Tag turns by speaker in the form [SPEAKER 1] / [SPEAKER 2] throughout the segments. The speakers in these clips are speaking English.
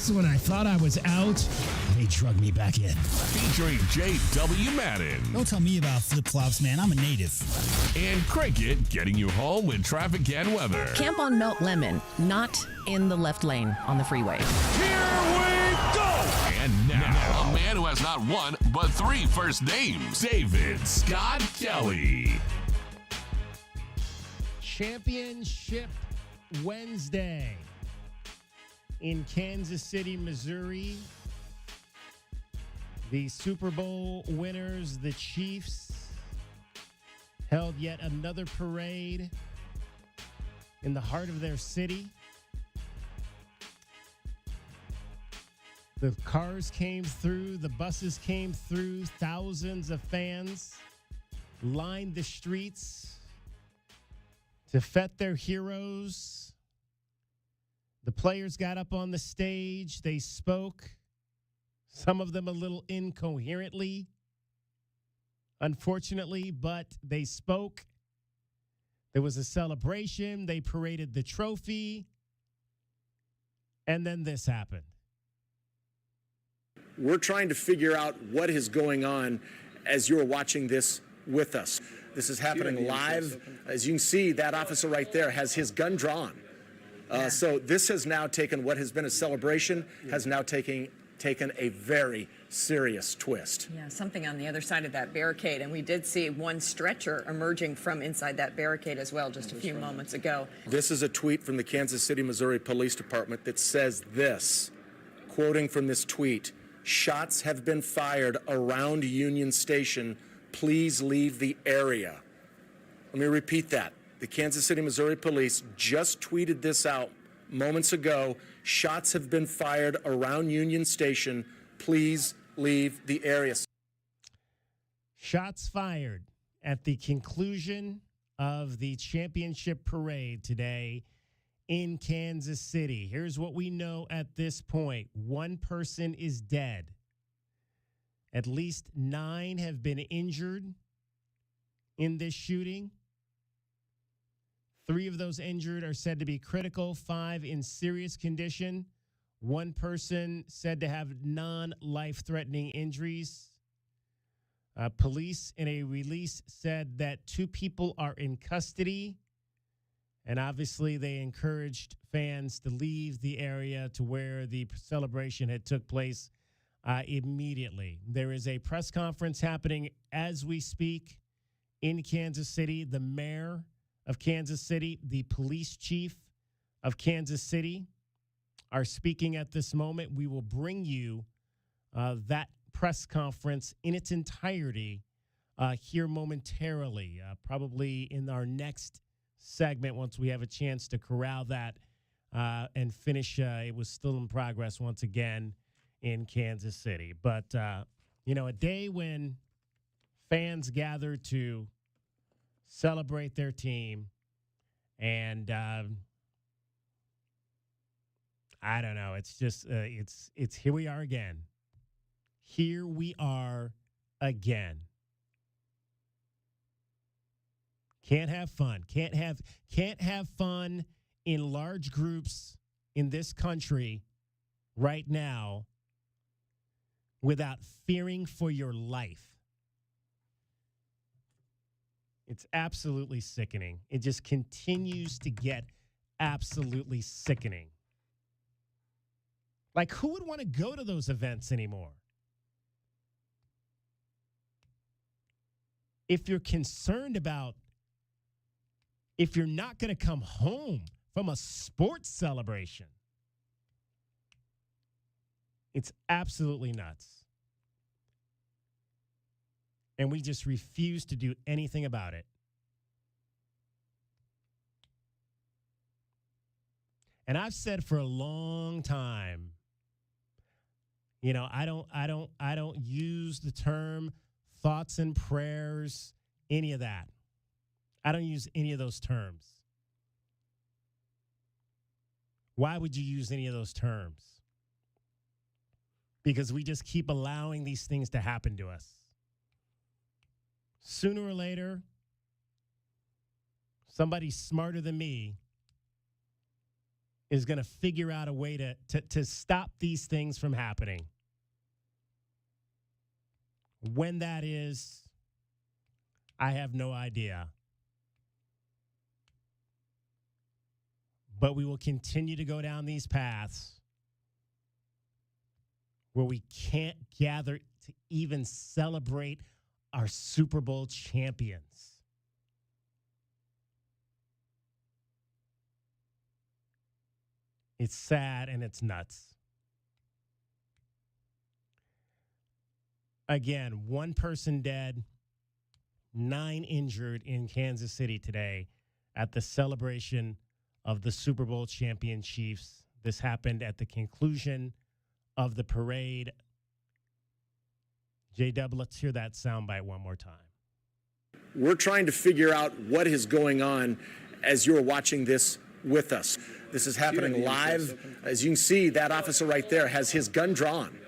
[SPEAKER 1] Just when I thought I was out, they drug me back in.
[SPEAKER 2] Featuring J.W. Madden.
[SPEAKER 3] Don't tell me about flip-flops, man. I'm a native.
[SPEAKER 2] And Cricket getting you home with traffic and weather.
[SPEAKER 4] Camp on Melt Lemon, not in the left lane on the freeway.
[SPEAKER 2] Here we go! And now, a man who has not one, but 3 first names. David Scott Kelly.
[SPEAKER 1] Championship Wednesday in Kansas City, Missouri. The Super Bowl winners, the Chiefs, held yet another parade in the heart of their city. The cars came through, the buses came through, thousands of fans lined the streets to fet their heroes. The players got up on the stage, they spoke, some of them a little incoherently, unfortunately, but they spoke. There was a celebration, they paraded the trophy, and then this happened.
[SPEAKER 5] We're trying to figure out what is going on as you're watching this with us. This is happening live. As you can see, that officer right there has his gun drawn. So this has now taken what has been a celebration, has now taken a very serious twist.
[SPEAKER 6] Yeah, something on the other side of that barricade. And we did see one stretcher emerging from inside that barricade as well just a few moments ago.
[SPEAKER 5] This is a tweet from the Kansas City, Missouri Police Department that says this, quoting from this tweet, "Shots have been fired around Union Station. Please leave the area." Let me repeat that. The Kansas City, Missouri Police just tweeted this out moments ago. "Shots have been fired around Union Station. Please leave the area."
[SPEAKER 1] Shots fired at the conclusion of the championship parade today in Kansas City. Here's what we know at this point. 1 person is dead. At least 9 have been injured in this shooting. 3 of those injured are said to be critical, 5 in serious condition. 1 person said to have non-life-threatening injuries. Police in a release said that 2 people are in custody. And obviously, they encouraged fans to leave the area to where the celebration had took place immediately. There is a press conference happening as we speak in Kansas City. The mayor of Kansas City, the police chief of Kansas City are speaking at this moment. We will bring you that press conference in its entirety here momentarily, probably in our next segment once we have a chance to corral that and finish. It was still in progress once again in Kansas City. But, a day when fans gather to celebrate their team and I don't know. It's just it's here we are again. Here we are again. Can't have fun. Can't have fun in large groups in this country right now without fearing for your life. It's absolutely sickening. It just continues to get absolutely sickening. Like, who would want to go to those events anymore? If you're concerned about if you're not going to come home from a sports celebration, it's absolutely nuts. And we just refuse to do anything about it. And I've said for a long time, I don't use the term thoughts and prayers, any of that. I don't use any of those terms. Why would you use any of those terms? Because we just keep allowing these things to happen to us. Sooner or later, somebody smarter than me is going to figure out a way to stop these things from happening. When that is, I have no idea. But we will continue to go down these paths where we can't gather to even celebrate our Super Bowl champions. It's sad and it's nuts. Again, 1 person dead, 9 injured in Kansas City today at the celebration of the Super Bowl champion Chiefs. This happened at the conclusion of the parade. J-Dub, let's hear that soundbite one more time.
[SPEAKER 5] We're trying to figure out what is going on as you're watching this with us. This is happening live. As you can see, that officer right there has his gun drawn.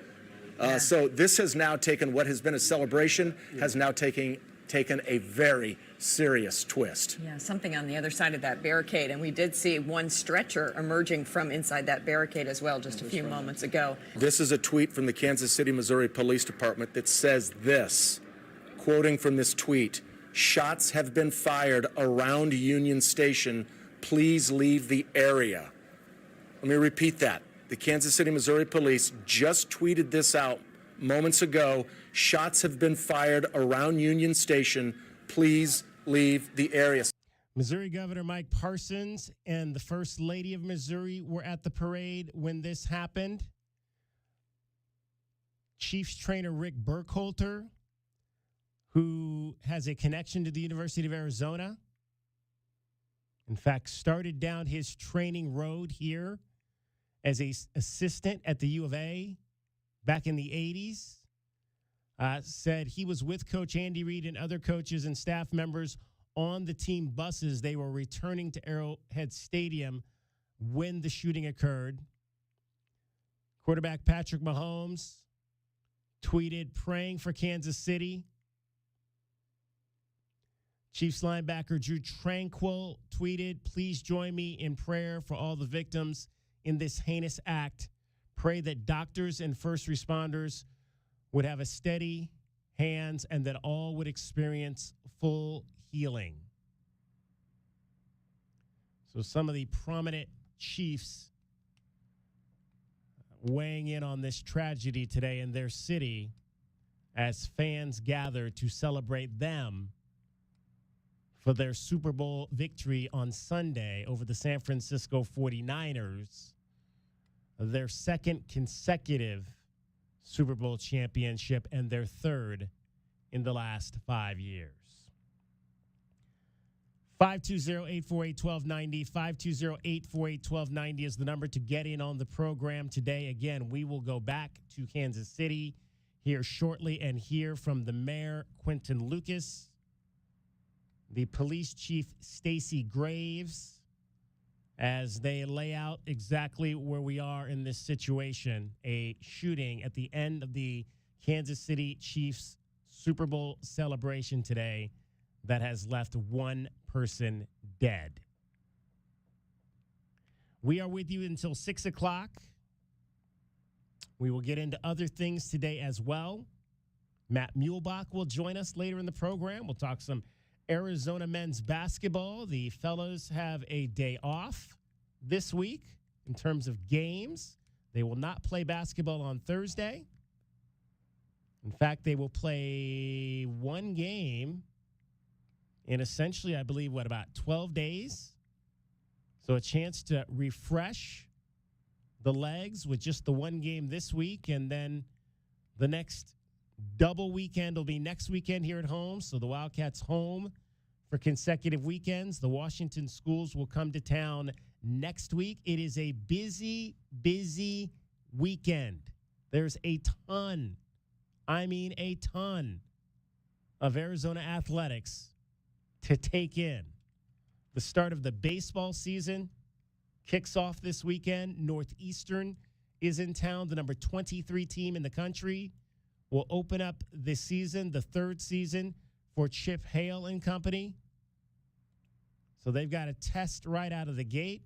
[SPEAKER 5] So this has now taken what has been a celebration, has now taken a very serious twist.
[SPEAKER 6] Yeah, something on the other side of that barricade. And we did see one stretcher emerging from inside that barricade as well just a few moments ago.
[SPEAKER 5] This is a tweet from the Kansas City, Missouri Police Department that says this, quoting from this tweet, "Shots have been fired around Union Station. Please leave the area." Let me repeat that. The Kansas City, Missouri Police just tweeted this out moments ago. Shots have been fired around Union Station. Please leave the area.
[SPEAKER 1] Missouri Governor Mike Parsons and the First Lady of Missouri were at the parade when this happened. Chiefs trainer Rick Burkholder, who has a connection to the University of Arizona, in fact, started down his training road here as an assistant at the U of A back in the 80s, said he was with Coach Andy Reid and other coaches and staff members on the team buses. They were returning to Arrowhead Stadium when the shooting occurred. Quarterback Patrick Mahomes tweeted, "Praying for Kansas City." Chiefs linebacker Drew Tranquill tweeted, "Please join me in prayer for all the victims in this heinous act. Pray that doctors and first responders would have a steady hands and that all would experience full healing." So some of the prominent Chiefs weighing in on this tragedy today in their city as fans gather to celebrate them for their Super Bowl victory on Sunday over the San Francisco 49ers, their second consecutive Super Bowl championship and their third in the last 5 years. 520-848-1290, 520-848-1290 is the number to get in on the program today. Again, we will go back to Kansas City here shortly and hear from the mayor, Quentin Lucas, the police chief, Stacey Graves, as they lay out exactly where we are in this situation, a shooting at the end of the Kansas City Chiefs Super Bowl celebration today that has left 1 person dead. We are with you until 6 o'clock. We will get into other things today as well. Matt Muehlbach will join us later in the program. We'll talk some Arizona men's basketball. The fellows have a day off this week in terms of games. They will not play basketball on Thursday. In fact, they will play 1 game in essentially, I believe, about 12 days. So a chance to refresh the legs with just the 1 game this week, and then the next double weekend will be next weekend here at home. So the Wildcats home for consecutive weekends. The Washington schools will come to town next week. It is a busy, busy weekend. There's a ton, a ton of Arizona athletics to take in. The start of the baseball season kicks off this weekend. Northeastern is in town, the number 23 team in the country. Will open up this season, the 3rd season, for Chip Hale and company. So they've got a test right out of the gate.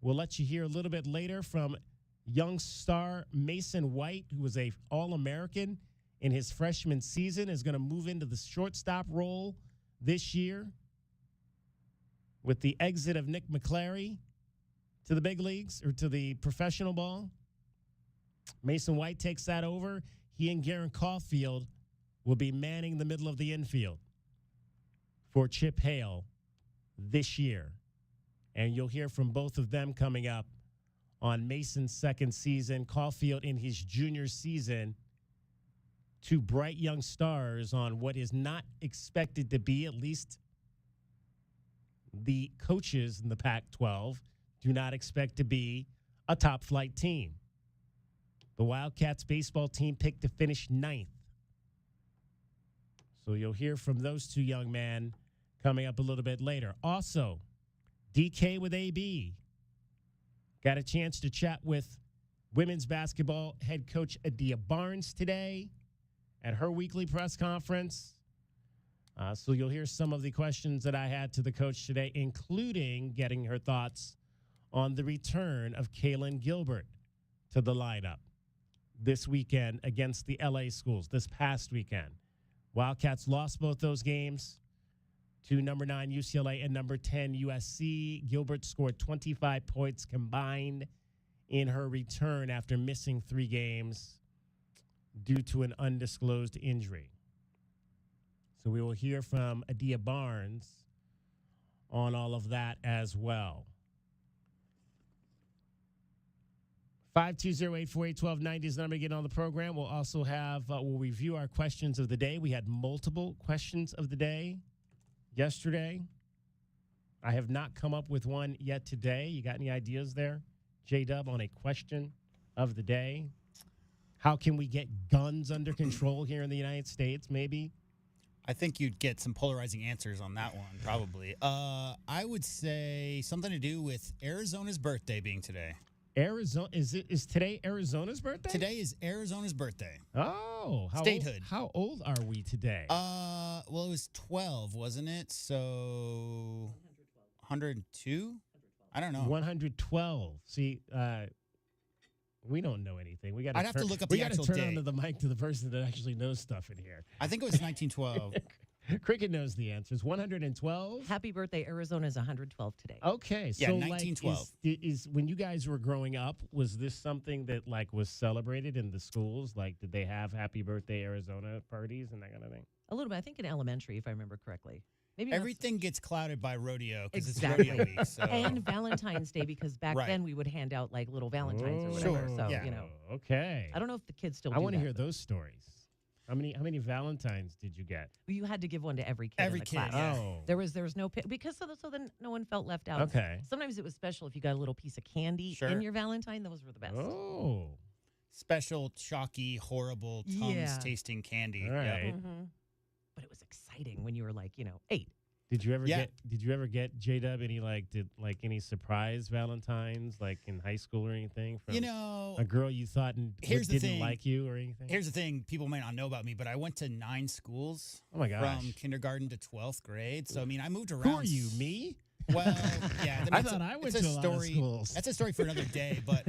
[SPEAKER 1] We'll let you hear a little bit later from young star Mason White, who was a All-American in his freshman season, is going to move into the shortstop role this year with the exit of Nick McClary to the big leagues or to the professional ball. Mason White takes that over. He and Garen Caulfield will be manning the middle of the infield for Chip Hale this year. And you'll hear from both of them coming up on Mason's second season, Caulfield in his junior season. Two bright young stars on what is not expected to be, at least the coaches in the Pac-12 do not expect to be, a top-flight team. The Wildcats baseball team picked to finish 9th. So you'll hear from those two young men coming up a little bit later. Also, DK with AB. Got a chance to chat with women's basketball head coach Adia Barnes today at her weekly press conference. So you'll hear some of the questions that I had to the coach today, including getting her thoughts on the return of Kaylin Gilbert to the lineup this weekend against the LA schools, this past weekend. Wildcats lost both those games to number 9 UCLA and number 10 USC. Gilbert scored 25 points combined in her return after missing 3 games due to an undisclosed injury. So we will hear from Adia Barnes on all of that as well. 520-848-1290 is the number to get on the program. We'll also have, we'll review our questions of the day. We had multiple questions of the day yesterday. I have not come up with one yet today. You got any ideas there, J-Dub, on a question of the day? How can we get guns under control here in the United States, maybe?
[SPEAKER 3] I think you'd get some polarizing answers on that one, probably. I would say something to do with Arizona's birthday being today.
[SPEAKER 1] Arizona, is today Arizona's birthday?
[SPEAKER 3] Today is Arizona's birthday.
[SPEAKER 1] Oh,
[SPEAKER 3] Statehood.
[SPEAKER 1] How old are we today?
[SPEAKER 3] Well, it was 12, wasn't it? So 102? I don't know.
[SPEAKER 1] 112. See, we don't know anything. We got.
[SPEAKER 3] I'd have to look up the actual
[SPEAKER 1] turn
[SPEAKER 3] day.
[SPEAKER 1] onto the mic to the person that actually knows stuff in here.
[SPEAKER 3] I think it was 1912.
[SPEAKER 1] Cricket knows the answers. 112.
[SPEAKER 4] Happy birthday, Arizona is 112 today.
[SPEAKER 1] Okay,
[SPEAKER 3] Yeah,
[SPEAKER 1] so
[SPEAKER 3] 1912.
[SPEAKER 1] Is when you guys were growing up, was this something that like was celebrated in the schools? Like, did they have Happy Birthday Arizona parties and that kind of thing?
[SPEAKER 4] A little bit. I think in elementary, if I remember correctly. Maybe not
[SPEAKER 3] Everything gets clouded by rodeo because
[SPEAKER 4] Exactly.
[SPEAKER 3] it's rodeo week. So.
[SPEAKER 4] and Valentine's Day, because back
[SPEAKER 3] Right.
[SPEAKER 4] then we would hand out like little Valentines or whatever.
[SPEAKER 3] Sure,
[SPEAKER 4] So,
[SPEAKER 3] yeah.
[SPEAKER 4] you know,
[SPEAKER 1] Okay.
[SPEAKER 4] I don't know if the kids still
[SPEAKER 1] I
[SPEAKER 4] do
[SPEAKER 1] want to
[SPEAKER 4] that,
[SPEAKER 1] hear
[SPEAKER 4] but
[SPEAKER 1] those stories. How many Valentines did you get?
[SPEAKER 4] You had to give one to every kid
[SPEAKER 3] Every
[SPEAKER 4] in the
[SPEAKER 3] kid,
[SPEAKER 4] class.
[SPEAKER 3] yeah.
[SPEAKER 1] Oh.
[SPEAKER 4] There was no because so then no one felt left out.
[SPEAKER 1] Okay.
[SPEAKER 4] Sometimes it was special if you got a little piece of candy
[SPEAKER 3] Sure.
[SPEAKER 4] in your Valentine. Those were the best.
[SPEAKER 1] Oh.
[SPEAKER 3] Special, chalky, horrible, Tums-tasting candy.
[SPEAKER 1] All
[SPEAKER 3] Yep.
[SPEAKER 1] right.
[SPEAKER 4] Mhm. But it was exciting when you were like, 8.
[SPEAKER 1] Did you ever
[SPEAKER 3] Yeah.
[SPEAKER 1] get J-Dub any surprise Valentines like in high school or anything from
[SPEAKER 3] You know,
[SPEAKER 1] a girl you thought
[SPEAKER 3] Here's the
[SPEAKER 1] didn't
[SPEAKER 3] thing.
[SPEAKER 1] like you or anything?
[SPEAKER 3] here's the thing people might not know about me, but I went to 9 schools
[SPEAKER 1] Oh my gosh.
[SPEAKER 3] from kindergarten to 12th grade. So, I mean, I moved around.
[SPEAKER 1] Who are you, me?
[SPEAKER 3] Well, yeah.
[SPEAKER 1] I
[SPEAKER 3] it's
[SPEAKER 1] thought I went
[SPEAKER 3] it's
[SPEAKER 1] to a lot of
[SPEAKER 3] story.
[SPEAKER 1] schools.
[SPEAKER 3] That's a story for another day. But,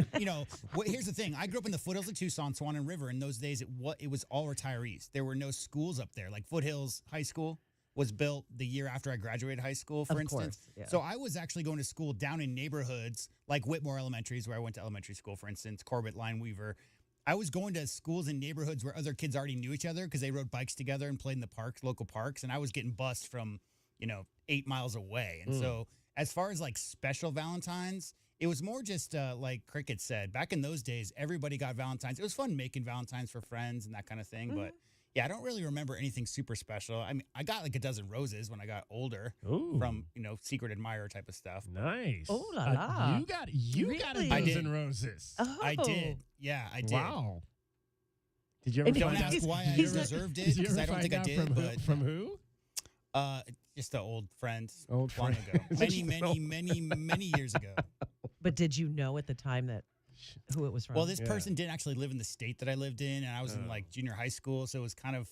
[SPEAKER 3] here's the thing. I grew up in the foothills of Tucson, Swan and River. In those days, it was all retirees. There were no schools up there. Like Foothills High School was built the year after I graduated high school, for
[SPEAKER 4] Of
[SPEAKER 3] instance.
[SPEAKER 4] course, yeah.
[SPEAKER 3] So I was actually going to school down in neighborhoods like Whitmore Elementaries, where I went to elementary school, for instance, Corbett, Lineweaver. I was going to schools in neighborhoods where other kids already knew each other because they rode bikes together and played in the parks, local parks, and I was getting bussed from, 8 miles away. And so as far as like special Valentines, it was more just like Cricket said. Back in those days, everybody got Valentines. It was fun making Valentines for friends and that kind of thing, but yeah, I don't really remember anything super special. I mean, I got like a dozen roses when I got older
[SPEAKER 1] Ooh.
[SPEAKER 3] from, secret admirer type of stuff.
[SPEAKER 1] Nice.
[SPEAKER 4] Oh, la la.
[SPEAKER 1] You got a
[SPEAKER 4] Really?
[SPEAKER 3] I
[SPEAKER 1] dozen
[SPEAKER 3] did.
[SPEAKER 1] roses.
[SPEAKER 4] Oh.
[SPEAKER 3] I did. Yeah, I did.
[SPEAKER 1] Wow. Did you ever
[SPEAKER 4] And
[SPEAKER 3] Don't
[SPEAKER 1] find out?
[SPEAKER 3] ask why I
[SPEAKER 4] he's not-
[SPEAKER 3] reserved it
[SPEAKER 1] Did you
[SPEAKER 3] because
[SPEAKER 1] ever
[SPEAKER 3] I don't
[SPEAKER 1] find
[SPEAKER 3] think I
[SPEAKER 1] out
[SPEAKER 3] did,
[SPEAKER 1] from
[SPEAKER 3] but
[SPEAKER 1] from who?
[SPEAKER 3] just an old friend
[SPEAKER 1] Old
[SPEAKER 3] long
[SPEAKER 1] friend.
[SPEAKER 3] ago. Many years ago.
[SPEAKER 4] But did you know at the time that who it was from?
[SPEAKER 3] Well, this
[SPEAKER 1] Yeah.
[SPEAKER 3] person didn't actually live in the state that I lived in, and I was in like junior high school, so it was kind of,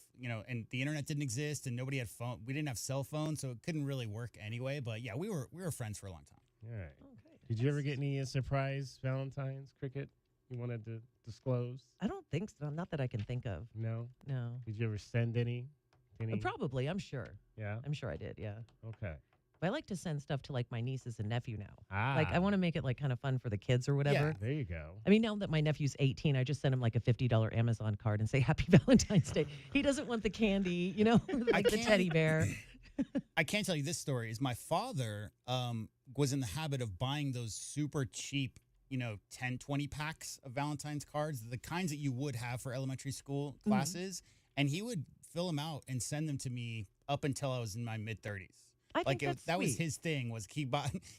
[SPEAKER 3] and the internet didn't exist, and nobody had phone. We didn't have cell phones, so it couldn't really work anyway. But yeah, we were friends for a long time.
[SPEAKER 1] All right.
[SPEAKER 4] Okay.
[SPEAKER 1] Did you ever get any surprise Valentine's, Cricket? You wanted to disclose?
[SPEAKER 4] I don't think so. Not that I can think of.
[SPEAKER 1] No.
[SPEAKER 4] No.
[SPEAKER 1] Did you ever send any?
[SPEAKER 4] Probably. I'm sure.
[SPEAKER 1] Yeah.
[SPEAKER 4] I'm sure I did. Yeah.
[SPEAKER 1] Okay.
[SPEAKER 4] But I like to send stuff to like my nieces and nephew now.
[SPEAKER 1] Ah.
[SPEAKER 4] Like I want to make it like kind of fun for the kids or whatever.
[SPEAKER 3] Yeah.
[SPEAKER 1] There you go.
[SPEAKER 4] I mean, now that my nephew's 18, I just send him like a $50 Amazon card and say Happy Valentine's Day. He doesn't want the candy, like the teddy bear.
[SPEAKER 3] I can't tell you this story. Is my father was in the habit of buying those super cheap, 10, 20 packs of Valentine's cards, the kinds that you would have for elementary school classes. And he would fill them out and send them to me up until I was in my mid-30s.
[SPEAKER 4] I think that's
[SPEAKER 3] that was
[SPEAKER 4] sweet.
[SPEAKER 3] his thing, was he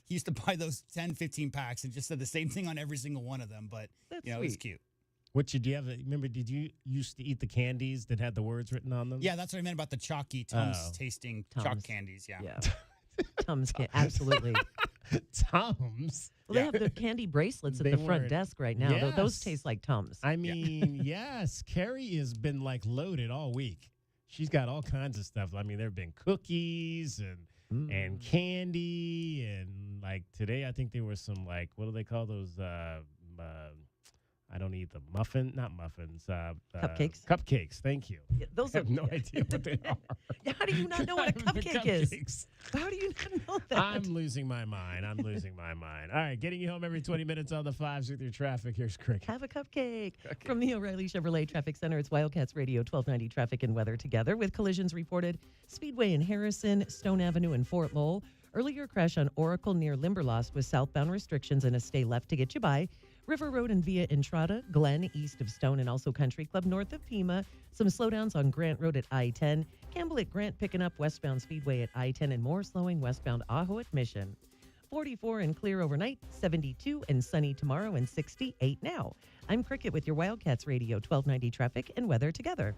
[SPEAKER 3] used to buy those 10, 15 packs and just said the same thing on every single one of them. But,
[SPEAKER 4] That's
[SPEAKER 3] it was
[SPEAKER 4] sweet.
[SPEAKER 3] cute.
[SPEAKER 1] What did you have? Remember, did you used to eat the candies that had the words written on them?
[SPEAKER 3] Yeah, that's what I meant about the chalky Tums tasting chalk
[SPEAKER 4] Tums.
[SPEAKER 3] candies. Yeah.
[SPEAKER 4] Yeah. Tums can absolutely.
[SPEAKER 1] Tums.
[SPEAKER 4] Well, they have the candy bracelets at
[SPEAKER 1] They
[SPEAKER 4] the front
[SPEAKER 1] weren't-
[SPEAKER 4] desk right now. Those
[SPEAKER 1] Yes.
[SPEAKER 4] taste like Tums.
[SPEAKER 1] I mean, yes, Carrie has been like loaded all week. She's got all kinds of stuff. I mean, there have been cookies and candy, and like today, I think there was some like, what do they call those? I don't eat the not muffins.
[SPEAKER 4] Cupcakes?
[SPEAKER 1] Cupcakes. Thank you.
[SPEAKER 4] Yeah, those
[SPEAKER 1] I have
[SPEAKER 4] are,
[SPEAKER 1] no idea what they are.
[SPEAKER 4] How do you not know what a
[SPEAKER 1] Not even
[SPEAKER 4] cupcake is?
[SPEAKER 1] cupcakes.
[SPEAKER 4] How do you not know that?
[SPEAKER 1] I'm losing my mind. All right, getting you home every 20 minutes on the fives with your traffic. Here's Cricket.
[SPEAKER 4] Have a cupcake. From the O'Reilly Chevrolet Traffic Center, it's Wildcats Radio 1290 Traffic and Weather together with collisions reported. Speedway in Harrison, Stone Avenue in Fort Lowell. Earlier crash on Oracle near Limberlost with southbound restrictions and a stay left to get you by. River Road and Via Entrada, Glen east of Stone, and also Country Club north of Pima. Some slowdowns on Grant Road at I-10. Campbell at Grant picking up westbound Speedway at I-10 and more slowing westbound Ajo at Mission. 44 and clear overnight, 72 and sunny tomorrow, and 68 now. I'm Cricket with your Wildcats Radio 1290 Traffic and Weather together.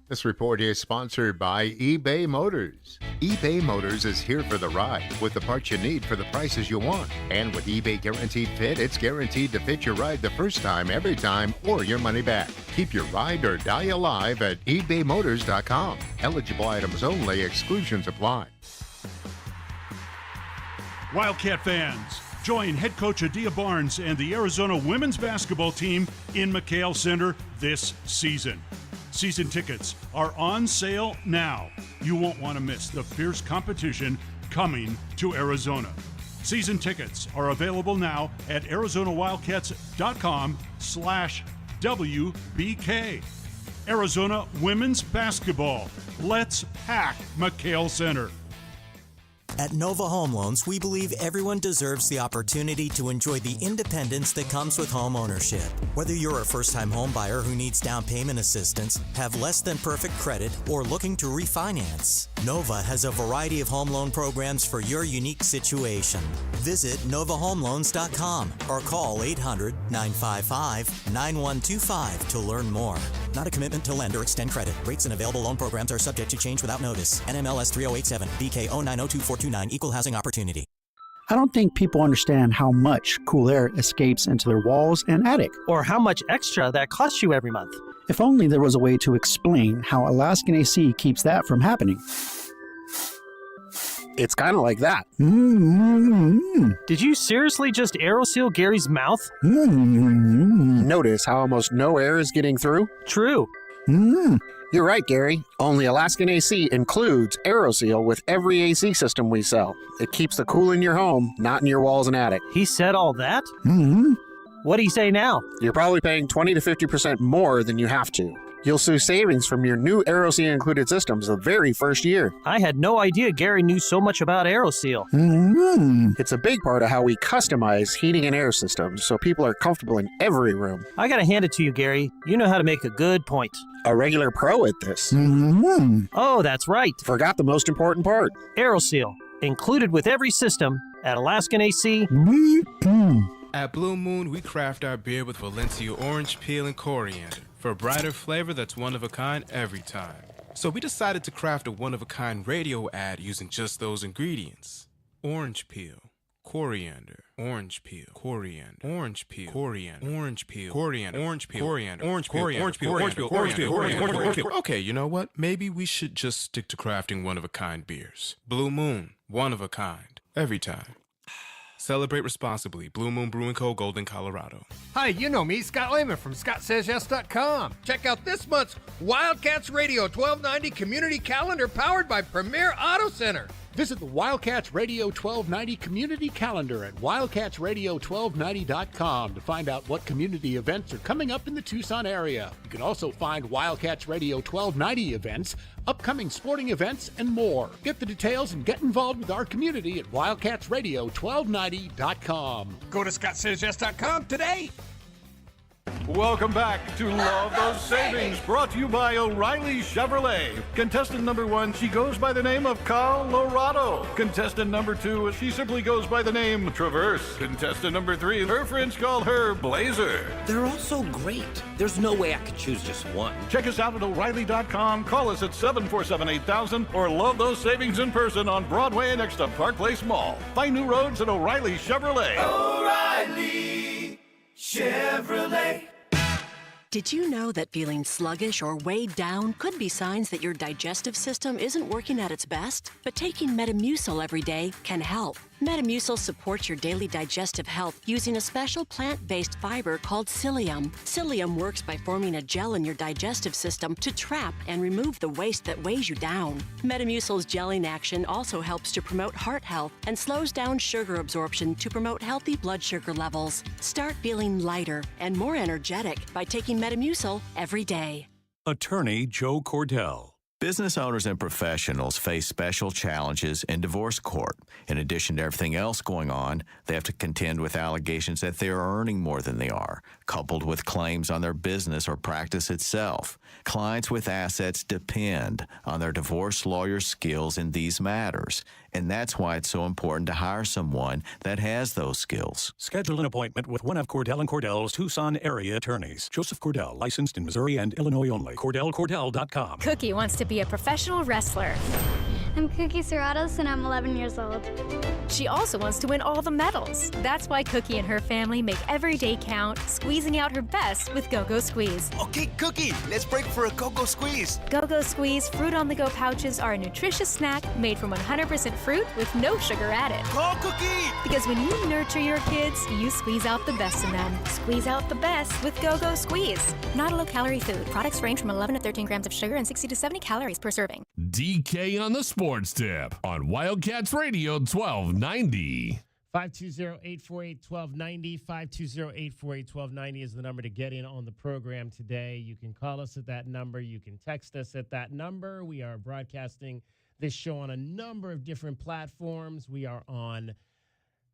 [SPEAKER 7] This report is sponsored by eBay Motors. eBay Motors is here for the ride with the parts you need for the prices you want. And with eBay Guaranteed Fit, it's guaranteed to fit your ride the first time, every time, or your money back. Keep your ride or die alive at ebaymotors.com. Eligible items only, exclusions apply.
[SPEAKER 8] Wildcat fans, join head coach Adia Barnes and the Arizona women's basketball team in McHale Center this season. Season tickets are on sale now. You won't want to miss the fierce competition coming to Arizona. Season tickets are available now at ArizonaWildcats.com/WBK. Arizona women's basketball. Let's pack McHale Center.
[SPEAKER 9] At Nova Home Loans, we believe everyone deserves the opportunity to enjoy the independence that comes with home ownership. Whether you're a first-time home buyer who needs down payment assistance, have less than perfect credit, or looking to refinance, Nova has a variety of home loan programs for your unique situation. Visit NovaHomeLoans.com or call 800-955-9125 to learn more. Not a commitment to lend or extend credit. Rates and available loan programs are subject to change without notice. NMLS 3087, BK 0902429, Equal Housing Opportunity.
[SPEAKER 10] I don't think people understand how much cool air escapes into their walls and attic.
[SPEAKER 11] Or how much extra that costs you every month.
[SPEAKER 10] If only there was a way to explain how Alaskan AC keeps that from happening. It's kind of like that.
[SPEAKER 11] Did you seriously just aeroseal Gary's mouth?
[SPEAKER 10] Notice how almost no air is getting through?
[SPEAKER 11] True.
[SPEAKER 10] You're right, Gary. Only Alaskan AC includes AeroSeal with every AC system we sell. It keeps the cool in your home, not in your walls and attic.
[SPEAKER 11] He said all that? What do you say now?
[SPEAKER 10] You're probably paying 20 to 50% more than you have to. You'll see savings from your new AeroSeal included systems the very first year.
[SPEAKER 11] I had no idea Gary knew so much about AeroSeal.
[SPEAKER 10] It's a big part of how we customize heating and air systems so people are comfortable in every room.
[SPEAKER 11] I gotta hand it to you, Gary. You know how to make a good point.
[SPEAKER 10] A regular pro at this.
[SPEAKER 11] Oh, that's right.
[SPEAKER 10] Forgot the most important part.
[SPEAKER 11] AeroSeal, included with every system at Alaskan AC.
[SPEAKER 12] At Blue Moon, we craft our beer with Valencia orange peel and coriander for a brighter flavor that's one of a kind every time. So we decided to craft a one-of-a-kind radio ad using just those ingredients. Orange peel, coriander, orange peel, coriander, orange peel, coriander, orange peel, coriander, orange peel, coriander, orange peel, orange peel, orange peel, orange peel, orange peel. Okay, you know what? Maybe we should just stick to crafting one-of-a-kind beers. Blue Moon, one of a kind, every time. Celebrate responsibly. Blue Moon Brewing Co., Golden, Colorado.
[SPEAKER 13] Hi, you know me, Scott Lehman from ScottSaysYes.com. Check out this month's Wildcats Radio 1290 Community Calendar powered by Premier Auto Center.
[SPEAKER 14] Visit the Wildcats Radio 1290 Community Calendar at wildcatsradio1290.com to find out what community events are coming up in the Tucson area. You can also find Wildcats Radio 1290 events, upcoming sporting events, and more. Get the details and get involved with our community at wildcatsradio1290.com.
[SPEAKER 13] Go to ScottSaysYes.com today.
[SPEAKER 8] Welcome back to Love Those Savings, brought to you by O'Reilly Chevrolet. Contestant number 1, she goes by the name of Colorado. Contestant number 2, she simply goes by the name Traverse. Contestant number 3, her friends call her Blazer.
[SPEAKER 15] They're all so great. There's no way I could choose just one.
[SPEAKER 8] Check us out at O'Reilly.com. Call us at 747-8000 or love those savings in person on Broadway next to Park Place Mall. Find new roads at O'Reilly Chevrolet.
[SPEAKER 16] O'Reilly Chevrolet.
[SPEAKER 17] Did you know that feeling sluggish or weighed down could be signs that your digestive system isn't working at its best? But taking Metamucil every day can help. Metamucil supports your daily digestive health using a special plant-based fiber called psyllium. Psyllium works by forming a gel in your digestive system to trap and remove the waste that weighs you down. Metamucil's gelling action also helps to promote heart health and slows down sugar absorption to promote healthy blood sugar levels. Start feeling lighter and more energetic by taking Metamucil every day.
[SPEAKER 18] Attorney Joe Cordell.
[SPEAKER 19] Business owners and professionals face special challenges in divorce court. In addition to everything else going on, they have to contend with allegations that they are earning more than they are, coupled with claims on their business or practice itself. Clients with assets depend on their divorce lawyer's skills in these matters, and that's why it's so important to hire someone that has those skills.
[SPEAKER 18] Schedule an appointment with one of Cordell & Cordell's Tucson area attorneys. Joseph Cordell, licensed in Missouri and Illinois only. CordellCordell.com.
[SPEAKER 20] Cookie wants to be a professional wrestler.
[SPEAKER 21] I'm Cookie Serratos, and I'm 11 years old.
[SPEAKER 20] She also wants to win all the medals. That's why Cookie and her family make every day count, squeezing out her best with Go-Go Squeeze.
[SPEAKER 22] Okay, Cookie, let's break for a Go-Go Squeeze.
[SPEAKER 20] Go-Go Squeeze fruit-on-the-go pouches are a nutritious snack made from 100% fruit with no sugar added.
[SPEAKER 22] Go, Cookie!
[SPEAKER 20] Because when you nurture your kids, you squeeze out the best in them. Squeeze out the best with Go-Go Squeeze. Not a low-calorie food. Products range from 11 to 13 grams of sugar and 60 to 70 calories per serving.
[SPEAKER 2] DK on the Sports Tip on Wildcats Radio 1290.
[SPEAKER 1] 520-848-1290. 520-848-1290 is the number to get in on the program today. You can call us at that number. You can text us at that number. We are broadcasting this show on a number of different platforms. We are on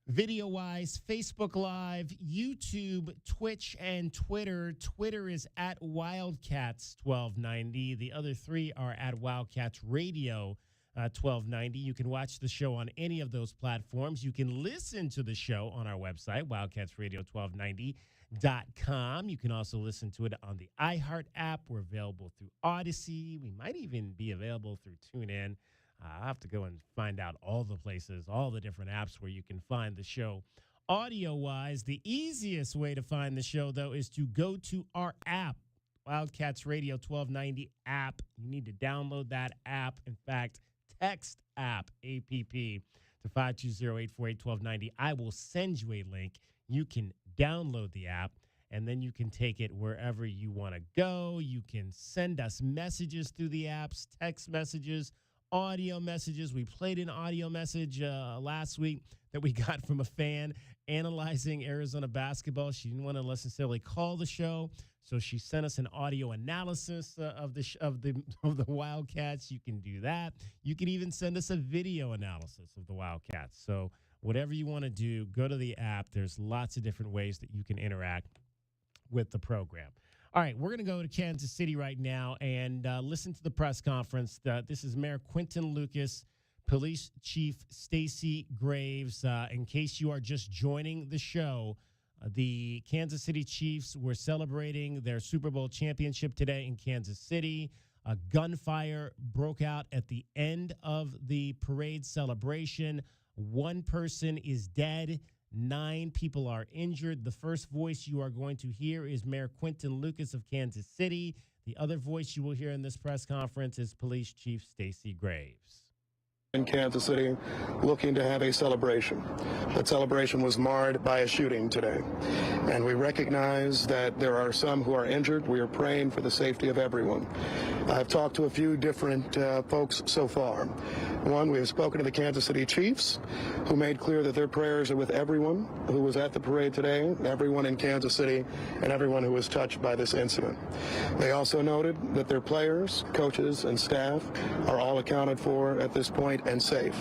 [SPEAKER 1] video-wise, Facebook Live, YouTube, Twitch, and Twitter. Twitter is at Wildcats1290. The other three are at Wildcats Radio 1290. You can watch the show on any of those platforms. You can listen to the show on our website, wildcatsradio1290.com. You can also listen to it on the iHeart app. We're available through Odyssey. We might even be available through TuneIn. I'll have to go and find out all the places, all the different apps where you can find the show. Audio-wise, the easiest way to find the show, though, is to go to our app, Wildcats Radio 1290 app. You need to download that app. In fact, text app, APP, to 520-848-1290. I will send you a link. You can download the app, and then you can take it wherever you want to go. You can send us messages through the apps, text messages, audio messages. We played an audio message last week that we got from a fan analyzing Arizona basketball. She didn't want to necessarily call the show, so she sent us an audio analysis of the Wildcats. You can do that. You can even send us a video analysis of the Wildcats. So whatever you want to do, go to the app. There's lots of different ways that you can interact with the program. All right, we're going to go to Kansas City right now and listen to the press conference. This is Mayor Quinton Lucas, Police Chief Stacey Graves. In case you are just joining the show, the Kansas City Chiefs were celebrating their Super Bowl championship today in Kansas City. A gunfire broke out at the end of the parade celebration. One person is dead. 9 people are injured. The first voice you are going to hear is Mayor Quinton Lucas of Kansas City. The other voice you will hear in this press conference is Police Chief Stacey Graves.
[SPEAKER 5] in Kansas City looking to have a celebration. That celebration was marred by a shooting today. And we recognize that there are some who are injured. We are praying for the safety of everyone. I've talked to a few different folks so far. One, we have spoken to the Kansas City Chiefs, who made clear that their prayers are with everyone who was at the parade today, everyone in Kansas City, and everyone who was touched by this incident. They also noted that their players, coaches, and staff are all accounted for at this point and safe.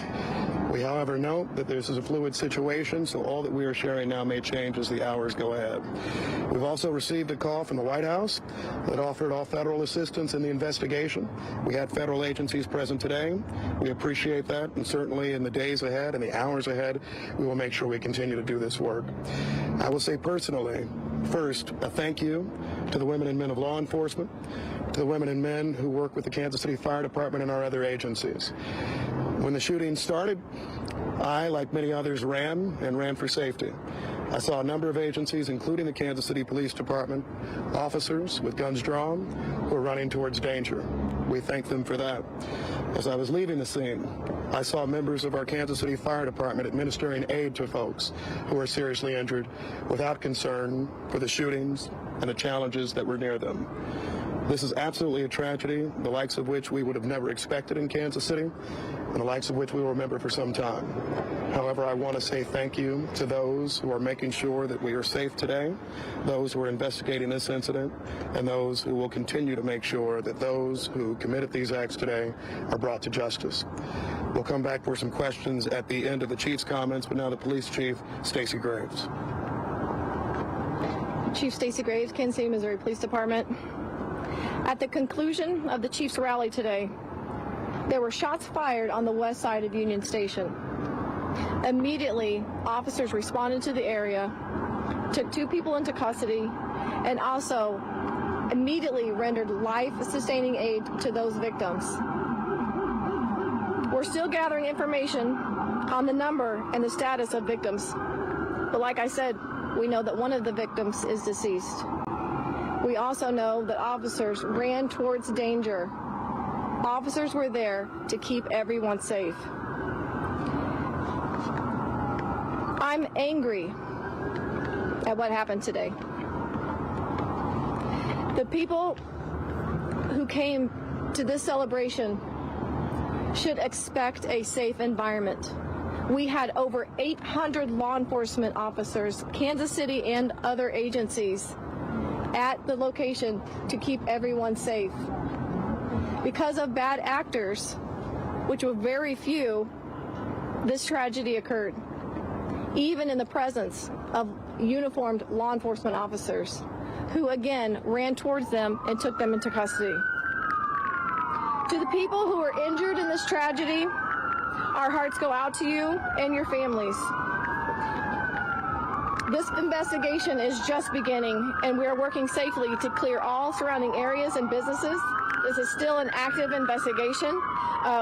[SPEAKER 5] We, however, note that this is a fluid situation, so all that we are sharing now may change as the hours go ahead. We've also received a call from the White House that offered all federal assistance in the investigation. We had federal agencies present today. We appreciate that, and certainly in the days ahead and the hours ahead, we will make sure we continue to do this work. I will say personally, first, a thank you to the women and men of law enforcement, to the women and men who work with the Kansas City Fire Department and our other agencies. When the shooting started, I, like many others, ran for safety. I saw a number of agencies, including the Kansas City Police Department, officers with guns drawn who were running towards danger. We thank them for that. As I was leaving the scene, I saw members of our Kansas City Fire Department administering aid to folks who were seriously injured without concern for the shootings and the challenges that were near them. This is absolutely a tragedy, the likes of which we would have never expected in Kansas City, and the likes of which we will remember for some time. However, I want to say thank you to those who are making sure that we are safe today, those who are investigating this incident, and those who will continue to make sure that those who committed these acts today are brought to justice. We'll come back for some questions at the end of the Chief's comments, but now the Police Chief, Stacey Graves.
[SPEAKER 6] Chief Stacey Graves, Kansas City, Missouri Police Department. At the conclusion of the Chiefs rally today, there were shots fired on the west side of Union Station. Immediately, officers responded to the area, took 2 people into custody, and also immediately rendered life-sustaining aid to those victims. We're still gathering information on the number and the status of victims. But like I said, we know that one of the victims is deceased. We also know that officers ran towards danger. Officers were there to keep everyone safe. I'm angry at what happened today. The people who came to this celebration should expect a safe environment. We had over 800 law enforcement officers, Kansas City and other agencies, at the location to keep everyone safe. Because of bad actors, which were very few, this tragedy occurred, even in the presence of uniformed law enforcement officers, who again ran towards them and took them into custody. To the people who were injured in this tragedy, our hearts go out to you and your families. This investigation is just beginning, and we are working safely to clear all surrounding areas and businesses. This is still an active investigation.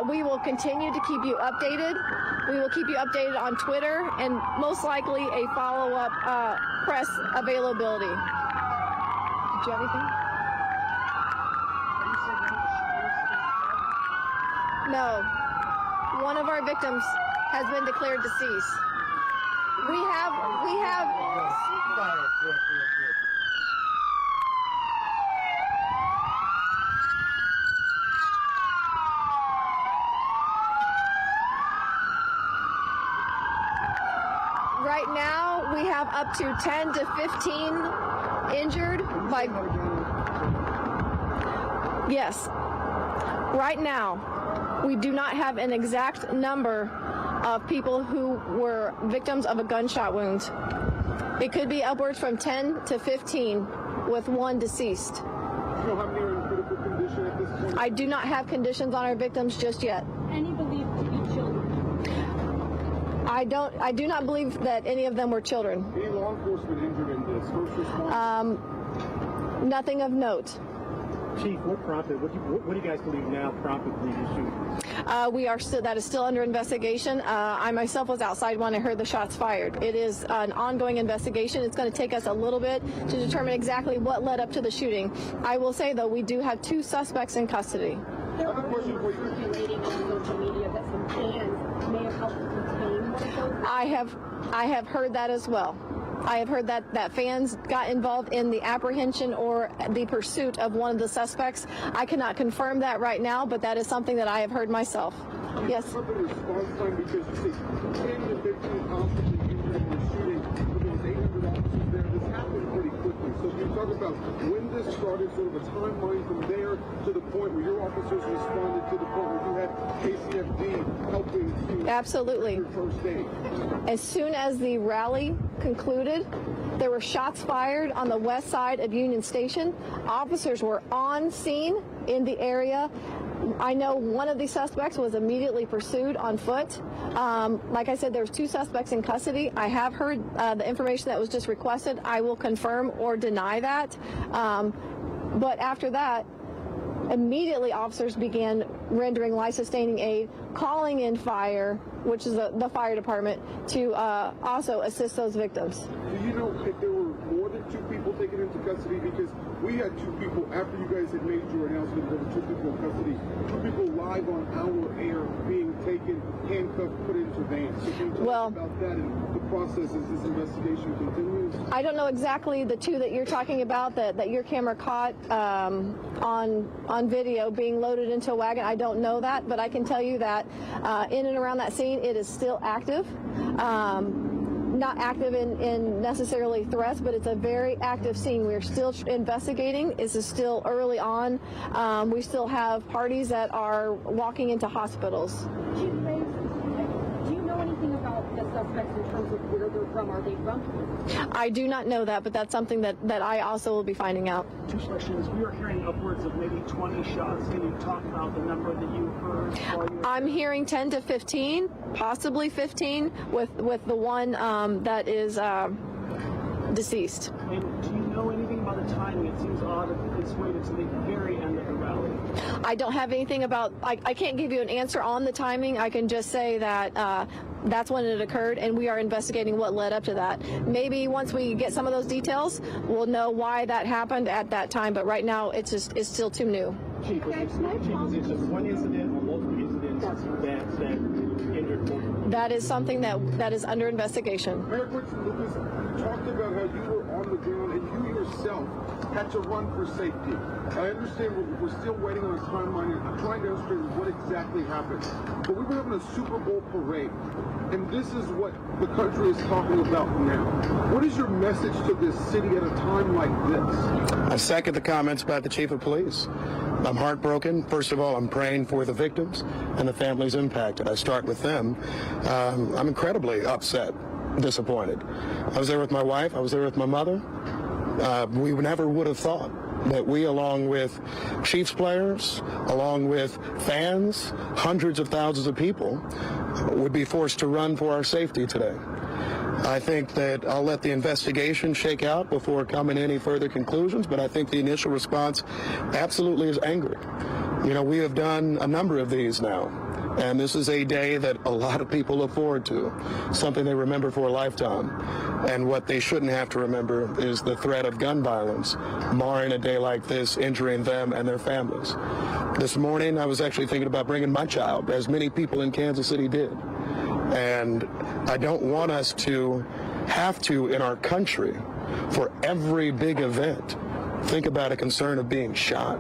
[SPEAKER 6] We will continue to keep you updated. We will keep you updated on Twitter and most likely a follow-up press availability. Did you have anything? No. One of our victims has been declared deceased. We have right now we have up to 10 to 15 injured by, yes, right now we do not have an exact number of people who were victims of a gunshot wound. It could be upwards from 10 to 15 with one deceased.
[SPEAKER 23] You know how many are in critical condition at this point?
[SPEAKER 6] I do not have conditions on our victims just yet.
[SPEAKER 23] Any believed to be children?
[SPEAKER 6] I do not believe that any of them were children.
[SPEAKER 23] Any law enforcement injured in this? First responders?
[SPEAKER 6] Nothing of note.
[SPEAKER 11] Chief, what prompted? What do you guys believe now prompted the shooting?
[SPEAKER 6] That is still under investigation. I myself was outside when I heard the shots fired. It is an ongoing investigation. It's going to take us a little bit to determine exactly what led up to the shooting. I will say, though, we do have 2 suspects in custody.
[SPEAKER 23] There are circulating on social media that some
[SPEAKER 21] fans may have helped contain one of those?
[SPEAKER 6] I have heard that as well. I have heard that fans got involved in the apprehension or the pursuit of one of the suspects. I cannot confirm that right now, but that is something that I have heard myself. Yes.
[SPEAKER 23] The response time, because you say 10 to 15 officers injured in the shooting, but there was 800 officers there. This happened pretty quickly. So can you talk about when this started, sort of a timeline from there to the point where your officers responded to the point where you had KCFD helping to
[SPEAKER 6] absolutely
[SPEAKER 23] first aid?
[SPEAKER 6] As soon as the rally concluded, there were shots fired on the west side of Union Station. Officers were on scene in the area. I know one of the suspects was immediately pursued on foot. Like I said, there's 2 suspects in custody. I have heard the information that was just requested. I will confirm or deny that. But after that, immediately officers began rendering life-sustaining aid, calling in fire, which is the fire department, to also assist those victims.
[SPEAKER 23] Do you know if there were more than 2 people taken into custody? Because we had 2 people, after you guys had made your announcement, there were 2 people in custody, 2 people live on our air being taken, handcuffed, put into vans. So can you talk about that and the process as this investigation continues? I
[SPEAKER 6] don't know exactly the 2 that you're talking about that your camera caught on video being loaded into a wagon. I don't know that, but I can tell you that in and around that scene, it is still active. Not active in necessarily threats, but it's a very active scene. We're still investigating. This is still early on. We still have parties that are walking into hospitals.
[SPEAKER 21] Do you know anything about the suspects in terms of where they're from? Are they from?
[SPEAKER 6] I do not know that, but that's something that I also will be finding out.
[SPEAKER 11] 2 questions. We are hearing upwards of maybe 20 shots. Can you talk about the number that you heard?
[SPEAKER 6] I'm hearing 10 to 15, possibly 15, with the one that is deceased.
[SPEAKER 11] And do you know anything about the timing? It seems odd that it's waited to the very end of the rally.
[SPEAKER 6] I don't have anything about, I can't give you an answer on the timing. I can just say that that's when it occurred, and we are investigating what led up to that. Maybe once we get some of those details, we'll know why that happened at that time, but right now it's still too new.
[SPEAKER 11] Chief, is it just one incident or multiple incidents that injured more?
[SPEAKER 6] That is something that is under investigation.
[SPEAKER 23] Mayor Quincy Lucas talked about how you were on the ground and you yourself had to run for safety. I understand we're still waiting on a timeline and trying to illustrate what exactly happened. But we were having a Super Bowl parade, and this is what the country is talking about now. What is your message to this city at a time like this?
[SPEAKER 5] I second the comments about the chief of police. I'm heartbroken. First of all, I'm praying for the victims and the families impacted. I start with them. I'm incredibly upset, disappointed. I was there with my wife. I was there with my mother. We never would have thought that we, along with Chiefs players, along with fans, hundreds of thousands of people, would be forced to run for our safety today. I think that I'll let the investigation shake out before coming to any further conclusions, but I think the initial response absolutely is angry. You know, we have done a number of these now, and this is a day that a lot of people look forward to, something they remember for a lifetime. And what they shouldn't have to remember is the threat of gun violence, marring a day like this, injuring them and their families. This morning, I was actually thinking about bringing my child, as many people in Kansas City did. And I don't want us to have to, in our country, for every big event, think about a concern of being shot.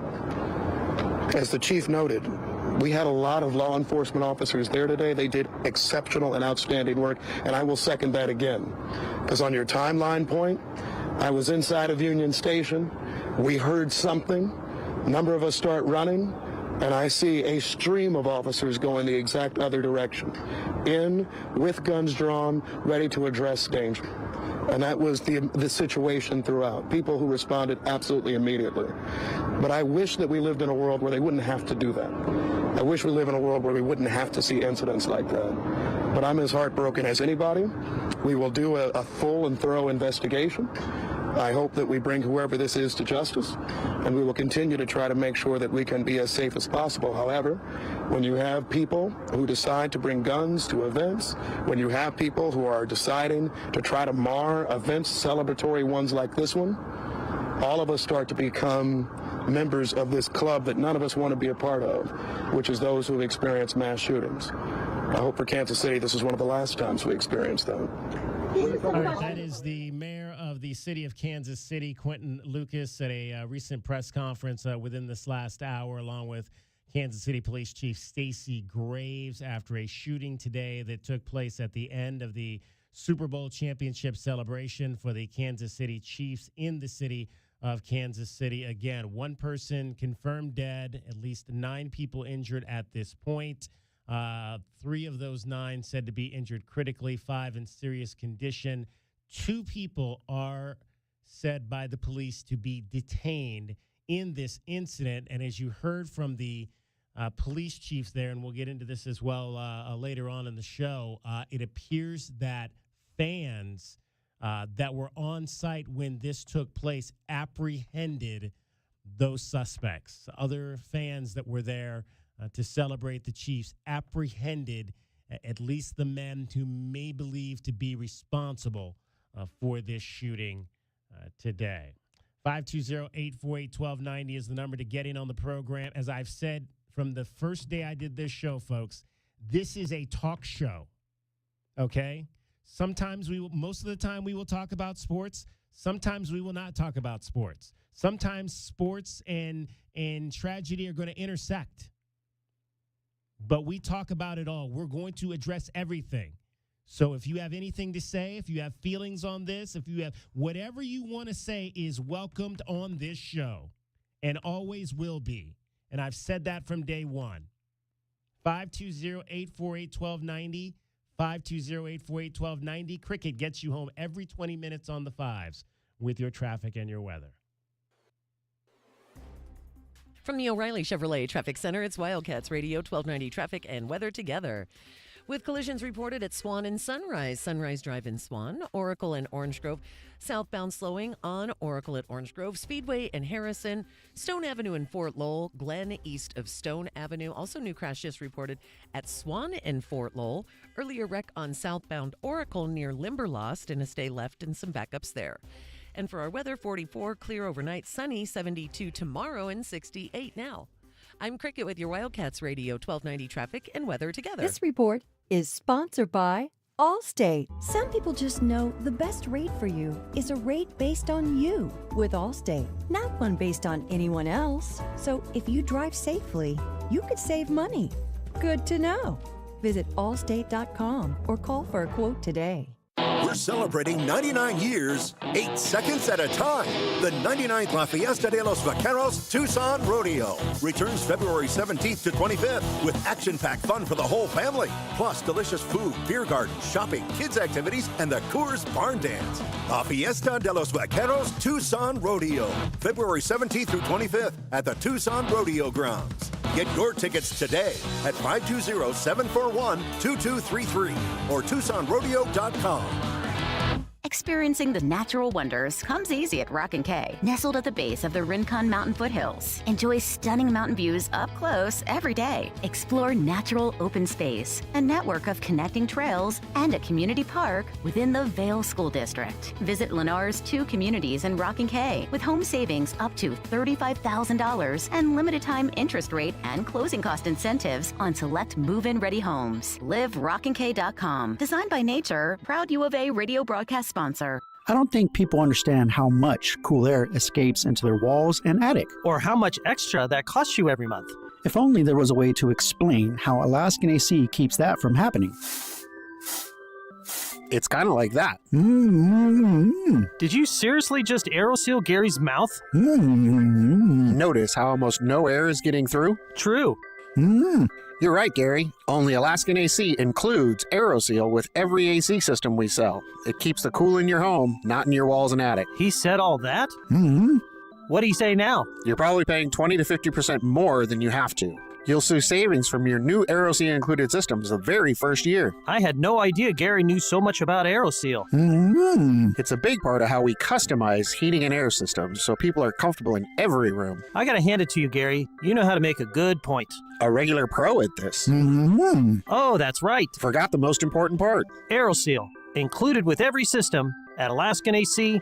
[SPEAKER 5] As the chief noted, we had a lot of law enforcement officers there today. They did exceptional and outstanding work, and I will second that again. Because on your timeline point, I was inside of Union Station. We heard something. A number of us start running, and I see a stream of officers going the exact other direction, in with guns drawn, ready to address danger. And that was the situation throughout. People who responded absolutely immediately. But I wish that we lived in a world where they wouldn't have to do that. I wish we live in a world where we wouldn't have to see incidents like that. But I'm as heartbroken as anybody. We will do a full and thorough investigation. I hope that we bring whoever this is to justice, and we will continue to try to make sure that we can be as safe as possible. However, when you have people who decide to bring guns to events, when you have people who are deciding to try to mar events, celebratory ones like this one, all of us start to become members of this club that none of us want to be a part of, which is those who have experienced mass shootings. I hope for Kansas City this is one of the last times we experience that.
[SPEAKER 1] All right, that is the mayor of the city of Kansas City, Quentin Lucas, at a recent press conference within this last hour, along with Kansas City Police Chief Stacey Graves, after a shooting today that took place at the end of the Super Bowl championship celebration for the Kansas City Chiefs in the city of Kansas City. Again, one person confirmed dead, at least 9 people injured at this point. 3 of those 9 said to be injured critically, 5 in serious condition. 2 people are said by the police to be detained in this incident. And as you heard from the police chiefs there, and we'll get into this as well later on in the show, it appears that fans that were on site when this took place apprehended those suspects. Other fans that were there to celebrate the Chiefs apprehended at least the men who may believe to be responsible for this shooting today. 520-848-1290 is the number to get in on the program. As I've said from the first day I did this show, folks, this is a talk show, okay? Sometimes most of the time we will talk about sports. Sometimes we will not talk about sports. Sometimes sports and tragedy are going to intersect. But we talk about it all. We're going to address everything. So if you have anything to say, if you have feelings on this, if you have whatever you want to say is welcomed on this show and always will be. And I've said that from day one. 520-848-1290, 520-848-1290. Cricket gets you home every 20 minutes on the 5s with your traffic and your weather.
[SPEAKER 3] From the O'Reilly Chevrolet Traffic Center, it's Wildcats Radio 1290 traffic and weather together. With collisions reported at Swan and Sunrise, Sunrise Drive in Swan, Oracle and Orange Grove, southbound slowing on Oracle at Orange Grove, Speedway and Harrison, Stone Avenue in Fort Lowell, Glen east of Stone Avenue. Also new crash just reported at Swan and Fort Lowell. Earlier wreck on southbound Oracle near Limberlost and a stay left and some backups there. And for our weather, 44, clear overnight, sunny, 72 tomorrow and 68 now. I'm Cricket with your Wildcats Radio 1290 traffic and weather together.
[SPEAKER 4] This report is sponsored by Allstate. Some people just know the best rate for you is a rate based on you with Allstate, not one based on anyone else. So if you drive safely, you could save money. Good to know. Visit allstate.com or call for a quote today.
[SPEAKER 7] We're celebrating 99 years, 8 seconds at a time. The 99th La Fiesta de los Vaqueros Tucson Rodeo returns February 17th to 25th with action-packed fun for the whole family. Plus delicious food, beer garden, shopping, kids activities, and the Coors Barn Dance. La Fiesta de los Vaqueros Tucson Rodeo, February 17th through 25th at the Tucson Rodeo Grounds. Get your tickets today at 520-741-2233 or TucsonRodeo.com.
[SPEAKER 24] Experiencing the natural wonders comes easy at Rock & Kay. Nestled at the base of the Rincon Mountain foothills. Enjoy stunning mountain views up close every day. Explore natural open space, a network of connecting trails, and a community park within the Vail School District. Visit Lennar's 2 communities in Rock & Kay with home savings up to $35,000 and limited time interest rate and closing cost incentives on select move-in ready homes. LiveRockandK.com. Designed by Nature, proud U of A radio broadcast sponsor.
[SPEAKER 25] I don't think people understand how much cool air escapes into their walls and attic.
[SPEAKER 26] Or how much extra that costs you every month.
[SPEAKER 25] If only there was a way to explain how Alaskan AC keeps that from happening.
[SPEAKER 10] It's kind of like that.
[SPEAKER 26] Did you seriously just AeroSeal Gary's mouth?
[SPEAKER 10] Notice how almost no air is getting through?
[SPEAKER 26] True.
[SPEAKER 10] You're right, Gary. Only Alaskan AC includes AeroSeal with every AC system we sell. It keeps the cool in your home, not in your walls and attic.
[SPEAKER 26] He said all that? What'd he say now?
[SPEAKER 10] You're probably paying 20 to 50% more than you have to. You'll see savings from your new AeroSeal included systems the very first year.
[SPEAKER 26] I had no idea Gary knew so much about AeroSeal.
[SPEAKER 10] It's a big part of how we customize heating and air systems so people are comfortable in every room.
[SPEAKER 26] I gotta hand it to you, Gary. You know how to make a good point.
[SPEAKER 10] A regular pro at this.
[SPEAKER 26] Oh, that's right.
[SPEAKER 10] Forgot the most important part.
[SPEAKER 26] AeroSeal, included with every system at Alaskan AC.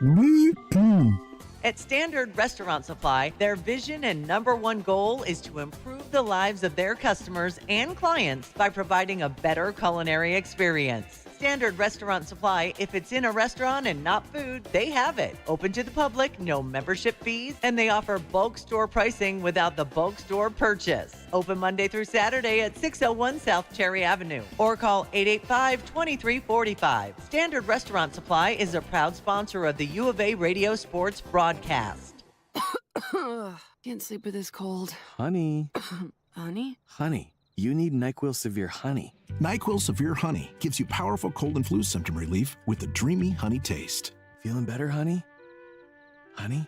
[SPEAKER 8] At Standard Restaurant Supply, their vision and number one goal is to improve the lives of their customers and clients by providing a better culinary experience. Standard Restaurant Supply, if it's in a restaurant and not food, they have it. Open to the public, no membership fees, and they offer bulk store pricing without the bulk store purchase. Open Monday through Saturday at 601 South Cherry Avenue or call 885-2345. Standard Restaurant Supply is a proud sponsor of the U of A Radio Sports broadcast.
[SPEAKER 9] Can't sleep with this cold.
[SPEAKER 12] Honey.
[SPEAKER 9] Honey?
[SPEAKER 12] Honey, you need NyQuil Severe Honey.
[SPEAKER 13] NyQuil Severe Honey gives you powerful cold and flu symptom relief with a dreamy honey taste.
[SPEAKER 12] Feeling better, honey? Honey?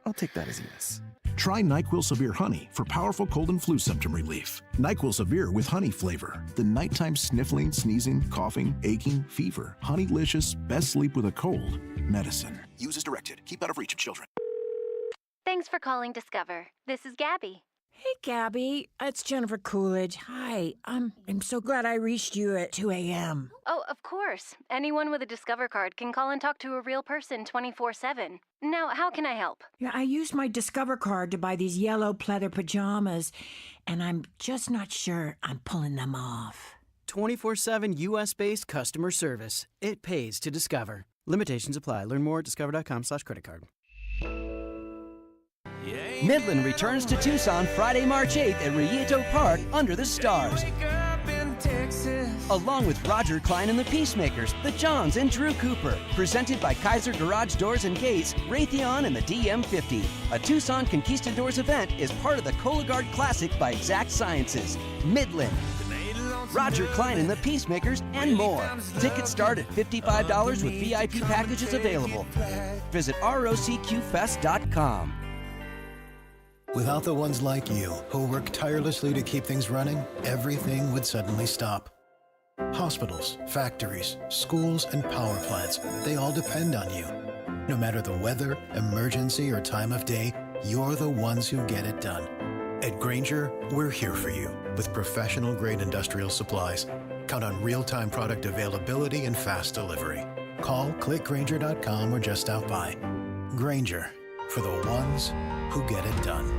[SPEAKER 12] I'll take that as a yes.
[SPEAKER 13] Try NyQuil Severe Honey for powerful cold and flu symptom relief. NyQuil Severe with honey flavor. The nighttime sniffling, sneezing, coughing, aching, fever. Honeylicious, best sleep with a cold. Medicine. Use as directed. Keep out of reach of children.
[SPEAKER 20] Thanks for calling Discover. This is Gabby.
[SPEAKER 14] Hey, Gabby. It's Jennifer Coolidge. Hi. I'm so glad I reached you at 2 a.m.
[SPEAKER 20] Oh, of course. Anyone with a Discover card can call and talk to a real person 24/7. Now, how can I help?
[SPEAKER 14] Yeah, I used my Discover card to buy these yellow pleather pajamas, and I'm just not sure I'm pulling them off.
[SPEAKER 15] 24/7 U.S.-based customer service. It pays to Discover. Limitations apply. Learn more at discover.com/creditcard.
[SPEAKER 27] Midland returns to Tucson Friday, March 8th at Rillito Park under the stars. Along with Roger Klein and the Peacemakers, the Johns and Drew Cooper. Presented by Kaiser Garage Doors and Gates, Raytheon and the DM50. A Tucson Conquistadors event is part of the Cologuard Classic by Exact Sciences. Midland. Roger Klein and the Peacemakers, and more. Tickets start at $55 with VIP packages available. Visit rocqfest.com.
[SPEAKER 28] Without the ones like you, who work tirelessly to keep things running, everything would suddenly stop. Hospitals, factories, schools, and power plants, they all depend on you. No matter the weather, emergency, or time of day, you're the ones who get it done. At Grainger, we're here for you with professional-grade industrial supplies. Count on real-time product availability and fast delivery. Call, clickgrainger.com, or just stop by. Grainger, for the ones who get it done.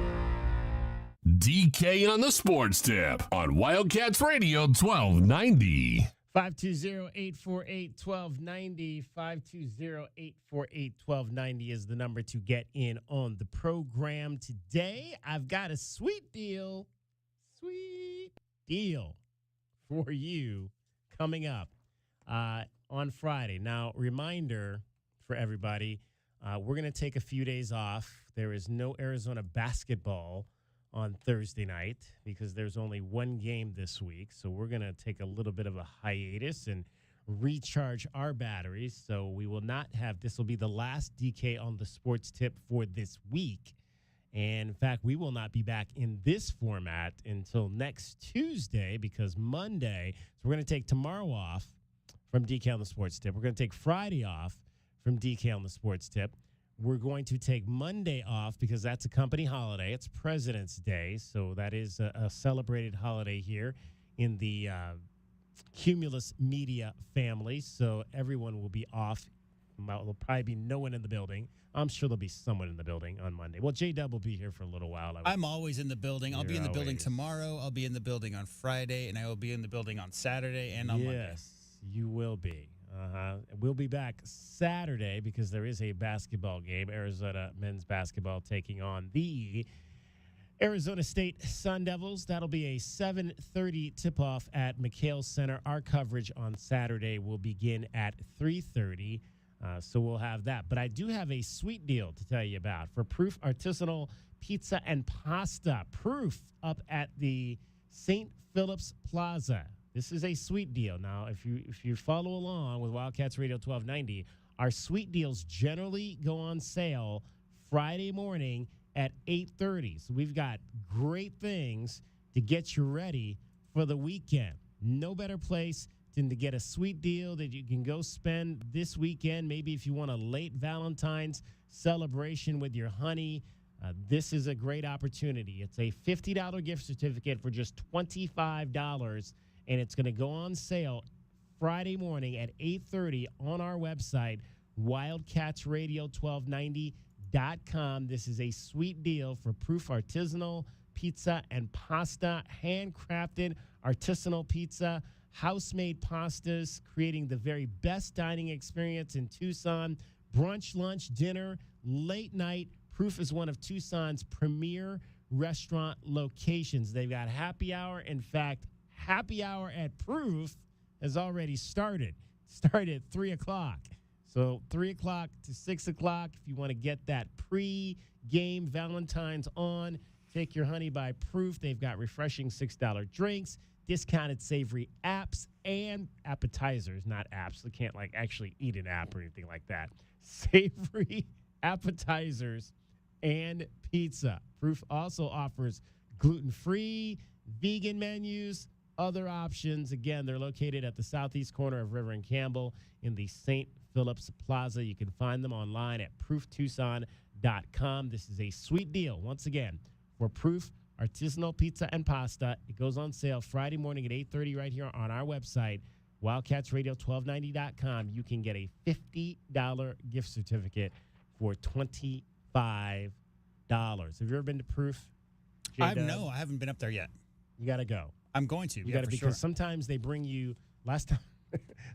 [SPEAKER 2] DK on the Sports Tip on Wildcats Radio 1290.
[SPEAKER 1] 520-848-1290. 520-848-1290 is the number to get in on the program today. I've got a sweet deal for you coming up on Friday. Now, reminder for everybody, we're going to take a few days off. There is no Arizona basketball on Thursday night because there's only one game this week. So we're going to take a little bit of a hiatus and recharge our batteries. So we will not have, this will be the last DK on the Sports Tip for this week. And in fact, we will not be back in this format until next Tuesday because Monday, so we're going to take tomorrow off from DK on the Sports Tip. We're going to take Friday off from DK on the Sports Tip. We're going to take Monday off because that's a company holiday. It's President's Day, so that is a celebrated holiday here in the Cumulus Media family. So everyone will be off. There'll probably be no one in the building. I'm sure there'll be someone in the building on Monday. Well, J-Dub will be here for a little while.
[SPEAKER 29] I'm always in the building. I'll be in the building tomorrow. I'll be in the building on Friday, and I will be in the building on Saturday and on Monday.
[SPEAKER 1] Yes, you will be. We'll be back Saturday because there is a basketball game. Arizona men's basketball taking on the Arizona State Sun Devils. That'll be a 7:30 tip-off at McHale Center. Our coverage on Saturday will begin at 3:30, so we'll have that. But I do have a sweet deal to tell you about for Proof Artisanal Pizza and Pasta. Proof up at the St. Philip's Plaza. This is a sweet deal. Now, if you follow along with Wildcats Radio 1290, our sweet deals generally go on sale Friday morning at 8:30. So we've got great things to get you ready for the weekend. No better place than to get a sweet deal that you can go spend this weekend. Maybe if you want a late Valentine's celebration with your honey, this is a great opportunity. It's a $50 gift certificate for just $25. And it's going to go on sale Friday morning at 8:30 on our website, wildcatsradio1290.com. This is a sweet deal for Proof Artisanal Pizza and Pasta, handcrafted artisanal pizza, house-made pastas, creating the very best dining experience in Tucson. Brunch, lunch, dinner, late night. Proof is one of Tucson's premier restaurant locations. They've got happy hour. In fact, happy hour at Proof has already started. Started at 3 o'clock. So 3 o'clock to 6 o'clock, if you want to get that pre-game Valentine's on, take your honey by Proof. They've got refreshing $6 drinks, discounted savory apps, and appetizers, not apps. They can't like actually eat an app or anything like that. Savory appetizers and pizza. Proof also offers gluten-free, vegan menus, other options. Again, they're located at the southeast corner of River and Campbell in the St. Phillips Plaza. You can find them online at prooftucson.com. This is a sweet deal, once again, for Proof Artisanal Pizza and Pasta. It goes on sale Friday morning at 8:30 right here on our website, wildcatsradio1290.com. You can get a $50 gift certificate for $25. Have you ever been to Proof?
[SPEAKER 29] No, I haven't been up there yet.
[SPEAKER 1] You got to go.
[SPEAKER 29] I'm going to.
[SPEAKER 1] You got to, because sometimes they bring you,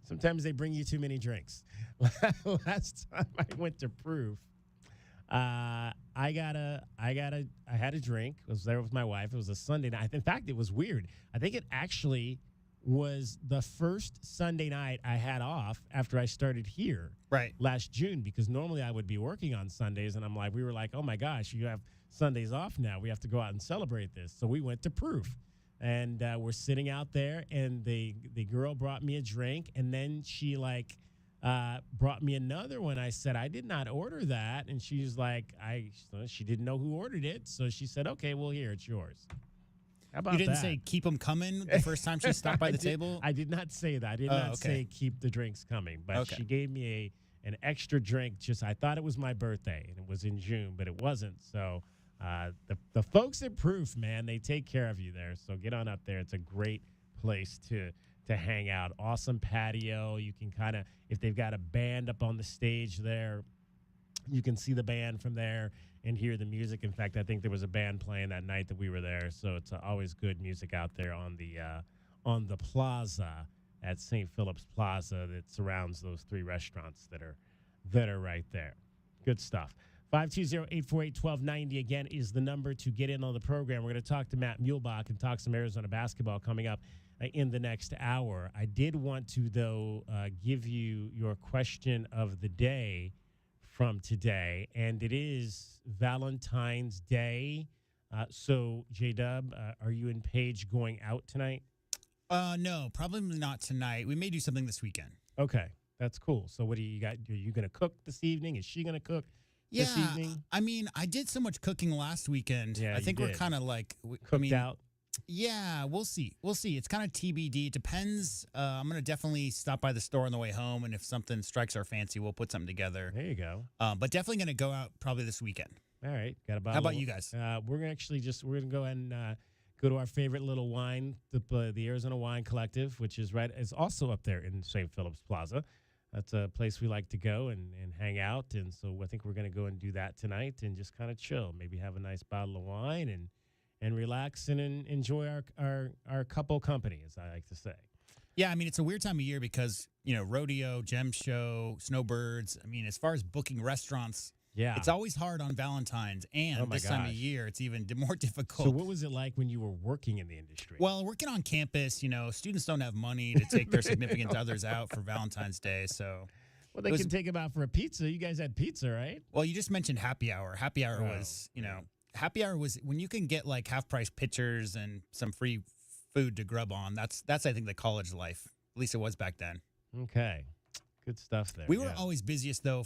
[SPEAKER 1] sometimes they bring you too many drinks. Last time I went to Proof, I had a drink. I was there with my wife. It was a Sunday night. In fact, it was weird. I think it actually was the first Sunday night I had off after I started here last June, because normally I would be working on Sundays, and we were like, oh my gosh, you have Sundays off now. We have to go out and celebrate this. So we went to Proof. And we're sitting out there, and the girl brought me a drink, and then she brought me another one. I said, I did not order that, and she's like, she didn't know who ordered it, so she said, okay, well, here, it's yours. How about that?
[SPEAKER 29] You didn't say keep them coming the first time she stopped by the table?
[SPEAKER 1] I did not say that. I did not say keep the drinks coming, but she gave me an extra drink. I thought it was my birthday, and it was in June, but it wasn't, so... The folks at Proof, man, they take care of you there. So get on up there. It's a great place to hang out. Awesome patio. You can if they've got a band up on the stage there, you can see the band from there and hear the music. In fact, I think there was a band playing that night that we were there. So it's always good music out there on the plaza at St. Phillips Plaza that surrounds those three restaurants that are right there. Good stuff. 520-848-1290, again, is the number to get in on the program. We're going to talk to Matt Muehlbach and talk some Arizona basketball coming up in the next hour. I did want to, though, give you your question of the day from today, and it is Valentine's Day. So, J-Dub, are you and Paige going out tonight?
[SPEAKER 29] No, probably not tonight. We may do something this weekend.
[SPEAKER 1] Okay, that's cool. So what do you got? Are you going to cook this evening? Is she going to cook? This evening?
[SPEAKER 29] I mean, I did so much cooking last weekend.
[SPEAKER 1] Yeah,
[SPEAKER 29] I think we're kind of like
[SPEAKER 1] cooked out.
[SPEAKER 29] Yeah, we'll see. It's kind of TBD. It depends. I'm gonna definitely stop by the store on the way home, and if something strikes our fancy, we'll put something together.
[SPEAKER 1] There you go.
[SPEAKER 29] But definitely gonna go out probably this weekend.
[SPEAKER 1] All right, got a bottle.
[SPEAKER 29] How about you guys?
[SPEAKER 1] We're gonna go ahead and go to our favorite little wine, the Arizona Wine Collective, which is also up there in St. Phillips Plaza. That's a place we like to go and hang out. And so I think we're going to go and do that tonight and just kind of chill, maybe have a nice bottle of wine and relax and enjoy our couple company, as I like to say.
[SPEAKER 29] Yeah, I mean, it's a weird time of year because, rodeo, gem show, snowbirds. I mean, as far as booking restaurants, it's always hard on Valentine's. And this time of year, it's even more difficult.
[SPEAKER 1] So what was it like when you were working in the industry?
[SPEAKER 29] Well, working on campus, students don't have money to take their significant others out for Valentine's Day. So,
[SPEAKER 1] well, they can take them out for a pizza. You guys had pizza, right?
[SPEAKER 29] Well, you just mentioned happy hour. Happy hour was, happy hour was when you can get like half-price pitchers and some free food to grub on. That's I think the college life. At least it was back then.
[SPEAKER 1] Okay, good stuff there.
[SPEAKER 29] We were always busiest though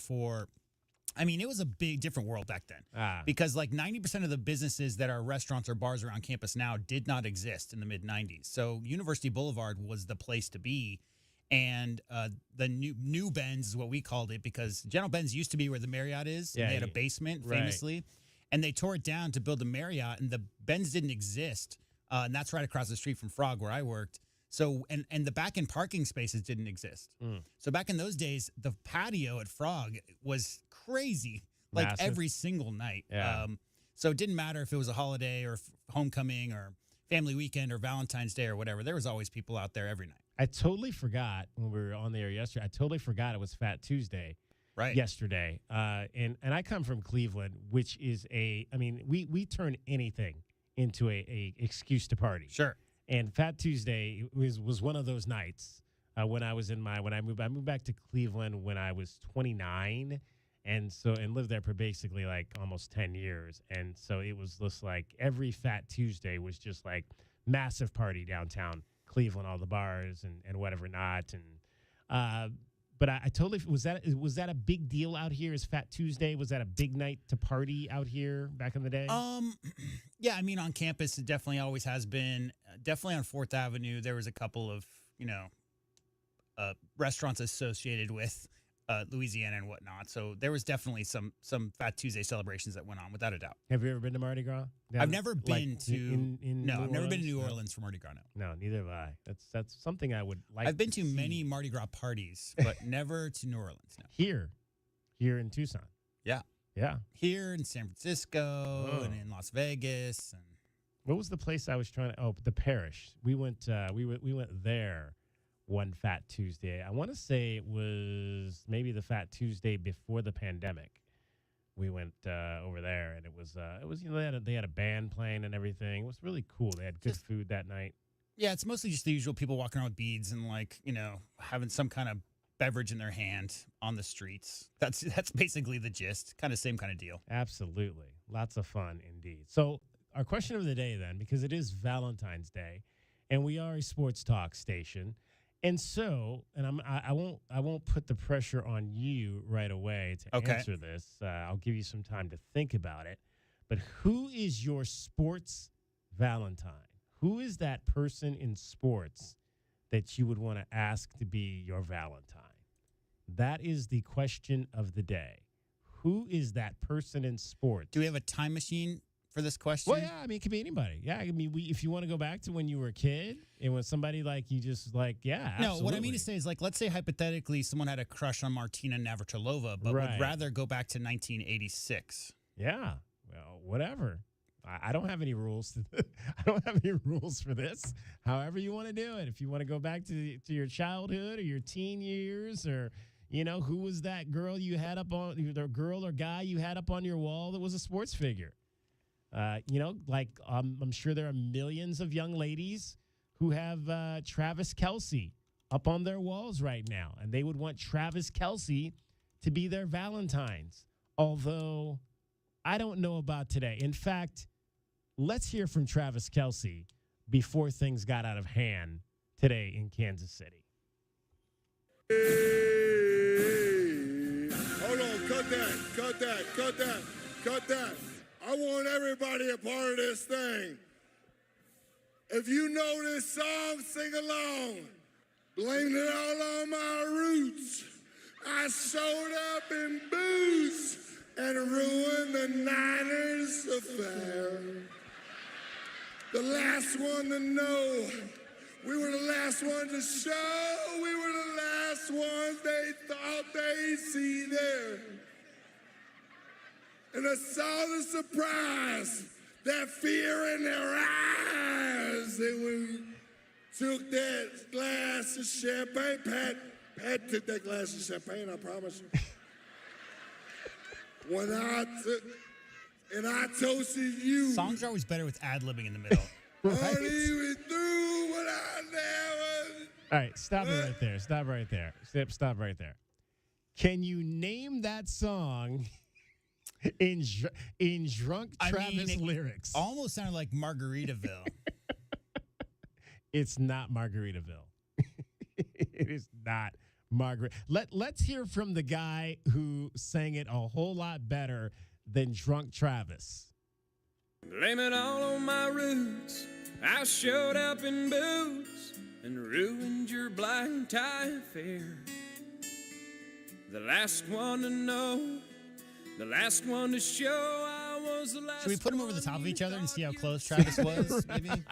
[SPEAKER 29] it was a big different world back then because like 90% of the businesses that are restaurants or bars around campus now did not exist in the mid-90s. So University Boulevard was the place to be. And the new Benz is what we called it because General Benz used to be where the Marriott is. Yeah, and they had a basement famously. And they tore it down to build a Marriott and the Benz didn't exist. And that's right across the street from Frog where I worked. So and the back end parking spaces didn't exist. So back in those days, the patio at Frog was crazy, like
[SPEAKER 1] Massive.
[SPEAKER 29] every single night.
[SPEAKER 1] Yeah.
[SPEAKER 29] So it didn't matter if it was a holiday or homecoming or family weekend or Valentine's Day or whatever. There was always people out there every night.
[SPEAKER 1] I totally forgot when we were on the air yesterday. I totally forgot it was Fat Tuesday.
[SPEAKER 29] Right.
[SPEAKER 1] Yesterday. And I come from Cleveland, which is we turn anything into a excuse to party.
[SPEAKER 29] Sure.
[SPEAKER 1] And Fat Tuesday was one of those nights when I moved back to Cleveland when I was 29 and lived there for basically like almost 10 years. And so it was just like every Fat Tuesday was just like massive party downtown Cleveland, all the bars and whatever not. And but I totally was that a big deal out here? Is Fat Tuesday, was that a big night to party out here back in the day?
[SPEAKER 29] Yeah, I mean, on campus, it definitely always has been. Definitely on 4th Avenue, there was a couple of, restaurants associated with Louisiana and whatnot. So there was definitely some Fat Tuesday celebrations that went on, without a doubt.
[SPEAKER 1] Have you ever been to Mardi Gras?
[SPEAKER 29] I've never been to
[SPEAKER 1] New
[SPEAKER 29] I've never been to
[SPEAKER 1] Orleans?
[SPEAKER 29] New Orleans for Mardi Gras.
[SPEAKER 1] No, neither have I. That's something I would like.
[SPEAKER 29] I've been to
[SPEAKER 1] see.
[SPEAKER 29] many Mardi Gras parties, but never to New Orleans. No.
[SPEAKER 1] Here in Tucson.
[SPEAKER 29] Yeah. Here in San Francisco and in Las Vegas. And
[SPEAKER 1] what was the place I was trying to? Oh, the Parish. We went. We went there one Fat Tuesday. I want to say it was maybe the Fat Tuesday before the pandemic. We went over there, and it was they had a band playing and everything. It was really cool. They had good food that night.
[SPEAKER 29] yeah, it's mostly just the usual people walking around with beads and having some kind of beverage in their hand on the streets. That's basically the gist. Kind of same kind of deal.
[SPEAKER 1] Absolutely. Lots of fun indeed. So our question of the day then, because it is Valentine's Day and we are a sports talk station. And so, I won't put the pressure on you right away to answer this. I'll give you some time to think about it. But who is your sports Valentine? Who is that person in sports that you would want to ask to be your Valentine? That is the question of the day. Who is that person in sports?
[SPEAKER 29] Do we have a time machine for this question?
[SPEAKER 1] Well, yeah, I mean, it could be anybody. Yeah, I mean, if you want to go back to when you were a kid and when somebody absolutely.
[SPEAKER 29] No, what I mean to say is, let's say hypothetically someone had a crush on Martina Navratilova, but would rather go back to 1986.
[SPEAKER 1] Yeah, well, whatever. I don't have any rules. I don't have any rules for this. However you want to do it. If you want to go back to your childhood or your teen years, or who was that girl you had up on, the girl or guy you had up on your wall that was a sports figure? I'm sure there are millions of young ladies who have Travis Kelce up on their walls right now, and they would want Travis Kelce to be their Valentines. Although I don't know about today. In fact, let's hear from Travis Kelce before things got out of hand today in Kansas City.
[SPEAKER 6] Hey, hold on, cut that. I want everybody a part of this thing. If you know this song, sing along. Blame it all on my roots. I showed up in boots and ruined the Niners affair. The last one to know. We were the last one to show. We were the last ones they thought they'd see there. And I saw the surprise, that fear in their eyes. And we took that glass of champagne. Pat took that glass of champagne, I promise you. And I toasted you.
[SPEAKER 29] Songs are always better with ad-libbing in the middle.
[SPEAKER 6] Right? Only we through what I never.
[SPEAKER 1] All right, stop it right there. Stop right there. Stop right there. Can you name that song in drunk Travis lyrics?
[SPEAKER 29] Almost sounded like Margaritaville.
[SPEAKER 1] It's not Margaritaville. It is not Margaret. Let's hear from the guy who sang it a whole lot better than drunk Travis.
[SPEAKER 11] Blame it all on my roots. I showed up in boots and ruined your black tie affair. The last one to know, the last one to show, I was the last.
[SPEAKER 29] Should we put them over the top of each other and see how close Travis was, maybe?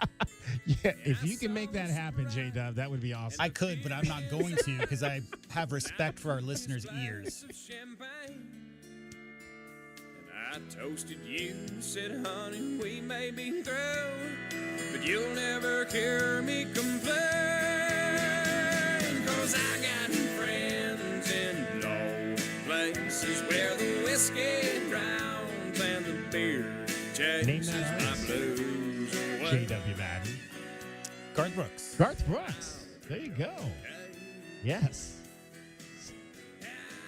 [SPEAKER 1] Yeah, if you can make that happen, J-Dub, that would be awesome.
[SPEAKER 29] I could, but I'm not going to because I have respect for our listeners' ears.
[SPEAKER 11] I toasted you, said, honey, we may be through, but you'll never hear me complain, 'cause I got friends in low places where the whiskey drowns and the beer chases my blues away.
[SPEAKER 1] J.W. Madden.
[SPEAKER 29] Garth Brooks.
[SPEAKER 1] Garth Brooks. There you go. Yes.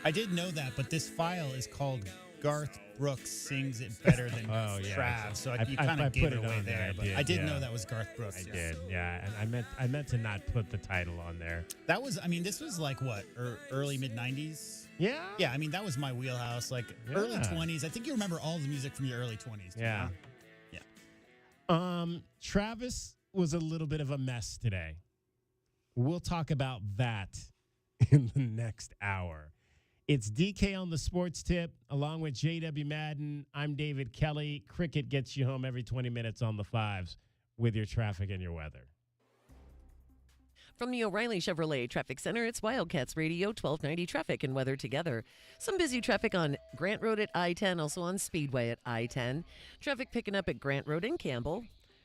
[SPEAKER 29] I did know that, but this file is called Garth Brooks Sings It Better Than Trav, so you kind of gave it away there. But I did know that was Garth Brooks.
[SPEAKER 1] I did, yeah. And I meant to not put the title on there.
[SPEAKER 29] That was, I mean, this was like what, early mid-90s?
[SPEAKER 1] Yeah.
[SPEAKER 29] Yeah, I mean, that was my wheelhouse, like early 20s. I think you remember all the music from your early 20s.
[SPEAKER 1] Yeah.
[SPEAKER 29] Yeah.
[SPEAKER 1] Travis was a little bit of a mess today. We'll talk about that in the next hour. It's DK on the Sports Tip, along with JW Madden. I'm David Kelly. Cricket gets you home every 20 minutes on the fives with your traffic and your weather.
[SPEAKER 3] From the O'Reilly Chevrolet Traffic Center, it's Wildcats Radio 1290 traffic and weather together. Some busy traffic on Grant Road at I-10, also on Speedway at I-10. Traffic picking up at Grant Road in Campbell.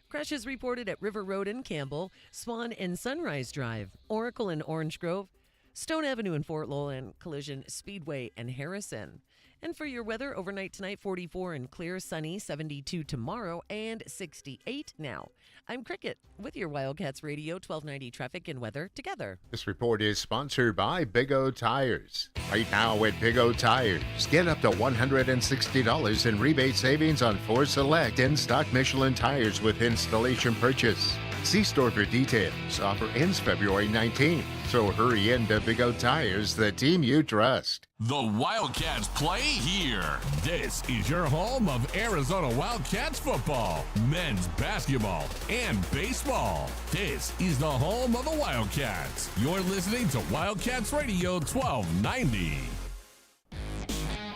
[SPEAKER 3] Crashes reported at River Road in Campbell, Swan and Sunrise Drive, Oracle and Orange Grove, Stone Avenue in Fort Lowell, and Collision Speedway and Harrison. And for your weather, overnight tonight, 44 and clear, sunny, 72 tomorrow, and 68 now. I'm Cricket with your Wildcats Radio 1290 traffic and weather together.
[SPEAKER 5] This report is sponsored by Big O Tires. Right now at Big O Tires, get up to $160 in rebate savings on 4 select in-stock Michelin tires with installation purchase. See store for details. Offer ends February 19th. So hurry into Big O Tires, the team you trust.
[SPEAKER 2] The Wildcats play here. This is your home of Arizona Wildcats football, men's basketball, and baseball. This is the home of the Wildcats. You're listening to Wildcats Radio 1290.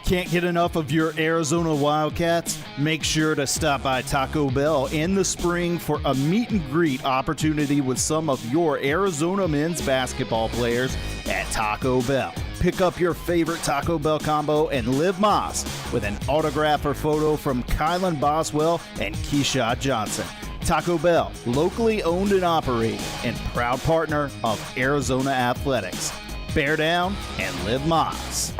[SPEAKER 16] Can't get enough of your Arizona Wildcats? Make sure to stop by Taco Bell in the spring for a meet and greet opportunity with some of your Arizona men's basketball players at Taco Bell. Pick up your favorite Taco Bell combo and live Moss with an autograph or photo from Kylan Boswell and Keyshawn Johnson. Taco Bell, locally owned and operated and proud partner of Arizona Athletics. Bear down and live Moss.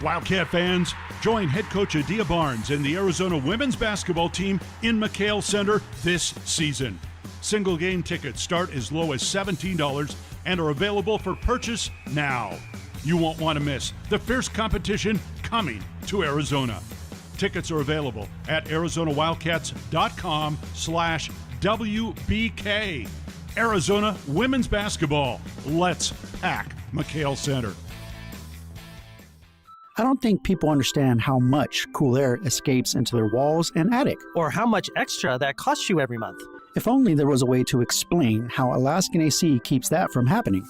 [SPEAKER 17] Wildcat fans, join head coach Adia Barnes and the Arizona women's basketball team in McHale Center this season. Single game tickets start as low as $17 and are available for purchase now. You won't want to miss the fierce competition coming to Arizona. Tickets are available at ArizonaWildcats.com/WBK. Arizona women's basketball. Let's pack McHale Center.
[SPEAKER 25] I don't think people understand how much cool air escapes into their walls and attic.
[SPEAKER 26] Or how much extra that costs you every month.
[SPEAKER 25] If only there was a way to explain how Alaskan AC keeps that from happening.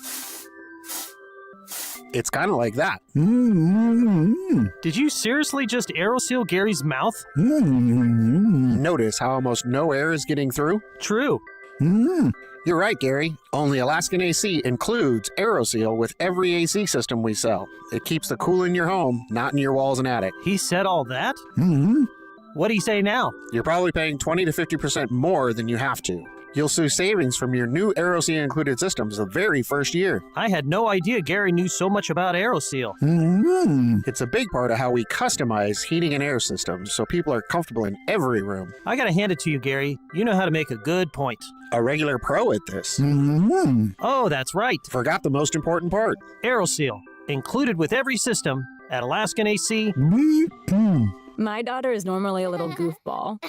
[SPEAKER 10] It's kind of like that.
[SPEAKER 26] Did you seriously just AeroSeal Gary's mouth?
[SPEAKER 10] Notice how almost no air is getting through?
[SPEAKER 26] True.
[SPEAKER 10] You're right, Gary. Only Alaskan AC includes AeroSeal with every AC system we sell. It keeps the cool in your home, not in your walls and attic.
[SPEAKER 26] He said all that? What'd he say now?
[SPEAKER 10] You're probably paying 20 to 50% more than you have to. You'll see savings from your new AeroSeal included systems the very first year.
[SPEAKER 26] I had no idea Gary knew so much about AeroSeal.
[SPEAKER 10] It's a big part of how we customize heating and air systems so people are comfortable in every room.
[SPEAKER 26] I gotta hand it to you, Gary. You know how to make a good point.
[SPEAKER 10] A regular pro at this.
[SPEAKER 26] Oh, that's right.
[SPEAKER 10] Forgot the most important part.
[SPEAKER 26] AeroSeal, included with every system at Alaskan AC.
[SPEAKER 18] My daughter is normally a little goofball.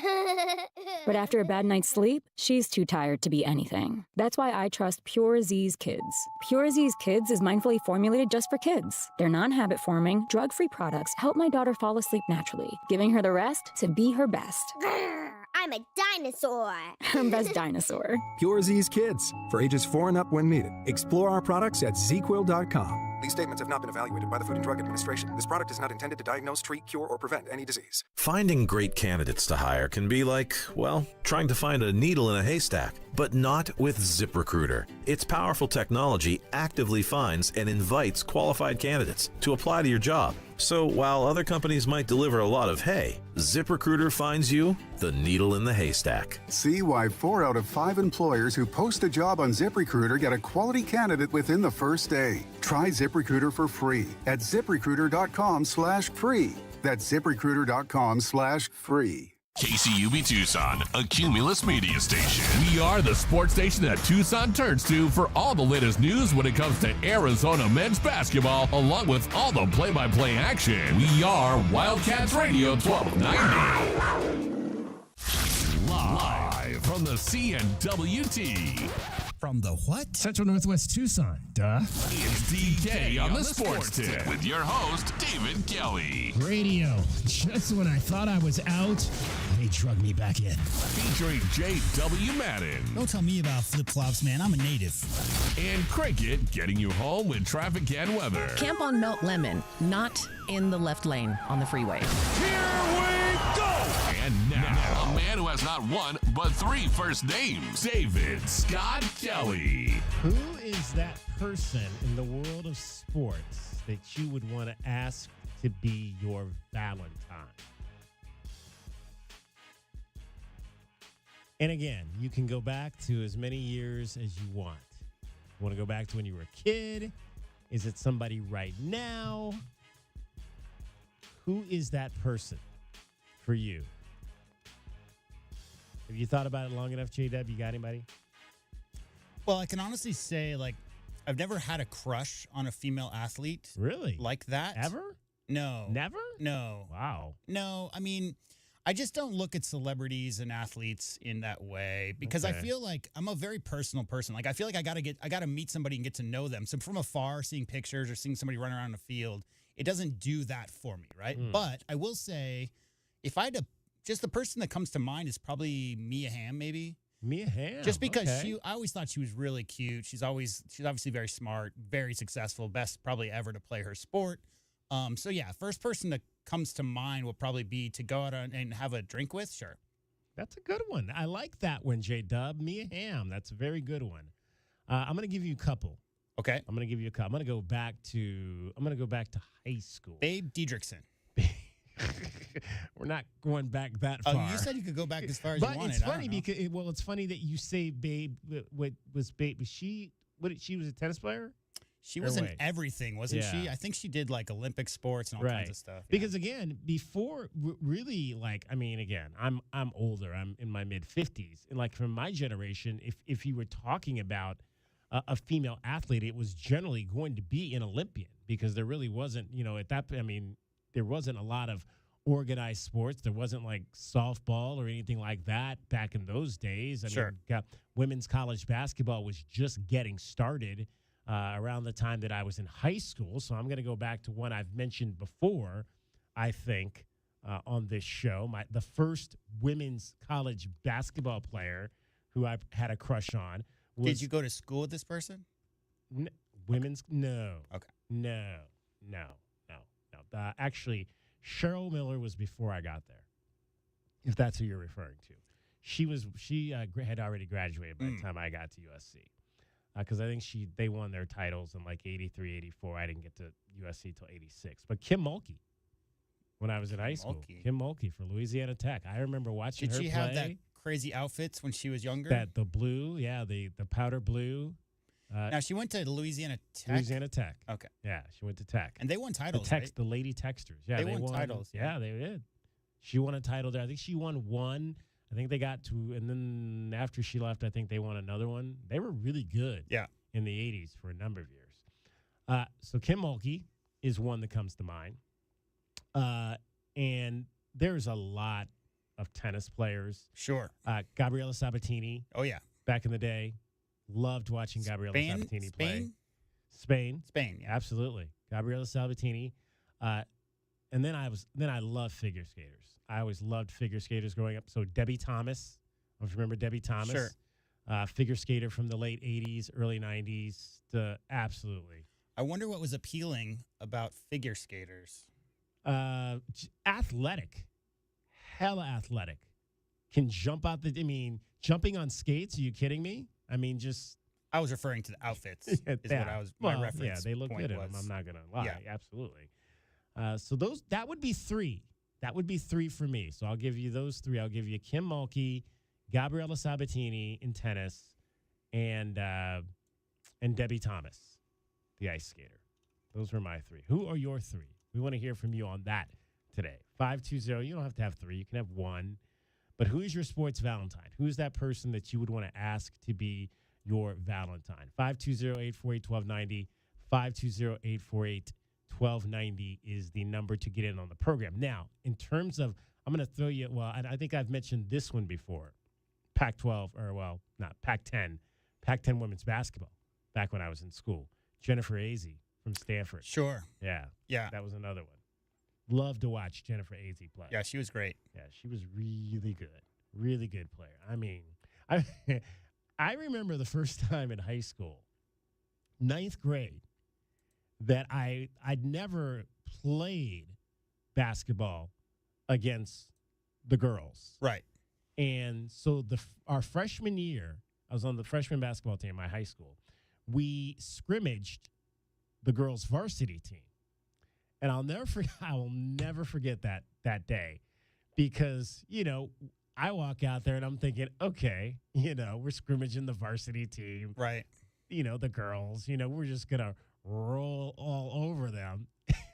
[SPEAKER 18] But after a bad night's sleep, she's too tired to be anything. That's why I trust Pure Z's Kids. Pure Z's Kids is mindfully formulated just for kids. Their non-habit forming, drug-free products help my daughter fall asleep naturally, giving her the rest to be her best.
[SPEAKER 19] I'm a dinosaur.
[SPEAKER 18] Her best dinosaur.
[SPEAKER 21] Pure Z's Kids, for ages 4 and up when needed. Explore our products at ZQuil.com.
[SPEAKER 4] These statements have not been evaluated by the Food and Drug Administration. This product is not intended to diagnose, treat, cure, or prevent any disease.
[SPEAKER 7] Finding great candidates to hire can be like, well, trying to find a needle in a haystack, but not with ZipRecruiter. Its powerful technology actively finds and invites qualified candidates to apply to your job. So while other companies might deliver a lot of hay, ZipRecruiter finds you the needle in the haystack.
[SPEAKER 8] See why 4 out of 5 employers who post a job on ZipRecruiter get a quality candidate within the first day. Try ZipRecruiter for free at ZipRecruiter.com/free. That's ZipRecruiter.com/free.
[SPEAKER 2] KCUB Tucson, a Cumulus media station. We are the sports station that Tucson turns to for all the latest news when it comes to Arizona men's basketball, along with all the play-by-play action. We are Wildcats Radio 1290. Live from the CNWT.
[SPEAKER 9] From the what?
[SPEAKER 1] Central Northwest Tucson. Duh.
[SPEAKER 2] It's DK on the Sports Tip with your host, David Kelly.
[SPEAKER 1] Radio. Just when I thought I was out, they drug me back in.
[SPEAKER 2] Featuring J.W. Madden.
[SPEAKER 9] Don't tell me about flip-flops, man. I'm a native.
[SPEAKER 2] And Cricket getting you home with traffic and weather.
[SPEAKER 3] Camp on Mount Lemon, not in the left lane on the freeway.
[SPEAKER 2] Here we go! And now, a man who has not one, but 3 first names, David Scott Kelly.
[SPEAKER 1] Who is that person in the world of sports that you would want to ask to be your Valentine? And again, you can go back to as many years as you want. You want to go back to when you were a kid? Is it somebody right now? Who is that person for you? Have you thought about it long enough, J-Dub? You got anybody?
[SPEAKER 29] Well, I can honestly say, like, I've never had a crush on a female athlete.
[SPEAKER 1] Really?
[SPEAKER 29] Like that.
[SPEAKER 1] Ever?
[SPEAKER 29] No.
[SPEAKER 1] Never?
[SPEAKER 29] No.
[SPEAKER 1] Wow.
[SPEAKER 29] No, I mean, I just don't look at celebrities and athletes in that way because I feel like I'm a very personal person. Like, I feel like I gotta meet somebody and get to know them. So from afar, seeing pictures or seeing somebody run around the field, it doesn't do that for me, right? But I will say, if I had to, just the person that comes to mind is probably Mia Hamm, maybe.
[SPEAKER 1] Mia Hamm.
[SPEAKER 29] Just because I always thought she was really cute. She's obviously very smart, very successful, best probably ever to play her sport. So yeah, first person that comes to mind will probably be to go out and have a drink with. Sure.
[SPEAKER 1] That's a good one. I like that one, J-Dub. Mia Hamm. That's a very good one. I'm going to give you a couple.
[SPEAKER 29] Okay.
[SPEAKER 1] I'm going to give you a couple. I'm going to go back to high school.
[SPEAKER 29] Babe Diedrichson.
[SPEAKER 1] We're not going back that far.
[SPEAKER 29] Oh, you said you could go back as far as you wanted.
[SPEAKER 1] But it's funny because it's funny that you say Babe. What was Babe? Was she? She was a tennis player.
[SPEAKER 29] She was in everything, wasn't she? I think she did like Olympic sports and all kinds of stuff.
[SPEAKER 1] Because again, before really, like, I mean, again, I'm older. I'm in my mid-50s, and like from my generation, if you were talking about a female athlete, it was generally going to be an Olympian because there really wasn't, at that. I mean, there wasn't a lot of organized sports. There wasn't like softball or anything like that back in those days. I mean, women's college basketball was just getting started around the time that I was in high school. So I'm going to go back to one I've mentioned before, I think, on this show. The first women's college basketball player who I had a crush on was...
[SPEAKER 29] Did you go to school with this person?
[SPEAKER 1] Women's? No.
[SPEAKER 29] Okay.
[SPEAKER 1] No. Actually, Cheryl Miller was before I got there, if that's who you're referring to. She had already graduated by the time I got to USC. Because I think they won their titles in like 83, 84. I didn't get to USC till 86. But Kim Mulkey, when I was in high school. Kim Mulkey for Louisiana Tech. I remember watching her play.
[SPEAKER 29] Did she have that crazy outfits when she was younger?
[SPEAKER 1] The blue, the powder blue.
[SPEAKER 29] Now, she went to Louisiana Tech?
[SPEAKER 1] Louisiana Tech.
[SPEAKER 29] Okay.
[SPEAKER 1] Yeah, she went to Tech.
[SPEAKER 29] And they won titles,
[SPEAKER 1] The Lady Texters. Yeah,
[SPEAKER 29] they won titles.
[SPEAKER 1] Yeah, they did. She won a title there. I think she won one. I think they got to, and then after she left, I think they won another one. They were really good in the 80s for a number of years. So Kim Mulkey is one that comes to mind. And there's a lot of tennis players.
[SPEAKER 29] Sure.
[SPEAKER 1] Gabriela Sabatini.
[SPEAKER 29] Oh, yeah.
[SPEAKER 1] Back in the day. Loved watching Gabriela Sabatini play.
[SPEAKER 29] Spain, yeah.
[SPEAKER 1] Absolutely. Gabriela Sabatini. And then I love figure skaters. I always loved figure skaters growing up. So Debbie Thomas, if you remember Debbie Thomas,
[SPEAKER 29] sure.
[SPEAKER 1] Figure skater from the late 80s, early 90s. Absolutely.
[SPEAKER 29] I wonder what was appealing about figure skaters.
[SPEAKER 1] Athletic, hella athletic, can jump out jumping on skates. Are you kidding me? I mean, just.
[SPEAKER 29] I was referring to the outfits. Is what I was. My reference.
[SPEAKER 1] Yeah, they look good in them. I'm not gonna lie. Yeah. Absolutely. So that would be 3. That would be 3 for me. So I'll give you those 3. I'll give you Kim Mulkey, Gabriella Sabatini in tennis, and Debbie Thomas, the ice skater. Those were my 3. Who are your 3? We want to hear from you on that today. 520. You don't have to have 3. You can have 1. But who is your sports Valentine? Who's that person that you would want to ask to be your Valentine? 520-848-1290. 520-848-1290 is the number to get in on the program. Now, in terms of, I'm going to throw you, I think I've mentioned this one before. Pac-12, not Pac-10. Pac-10 women's basketball, back when I was in school. Jennifer Azzi from Stanford.
[SPEAKER 29] Sure.
[SPEAKER 1] Yeah.
[SPEAKER 29] Yeah.
[SPEAKER 1] That was another one. Love to watch Jennifer Azzi play.
[SPEAKER 29] Yeah, she was great.
[SPEAKER 1] Yeah, she was really good. Really good player. I mean, I remember the first time in high school, 9th grade, that I'd never played basketball against the girls.
[SPEAKER 29] Right.
[SPEAKER 1] And so our freshman year, I was on the freshman basketball team at my high school. We scrimmaged the girls' varsity team. And I'll never forget that day because, I walk out there and I'm thinking, okay, we're scrimmaging the varsity team.
[SPEAKER 29] Right.
[SPEAKER 1] The girls, we're just going to roll all over them.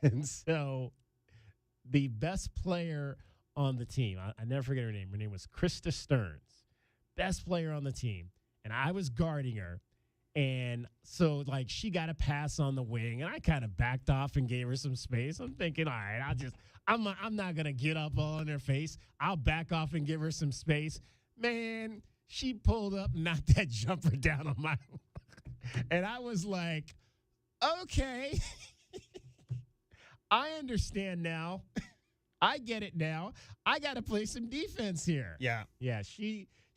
[SPEAKER 1] And so the best player on the team, I never forget her name. Her name was Krista Stearns, best player on the team. And I was guarding her. And so, she got a pass on the wing, and I kind of backed off and gave her some space. I'm thinking, all right, I'm not going to get up all in her face. I'll back off and give her some space. Man, she pulled up and knocked that jumper down on my – and I was like, okay, I understand now. I get it now. I got to play some defense here.
[SPEAKER 29] Yeah.
[SPEAKER 1] Yeah,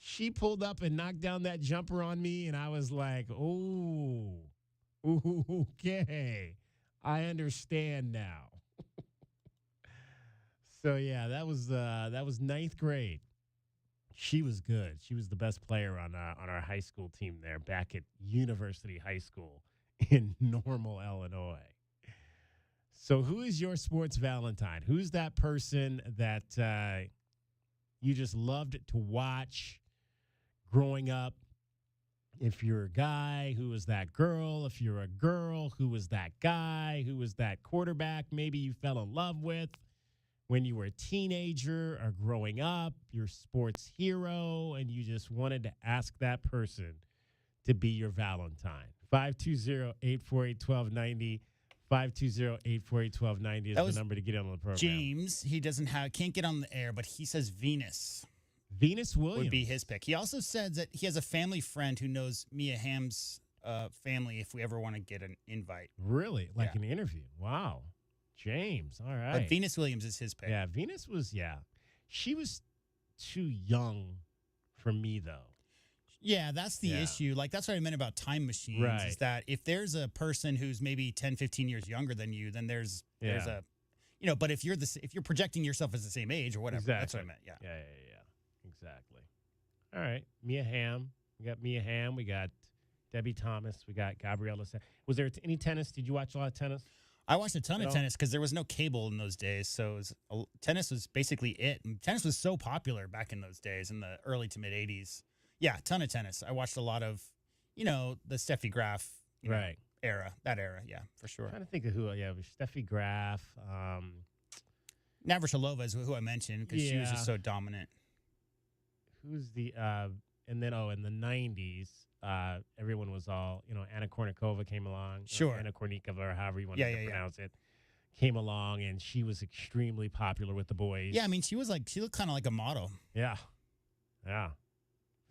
[SPEAKER 1] She pulled up and knocked down that jumper on me, and I was like, oh, okay. I understand now. So, yeah, that was 9th grade. She was good. She was the best player on our high school team there back at University High School in Normal, Illinois. So who is your sports Valentine? Who's that person that you just loved to watch growing up? If you're a guy, who was that girl? If you're a girl, who was that guy? Who was that quarterback maybe you fell in love with when you were a teenager or growing up, your sports hero, and you just wanted to ask that person to be your Valentine? 520-848-1290. 520-848-1290 is the number to get on the program.
[SPEAKER 29] James, he can't get on the air, but he says Venus.
[SPEAKER 1] Venus Williams
[SPEAKER 29] would be his pick. He also said that he has a family friend who knows Mia Hamm's family if we ever want to get an invite.
[SPEAKER 1] Really? Like an interview? Wow. James, all right.
[SPEAKER 29] But Venus Williams is his pick.
[SPEAKER 1] Yeah, Venus was, she was too young for me, though.
[SPEAKER 29] Yeah, that's the issue. That's what I meant about time machines.
[SPEAKER 1] Right.
[SPEAKER 29] Is that if there's a person who's maybe 10, 15 years younger than you, then there's a, but if you're projecting yourself as the same age or whatever, that's what I meant. Yeah.
[SPEAKER 1] Yeah. Exactly. All right. Mia Hamm. We got Mia Hamm. We got Debbie Thomas. We got Gabriella. Was there any tennis? Did you watch a lot of tennis?
[SPEAKER 29] I watched a ton of tennis because there was no cable in those days. So tennis was basically it. And tennis was so popular back in those days in the early to mid 80s. Yeah, ton of tennis. I watched a lot of, the Steffi Graf era. That era, yeah, for sure.
[SPEAKER 1] I'm trying to think of who. Yeah, it was Steffi Graf.
[SPEAKER 29] Navratilova is who I mentioned because she was just so dominant.
[SPEAKER 1] Who's the and then in the 90s, everyone was all Anna Kournikova came along.
[SPEAKER 29] Sure,
[SPEAKER 1] Anna Kournikova, or however you want to pronounce it, came along, and she was extremely popular with the boys.
[SPEAKER 29] Yeah, I mean, she looked kind of like a model.
[SPEAKER 1] Yeah,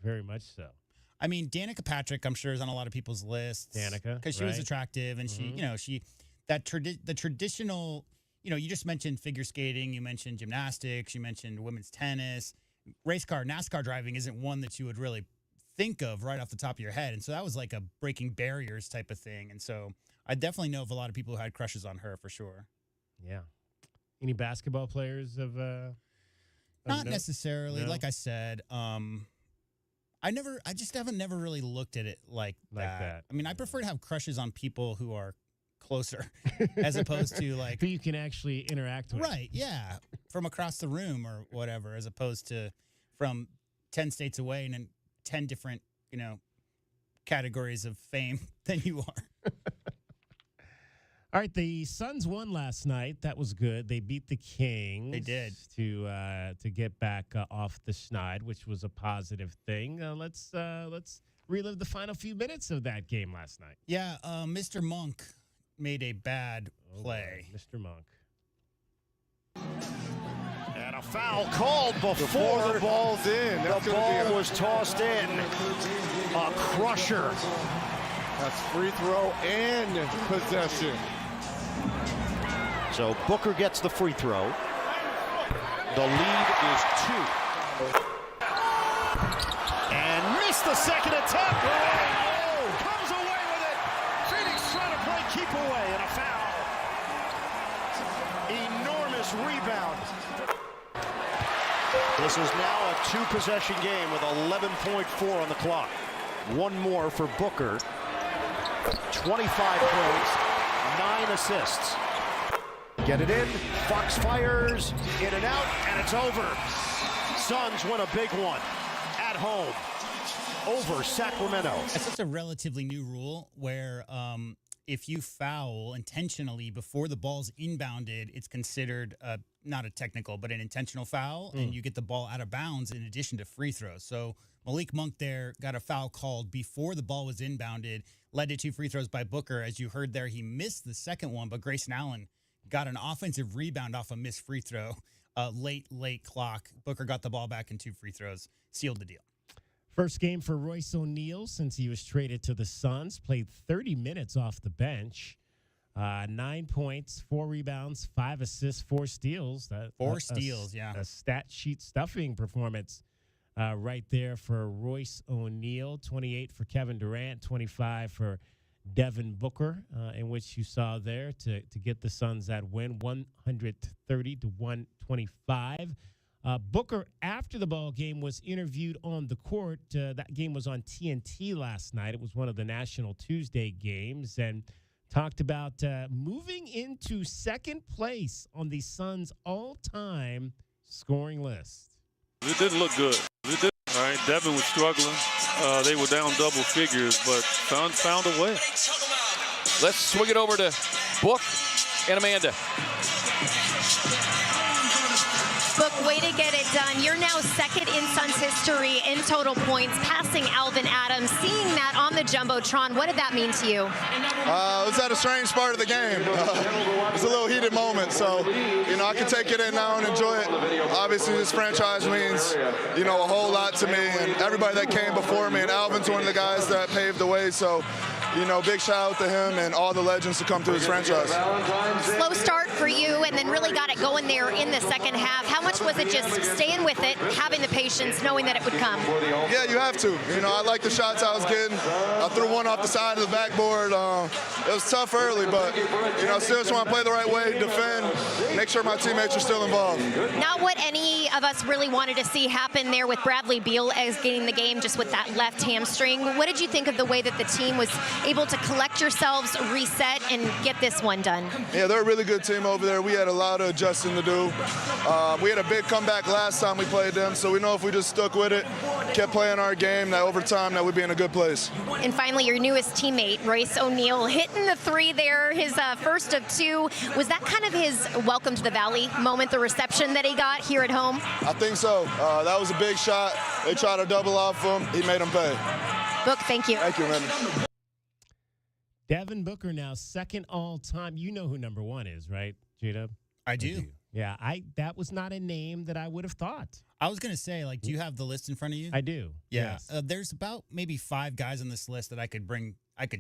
[SPEAKER 1] very much so.
[SPEAKER 29] I mean, Danica Patrick, I'm sure, is on a lot of people's lists.
[SPEAKER 1] Danica,
[SPEAKER 29] because she was attractive, and she the traditional. You just mentioned figure skating, you mentioned gymnastics, you mentioned women's tennis. Race car, NASCAR driving isn't one that you would really think of right off the top of your head. And so that was like a breaking barriers type of thing. And so I definitely know of a lot of people who had crushes on her for sure.
[SPEAKER 1] Yeah. Any basketball players of
[SPEAKER 29] Not necessarily.
[SPEAKER 1] No?
[SPEAKER 29] Like I said, I just haven't never really looked at it like that. I mean, I prefer to have crushes on people who are closer as opposed to like
[SPEAKER 1] who you can actually interact with.
[SPEAKER 29] Right, yeah. From across the room or whatever, as opposed to from 10 states away and in 10 different, categories of fame than you are.
[SPEAKER 1] All right, the Suns won last night. That was good. They beat the Kings.
[SPEAKER 29] They did.
[SPEAKER 1] To get back off the schneid, which was a positive thing. Let's relive the final few minutes of that game last night.
[SPEAKER 29] Yeah, Mr. Monk made a bad play.
[SPEAKER 1] Mr. Monk.
[SPEAKER 12] And a foul called before the ball's in. The ball was tossed in. A crusher.
[SPEAKER 13] That's free throw and possession.
[SPEAKER 12] So Booker gets the free throw. The lead is 2. And missed the second attempt. Oh, comes away with it. Phoenix trying to play keep away and a foul. Enormous rebound. This is now a 2-possession game with 11.4 on the clock. One more for Booker. 25 points, 9 assists. Get it in. Fox fires. In and out, and it's over. Suns win a big one at home over Sacramento.
[SPEAKER 29] It's just a relatively new rule where if you foul intentionally before the ball's inbounded, it's considered not a technical, but an intentional foul, and you get the ball out of bounds in addition to free throws. So Malik Monk there got a foul called before the ball was inbounded, led to 2 free throws by Booker. As you heard there, he missed the second one, but Grayson Allen got an offensive rebound off a missed free throw. Late clock. Booker got the ball back and 2 free throws, sealed the deal.
[SPEAKER 1] First game for Royce O'Neal since he was traded to the Suns. Played 30 minutes off the bench. 9 points, 4 rebounds, 5 assists, 4 steals.
[SPEAKER 29] Four steals, yeah.
[SPEAKER 1] A stat sheet stuffing performance right there for Royce O'Neal. 28 for Kevin Durant, 25 for Devin Booker, in which you saw there to get the Suns that win, 130-125. Booker, after the ball game, was interviewed on the court. That game was on TNT last night. It was one of the National Tuesday games, and talked about moving into second place on the Suns' all-time scoring list.
[SPEAKER 14] It didn't look good. It did. All right, Devin was struggling. They were down double figures, but Suns found a way.
[SPEAKER 15] Let's swing it over to Book and Amanda.
[SPEAKER 19] Book, way to get it done. You're now second in Suns history in total points, passing Alvin Adams. Seeing that on the Jumbotron, what did that mean to you?
[SPEAKER 6] It was at a strange part of the game. It was a little heated moment, so, I can take it in now and enjoy it. Obviously, this franchise means, a whole lot to me, and everybody that came before me, and Alvin's one of the guys that paved the way, so, big shout out to him and all the legends to come through this franchise.
[SPEAKER 19] Slow start for you, and then really got it going there in the second half. How much was it just staying with it, having the patience, knowing that it would come?
[SPEAKER 6] Yeah, you have to. I like the shots I was getting. I threw one off the side of the backboard. It was tough early, but, still just want to play the right way, defend, make sure my teammates are still involved.
[SPEAKER 19] Not what any of us really wanted to see happen there with Bradley Beal as getting the game just with that left hamstring. What did you think of the way that the team was able to collect yourselves, reset, and get this one done?
[SPEAKER 6] Yeah, they're a really good team over there. We had a lot of adjusting to do. We had a big comeback last time we played them, so we know if we just stuck with it, kept playing our game, that over time that we'd be in a good place.
[SPEAKER 19] And finally, your newest teammate, Royce O'Neal, hitting the 3 there, his first of 2. Was that kind of his welcome to the Valley moment, the reception that he got here at home?
[SPEAKER 6] I think so. That was a big shot. They tried to double off him. He made them pay.
[SPEAKER 19] Book, thank you.
[SPEAKER 6] Thank you, man.
[SPEAKER 1] Devin Booker now second all-time. You know who number 1 is, right, J-Dub?
[SPEAKER 29] I do.
[SPEAKER 1] Yeah, that was not a name that I would have thought.
[SPEAKER 29] I was going to say, do you have the list in front of you?
[SPEAKER 1] I do.
[SPEAKER 29] Yeah.
[SPEAKER 1] Yes.
[SPEAKER 29] There's about maybe 5 guys on this list that I could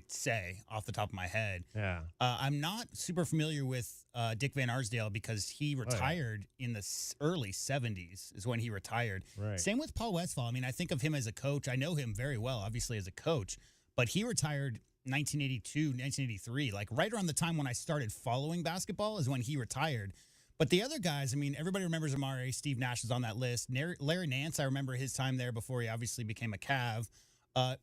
[SPEAKER 29] say off the top of my head.
[SPEAKER 1] Yeah.
[SPEAKER 29] I'm not super familiar with Dick Van Arsdale because he retired in the early 70s is when he retired.
[SPEAKER 1] Right.
[SPEAKER 29] Same with Paul Westphal. I mean, I think of him as a coach. I know him very well, obviously, as a coach, but he retired 1982, 1983, like right around the time when I started following basketball is when he retired. But the other guys, I mean, everybody remembers Amare. Steve Nash is on that list. Larry Nance, I remember his time there before he obviously became a Cav.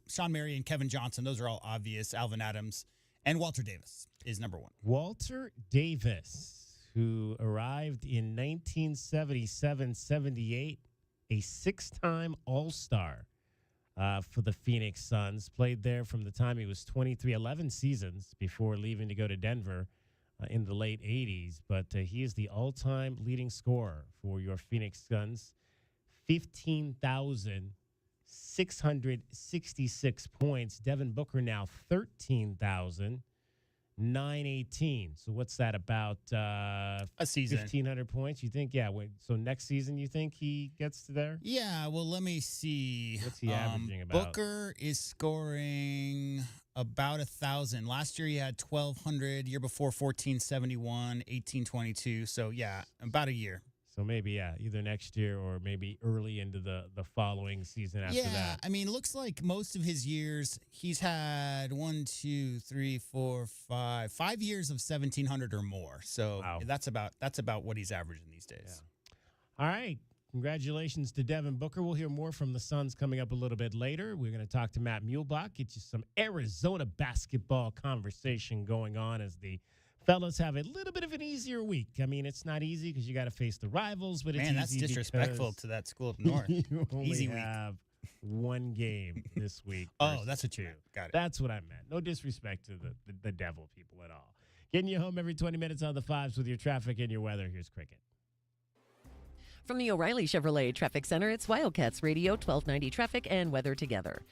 [SPEAKER 29] Sean Marion, Kevin Johnson, those are all obvious. Alvin Adams. And Walter Davis is number one.
[SPEAKER 1] Walter Davis, who arrived in 1977-78, a 6-time All-Star for the Phoenix Suns. Played there from the time he was 23, 11 seasons before leaving to go to Denver in the late 80s. But he is the all-time leading scorer for your Phoenix Suns. 15,666 points. Devin Booker now 13,918. So what's that, about
[SPEAKER 29] a season?
[SPEAKER 1] 1,500 points? You think? Yeah. So next season, you think he gets to there?
[SPEAKER 29] Yeah. Well, let me see.
[SPEAKER 1] What's he averaging about?
[SPEAKER 29] Booker is scoring about 1,000. Last year he had 1,200. Year before 1,471, 1,822. So yeah, about a year.
[SPEAKER 1] So maybe, yeah, either next year or maybe early into the following season after that.
[SPEAKER 29] Yeah, I mean, it looks like most of his years, he's had 5 years of 1,700 or more. So
[SPEAKER 1] wow.
[SPEAKER 29] that's about what he's averaging these days.
[SPEAKER 1] Yeah. All right. Congratulations to Devin Booker. We'll hear more from the Suns coming up a little bit later. We're going to talk to Matt Muehlbach, get you some Arizona basketball conversation going on as the fellas have a little bit of an easier week. I mean, it's not easy because you got to face the rivals, but it's
[SPEAKER 29] Man, that's
[SPEAKER 1] easy
[SPEAKER 29] disrespectful to that school up north.
[SPEAKER 1] You only
[SPEAKER 29] Easy week.
[SPEAKER 1] have one game this week.
[SPEAKER 29] Oh,
[SPEAKER 1] versus
[SPEAKER 29] that's what you
[SPEAKER 1] two.
[SPEAKER 29] meant. Got it.
[SPEAKER 1] That's what I meant. No disrespect to the devil people at all. Getting you home every 20 minutes on the fives with your traffic and your weather. Here's Cricket.
[SPEAKER 3] From the O'Reilly Chevrolet Traffic Center, it's Wildcats Radio 1290 traffic and weather together.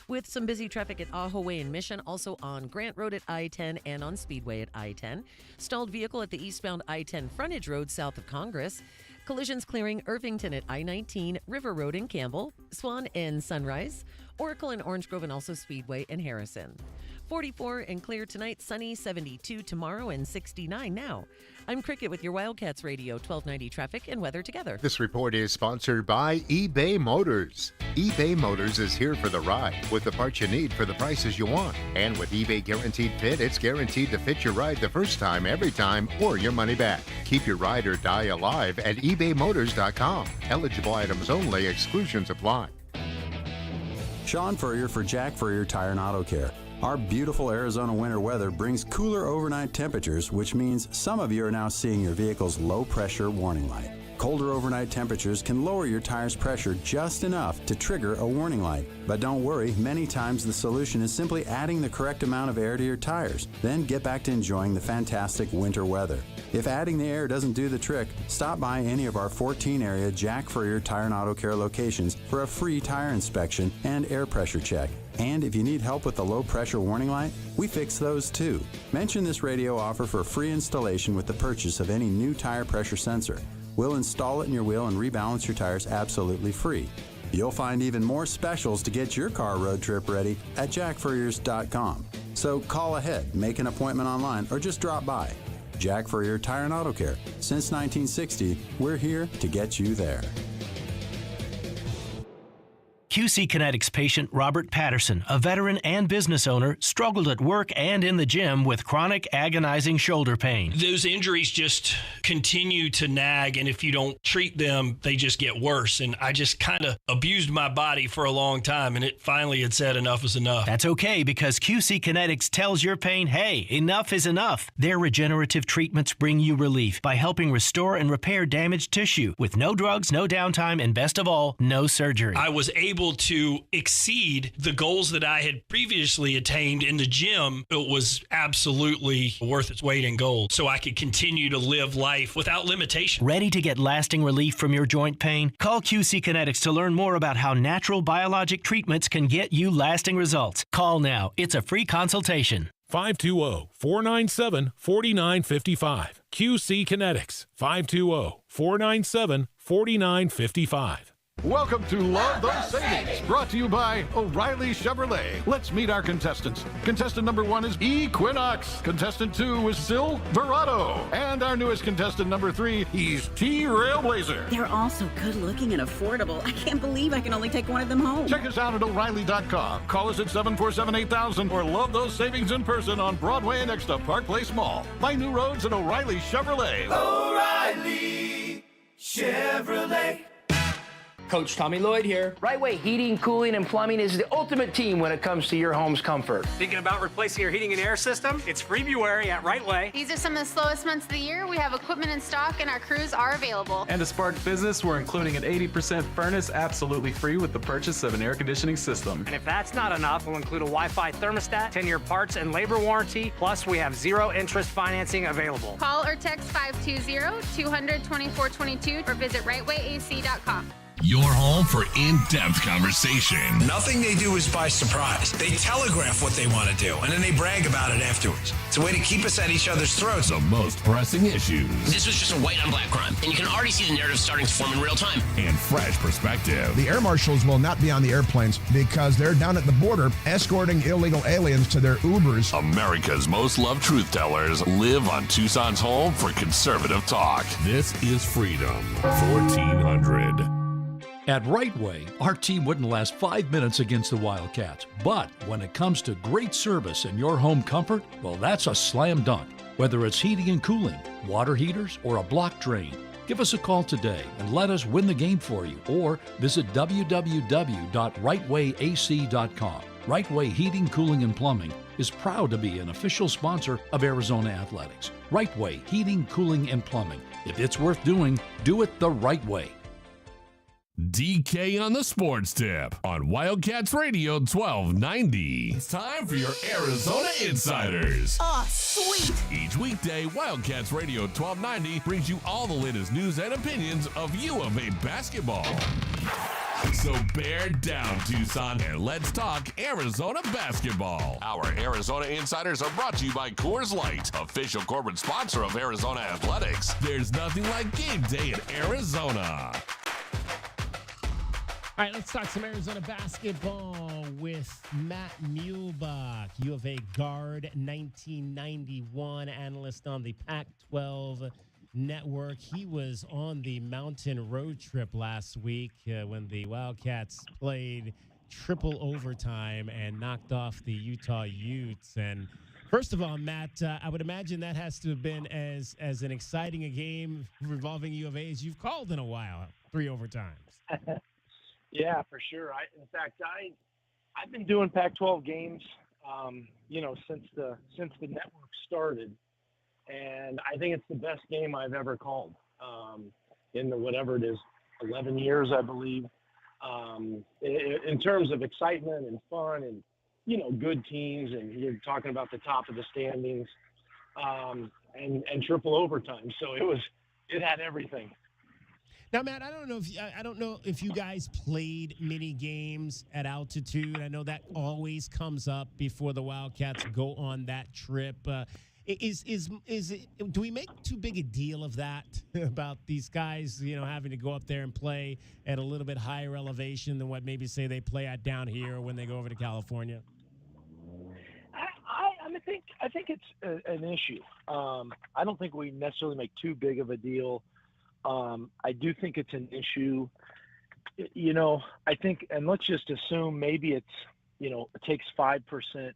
[SPEAKER 3] With some busy traffic at Ajo Way and Mission, also on Grant Road at I-10 and on Speedway at I-10. Stalled vehicle at the eastbound I-10 frontage road south of Congress. Collisions clearing Irvington at I-19, River Road in Campbell, Swan and Sunrise, Oracle and Orange Grove, and also Speedway and Harrison. 44 and clear tonight, sunny, 72 tomorrow, and 69 now. I'm Cricket with your Wildcats Radio 1290 traffic and weather together.
[SPEAKER 5] This report is sponsored by eBay Motors. eBay Motors is here for the ride with the parts you need for the prices you want. And with eBay Guaranteed Fit, it's guaranteed to fit your ride the first time, every time, or your money back. Keep your ride or die alive at ebaymotors.com. Eligible items only. Exclusions apply.
[SPEAKER 11] Sean Furrier for Jack Furrier Tire and Auto Care. Our beautiful Arizona winter weather brings cooler overnight temperatures, which means some of you are now seeing your vehicle's low-pressure warning light. Colder overnight temperatures can lower your tire's pressure just enough to trigger a warning light. But don't worry, many times the solution is simply adding the correct amount of air to your tires. Then get back to enjoying the fantastic winter weather. If adding the air doesn't do the trick, stop by any of our 14-area Jack Furrier Tire and Auto Care locations for a free tire inspection and air pressure check. And if you need help with the low-pressure warning light, we fix those too. Mention this radio offer for free installation with the purchase of any new tire pressure sensor. We'll install it in your wheel and rebalance your tires absolutely free. You'll find even more specials to get your car road trip ready at jackfurriers.com. So call ahead, make an appointment online, or just drop by. Jack Furrier Tire and Auto Care. Since 1960, we're here to get you there.
[SPEAKER 20] QC Kinetics patient Robert Patterson, a veteran and business owner, struggled at work and in the gym with chronic agonizing shoulder pain.
[SPEAKER 21] Those injuries just continue to nag, and if you don't treat them, they just get worse. And I just kind of abused my body for a long time, and it finally had said enough is enough.
[SPEAKER 20] That's okay, because QC Kinetics tells your pain, hey, enough is enough. Their regenerative treatments bring you relief by helping restore and repair damaged tissue with no drugs, no downtime, and best of all, no surgery.
[SPEAKER 21] I was able to exceed the goals that I had previously attained in the gym. It was absolutely worth its weight in gold, so I could continue to live life without limitation.
[SPEAKER 20] Ready to get lasting relief from your joint pain? Call QC Kinetics to learn more about how natural biologic treatments can get you lasting results. Call now. It's a free consultation.
[SPEAKER 22] 520-497-4955. QC Kinetics. 520-497-4955.
[SPEAKER 10] Welcome to Love Those Savings, brought to you by O'Reilly Chevrolet. Let's meet our contestants. Contestant number 1 is Equinox. Contestant 2 is Silverado. And our newest contestant number 3, he's T-Railblazer.
[SPEAKER 16] They're all so good looking and affordable. I can't believe I can only take one of them home.
[SPEAKER 10] Check us out at O'Reilly.com. Call us at 747-8000 or love those savings in person on Broadway next to Park Place Mall. Find new roads at O'Reilly Chevrolet.
[SPEAKER 17] O'Reilly Chevrolet.
[SPEAKER 22] Coach Tommy Lloyd here. Right Way Heating, Cooling, and Plumbing is the ultimate team when it comes to your home's comfort.
[SPEAKER 26] Thinking about replacing your heating and air system? It's February at Right Way.
[SPEAKER 23] These are some of the slowest months of the year. We have equipment in stock and our crews are available.
[SPEAKER 24] And to spark business, we're including an 80% furnace absolutely free with the purchase of an air conditioning system.
[SPEAKER 26] And if that's not enough, we'll include a Wi-Fi thermostat, 10-year parts and labor warranty, plus we have zero interest financing available.
[SPEAKER 23] Call or text 520-200-2422 or visit rightwayac.com.
[SPEAKER 2] Your home for in-depth conversation.
[SPEAKER 25] Nothing they do is by surprise. They telegraph what they want to do, and then they brag about it afterwards. It's a way to keep us at each other's throats.
[SPEAKER 2] The most pressing issues.
[SPEAKER 27] This was just a white on black crime, and you can already see the narrative starting to form in real time.
[SPEAKER 2] And fresh perspective.
[SPEAKER 28] The air marshals will not be on the airplanes because they're down at the border escorting illegal aliens to their Ubers.
[SPEAKER 2] America's most loved truth tellers live on Tucson's home for conservative talk. This is Freedom 1400.
[SPEAKER 30] At Right Way, our team wouldn't last 5 minutes against the Wildcats. But when it comes to great service and your home comfort, well, that's a slam dunk. Whether it's heating and cooling, water heaters, or a block drain, give us a call today and let us win the game for you. Or visit www.rightwayac.com. Right Way Heating, Cooling, and Plumbing is proud to be an official sponsor of Arizona Athletics. Right Way Heating, Cooling, and Plumbing. If it's worth doing, do it the right way.
[SPEAKER 2] DK on the Sports Tip on Wildcats Radio 1290. It's time for your Arizona Insiders.
[SPEAKER 23] Oh, sweet.
[SPEAKER 2] Each weekday, Wildcats Radio 1290 brings you all the latest news and opinions of U of A basketball. So bear down, Tucson, and let's talk Arizona basketball. Our Arizona Insiders are brought to you by Coors Light, official corporate sponsor of Arizona Athletics. There's nothing like game day in Arizona.
[SPEAKER 1] All right, let's talk some Arizona basketball with Matt Muehlbach, U of A guard, 1991 analyst on the Pac-12 network. He was on the mountain road trip last week when the Wildcats played triple overtime and knocked off the Utah Utes. And first of all, Matt, I would imagine that has to have been as an exciting a game involving U of A as you've called in a while, 3 overtimes.
[SPEAKER 31] Yeah, for sure. In fact, I've been doing Pac-12 games, since the network started, and I think it's the best game I've ever called in the whatever it is, 11 years, I believe. In terms of excitement and fun, and good teams, and you're talking about the top of the standings, and triple overtime. So it had everything.
[SPEAKER 1] Now, Matt, I don't know if you guys played many games at altitude. I know that always comes up before the Wildcats go on that trip. Do we make too big a deal of that about these guys, having to go up there and play at a little bit higher elevation than what maybe say they play at down here when they go over to California?
[SPEAKER 31] I think it's an issue. I don't think we necessarily make too big of a deal. I do think it's an issue, I think, and let's just assume maybe it's, it takes 5%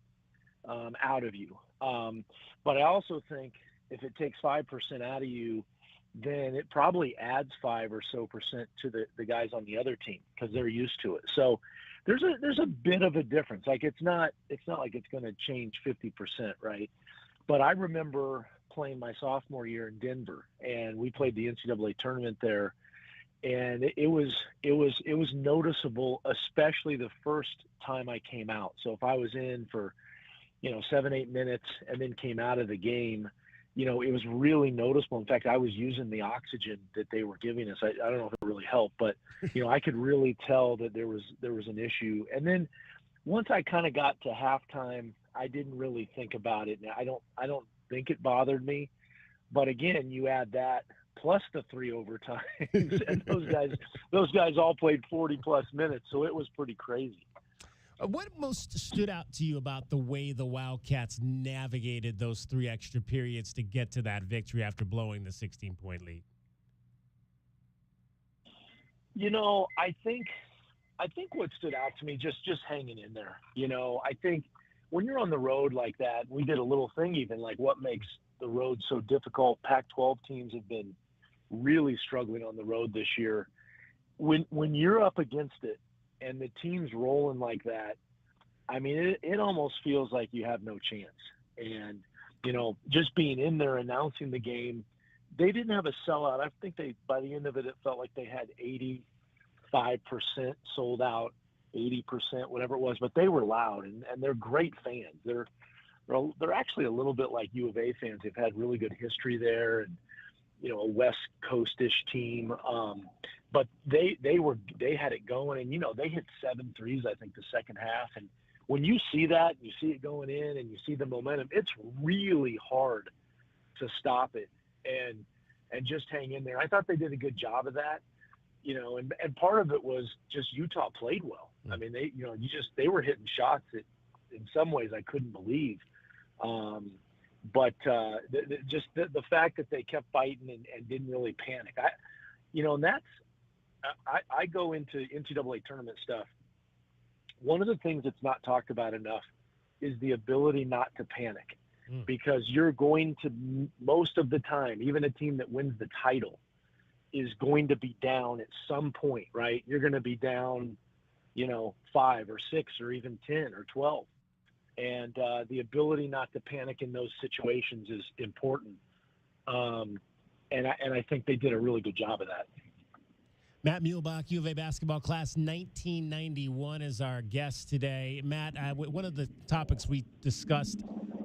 [SPEAKER 31] out of you. But I also think if it takes 5% out of you, then it probably adds 5% or so to the guys on the other team because they're used to it. So there's a bit of a difference. Like it's not like it's going to change 50%, right? But I remember playing my sophomore year in Denver, and we played the NCAA tournament there, and it was noticeable, especially the first time I came out. So if I was in for 7-8 minutes and then came out of the game, it was really noticeable. In fact, I was using the oxygen that they were giving us. I don't know if it really helped, but I could really tell that there was an issue. And then once I kind of got to halftime, I didn't really think about it. Now, I don't think it bothered me, but again, you add that plus the 3 overtimes, and those guys all played 40+ minutes, so it was pretty crazy.
[SPEAKER 1] What most stood out to you about the way the Wildcats navigated those 3 extra periods to get to that victory after blowing the 16-point lead?
[SPEAKER 31] I think what stood out to me, just hanging in there. I think when you're on the road like that, we did a little thing even, like what makes the road so difficult. Pac-12 teams have been really struggling on the road this year. When you're up against it and the team's rolling like that, I mean, it almost feels like you have no chance. And, just being in there announcing the game, they didn't have a sellout. I think by the end of it, it felt like they had 85% sold out, 80%, whatever it was, but they were loud and they're great fans. They're actually a little bit like U of A fans. They've had really good history there and, a West Coast-ish team. But they had it going and, they hit 7 threes, I think, the second half. And when you see that, you see it going in and you see the momentum, it's really hard to stop it and just hang in there. I thought they did a good job of that. And part of it was just Utah played well. I mean, they were hitting shots that in some ways I couldn't believe. But the fact that they kept fighting and didn't really panic. And that's, I go into NCAA tournament stuff. One of the things that's not talked about enough is the ability not to panic, because you're going to, most of the time, even a team that wins the title is going to be down at some point, right? You're going to be down, 5 or 6 or even 10 or 12. And the ability not to panic in those situations is important. And I think they did a really good job of that.
[SPEAKER 1] Matt Muehlbach, U of A basketball class 1991 is our guest today. Matt, one of the topics we discussed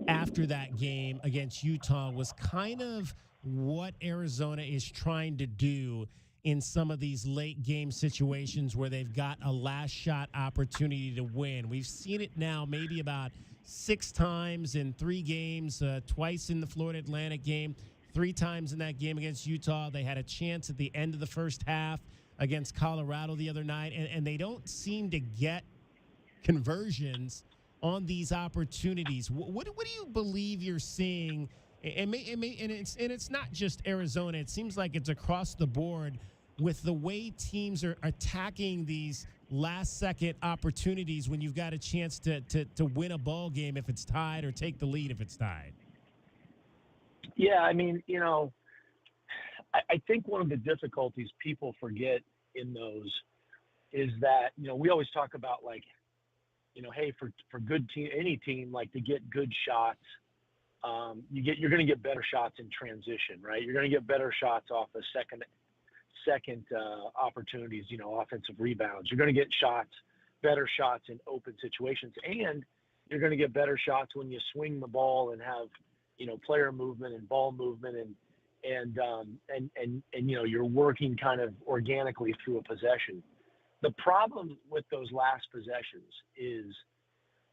[SPEAKER 1] after that game against Utah was kind of what Arizona is trying to do in some of these late game situations where they've got a last shot opportunity to win. We've seen it now maybe about 6 times in 3 games, twice in the Florida Atlantic game, 3 times in that game against Utah. They had a chance at the end of the first half against Colorado the other night, and they don't seem to get conversions on these opportunities. What do you believe you're seeing? And it's not just Arizona. It seems like it's across the board with the way teams are attacking these last-second opportunities when you've got a chance to win a ball game if it's tied or take the lead if it's tied.
[SPEAKER 31] Yeah, I mean, I think one of the difficulties people forget in those is that, we always talk about like, hey, for good team, any team, like to get good shots, you're going to get better shots in transition, right? You're going to get better shots off of second opportunities, offensive rebounds. You're going to get better shots in open situations, and you're going to get better shots when you swing the ball and have, player movement and ball movement and you're working kind of organically through a possession. The problem with those last possessions is,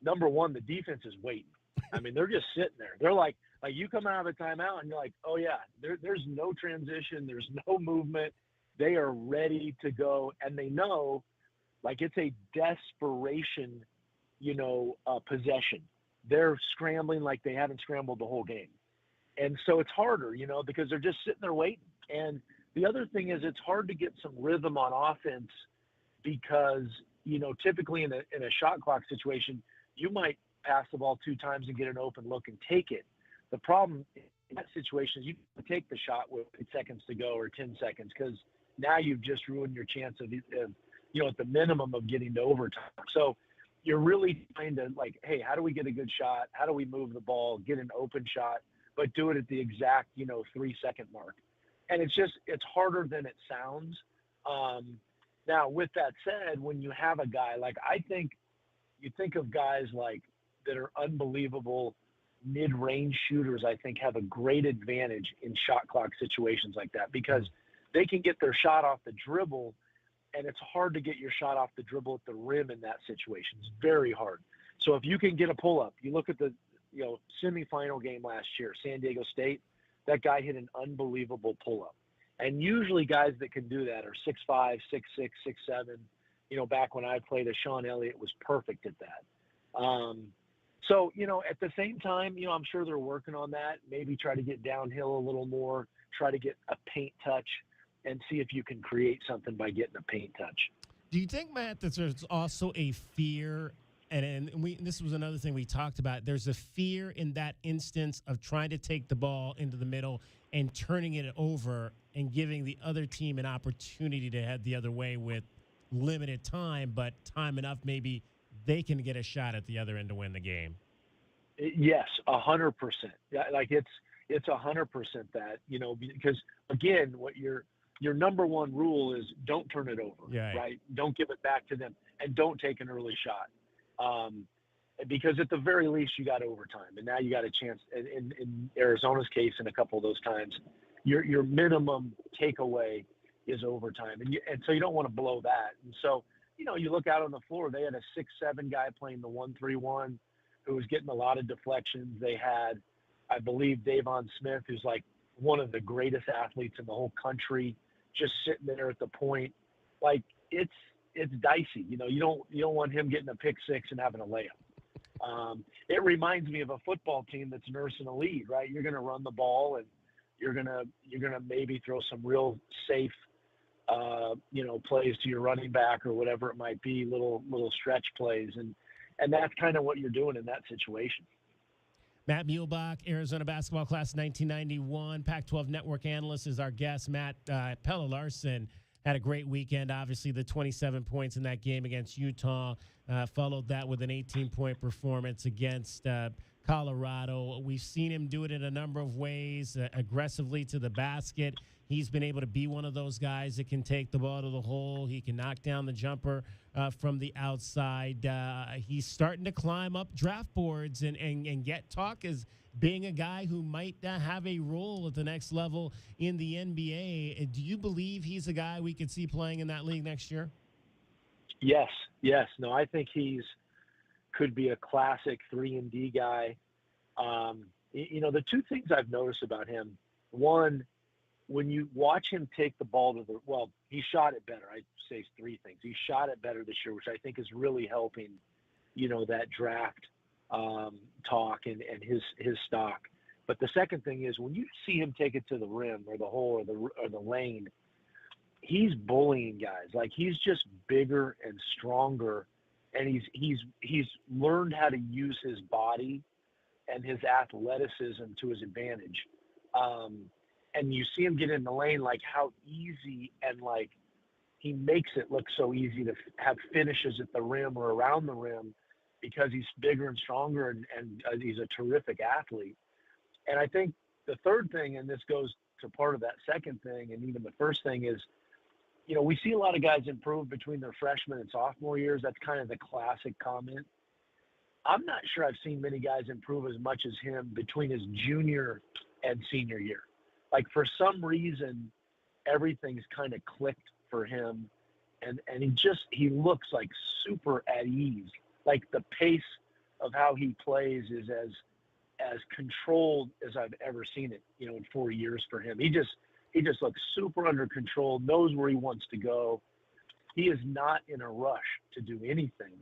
[SPEAKER 31] number one, the defense is waiting. I mean, they're just sitting there. They're like you come out of a timeout and you're like, oh yeah, there's no transition. There's no movement. They are ready to go. And they know like it's a desperation, possession. They're scrambling like they haven't scrambled the whole game. And so it's harder, because they're just sitting there waiting. And the other thing is it's hard to get some rhythm on offense because, typically in a shot clock situation, you might pass the ball 2 times and get an open look and take it. The problem in that situation is you can take the shot with 8 seconds to go or 10 seconds because now you've just ruined your chance of at the minimum of getting to overtime. So you're really trying to like, hey, how do we get a good shot? How do we move the ball, get an open shot, but do it at the exact, 3-second mark? And it's harder than it sounds. Now, with that said, when you have a guy, like you think of guys like that are unbelievable mid-range shooters, I think have a great advantage in shot clock situations like that because they can get their shot off the dribble, and it's hard to get your shot off the dribble at the rim in that situation. It's very hard. So if you can get a pull-up, you look at the semifinal game last year, San Diego State, that guy hit an unbelievable pull-up. And usually guys that can do that are 6'5", 6'6", 6'7". You know, back when I played, Sean Elliott was perfect at that. So, you know, at the same time, you know, I'm sure they're working on that. Maybe try to get downhill a little more, try to get a paint touch, and see if you can create something by getting a paint touch.
[SPEAKER 1] Do you think, Matt, that there's also a fear, and this was another thing we talked about, there's a fear in that instance of trying to take the ball into the middle and turning it over and giving the other team an opportunity to head the other way with limited time, but time enough maybe they can get a shot at the other end to win the game?
[SPEAKER 31] Yes, 100%. Like it's 100% that, you know, because again, what your number one rule is don't turn it over, right? Don't give it back to them, and don't take an early shot. Because at the very least you got overtime, and now you got a chance in Arizona's case, in a couple of those times, your minimum takeaway is overtime. And so you don't want to blow that. And so, you know, you look out on the floor, they had a 6'7" guy playing the 1-3-1 who was getting a lot of deflections. They had, I believe, Davon Smith, who's like one of the greatest athletes in the whole country, just sitting there at the point. Like it's dicey. You know, you don't want him getting a pick six and having a layup. It reminds me of a football team that's nursing a lead, right? You're going to run the ball, and you're gonna maybe throw some real safe, you know, plays to your running back or whatever it might be, little stretch plays, and that's kind of what you're doing in that situation.
[SPEAKER 1] Matt Muehlbach, Arizona basketball class 1991, Pac-12 network analyst, is our guest. Matt, Pelle Larsson had a great weekend. Obviously, the 27 points in that game against Utah, followed that with an 18-point performance against Colorado. We've seen him do it in a number of ways, aggressively to the basket. He's been able to be one of those guys that can take the ball to the hole. He can knock down the jumper from the outside. He's starting to climb up draft boards and get talk as being a guy who might have a role at the next level in the NBA. Do you believe he's a guy we could see playing in that league next year?
[SPEAKER 31] Yes. No, I think could be a classic 3-and-D guy. You know, the two things I've noticed about him, one, when you watch him take the ball he shot it better. I'd say three things. He shot it better this year, which I think is really helping, you know, that draft talk and his stock. But the second thing is when you see him take it to the rim or the hole or the lane, he's bullying guys. Like, he's just bigger and stronger, and he's learned how to use his body and his athleticism to his advantage. And you see him get in the lane, like how easy, and like he makes it look so easy to have finishes at the rim or around the rim because he's bigger and stronger, and he's a terrific athlete. And I think the third thing, and this goes to part of that second thing and even the first thing, is, you know, we see a lot of guys improve between their freshman and sophomore years. That's kind of the classic comment. I'm not sure I've seen many guys improve as much as him between his junior and senior year. Like, for some reason, everything's kind of clicked for him, and he looks like super at ease. Like, the pace of how he plays is as controlled as I've ever seen it, you know, in 4 years for him. He just looks super under control, knows where he wants to go. He is not in a rush to do anything.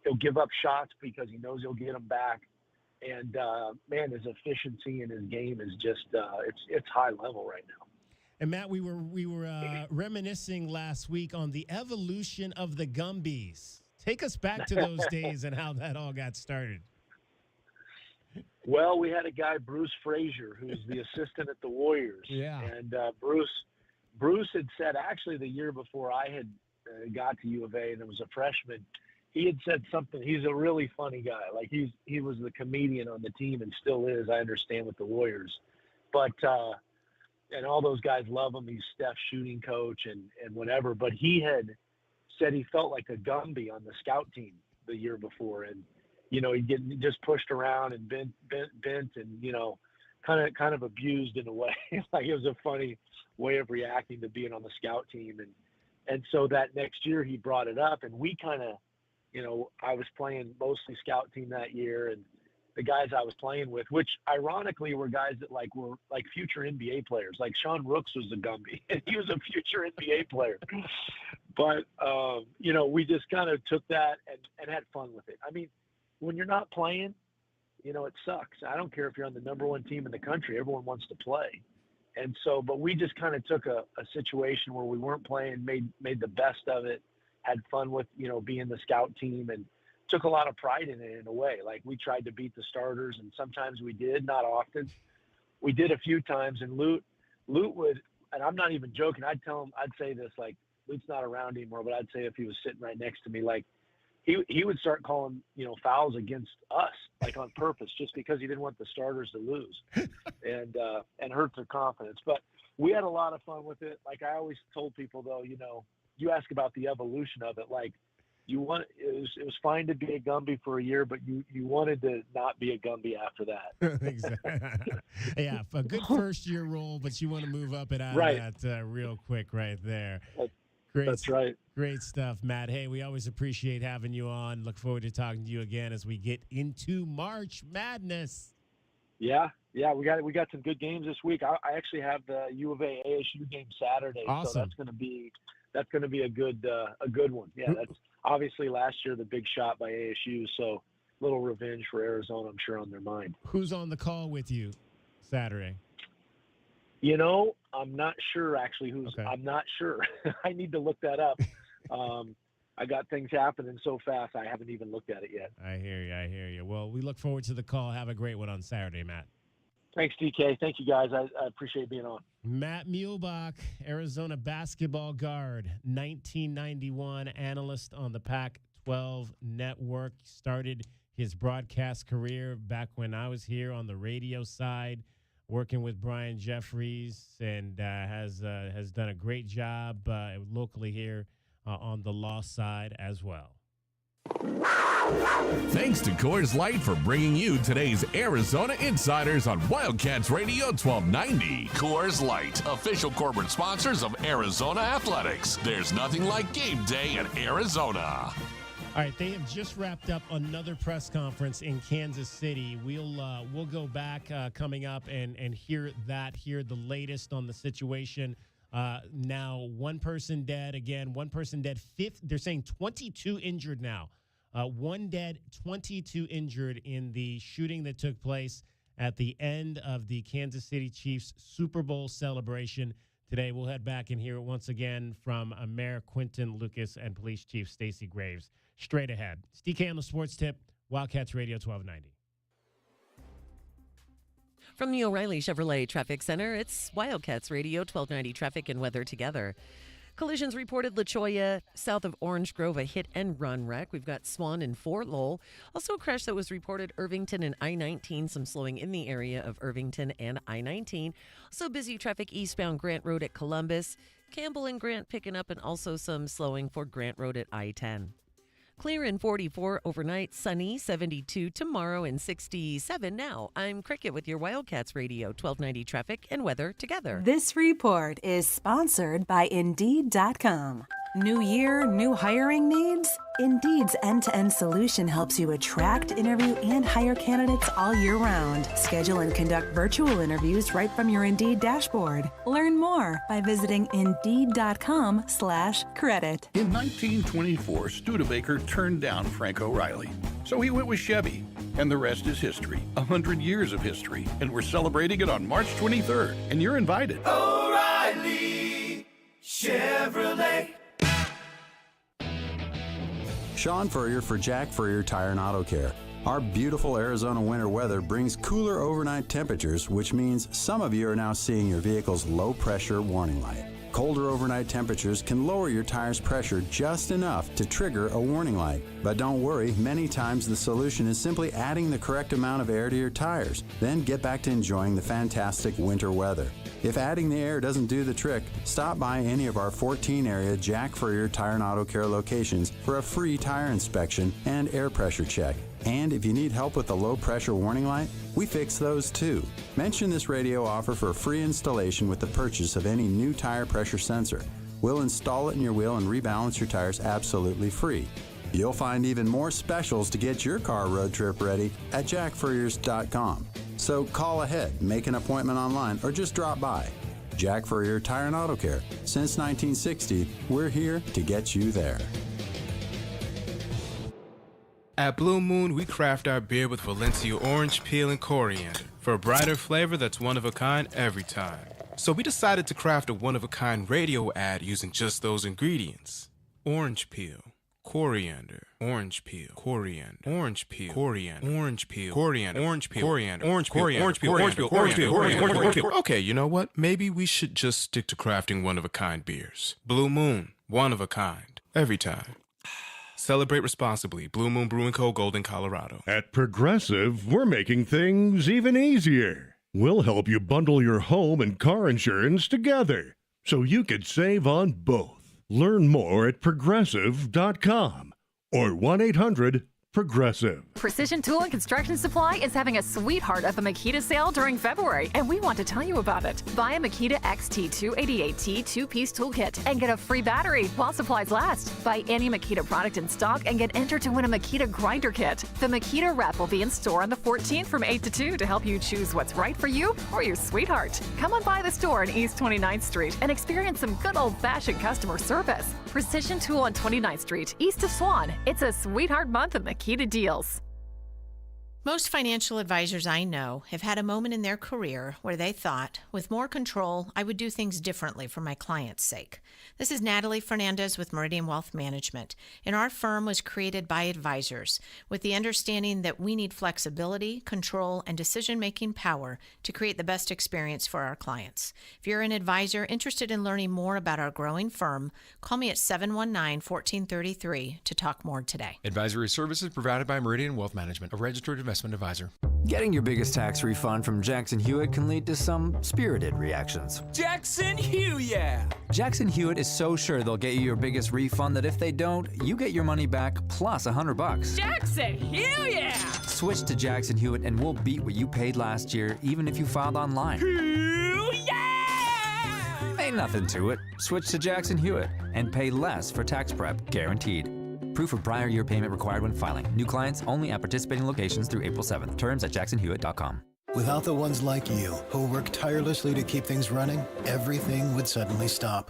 [SPEAKER 31] He'll give up shots because he knows he'll get them back. And, man, his efficiency in his game is just it's high level right now.
[SPEAKER 1] And, Matt, we were reminiscing last week on the evolution of the Gumbies. Take us back to those days and how that all got started.
[SPEAKER 31] Well, we had a guy, Bruce Frazier, who's the assistant at the Warriors.
[SPEAKER 1] Yeah.
[SPEAKER 31] And Bruce had said, actually, the year before I had got to U of A and I was a freshman, he had said something. He's a really funny guy. Like, he was the comedian on the team and still is, I understand, with the Warriors. But and all those guys love him. He's Steph's shooting coach and whatever. But he had said he felt like a Gumby on the scout team the year before. And, you know, he'd get just pushed around and bent and, you know, kind of abused in a way. Like, it was a funny way of reacting to being on the scout team. And so that next year he brought it up, and we kind of, you know, I was playing mostly scout team that year, the guys I was playing with, which ironically were guys that were future NBA players. Like Sean Rooks was a Gumby, and he was a future NBA player. But we just kind of took that and had fun with it. I mean, when you're not playing, it sucks. I don't care if you're on the number one team in the country. Everyone wants to play. And so, but we just kind of took a situation where we weren't playing, made the best of it, had fun with, being the scout team, and took a lot of pride in it in a way. Like, we tried to beat the starters, and sometimes we did, not often. We did a few times, and Lute would, and I'm not even joking, I'd tell him, I'd say this, like, Lute's not around anymore, but I'd say if he was sitting right next to me, like, he would start calling, fouls against us, like on purpose, just because he didn't want the starters to lose and hurt their confidence. But we had a lot of fun with it. Like I always told people, though, you ask about the evolution of it. Like it was fine to be a Gumby for a year, but you wanted to not be a Gumby after that.
[SPEAKER 1] Exactly. Yeah, a good first year role, but you want to move up and out of that real quick right there. Great.
[SPEAKER 31] That's right.
[SPEAKER 1] Great stuff, Matt. Hey, we always appreciate having you on. Look forward to talking to you again as we get into March Madness.
[SPEAKER 31] Yeah, we got some good games this week. I actually have the U of A ASU game Saturday,
[SPEAKER 1] awesome.
[SPEAKER 31] So that's going to be a good one. Yeah, that's obviously last year the big shot by ASU, so a little revenge for Arizona, I'm sure, on their mind.
[SPEAKER 1] Who's on the call with you Saturday?
[SPEAKER 31] I'm not sure actually I'm not sure. I need to look that up. I got things happening so fast, I haven't even looked at it yet.
[SPEAKER 1] I hear you. Well, we look forward to the call. Have a great one on Saturday, Matt.
[SPEAKER 31] Thanks, DK. Thank you, guys. I appreciate being on.
[SPEAKER 1] Matt Muehlbach, Arizona basketball guard, 1991 analyst on the Pac-12 network. Started his broadcast career back when I was here on the radio side, working with Brian Jeffries, and has done a great job locally here on the law side as well.
[SPEAKER 2] Thanks to Coors Light for bringing you today's Arizona Insiders on Wildcats Radio 1290. Coors Light, official corporate sponsors of Arizona Athletics. There's nothing like game day in Arizona.
[SPEAKER 1] All right, they have just wrapped up another press conference in Kansas City. We'll go back coming up and hear the latest on the situation. Now, one person dead. Again, one person dead. They're saying 22 injured now. One dead, 22 injured in the shooting that took place at the end of the Kansas City Chiefs Super Bowl celebration. Today, we'll head back and hear it once again from Mayor Quinton Lucas and Police Chief Stacey Graves. Straight ahead. It's DK on the Sports Tip, Wildcats Radio 1290.
[SPEAKER 3] From the O'Reilly Chevrolet Traffic Center, it's Wildcats Radio 1290 Traffic and Weather together. Collisions reported La Cholla, south of Orange Grove, a hit-and-run wreck. We've got Swan and Fort Lowell. Also a crash that was reported Irvington and I-19, some slowing in the area of Irvington and I-19. Also busy traffic eastbound Grant Road at Columbus. Campbell and Grant picking up, and also some slowing for Grant Road at I-10. Clear in 44 overnight, sunny 72 tomorrow and 67 now. I'm Cricket with your Wildcats Radio 1290 Traffic and Weather together.
[SPEAKER 4] This report is sponsored by Indeed.com. New year, new hiring needs? Indeed's end-to-end solution helps you attract, interview, and hire candidates all year round. Schedule and conduct virtual interviews right from your Indeed dashboard. Learn more by visiting Indeed.com/credit.
[SPEAKER 10] In 1924, Studebaker turned down Frank O'Reilly. So he went with Chevy. And the rest is history. 100 years of history. And we're celebrating it on March 23rd. And you're invited.
[SPEAKER 17] O'Reilly Chevrolet.
[SPEAKER 11] Sean Furrier for Jack Furrier Tire and Auto Care. Our beautiful Arizona winter weather brings cooler overnight temperatures, which means some of you are now seeing your vehicle's low-pressure warning light. Colder overnight temperatures can lower your tire's pressure just enough to trigger a warning light. But don't worry, many times the solution is simply adding the correct amount of air to your tires. Then get back to enjoying the fantastic winter weather. If adding the air doesn't do the trick, stop by any of our 14-area Jack Furrier Tire and Auto Care locations for a free tire inspection and air pressure check. And if you need help with the low-pressure warning light, we fix those too. Mention this radio offer for a free installation with the purchase of any new tire pressure sensor. We'll install it in your wheel and rebalance your tires absolutely free. You'll find even more specials to get your car road trip ready at jackfurriers.com. So call ahead, make an appointment online, or just drop by. Jack Furrier Tire and Auto Care. Since 1960, we're here to get you there.
[SPEAKER 6] At Blue Moon, we craft our beer with Valencia orange peel and coriander for a brighter flavor that's one of a kind every time. So we decided to craft a one-of-a-kind radio ad using just those ingredients. Orange peel, coriander, orange peel, coriander, orange peel, coriander, orange peel, coriander, orange peel, coriander, orange peel, orange peel, orange peel, orange peel, orange peel. Okay, you know what? Maybe we should just stick to crafting one-of-a-kind beers. Blue Moon, one of a kind, every time. Celebrate responsibly. Blue Moon Brewing Co., Golden, Colorado.
[SPEAKER 7] At Progressive, we're making things even easier. We'll help you bundle your home and car insurance together so you could save on both. Learn more at progressive.com or 1-800-PROGRESSIVE.
[SPEAKER 8] Precision Tool and Construction Supply is having a sweetheart of a Makita sale during February, and we want to tell you about it. Buy a Makita XT288T two-piece toolkit and get a free battery while supplies last. Buy any Makita product in stock and get entered to win a Makita grinder kit. The Makita Wrap will be in store on the 14th from 8 to 2 to help you choose what's right for you or your sweetheart. Come on by the store on East 29th Street and experience some good old-fashioned customer service. Precision Tool on 29th Street, east of Swan. It's a sweetheart month of Makita deals.
[SPEAKER 9] Most financial advisors I know have had a moment in their career where they thought, with more control, I would do things differently for my clients' sake. This is Natalie Fernandez with Meridian Wealth Management, and our firm was created by advisors with the understanding that we need flexibility, control, and decision-making power to create the best experience for our clients. If you're an advisor interested in learning more about our growing firm, call me at 719-1433 to talk more today.
[SPEAKER 12] Advisory services provided by Meridian Wealth Management, a registered investment advisor.
[SPEAKER 13] Getting your biggest tax refund from Jackson Hewitt can lead to some spirited reactions.
[SPEAKER 17] Jackson Hewitt!
[SPEAKER 13] Jackson Hewitt is so sure they'll get you your biggest refund that if they don't, you get your money back plus $100.
[SPEAKER 17] Jackson Hewitt!
[SPEAKER 13] Switch to Jackson Hewitt and we'll beat what you paid last year, even if you filed online. Ain't nothing to it. Switch to Jackson Hewitt and pay less for tax prep, guaranteed. Proof of prior year payment required when filing. New clients only at participating locations through April 7th. Terms at jacksonhewitt.com.
[SPEAKER 14] Without the ones like you, who work tirelessly to keep things running, everything would suddenly stop.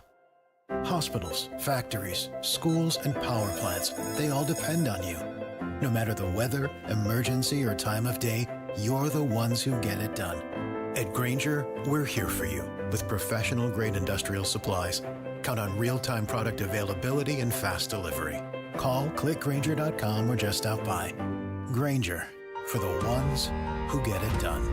[SPEAKER 14] Hospitals, factories, schools, and power plants, they all depend on you. No matter the weather, emergency, or time of day, you're the ones who get it done. At Grainger, we're here for you with professional-grade industrial supplies. Count on real-time product availability and fast delivery. Call, click Grainger.com, or just stop by. Grainger, for the ones who get it done.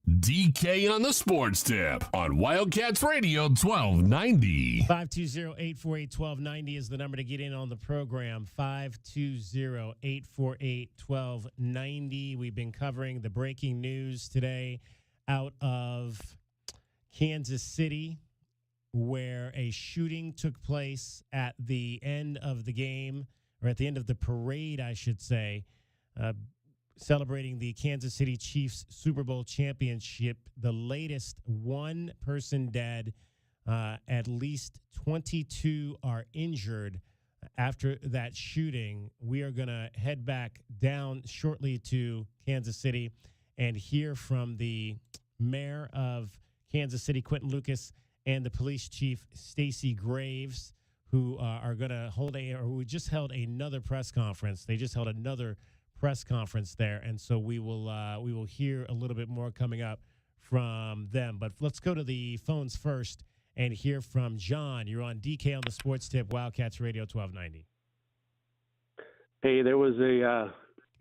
[SPEAKER 2] DK on the Sports Tip on Wildcats Radio 1290.
[SPEAKER 1] 520-848-1290 is the number to get in on the program. 520-848-1290. We've been covering the breaking news today out of Kansas City, where a shooting took place at the end of the game, or at the end of the parade, I should say, celebrating the Kansas City Chiefs Super Bowl championship. The latest, one person dead, at least 22 are injured after that shooting. We are going to head back down shortly to Kansas City and hear from the mayor of Kansas City, Quentin Lucas, and the police chief, Stacey Graves, who are going to who just held another press conference. They just held another press conference there, and so we will hear a little bit more coming up from them. But let's go to the phones first and hear from John. You're on DK on the Sports Tip, Wildcats Radio 1290.
[SPEAKER 15] Hey, there was a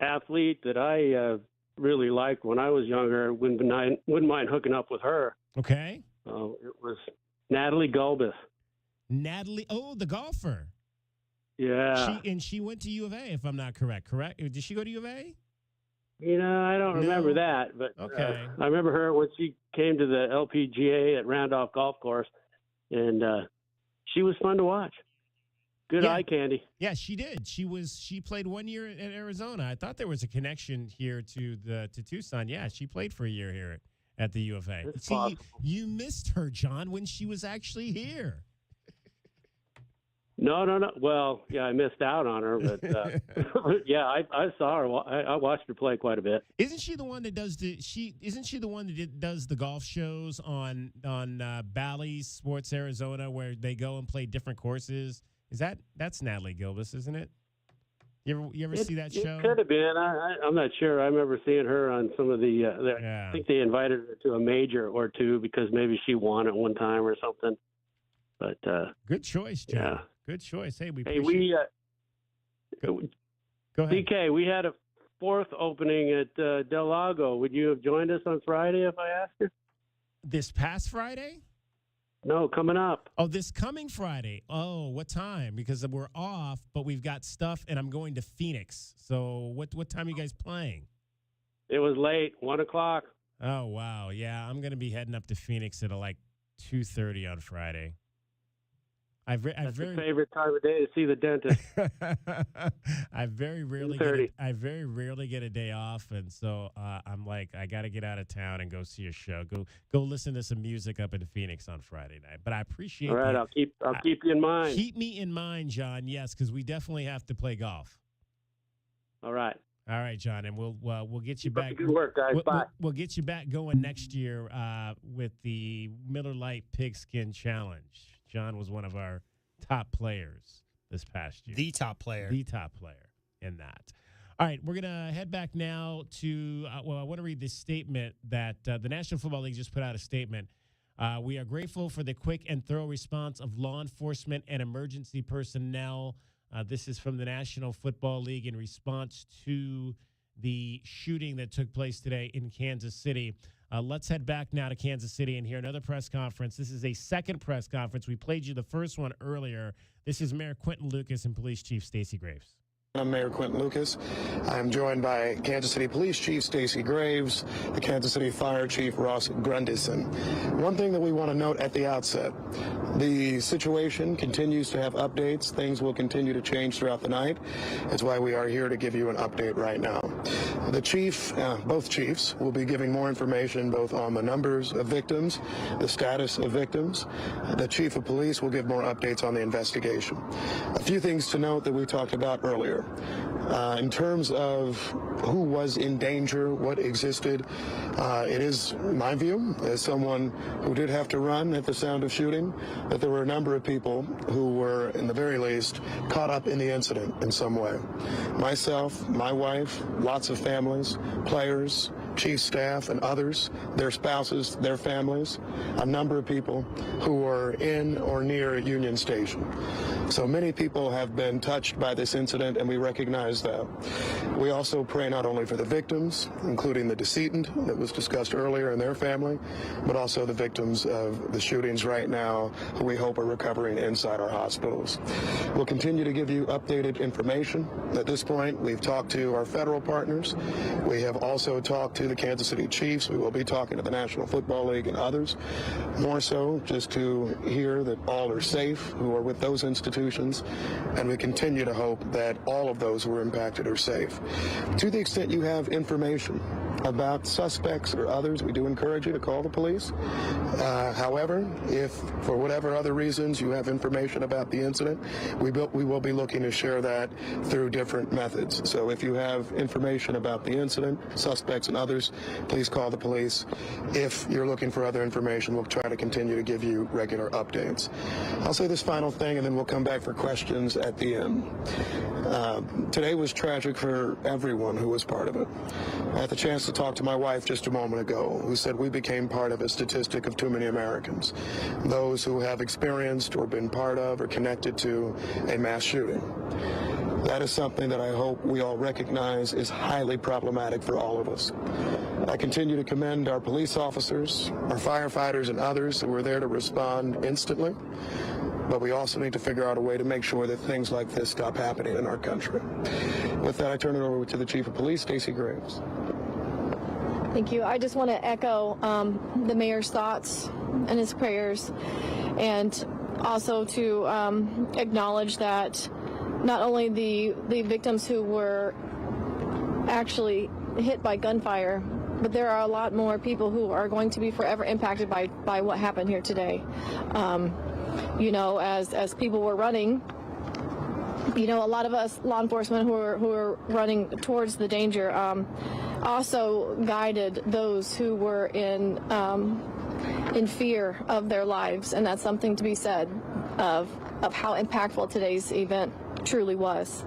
[SPEAKER 15] athlete that I really liked when I was younger. Wouldn't mind hooking up with her.
[SPEAKER 1] Okay.
[SPEAKER 15] It was Natalie Gulbis.
[SPEAKER 1] Natalie, the golfer.
[SPEAKER 15] Yeah.
[SPEAKER 1] She went to U of A, if I'm not correct. Correct? Did she go to U of A?
[SPEAKER 15] You know, I don't remember that, but
[SPEAKER 1] okay.
[SPEAKER 15] I remember her when she came to the LPGA at Randolph Golf Course, and she was fun to watch. Good eye candy.
[SPEAKER 1] Yeah, she did. She played 1 year in Arizona. I thought there was a connection here to Tucson. Yeah, she played for a year here at the U of A. See, you missed her, John, when she was actually here.
[SPEAKER 15] No. Well, yeah, I missed out on her, but yeah, I saw her. I watched her play quite a bit.
[SPEAKER 1] Isn't she the one that does Isn't she the one that does the golf shows on Bally's Sports Arizona, where they go and play different courses? That's Natalie Gilbus, isn't it? You ever see that show?
[SPEAKER 15] It could have been. I'm not sure. I remember seeing her on some of the. I think they invited her to a major or two because maybe she won at one time or something. But
[SPEAKER 1] good choice, John.
[SPEAKER 15] Yeah.
[SPEAKER 1] Good choice. Hey,
[SPEAKER 15] Go
[SPEAKER 1] ahead.
[SPEAKER 15] DK, we had a fourth opening at Del Lago. Would you have joined us on Friday if I asked you?
[SPEAKER 1] This past Friday?
[SPEAKER 15] No, coming up.
[SPEAKER 1] Oh, this coming Friday. Oh, what time? Because we're off, but we've got stuff, and I'm going to Phoenix. So what time are you guys playing?
[SPEAKER 15] It was late, 1 o'clock.
[SPEAKER 1] Oh, wow. Yeah, I'm going to be heading up to Phoenix at like 2:30 on Friday.
[SPEAKER 15] That's your favorite time of day to see the dentist.
[SPEAKER 1] I very rarely get a day off, and so I'm like, I got to get out of town and go see a show. Go listen to some music up in Phoenix on Friday night. But I appreciate.
[SPEAKER 15] All right, I'll keep you in mind.
[SPEAKER 1] Keep me in mind, John. Yes, because we definitely have to play golf.
[SPEAKER 15] All right.
[SPEAKER 1] All right, John, and we'll get you
[SPEAKER 15] Keep
[SPEAKER 1] back.
[SPEAKER 15] up the good work, guys. Bye.
[SPEAKER 1] We'll get you back going next year with the Miller Lite Pigskin Challenge. John was one of our top players this past year.
[SPEAKER 5] The top player
[SPEAKER 1] in that. All right, we're going to head back now to, I want to read this statement that the National Football League just put out a statement. We are grateful for the quick and thorough response of law enforcement and emergency personnel. This is from the National Football League in response to the shooting that took place today in Kansas City. Let's head back now to Kansas City and hear another press conference. This is a second press conference. We played you the first one earlier. This is Mayor Quentin Lucas and Police Chief Stacey Graves.
[SPEAKER 16] I'm Mayor Quentin Lucas. I'm joined by Kansas City Police Chief Stacey Graves, the Kansas City Fire Chief Ross Grundyson. One thing that we want to note at the outset, the situation continues to have updates. Things will continue to change throughout the night. That's why we are here to give you an update right now. The chief, both chiefs, will be giving more information both on the numbers of victims, the status of victims. The Chief of Police will give more updates on the investigation. A few things to note that we talked about earlier. In terms of who was in danger, what existed, it is my view, as someone who did have to run at the sound of shooting, that there were a number of people who were, in the very least, caught up in the incident in some way. Myself, my wife, lots of families, players, chief staff, and others, their spouses, their families, a number of people who were in or near Union Station. So many people have been touched by this incident, and we recognize that. We also pray not only for the victims, including the decedent that was discussed earlier and their family, but also the victims of the shootings right now, who we hope are recovering inside our hospitals. We'll continue to give you updated information. At this point, we've talked to our federal partners. We have also talked to the Kansas City Chiefs. We will be talking to the National Football League and others. More so, just to hear that all are safe who are with those institutions, and we continue to hope that all of those who are impacted are safe. To the extent you have information about suspects or others, we do encourage you to call the police. However, if for whatever other reasons you have information about the incident, we will be looking to share that through different methods. So if you have information about the incident, suspects and others, please call the police. If you're looking for other information, we'll try to continue to give you regular updates. I'll say this final thing, and then we'll come back for questions at the end. Today was tragic for everyone who was part of it. I had the chance to talk to my wife just a moment ago, who said we became part of a statistic of too many Americans, those who have experienced or been part of or connected to a mass shooting. That is something that I hope we all recognize is highly problematic for all of us. I continue to commend our police officers, our firefighters, and others who were there to respond instantly. But we also need to figure out a way to make sure that things like this stop happening in our country. With that, I turn it over to the Chief of Police, Stacey Graves.
[SPEAKER 18] Thank you. I just want to echo the mayor's thoughts and his prayers, and also to acknowledge that not only the victims who were actually hit by gunfire, but there are a lot more people who are going to be forever impacted by what happened here today. You know, as people were running you know, a lot of us law enforcement who are running towards the danger also guided those who were in fear of their lives, and that's something to be said of how impactful today's event truly was.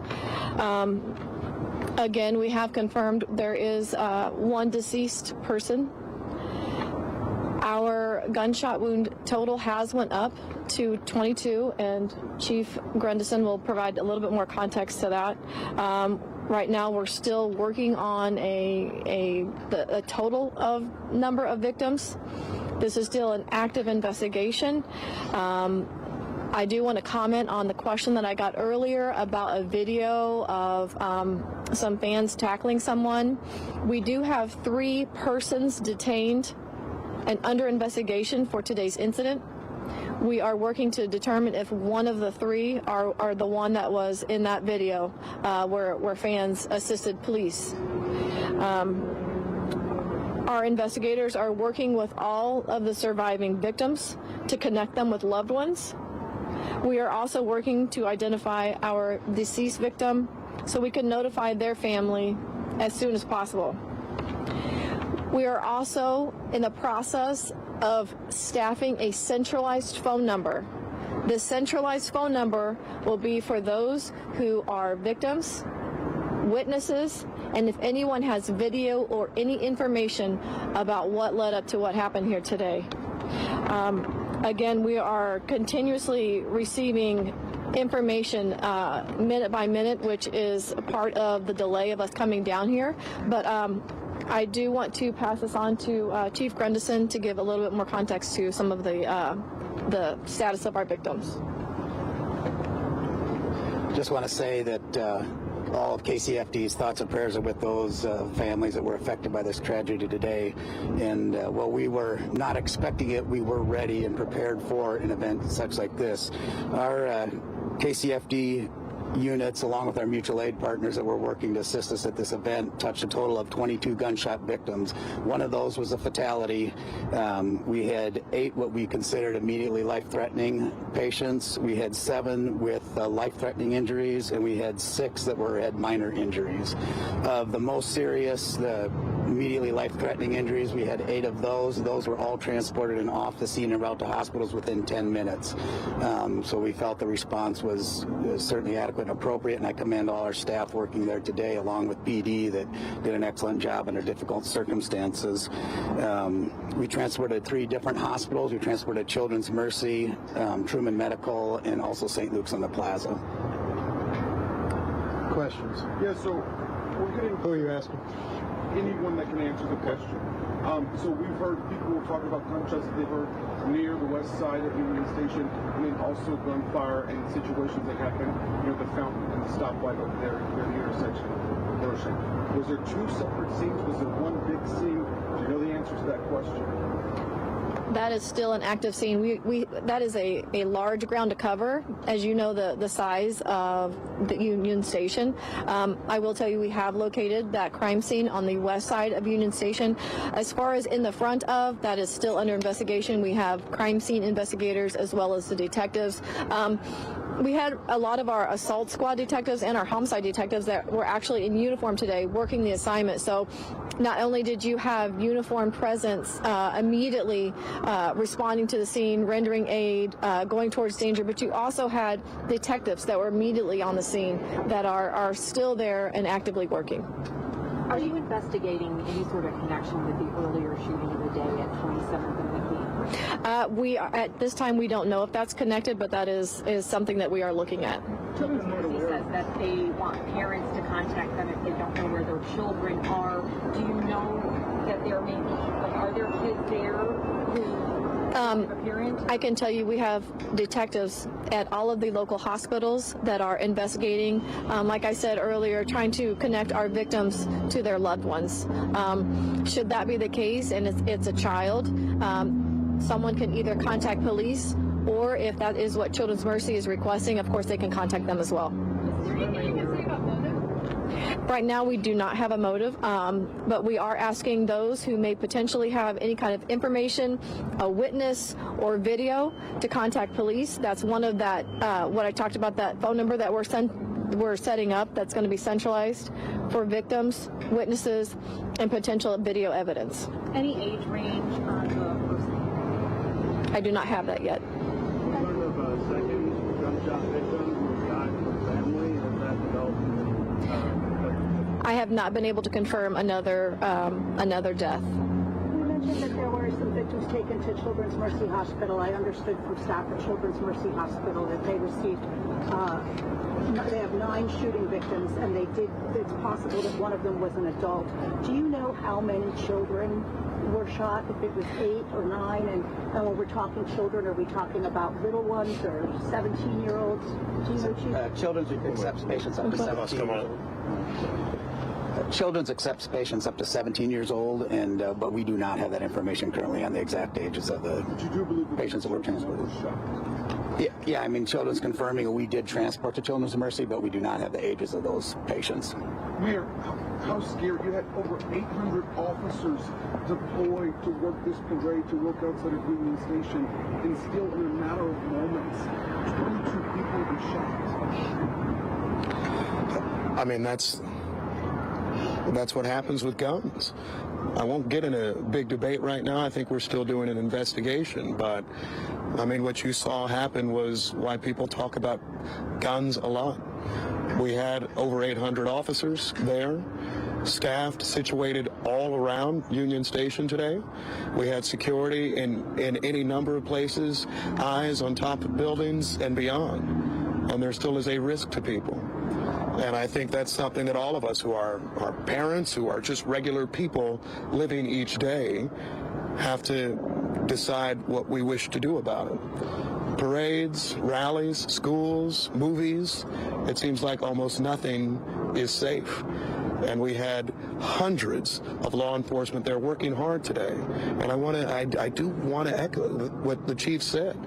[SPEAKER 18] Again, we have confirmed there is one deceased person. Our gunshot wound total has went up to 22, and Chief Grundison will provide a little bit more context to that. Right now, we're still working on a total of number of victims. This is still an active investigation. I do want to comment on the question that I got earlier about a video of some fans tackling someone. We do have 3 persons detained and under investigation for today's incident. We are working to determine if one of the 3 are the one that was in that video where fans assisted police. Our investigators are working with all of the surviving victims to connect them with loved ones. We are also working to identify our deceased victim so we can notify their family as soon as possible. We are also in the process of staffing a centralized phone number. This centralized phone number will be for those who are victims, witnesses, and if anyone has video or any information about what led up to what happened here today. Again, we are continuously receiving information minute by minute, which is a part of the delay of us coming down here. But I do want to pass this on to Chief Grundison to give a little bit more context to some of the status of our victims.
[SPEAKER 5] Just want to say that all of KCFD's thoughts and prayers are with those families that were affected by this tragedy today. And while we were not expecting it, we were ready and prepared for an event such like this. Our KCFD units, along with our mutual aid partners that were working to assist us at this event, touched a total of 22 gunshot victims. One of those was a fatality. We had 8 what we considered immediately life-threatening patients. We had 7 with life-threatening injuries, and we had 6 that had minor injuries. Of the most serious, the immediately life-threatening injuries, we had 8 of those. Those were all transported and off the scene and route to hospitals within 10 minutes. So we felt the response was certainly adequate and appropriate, and I commend all our staff working there today, along with PD, that did an excellent job under difficult circumstances. We transported 3 different hospitals. We transported Children's Mercy, Truman Medical, and also St. Luke's on the Plaza.
[SPEAKER 19] Questions? Yeah, so we're getting... Who are you asking? Anyone that can answer the question. So we've heard people talking about gunshots that they've heard near the west side of Union Station, and then also gunfire and situations that happened near the fountain and the stoplight over there near the intersection of Bershon. Was there 2 separate scenes? Was there one big scene? Do you know the answer to that question?
[SPEAKER 18] That is still an active scene. That is a large ground to cover, as you know, the size of the Union Station. I will tell you, we have located that crime scene on the west side of Union Station. As far as in the front of, that is still under investigation. We have crime scene investigators as well as the detectives. We had a lot of our assault squad detectives and our homicide detectives that were actually in uniform today working the assignment. So not only did you have uniformed presence immediately responding to the scene, rendering aid, going towards danger, but you also had detectives that were immediately on the scene that are still there and actively working.
[SPEAKER 20] Are you investigating any sort of connection with the earlier shooting of the day at 27th and McKee?
[SPEAKER 18] We are, at this time, we don't know if that's connected, but that is something that we are looking at.
[SPEAKER 20] Children's Mercy says that they want parents to contact them if they don't know where their children are. Do you know that there may be, are there kids there who
[SPEAKER 18] I can tell you we have detectives at all of the local hospitals that are investigating, like I said earlier, trying to connect our victims to their loved ones. Should that be the case and it's a child, someone can either contact police, or if that is what Children's Mercy is requesting, of course they can contact them as well. Right now, we do not have a motive, but we are asking those who may potentially have any kind of information, a witness or video, to contact police. That's one of that, what I talked about, that phone number that we're we're setting up that's going to be centralized for victims, witnesses, and potential video evidence.
[SPEAKER 20] Any age range on the person?
[SPEAKER 18] I do not have that yet.
[SPEAKER 19] Learned of a second gunshot victim who died in the family. Has that developed?
[SPEAKER 18] I have not been able to confirm another death.
[SPEAKER 21] You mentioned that there were some victims taken to Children's Mercy Hospital. I understood from staff at Children's Mercy Hospital that they received, they have 9 shooting victims, and it's possible that one of them was an adult. Do you know how many children were shot, if it was 8 or 9? And when we're talking children, are we talking about little ones or 17-year-olds? Do you know, Chief?
[SPEAKER 5] Children's accepts patients up to 17 years old. Children's accepts patients up to 17 years old, and but we do not have that information currently on the exact ages of the patients that were transported. Yeah, I mean, Children's confirming we did transport to Children's Mercy, but we do not have the ages of those patients.
[SPEAKER 19] Mayor, how scared? You had over 800 officers deployed to work this parade, to work outside of Union Station, and still in a matter of moments, 22 people were shot.
[SPEAKER 16] I mean, that's what happens with guns. I won't get in a big debate right now. I think we're still doing an investigation, but I mean, what you saw happen was why people talk about guns a lot. We had over 800 officers there, staffed, situated all around Union Station today. We had security in any number of places, eyes on top of buildings and beyond. And there still is a risk to people. And I think that's something that all of us who are parents, who are just regular people living each day, have to decide what we wish to do about it. Parades, rallies, schools, movies, it seems like almost nothing is safe. And we had hundreds of law enforcement there working hard today. And I do want to echo what the chief said.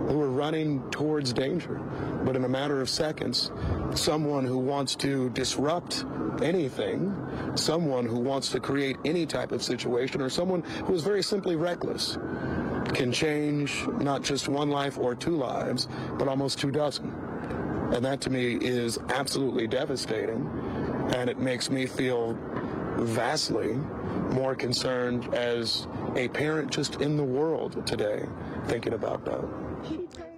[SPEAKER 16] We were running towards danger, but in a matter of seconds, someone who wants to disrupt anything, someone who wants to create any type of situation, or someone who is very simply reckless, can change not just one life or 2 lives, but almost 24. And that to me is absolutely devastating, and it makes me feel vastly more concerned as a parent just in the world today thinking about that.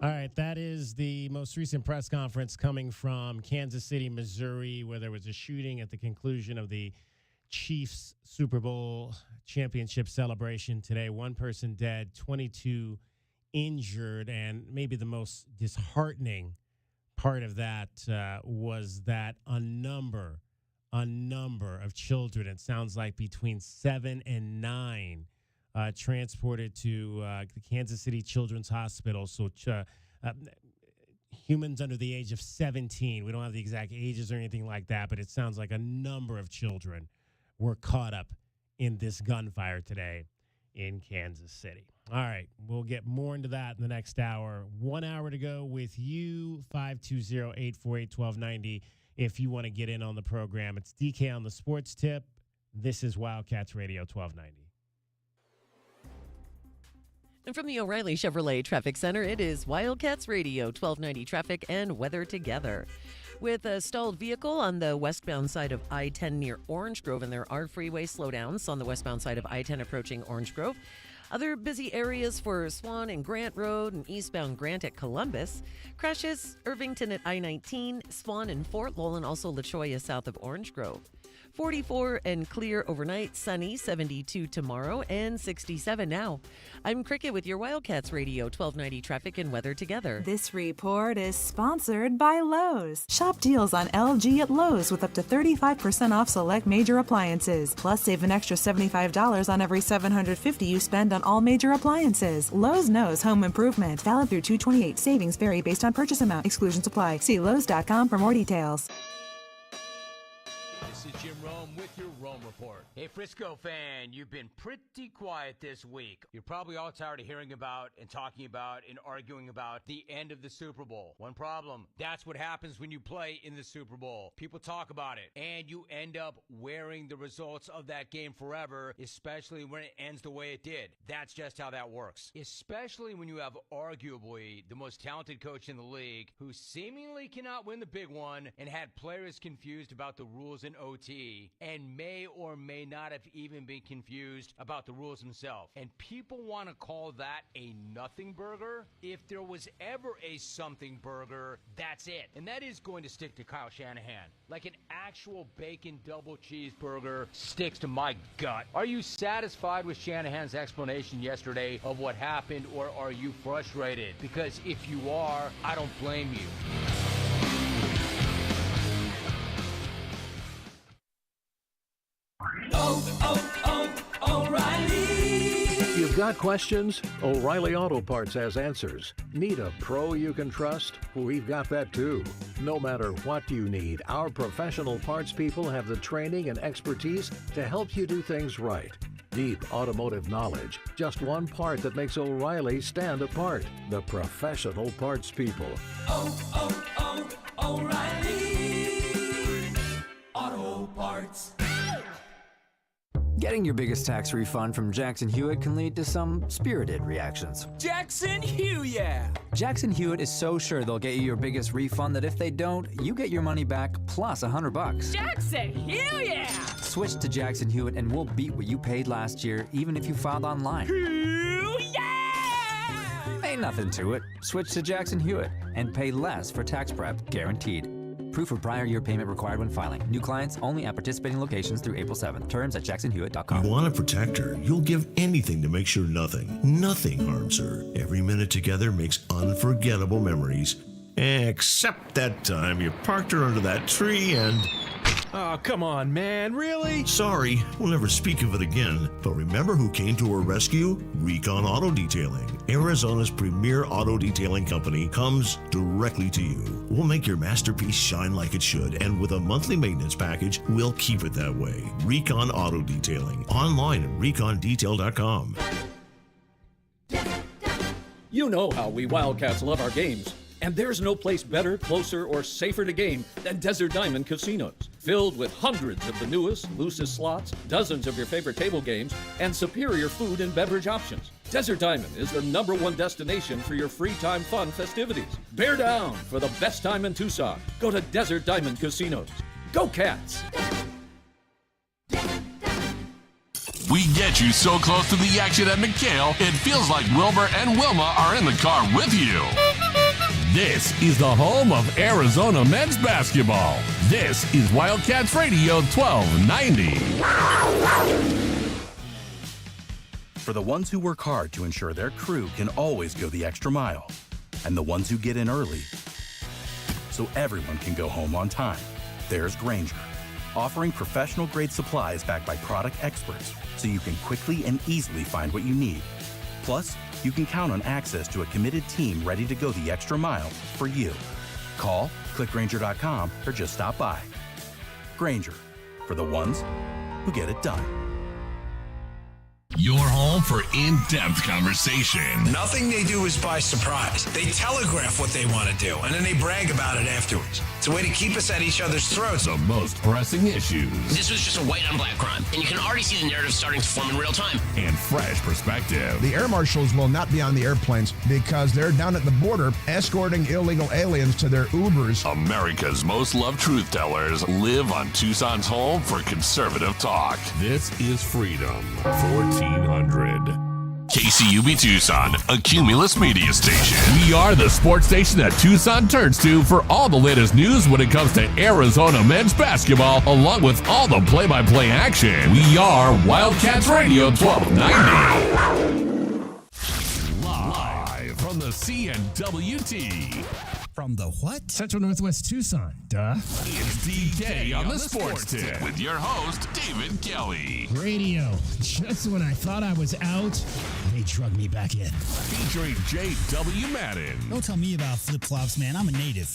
[SPEAKER 1] All right, that is the most recent press conference coming from Kansas City, Missouri, where there was a shooting at the conclusion of the Chiefs Super Bowl championship celebration today. 1 person dead, 22 injured, and maybe the most disheartening part of that was that a number of children, it sounds like between 7 and 9, transported to the Kansas City Children's Hospital. So humans under the age of 17, we don't have the exact ages or anything like that, but it sounds like a number of children were caught up in this gunfire today in Kansas City. All right, we'll get more into that in the next hour. 1 hour to go with you, 520-848-1290. If you want to get in on the program, it's DK on the Sports Tip. This is Wildcats Radio 1290.
[SPEAKER 3] And from the O'Reilly Chevrolet Traffic Center, it is Wildcats Radio 1290 traffic and weather together. With a stalled vehicle on the westbound side of I-10 near Orange Grove, and there are freeway slowdowns on the westbound side of I-10 approaching Orange Grove. Other busy areas for Swan and Grant Road and eastbound Grant at Columbus. Crashes, Irvington at I-19, Swan and Fort Lowell, and also La Cholla south of Orange Grove. 44 and clear overnight, sunny, 72 tomorrow, and 67 now. I'm Cricket with your Wildcats Radio 1290 traffic and weather together.
[SPEAKER 4] This report is sponsored by Lowe's. Shop deals on LG at Lowe's with up to 35% off select major appliances. Plus, save an extra $75 on every $750 you spend on all major appliances. Lowe's knows home improvement. Valid through 2/28. Savings vary based on purchase amount. Exclusions apply. See Lowes.com for more details.
[SPEAKER 10] is Jim Rome with your Rome Report.
[SPEAKER 22] Hey, Frisco fan, you've been pretty quiet this week. You're probably all tired of hearing about and talking about and arguing about the end of the Super Bowl. One problem, that's what happens when you play in the Super Bowl. People talk about it, and you end up wearing the results of that game forever, especially when it ends the way it did. That's just how that works. Especially when you have arguably the most talented coach in the league who seemingly cannot win the big one and had players confused about the rules in OT and may or may not have even been confused about the rules themselves. And people want to call that a nothing burger. If there was ever a something burger, that's it. And that is going to stick to Kyle Shanahan. Like an actual bacon double cheeseburger sticks to my gut. Are you satisfied with Shanahan's explanation yesterday of what happened, or are you frustrated? Because if you are, I don't blame you.
[SPEAKER 23] O'Reilly. You've got questions? O'Reilly Auto Parts has answers. Need a pro you can trust? We've got that too. No matter what you need, our professional parts people have the training and expertise to help you do things right. Deep automotive knowledge. Just one part that makes O'Reilly stand apart. The professional parts people.
[SPEAKER 17] O'Reilly Auto Parts.
[SPEAKER 13] Getting your biggest tax refund from Jackson Hewitt can lead to some spirited reactions.
[SPEAKER 17] Jackson Hewitt!
[SPEAKER 13] Jackson Hewitt is so sure they'll get you your biggest refund that if they don't, you get your money back plus $100.
[SPEAKER 17] Jackson Hewitt!
[SPEAKER 13] Switch to Jackson Hewitt and we'll beat what you paid last year, even if you filed online. Ain't nothing to it. Switch to Jackson Hewitt and pay less for tax prep, guaranteed. Proof of prior year payment required when filing. New clients only at participating locations through April 7th. Terms at jacksonhewitt.com.
[SPEAKER 24] You want to protect her. You'll give anything to make sure nothing harms her. Every minute together makes unforgettable memories. Except that time you parked her under that tree and...
[SPEAKER 25] Oh, come on, man. Really?
[SPEAKER 24] Sorry, we'll never speak of it again. But remember who came to her rescue? Recon Auto Detailing. Arizona's premier auto detailing company comes directly to you. We'll make your masterpiece shine like it should, and with a monthly maintenance package, we'll keep it that way. Recon Auto Detailing. Online at recondetail.com.
[SPEAKER 26] You know how we Wildcats love our games. And there's no place better, closer, or safer to game than Desert Diamond Casinos. Filled with hundreds of the newest, loosest slots, dozens of your favorite table games, and superior food and beverage options. Desert Diamond is the #1 destination for your free time fun festivities. Bear down for the best time in Tucson. Go to Desert Diamond Casinos. Go Cats!
[SPEAKER 2] We get you so close to the action at McHale, it feels like Wilbur and Wilma are in the car with you. This is the home of Arizona men's basketball. This is Wildcats Radio 1290.
[SPEAKER 27] For the ones who work hard to ensure their crew can always go the extra mile, and the ones who get in early so everyone can go home on time, there's Grainger, offering professional-grade supplies backed by product experts so you can quickly and easily find what you need. Plus, you can count on access to a committed team ready to go the extra mile for you. Call, click Grainger.com, or just stop by. Grainger, for the ones who get it done.
[SPEAKER 2] Your home for in-depth conversation.
[SPEAKER 28] Nothing they do is by surprise. They telegraph what they want to do, and then they brag about it afterwards. It's a way to keep us at each other's throats.
[SPEAKER 2] The most pressing issues.
[SPEAKER 29] This was just a white on black crime, and you can already see the narrative starting to form in real time.
[SPEAKER 2] And fresh perspective.
[SPEAKER 30] The air marshals will not be on the airplanes because they're down at the border escorting illegal aliens to their Ubers.
[SPEAKER 2] America's most loved truth tellers live on Tucson's home for conservative talk. This is Freedom 1400. KCUB Tucson, a Cumulus media station. We are the sports station that Tucson turns to for all the latest news when it comes to Arizona men's basketball, along with all the play-by-play action. We are Wildcats Radio 1290. Live from the CNWT.
[SPEAKER 6] From the what?
[SPEAKER 1] Central Northwest Tucson. Duh.
[SPEAKER 2] It's DK on the Sports Tip with your host, David Kelly.
[SPEAKER 1] Radio. Just when I thought I was out, they drug me back in.
[SPEAKER 2] Featuring J.W. Madden.
[SPEAKER 6] Don't tell me about flip-flops, man. I'm a native.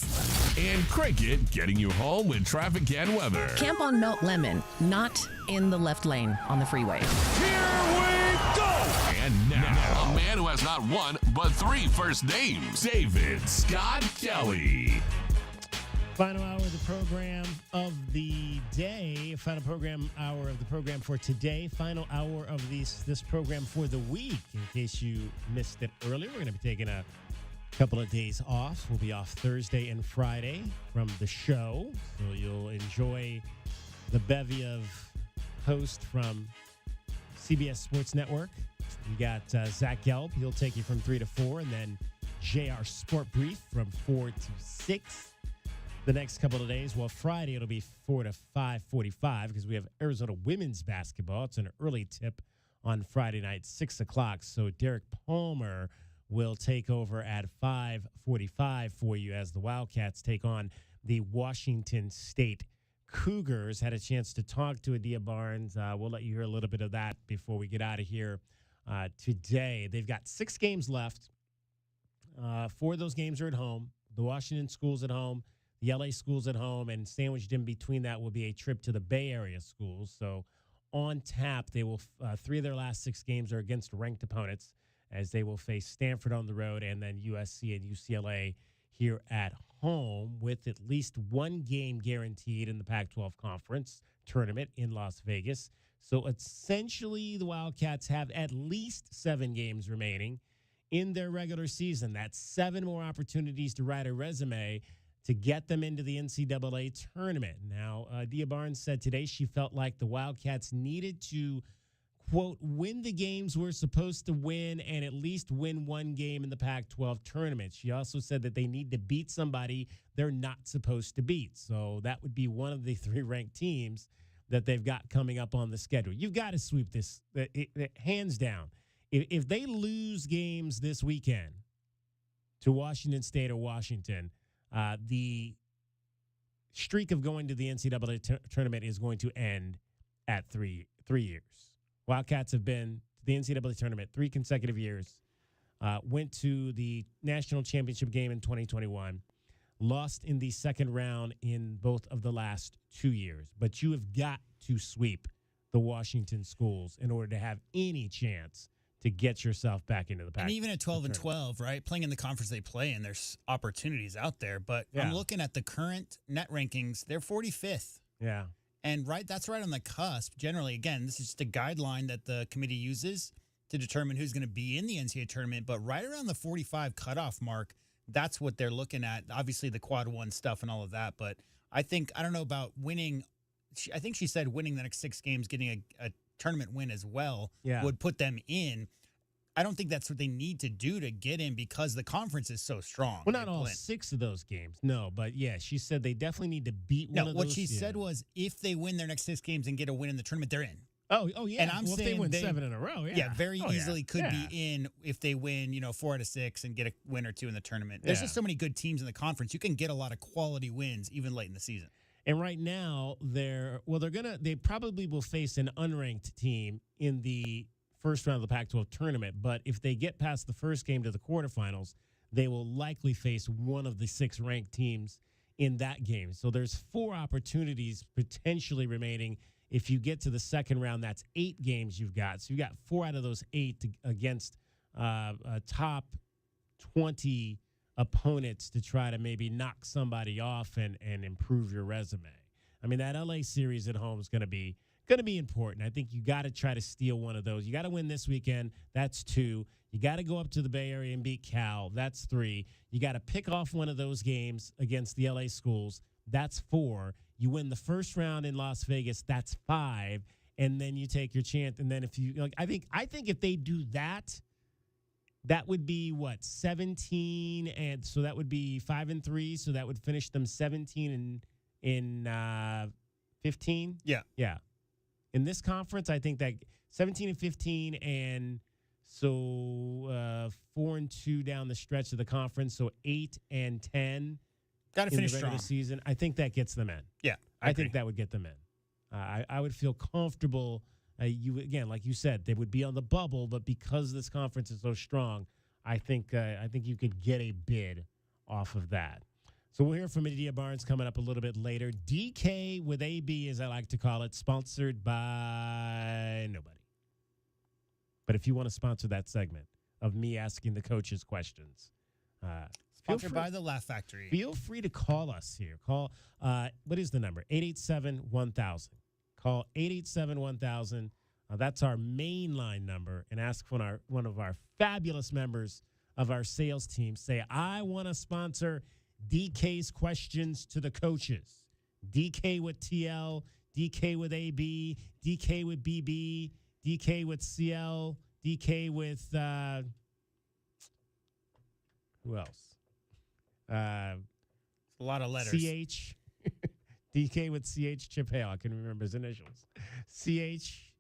[SPEAKER 2] And Cricket getting you home with traffic and weather.
[SPEAKER 3] Camp on Melt Lemon, not in the left lane on the freeway.
[SPEAKER 2] Here we go! And now, a man who has not one, but three first names, David Scott Kelly.
[SPEAKER 1] Final hour of the program of the day. Final program hour of the program for today. Final hour of this program for the week. In case you missed it earlier, we're going to be taking a couple of days off. We'll be off Thursday and Friday from the show. So you'll enjoy the bevy of hosts from CBS Sports Network. You got Zach Gelb. He'll take you from 3 to 4. And then JR Sport Brief from 4 to 6. The next couple of days. Well, Friday it'll be 4 to 5:45 because we have Arizona women's basketball. It's an early tip on Friday night, 6 o'clock. So Derek Palmer will take over at 5:45 for you as the Wildcats take on the Washington State Cougars. Had a chance to talk to Adia Barnes. We'll let you hear a little bit of that before we get out of here today. They've got 6 games left. 4 of those games are at home. The Washington schools at home, the LA schools at home, and sandwiched in between that will be a trip to the Bay Area schools. So on tap, they will 3 of their last 6 games are against ranked opponents, as they will face Stanford on the road and then USC and UCLA here at home, with at least 1 game guaranteed in the Pac-12 Conference tournament in Las Vegas. So essentially, the Wildcats have at least 7 games remaining in their regular season. That's 7 more opportunities to write a resume to get them into the NCAA tournament. Now, Dia Barnes said today she felt like the Wildcats needed to, quote, win the games we're supposed to win and at least win 1 game in the Pac-12 tournament. She also said that they need to beat somebody they're not supposed to beat. So that would be one of the 3 ranked teams that they've got coming up on the schedule. You've got to sweep this, hands down. If they lose games this weekend to Washington State or Washington, the streak of going to the NCAA tournament is going to end at 3 years. Wildcats have been to the NCAA tournament 3 consecutive years, went to the national championship game in 2021, lost in the second round in both of the last 2 years. But you have got to sweep the Washington schools in order to have any chance to get yourself back into the Pac.
[SPEAKER 6] And even at 12 and 12, right, playing in the conference they play in, there's opportunities out there. But I'm looking at the current net rankings. They're 45th.
[SPEAKER 1] Yeah.
[SPEAKER 6] And that's right on the cusp. Generally, again, this is just a guideline that the committee uses to determine who's going to be in the NCAA tournament. But right around the 45 cutoff mark, that's what they're looking at. Obviously, the quad 1 stuff and all of that. But I don't know about winning. I think she said winning the next 6 games, getting a tournament win as well would put them in. I don't think that's what they need to do to get in because the conference is so strong.
[SPEAKER 1] Well, not all 6 of those games. No, but yeah, she said they definitely need to beat one of those.
[SPEAKER 6] What she said was if they win their next 6 games and get a win in the tournament, they're in.
[SPEAKER 1] Oh yeah.
[SPEAKER 6] And I'm saying
[SPEAKER 1] if they win 7 in a row,
[SPEAKER 6] very easily could be in if they win, 4 out of 6 and get a win or 2 in the tournament. There's just so many good teams in the conference. You can get a lot of quality wins even late in the season.
[SPEAKER 1] And right now, they probably will face an unranked team in the first round of the Pac-12 tournament. But if they get past the first game to the quarterfinals, they will likely face one of the 6 ranked teams in that game. So there's 4 opportunities potentially remaining. If you get to the second round, that's 8 games you've got. So you've got 4 out of those 8 against top 20 opponents to try to maybe knock somebody off and improve your resume. I mean, that LA series at home is going to be important. I think you got to try to steal one of those. You got to win this weekend. That's 2. You got to go up to the Bay Area and beat Cal. That's 3. You got to pick off one of those games against the LA schools. That's 4. You win the first round in Las Vegas. That's 5. And then you take your chance. And then if you I think if they do that, that would be 17, and so that would be 5-3. So that would finish them 17 in 15.
[SPEAKER 6] Yeah.
[SPEAKER 1] In this conference, I think that 17 and 15 and So 4-2 down the stretch of the conference. So 8-10.
[SPEAKER 6] Got to
[SPEAKER 1] in
[SPEAKER 6] finish
[SPEAKER 1] the regular
[SPEAKER 6] strong.
[SPEAKER 1] season. I think that gets them in.
[SPEAKER 6] Yeah,
[SPEAKER 1] I think that would get them in. I would feel comfortable. You again, like you said, they would be on the bubble, but because this conference is so strong, I think you could get a bid off of that. So we'll hear from Adia Barnes coming up a little bit later. DK with AB, as I like to call it, sponsored by nobody. But if you want to sponsor that segment of me asking the coaches questions,
[SPEAKER 6] Sponsored by the Laugh Factory.
[SPEAKER 1] feel free to call us here. Call, what is the number? 887-1000. Call 887-1000. That's our main line number, and ask one of our fabulous members of our sales team. Say, I want to sponsor DK's questions to the coaches. DK with TL, DK with AB, DK with BB, DK with CL, DK with who else?
[SPEAKER 6] A lot of letters.
[SPEAKER 1] CH. DK with CH Chip Hale. I can remember his initials. CH.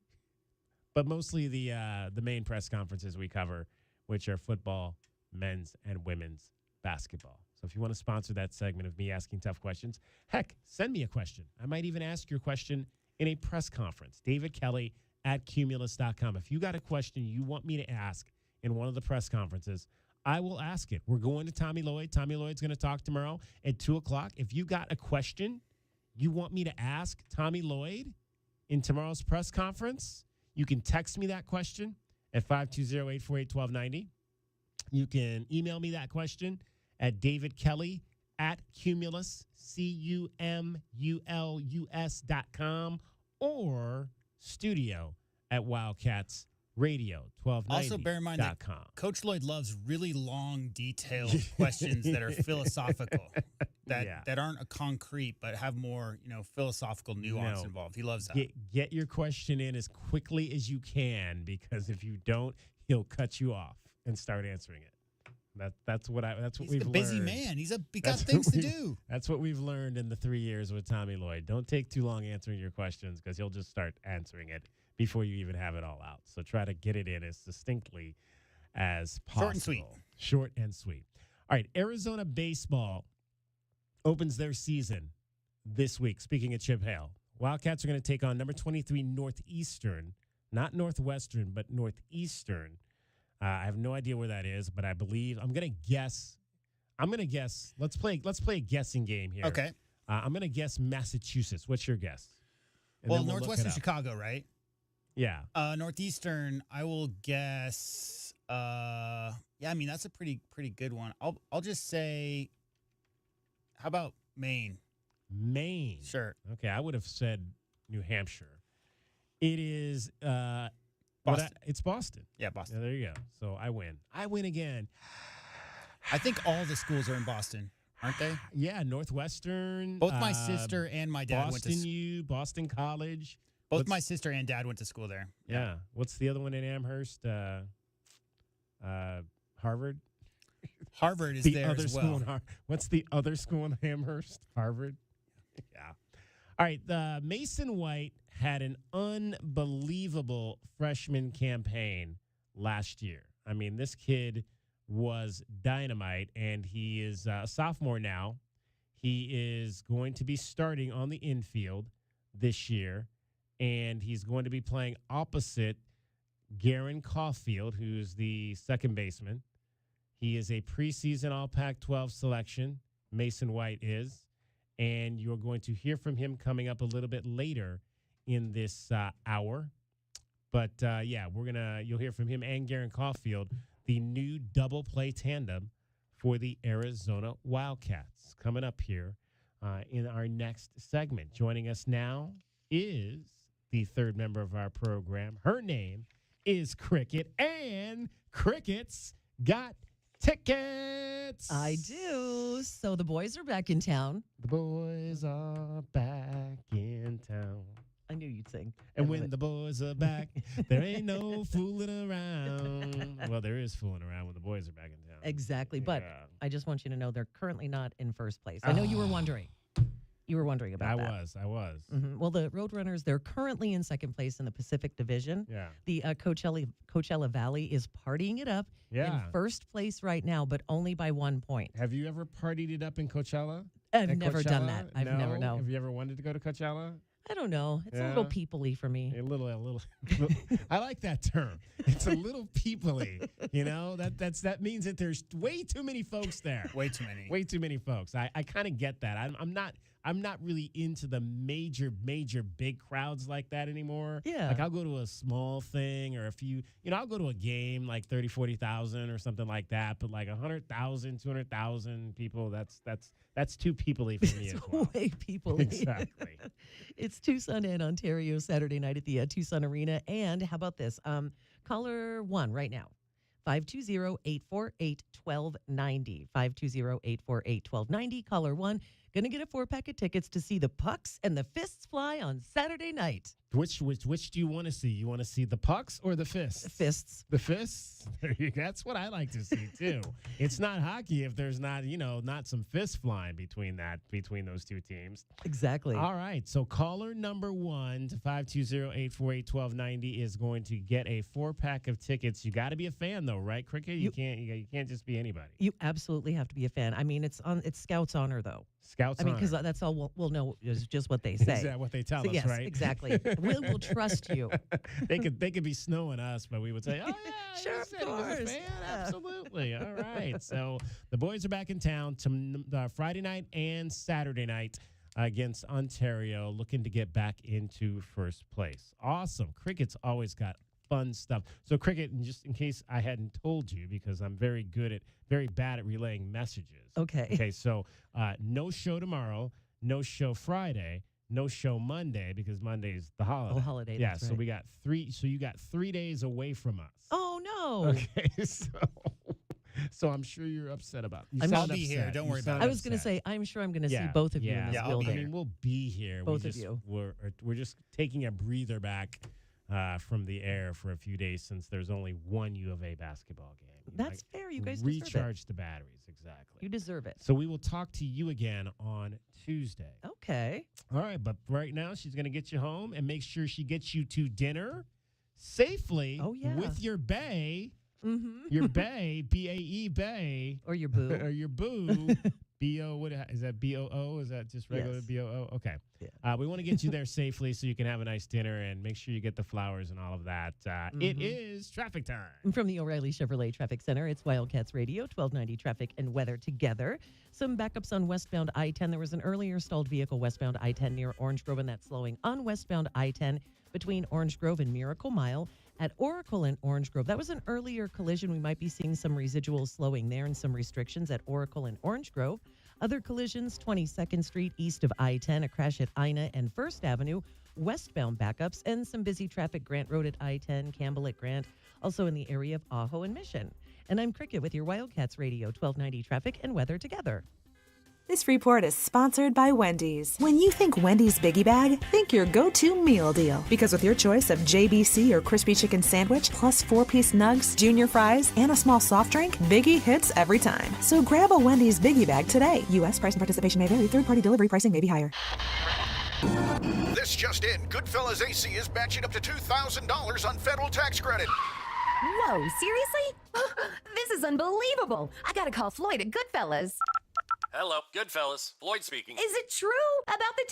[SPEAKER 1] But mostly the main press conferences we cover, which are football, men's, and women's basketball. So if you want to sponsor that segment of me asking tough questions, heck, send me a question. I might even ask your question in a press conference. David Kelly at Cumulus.com. If you got a question you want me to ask in one of the press conferences, I will ask it. We're going to Tommy Lloyd. Tommy Lloyd's going to talk tomorrow at 2 o'clock. If you got a question you want me to ask Tommy Lloyd in tomorrow's press conference, you can text me that question at 520-848-1290. You can email me that question at David Kelly at Cumulus, CUMULUS.com, or studio at Wildcats Radio 1290.com.
[SPEAKER 6] Also, bear in mind that Coach Lloyd loves really long, detailed questions that are philosophical, that aren't a concrete, but have more, philosophical nuance involved. He loves that.
[SPEAKER 1] Get your question in as quickly as you can, because if you don't, he'll cut you off and start answering it. That's what we've learned.
[SPEAKER 6] He's a busy man. He got things to do.
[SPEAKER 1] That's what we've learned in the 3 years with Tommy Lloyd. Don't take too long answering your questions, because he'll just start answering it before you even have it all out. So try to get it in as distinctly as possible.
[SPEAKER 6] Short and sweet.
[SPEAKER 1] Short and sweet. All right, Arizona baseball opens their season this week. Speaking of Chip Hale, Wildcats are going to take on number 23 Northeastern, not Northwestern, but Northeastern. I have no idea where that is, but I believe I'm going to guess. Let's play a guessing game here.
[SPEAKER 6] Okay.
[SPEAKER 1] I'm going to guess Massachusetts. What's your guess? And
[SPEAKER 6] Well,
[SPEAKER 1] then we'll look it
[SPEAKER 6] Northwestern
[SPEAKER 1] up.
[SPEAKER 6] Chicago, right?
[SPEAKER 1] Yeah.
[SPEAKER 6] Northeastern, I will guess. That's a pretty good one. I'll just say, how about Maine?
[SPEAKER 1] Maine.
[SPEAKER 6] Sure.
[SPEAKER 1] Okay, I would have said New Hampshire. It is
[SPEAKER 6] Boston.
[SPEAKER 1] It's Boston.
[SPEAKER 6] Yeah, Boston.
[SPEAKER 1] Yeah, there you go. So I win. I win again.
[SPEAKER 6] I think all the schools are in Boston, aren't they?
[SPEAKER 1] Yeah, Northwestern.
[SPEAKER 6] Both my sister and my dad went to
[SPEAKER 1] Boston U, Boston College.
[SPEAKER 6] Both my sister and dad went to school there.
[SPEAKER 1] Yeah. What's the other one in Amherst? Harvard.
[SPEAKER 6] Harvard is
[SPEAKER 1] the
[SPEAKER 6] there
[SPEAKER 1] other
[SPEAKER 6] as
[SPEAKER 1] school
[SPEAKER 6] well.
[SPEAKER 1] in What's the other school in Amherst? Harvard. Yeah. All right. Mason White had an unbelievable freshman campaign last year. I mean, this kid was dynamite, and he is a sophomore now. He is going to be starting on the infield this year, and he's going to be playing opposite Garen Caulfield, who's the second baseman. He is a preseason All Pac-12 selection. Mason White is. And you're going to hear from him coming up a little bit later in this hour. But, you'll hear from him and Garen Caulfield, the new double play tandem for the Arizona Wildcats, coming up here in our next segment. Joining us now is the third member of our program. Her name is Cricket, and Cricket's got tickets.
[SPEAKER 3] I do. So the boys are back in town.
[SPEAKER 1] The boys are back in town.
[SPEAKER 3] I knew you'd sing.
[SPEAKER 1] And when the boys are back, there ain't no fooling around. Well, there is fooling around when the boys are back in town.
[SPEAKER 3] Exactly. But I just want you to know they're currently not in first place. I know you were wondering. You were wondering about that.
[SPEAKER 1] I was.
[SPEAKER 3] Well, the Roadrunners, they're currently in second place in the Pacific Division.
[SPEAKER 1] Yeah.
[SPEAKER 3] The Coachella Valley is partying it up in first place right now, but only by 1 point.
[SPEAKER 1] Have you ever partied it up in Coachella?
[SPEAKER 3] I've
[SPEAKER 1] At
[SPEAKER 3] never done that.
[SPEAKER 1] Coachella?
[SPEAKER 3] I've never known.
[SPEAKER 1] Have you ever wanted to go to Coachella?
[SPEAKER 3] I don't know. It's a little people-y for me.
[SPEAKER 1] A little. I like that term. It's a little people-y. You know, that means that there's way too many folks there.
[SPEAKER 6] Way too many.
[SPEAKER 1] Way too many folks. I kind of get that. I'm not really into the major big crowds like that anymore.
[SPEAKER 3] Yeah.
[SPEAKER 1] Like I'll go to a small thing or a few, I'll go to a game like 30, 40,000 or something like that. But like 100,000, 200,000 people, that's too people-y for me as well.
[SPEAKER 3] Way people-y.
[SPEAKER 1] Exactly.
[SPEAKER 3] It's Tucson and Ontario Saturday night at the Tucson Arena. And how about this? Caller 1 right now. 520-848-1290. 520-848-1290. Caller 1. Going to get a 4-pack of tickets to see the Pucks and the Fists fly on Saturday night.
[SPEAKER 1] Which do you want to see? You want to see the Pucks or the Fists?
[SPEAKER 3] Fists.
[SPEAKER 1] The Fists? That's what I like to see, too. It's not hockey if there's not, not some fists flying between those two teams.
[SPEAKER 3] Exactly.
[SPEAKER 1] All right. So caller number 1 to 520-848-1290 is going to get a 4-pack of tickets. You got to be a fan, though, right, Cricket? You can't just be anybody.
[SPEAKER 3] You absolutely have to be a fan. I mean, it's Scouts honor, though.
[SPEAKER 1] Scouts
[SPEAKER 3] honor. I mean,
[SPEAKER 1] honor.
[SPEAKER 3] because that's all we'll know is just what they say.
[SPEAKER 1] Is that what they tell us,
[SPEAKER 3] yes,
[SPEAKER 1] right?
[SPEAKER 3] Exactly. We'll trust you.
[SPEAKER 1] They could be snowing us, but we would say, oh, yeah,
[SPEAKER 3] sure,
[SPEAKER 1] you said he was a fan. Absolutely. All right. So the boys are back in town Friday night and Saturday night against Ontario, looking to get back into first place. Awesome. Cricket's always got fun stuff. So Cricket, just in case I hadn't told you, because I'm very bad at relaying messages.
[SPEAKER 3] Okay.
[SPEAKER 1] So no show tomorrow, no show Friday, no show Monday because Monday's the holiday.
[SPEAKER 3] Oh, holiday.
[SPEAKER 1] Yeah,
[SPEAKER 3] that's
[SPEAKER 1] so
[SPEAKER 3] right.
[SPEAKER 1] we got 3. So you got 3 days away from us.
[SPEAKER 3] Oh no.
[SPEAKER 1] Okay, so I'm sure you're upset about it.
[SPEAKER 6] I'll be here. Don't worry about it.
[SPEAKER 3] I was going to say, I'm sure I'm going to see both of you in this building.
[SPEAKER 1] I mean, we'll be here.
[SPEAKER 3] Both of you.
[SPEAKER 1] We're just taking a breather back from the air for a few days since there's only one U of A basketball game.
[SPEAKER 3] That's fair. You guys
[SPEAKER 1] recharge the batteries. Exactly.
[SPEAKER 3] You deserve it.
[SPEAKER 1] So we will talk to you again on Tuesday.
[SPEAKER 3] Okay.
[SPEAKER 1] All right, but right now she's going to get you home and make sure she gets you to dinner safely with your bae.
[SPEAKER 3] Mm-hmm.
[SPEAKER 1] Your bae, B-A-E, bae.
[SPEAKER 3] Or your boo.
[SPEAKER 1] Or your boo. B-O, what is that, B-O-O? Is that just regular B-O-O? Okay.
[SPEAKER 3] Yeah.
[SPEAKER 1] We want to get you there safely so you can have a nice dinner and make sure you get the flowers and all of that. It is traffic time.
[SPEAKER 3] From the O'Reilly Chevrolet Traffic Center, it's Wildcats Radio, 1290 traffic and weather together. Some backups on westbound I-10. There was an earlier stalled vehicle westbound I-10 near Orange Grove, and that's slowing on westbound I-10 between Orange Grove and Miracle Mile. At Oracle and Orange Grove, that was an earlier collision. We might be seeing some residual slowing there and some restrictions at Oracle and Orange Grove. Other collisions, 22nd Street east of I-10, a crash at Ina and First Avenue, westbound backups, and some busy traffic Grant Road at I-10, Campbell at Grant, also in the area of Ajo and Mission. And I'm Cricket with your Wildcats Radio, 1290 traffic and weather together.
[SPEAKER 4] This report is sponsored by Wendy's. When you think Wendy's Biggie Bag, think your go-to meal deal. Because with your choice of JBC or crispy chicken sandwich, plus 4-piece nugs, junior fries, and a small soft drink, Biggie hits every time. So grab a Wendy's Biggie Bag today. U.S. price and participation may vary. Third-party delivery pricing may be higher.
[SPEAKER 7] This just in, Goodfellas AC is matching up to $2,000 on federal tax credit.
[SPEAKER 8] Whoa, seriously? This is unbelievable. I gotta call Floyd at Goodfellas.
[SPEAKER 9] Hello, Goodfellas. Floyd speaking.
[SPEAKER 8] Is it true about the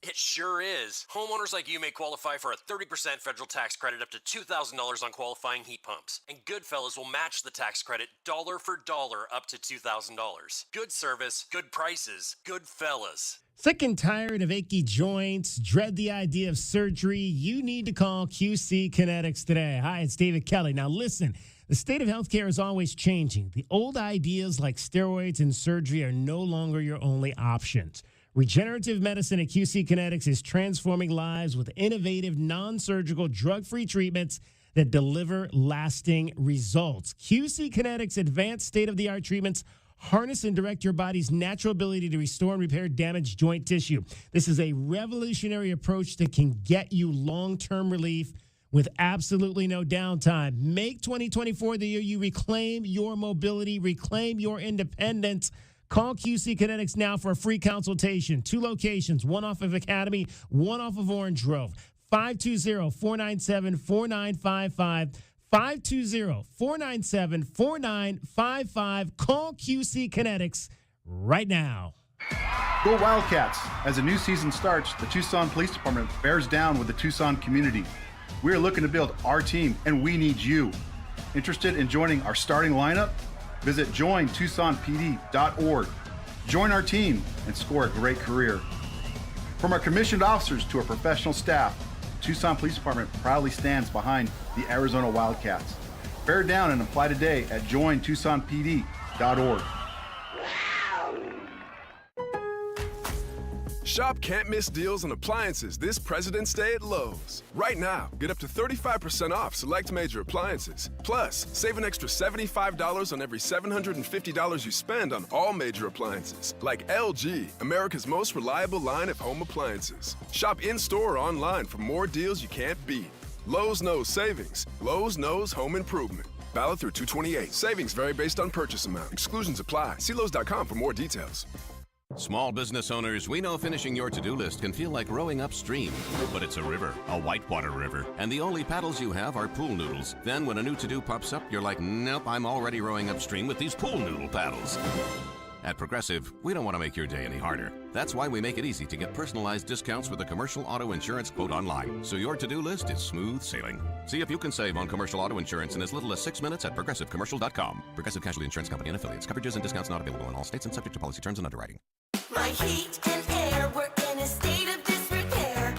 [SPEAKER 8] $2,000?
[SPEAKER 9] It sure is. Homeowners like you may qualify for a 30% federal tax credit up to $2,000 on qualifying heat pumps. And Goodfellas will match the tax credit dollar for dollar up to $2,000. Good service, good prices, Goodfellas.
[SPEAKER 1] Sick and tired of achy joints? Dread the idea of surgery? You need to call QC Kinetics today. Hi, it's David Kelly. Now listen, the state of healthcare is always changing. The old ideas like steroids and surgery are no longer your only options. Regenerative medicine at QC Kinetics is transforming lives with innovative, non-surgical, drug-free treatments that deliver lasting results. QC Kinetics' advanced state-of-the-art treatments harness and direct your body's natural ability to restore and repair damaged joint tissue. This is a revolutionary approach that can get you long-term relief with absolutely no downtime. Make 2024 the year you reclaim your mobility, reclaim your independence. Call QC Kinetics now for a free consultation. 2 locations, one off of Academy, one off of Orange Grove. 520-497-4955. 520-497-4955. Call QC Kinetics right now.
[SPEAKER 5] Go Wildcats! As a new season starts, the Tucson Police Department bears down with the Tucson community. We are looking to build our team, and we need you. Interested in joining our starting lineup? Visit jointucsonpd.org. Join our team and score a great career. From our commissioned officers to our professional staff, the Tucson Police Department proudly stands behind the Arizona Wildcats. Bear down and apply today at jointucsonpd.org.
[SPEAKER 11] Shop can't miss deals on appliances this President's Day at Lowe's. Right now, get up to 35% off select major appliances. Plus, save an extra $75 on every $750 you spend on all major appliances, like LG, America's most reliable line of home appliances. Shop in-store or online for more deals you can't beat. Lowe's knows savings. Lowe's knows home improvement. Valid through 2/28. Savings vary based on purchase amount. Exclusions apply. See Lowe's.com for more details.
[SPEAKER 2] Small business owners, we know finishing your to-do list can feel like rowing upstream, but it's a river, a whitewater river, and the only paddles you have are pool noodles. Then when a new to-do pops up, you're like, nope, I'm already rowing upstream with these pool noodle paddles. At Progressive, we don't want to make your day any harder. That's why we make it easy to get personalized discounts with a commercial auto insurance quote online, so your to-do list is smooth sailing. See if you can save on commercial auto insurance in as little as 6 minutes at progressivecommercial.com. Progressive Casualty Insurance Company and affiliates. Coverages and discounts not available in all states and subject to policy terms and underwriting.
[SPEAKER 17] My heat and air were in a state of disrepair.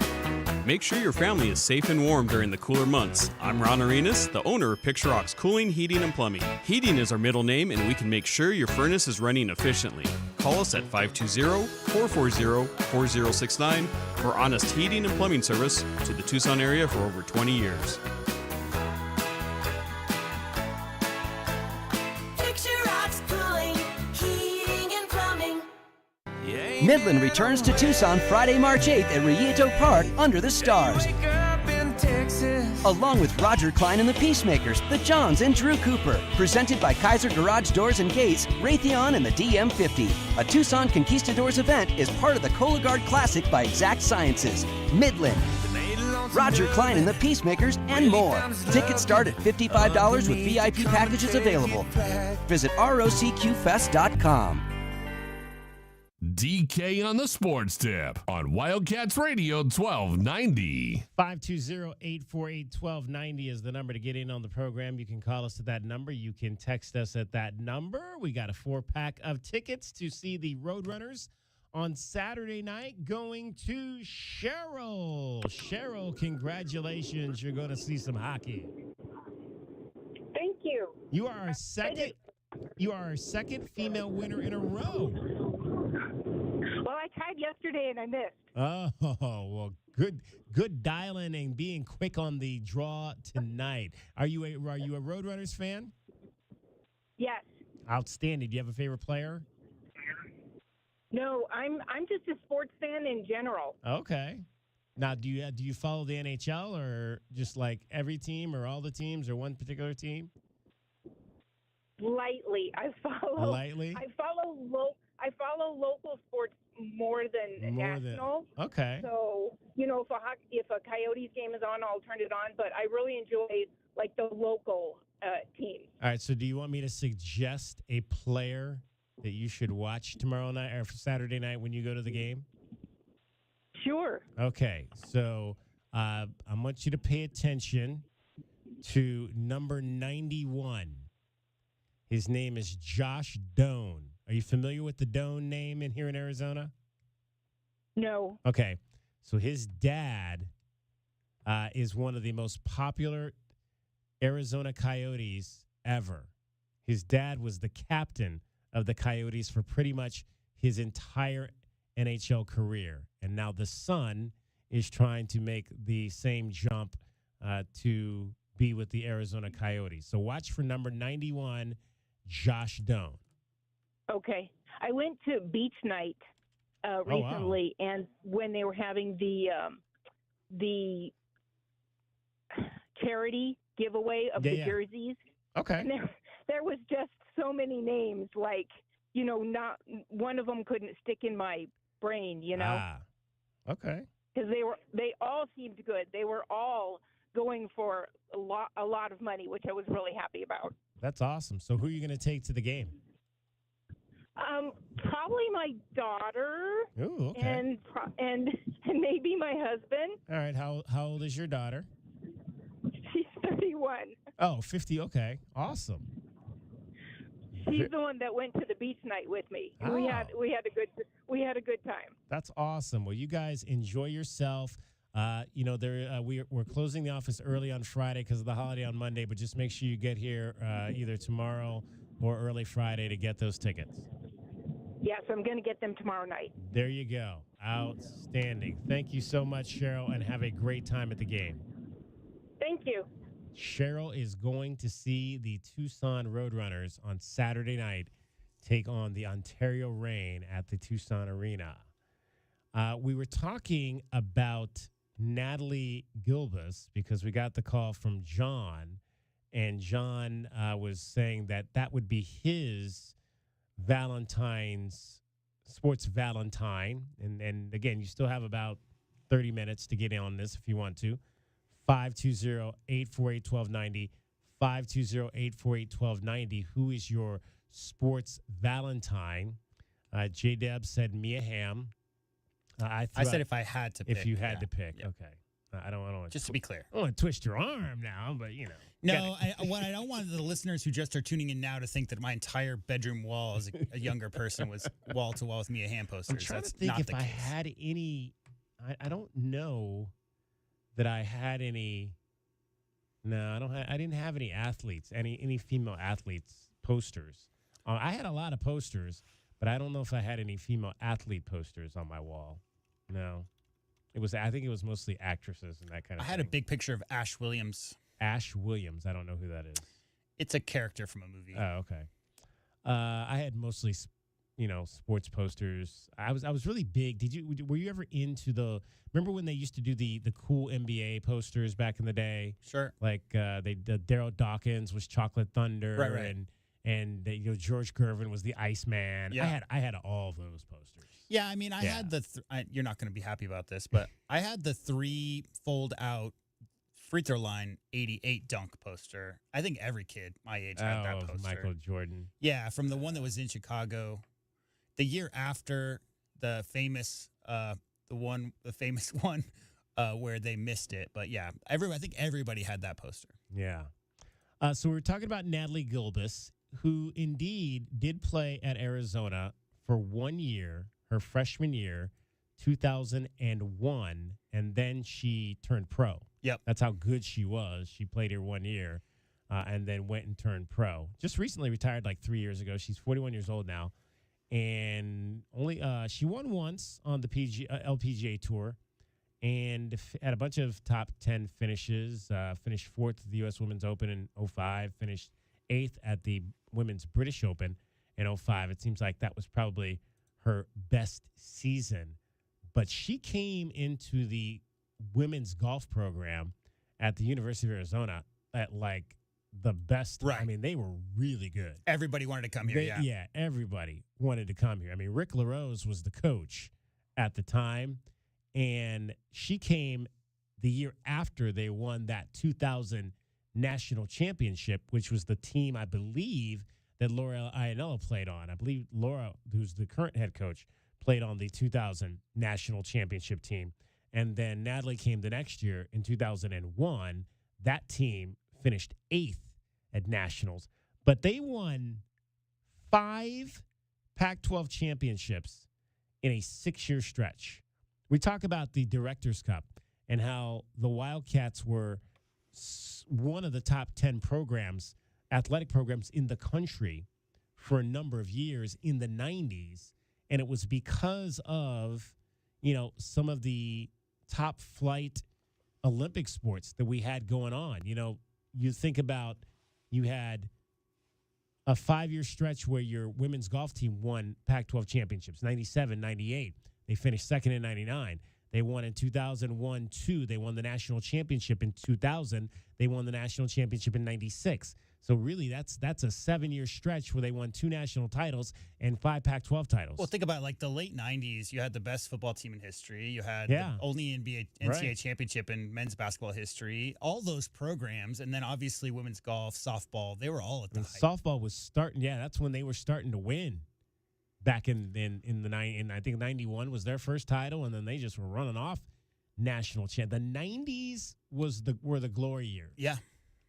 [SPEAKER 12] Make sure your family is safe and warm during the cooler months. I'm Ron Arenas, the owner of Picture Rocks Cooling, Heating, and Plumbing. Heating is our middle name, and we can make sure your furnace is running efficiently. Call us at 520-440-4069 for honest heating and plumbing service to the Tucson area for over 20 years.
[SPEAKER 17] Picture Rocks Cooling, Heating, and Plumbing.
[SPEAKER 14] Midland returns to Tucson Friday, March 8th at Rillito Park under the stars. Along with Roger Klein and the Peacemakers, the Johns, and Drew Cooper. Presented by Kaiser Garage Doors and Gates, Raytheon, and the DM50. A Tucson Conquistadors event is part of the Cologuard Classic by Exact Sciences. Midland. Roger Klein and the Peacemakers, and more. Tickets start at $55 with VIP packages available. Visit rocqfest.com.
[SPEAKER 2] DK on the Sports Tip on Wildcats Radio 1290.
[SPEAKER 1] 520-848-1290 is the number to get in on the program. You can call us at that number. You can text us at that number. We got a 4-pack of tickets to see the Roadrunners on Saturday night going to Cheryl. Cheryl, congratulations. You're going to see some hockey.
[SPEAKER 15] Thank you.
[SPEAKER 1] You are our second female winner in a row.
[SPEAKER 15] Well, I tried yesterday and I missed.
[SPEAKER 1] Oh, well, good dialing and being quick on the draw tonight. Are you a Roadrunners fan?
[SPEAKER 15] Yes.
[SPEAKER 1] Outstanding. Do you have a favorite player?
[SPEAKER 15] No, I'm just a sports fan in general.
[SPEAKER 1] Okay. Now, do you follow the NHL or just like every team or all the teams or one particular team?
[SPEAKER 15] Lightly. I follow local sports more than national.
[SPEAKER 1] Okay.
[SPEAKER 15] So, if a Coyotes game is on, I'll turn it on, but I really enjoy like the local teams.
[SPEAKER 1] All right, so do you want me to suggest a player that you should watch tomorrow night or Saturday night when you go to the game?
[SPEAKER 15] Sure.
[SPEAKER 1] Okay, so I want you to pay attention to number 91. His name is Josh Doan. Are you familiar with the Doan name here in Arizona?
[SPEAKER 15] No.
[SPEAKER 1] Okay, so his dad is one of the most popular Arizona Coyotes ever. His dad was the captain of the Coyotes for pretty much his entire NHL career. And now the son is trying to make the same jump to be with the Arizona Coyotes. So watch for number 91, Josh Doan.
[SPEAKER 15] Okay. I went to beach night recently, and when they were having the charity giveaway of the jerseys.
[SPEAKER 1] Okay.
[SPEAKER 15] And there was just so many names like, not one of them couldn't stick in my brain,
[SPEAKER 1] Okay.
[SPEAKER 15] because they all seemed good. They were all going for a lot of money, which I was really happy about.
[SPEAKER 1] That's awesome. So who are you going to take to the game?
[SPEAKER 15] Probably my daughter.
[SPEAKER 1] Ooh, okay.
[SPEAKER 15] And maybe my husband.
[SPEAKER 1] All right. How old is your daughter?
[SPEAKER 15] She's 31.
[SPEAKER 1] Oh, 50. Okay. Awesome.
[SPEAKER 15] She's the one that went to the beach night with me. And we had a good time.
[SPEAKER 1] That's awesome. Well, you guys enjoy yourself. We're closing the office early on Friday because of the holiday on Monday, but just make sure you get here either tomorrow or early Friday to get those tickets.
[SPEAKER 15] Yes, I'm going to get them tomorrow night.
[SPEAKER 1] There you go. Outstanding. Thank you so much, Cheryl, and have a great time at the game.
[SPEAKER 15] Thank you.
[SPEAKER 1] Cheryl is going to see the Tucson Roadrunners on Saturday night take on the Ontario Reign at the Tucson Arena. We were talking about Natalie Gilbus because we got the call from John, and John was saying that would be his sports Valentine. And again, you still have about 30 minutes to get in on this if you want to. 520-848-1290, 520-848-1290. Who is your sports Valentine? J-Deb said Mia Hamm.
[SPEAKER 6] I said if I had to pick.
[SPEAKER 1] If you had to pick, okay. I don't want
[SPEAKER 6] Just to be clear.
[SPEAKER 1] I don't want to twist your arm now, but
[SPEAKER 6] No, what I don't want the listeners who just are tuning in now to think that my entire bedroom wall as a younger person was wall to wall with Mia Hamm posters.
[SPEAKER 1] I'm trying
[SPEAKER 6] That's
[SPEAKER 1] to think
[SPEAKER 6] not
[SPEAKER 1] if
[SPEAKER 6] the
[SPEAKER 1] I
[SPEAKER 6] case.
[SPEAKER 1] had any. I don't know that I had any. No, I don't. I didn't have any athletes, any female athletes posters. I had a lot of posters, but I don't know if I had any female athlete posters on my wall. No, I think it was mostly actresses and that kind of thing.
[SPEAKER 6] I had a big picture of Ash Williams.
[SPEAKER 1] Ash Williams. I don't know who that is.
[SPEAKER 6] It's a character from a movie.
[SPEAKER 1] Oh, okay. I had mostly, sports posters. I was really big. Were you ever into remember when they used to do the cool NBA posters back in the day?
[SPEAKER 6] Sure.
[SPEAKER 1] Like Daryl Dawkins was Chocolate Thunder.
[SPEAKER 6] Right.
[SPEAKER 1] And George Gervin was the Iceman.
[SPEAKER 6] Yeah.
[SPEAKER 1] I had all those posters.
[SPEAKER 6] Yeah, I mean, I had you're not going to be happy about this, but I had the 3 fold out free throw line 88 dunk poster. I think every kid my age had that poster.
[SPEAKER 1] Michael Jordan.
[SPEAKER 6] Yeah, from the one that was in Chicago. The year after the famous one where they missed it. But yeah, I think everybody had that poster.
[SPEAKER 1] Yeah. So we're talking about Natalie Gilbus, who indeed did play at Arizona for 1 year, her freshman year, 2001, and then she turned pro.
[SPEAKER 6] Yep.
[SPEAKER 1] That's how good she was. She played here 1 year and then went and turned pro. Just recently retired like 3 years ago. She's 41 years old now. And only she won once on the LPGA Tour and had a bunch of top 10 finishes. Finished 4th at the U.S. Women's Open in 2005. Finished 8th at the Women's British Open in 2005. It seems like that was probably her best season. But she came into the women's golf program at the University of Arizona at like the best.
[SPEAKER 6] Right.
[SPEAKER 1] I mean, they were really good.
[SPEAKER 6] Everybody wanted to come here,
[SPEAKER 1] Yeah, everybody wanted to come here. I mean, Rick LaRose was the coach at the time, and she came the year after they won that 2000 national championship, which was the team, I believe, that Laura Ianella played on. I believe Laura, who's the current head coach, played on the 2000 national championship team. And then Natalie came the next year in 2001. That team finished 8th at nationals, but they won 5 Pac-12 championships in a 6-year stretch. We talk about the Directors Cup and how the Wildcats were one of the top 10 athletic programs in the country for a number of years in the 90s. And it was because of, some of the top flight Olympic sports that we had going on. You think about, you had a 5-year stretch where your women's golf team won Pac-12 championships, 97, 98. They finished second in 99. They won in 2001, 2. They won the national championship in 2000. They won the national championship in 96. So really, that's a 7-year stretch where they won 2 national titles and 5 Pac-12 titles.
[SPEAKER 6] Well, think about like the late 90s. You had the best football team in history. You had
[SPEAKER 1] Yeah.
[SPEAKER 6] the only NCAA championship in men's basketball history. All those programs, and then obviously women's golf, softball, they were all at the height.
[SPEAKER 1] Softball was starting. Yeah, that's when they were starting to win. Back in I think 91 was their first title, and then they just were running off national champ. The 90s were the glory years.
[SPEAKER 6] Yeah.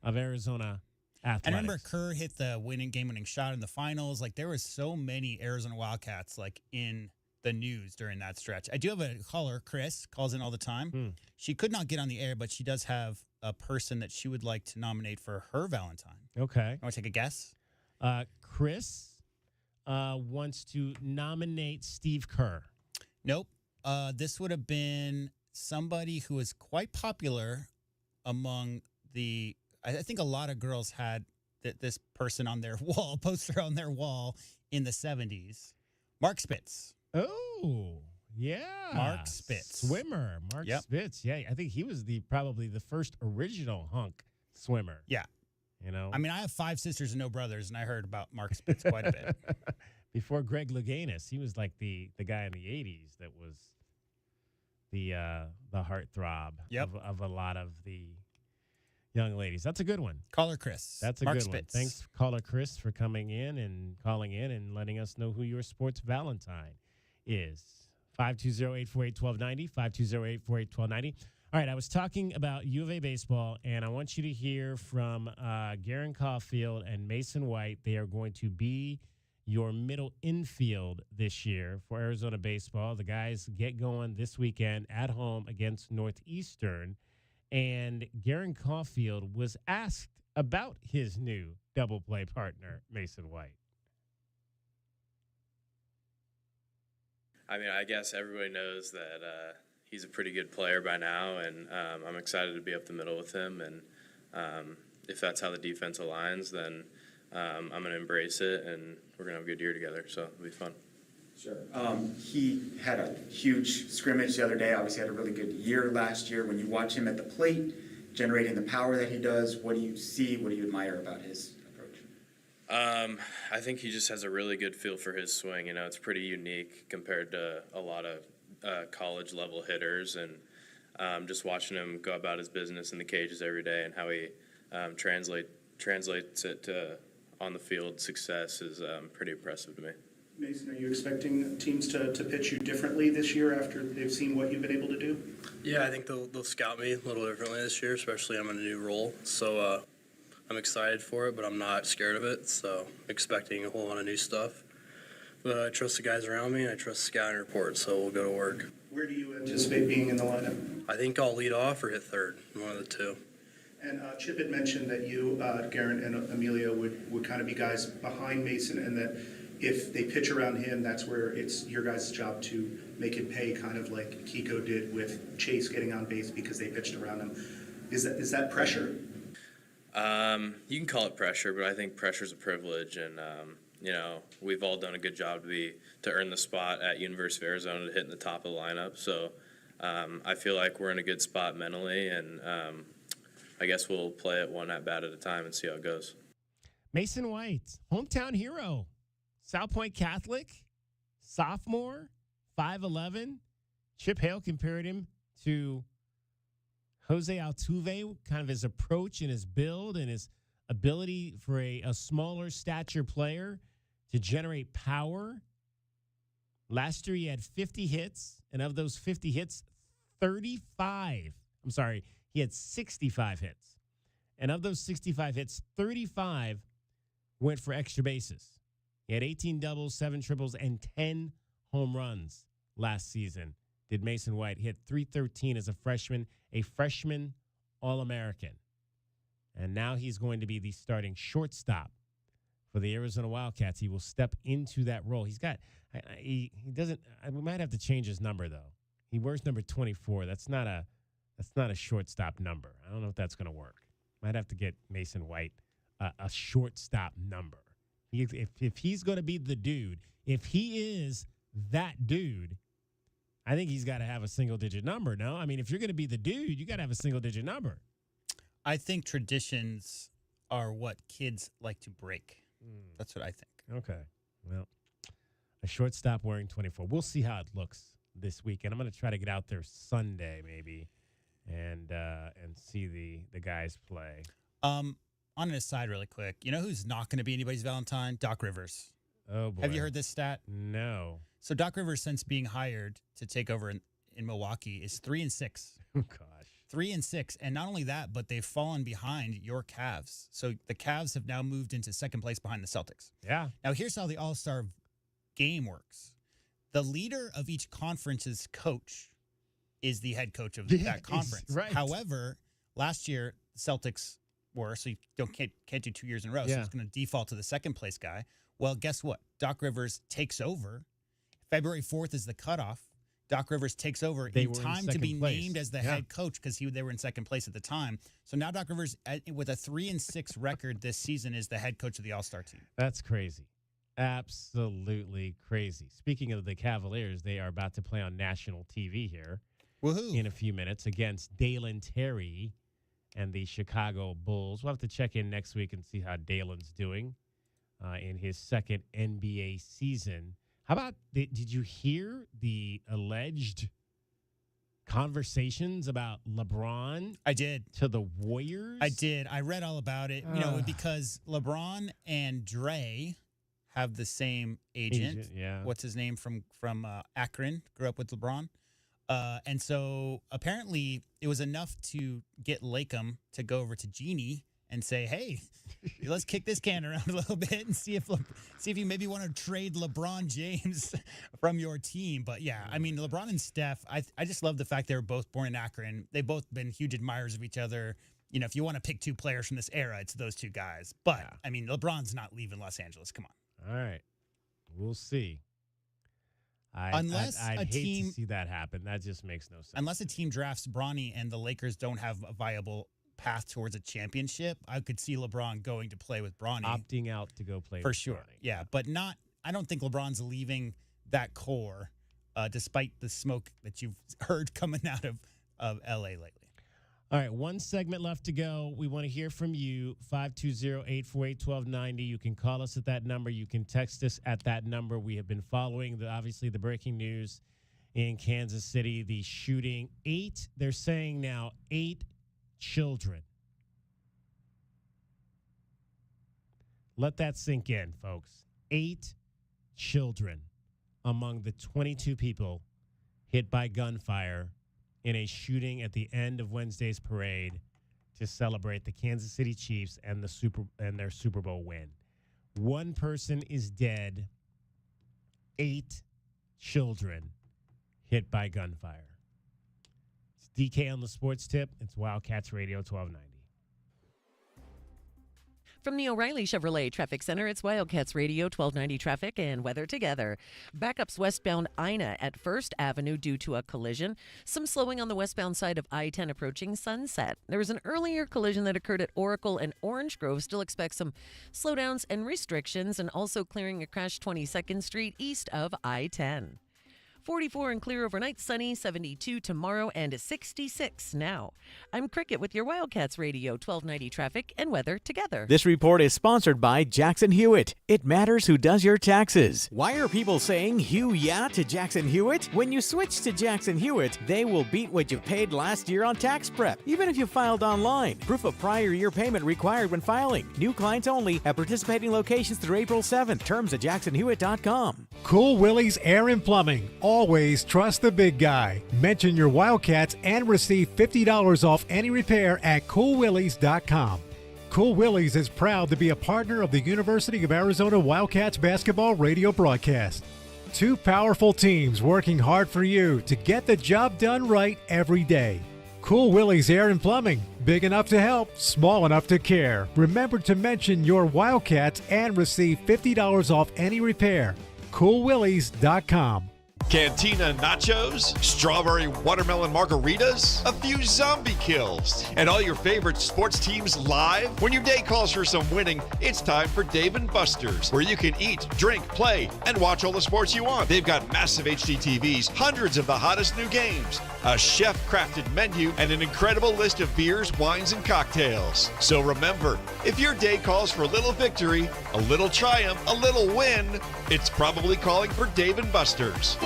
[SPEAKER 1] Of Arizona athletics.
[SPEAKER 6] I remember Kerr hit the game-winning shot in the finals. Like, there was so many Arizona Wildcats, like, in the news during that stretch. I do have a caller, Chris, calls in all the time. She could not get on the air, but she does have a person that she would like to nominate for her Valentine.
[SPEAKER 1] Okay.
[SPEAKER 6] Want to take a guess?
[SPEAKER 1] Chris wants to nominate Steve Kerr.
[SPEAKER 6] Nope. This would have been somebody who is quite popular among the... I think a lot of girls had this person on their wall, poster on their wall in the 70s. Mark Spitz.
[SPEAKER 1] Oh, yeah.
[SPEAKER 6] Mark Spitz.
[SPEAKER 1] Swimmer. Mark Spitz. Yeah, I think he was probably the first original hunk swimmer.
[SPEAKER 6] Yeah.
[SPEAKER 1] You know?
[SPEAKER 6] I mean, I have 5 sisters and no brothers, and I heard about Mark Spitz quite a bit.
[SPEAKER 1] Before Greg Louganis, he was like the guy in the 80s that was the heartthrob of a lot of the young ladies. That's a good one.
[SPEAKER 6] Caller Chris.
[SPEAKER 1] That's a
[SPEAKER 6] Mark
[SPEAKER 1] good
[SPEAKER 6] Spitz.
[SPEAKER 1] one. Thanks, Caller Chris, for calling in and letting us know who your sports Valentine is. 520-848-1290, 520-848-1290. All right, I was talking about U of A baseball, and I want you to hear from Garen Caulfield and Mason White. They are going to be your middle infield this year for Arizona baseball. The guys get going this weekend at home against Northeastern. And Garen Caulfield was asked about his new double play partner, Mason White.
[SPEAKER 10] I mean, I guess everybody knows that he's a pretty good player by now, and I'm excited to be up the middle with him. And if that's how the defense aligns, then I'm going to embrace it, and we're going to have a good year together, so it'll be fun.
[SPEAKER 13] Sure. He had a huge scrimmage the other day. Obviously had a really good year last year. When you watch him at the plate, generating the power that he does, what do you see? What do you admire about his approach?
[SPEAKER 10] I think he just has a really good feel for his swing. You know, it's pretty unique compared to a lot of college-level hitters. And just watching him go about his business in the cages every day and how he translates it to on-the-field success is pretty impressive to me.
[SPEAKER 16] Mason, are you expecting teams to pitch you differently this year after they've seen what you've been able to do?
[SPEAKER 18] Yeah, I think they'll scout me a little differently this year, especially I'm in a new role. So I'm excited for it, but I'm not scared of it. So expecting a whole lot of new stuff. But I trust the guys around me, and I trust the scouting report, so we'll go to work.
[SPEAKER 16] Where do you anticipate being in the lineup?
[SPEAKER 18] I think I'll lead off or hit third, one of the two.
[SPEAKER 16] And Chip had mentioned that you, Garen, and Amelia would kind of be guys behind Mason, and that if they pitch around him, that's where it's your guys' job to make it pay, kind of like Kiko did with Chase getting on base because they pitched around him. Is that pressure?
[SPEAKER 10] You can call it pressure, but I think pressure's a privilege, and you know, we've all done a good job to earn the spot at University of Arizona to hit in the top of the lineup. So I feel like we're in a good spot mentally, and I guess we'll play it one at bat at a time and see how it goes.
[SPEAKER 1] Mason White, hometown hero. South Point Catholic, sophomore, 5'11". Chip Hale compared him to Jose Altuve, kind of his approach and his build and his ability for a smaller stature player to generate power. Last year he had 50 hits, and of those 50 hits, he had 65 hits. And of those 65 hits, 35 went for extra bases. He had 18 doubles, 7 triples, and 10 home runs last season. Did Mason White. He hit .313 as a freshman All-American. And now he's going to be the starting shortstop for the Arizona Wildcats. He will step into that role. He's got, he doesn't, we might have to change his number though. He wears number 24. That's not a shortstop number. I don't know if that's going to work. Might have to get Mason White a shortstop number. If he's going to be the dude, if he is that dude, I think he's got to have a single-digit number, no? I mean, if you're going to be the dude, you got to have a single-digit number.
[SPEAKER 6] I think traditions are what kids like to break. That's what I think.
[SPEAKER 1] Okay. Well, a shortstop wearing 24. We'll see how it looks this weekend. I'm going to try to get out there Sunday maybe and see the guys play.
[SPEAKER 6] On an aside really quick, you know who's not going to be anybody's Valentine? Doc Rivers.
[SPEAKER 1] Oh, boy.
[SPEAKER 6] Have you heard this stat?
[SPEAKER 1] No.
[SPEAKER 6] So Doc Rivers, since being hired to take over in Milwaukee, is 3-6.
[SPEAKER 1] Oh, gosh.
[SPEAKER 6] 3-6. And not only that, but they've fallen behind your Cavs. So the Cavs have now moved into second place behind the Celtics.
[SPEAKER 1] Yeah.
[SPEAKER 6] Now, here's how the All-Star game works. The leader of each conference's coach is the head coach of that conference.
[SPEAKER 1] Right.
[SPEAKER 6] However, last year, the Celtics were, so you can't do 2 years in a row. So it's going to default to the second place guy. Well, guess what? Doc Rivers takes over. February 4th is the cutoff. Doc Rivers takes over in time to be named as the head coach because they were in second place at the time. So now Doc Rivers, with a 3-6 record this season, is the head coach of the All-Star team.
[SPEAKER 1] That's crazy. Absolutely crazy. Speaking of the Cavaliers, they are about to play on national TV here in a few minutes against Dalen Terry and the Chicago Bulls. We'll have to check in next week and see how Dalen's doing in his second NBA season. How about, did you hear the alleged conversations about LeBron?
[SPEAKER 6] I did.
[SPEAKER 1] To the Warriors?
[SPEAKER 6] I did. I read all about it, because LeBron and Dre have the same agent.
[SPEAKER 1] Yeah.
[SPEAKER 6] What's his name from Akron? Grew up with LeBron. And so apparently it was enough to get Lakem to go over to Jeannie and say, hey, let's kick this can around a little bit and see if you maybe want to trade LeBron James from your team. But, yeah, I mean, LeBron and Steph, I just love the fact they were both born in Akron. They've both been huge admirers of each other. You know, if you want to pick two players from this era, it's those two guys. But, I mean, LeBron's not leaving Los Angeles. Come on.
[SPEAKER 1] All right. We'll see. I'd hate to see that happen. That just makes no sense.
[SPEAKER 6] Unless a team drafts Bronny and the Lakers don't have a viable path towards a championship, I could see LeBron going to play with Bronny.
[SPEAKER 1] Opting out to go play
[SPEAKER 6] for
[SPEAKER 1] with
[SPEAKER 6] sure.
[SPEAKER 1] Bronny.
[SPEAKER 6] Yeah, but I don't think LeBron's leaving that core, despite the smoke that you've heard coming out of LA lately.
[SPEAKER 1] All right, one segment left to go. We want to hear from you, 520-848-1290. You can call us at that number. You can text us at that number. We have been following, obviously, the breaking news in Kansas City, the shooting. They're saying now 8 children. Let that sink in, folks. 8 children among the 22 people hit by gunfire in a shooting at the end of Wednesday's parade to celebrate the Kansas City Chiefs and their Super Bowl win. 1 person is dead. 8 children hit by gunfire. It's DK on the Sports Tip. It's Wildcats Radio 1290.
[SPEAKER 3] From the O'Reilly Chevrolet Traffic Center, it's Wildcats Radio 1290 traffic and weather together. Backups westbound Ina at First Avenue due to a collision. Some slowing on the westbound side of I-10 approaching Sunset. There was an earlier collision that occurred at Oracle and Orange Grove. Still expect some slowdowns and restrictions, and also clearing a crash 22nd Street east of I-10. 44 and clear overnight, sunny, 72 tomorrow, and 66 now. I'm Cricket with your Wildcats Radio 1290 traffic and weather together.
[SPEAKER 19] This report is sponsored by Jackson Hewitt. It matters who does your taxes. Why are people saying "Hew yeah" to Jackson Hewitt? When you switch to Jackson Hewitt, they will beat what you paid last year on tax prep, even if you filed online. Proof of prior year payment required when filing. New clients only at participating locations through April 7th. Terms at jacksonhewitt.com.
[SPEAKER 20] Cool Willie's Air and Plumbing. Always trust the big guy. Mention your Wildcats and receive $50 off any repair at coolwillies.com. Cool Willie's is proud to be a partner of the University of Arizona Wildcats basketball radio broadcast. 2 powerful teams working hard for you to get the job done right every day. Cool Willie's Air and Plumbing. Big enough to help, small enough to care. Remember to mention your Wildcats and receive $50 off any repair. coolwillies.com.
[SPEAKER 21] Cantina nachos, strawberry watermelon margaritas, a few zombie kills, and all your favorite sports teams live? When your day calls for some winning, it's time for Dave & Buster's, where you can eat, drink, play, and watch all the sports you want. They've got massive HD TVs, hundreds of the hottest new games, a chef-crafted menu, and an incredible list of beers, wines, and cocktails. So remember, if your day calls for a little victory, a little triumph, a little win, it's probably calling for Dave & Buster's.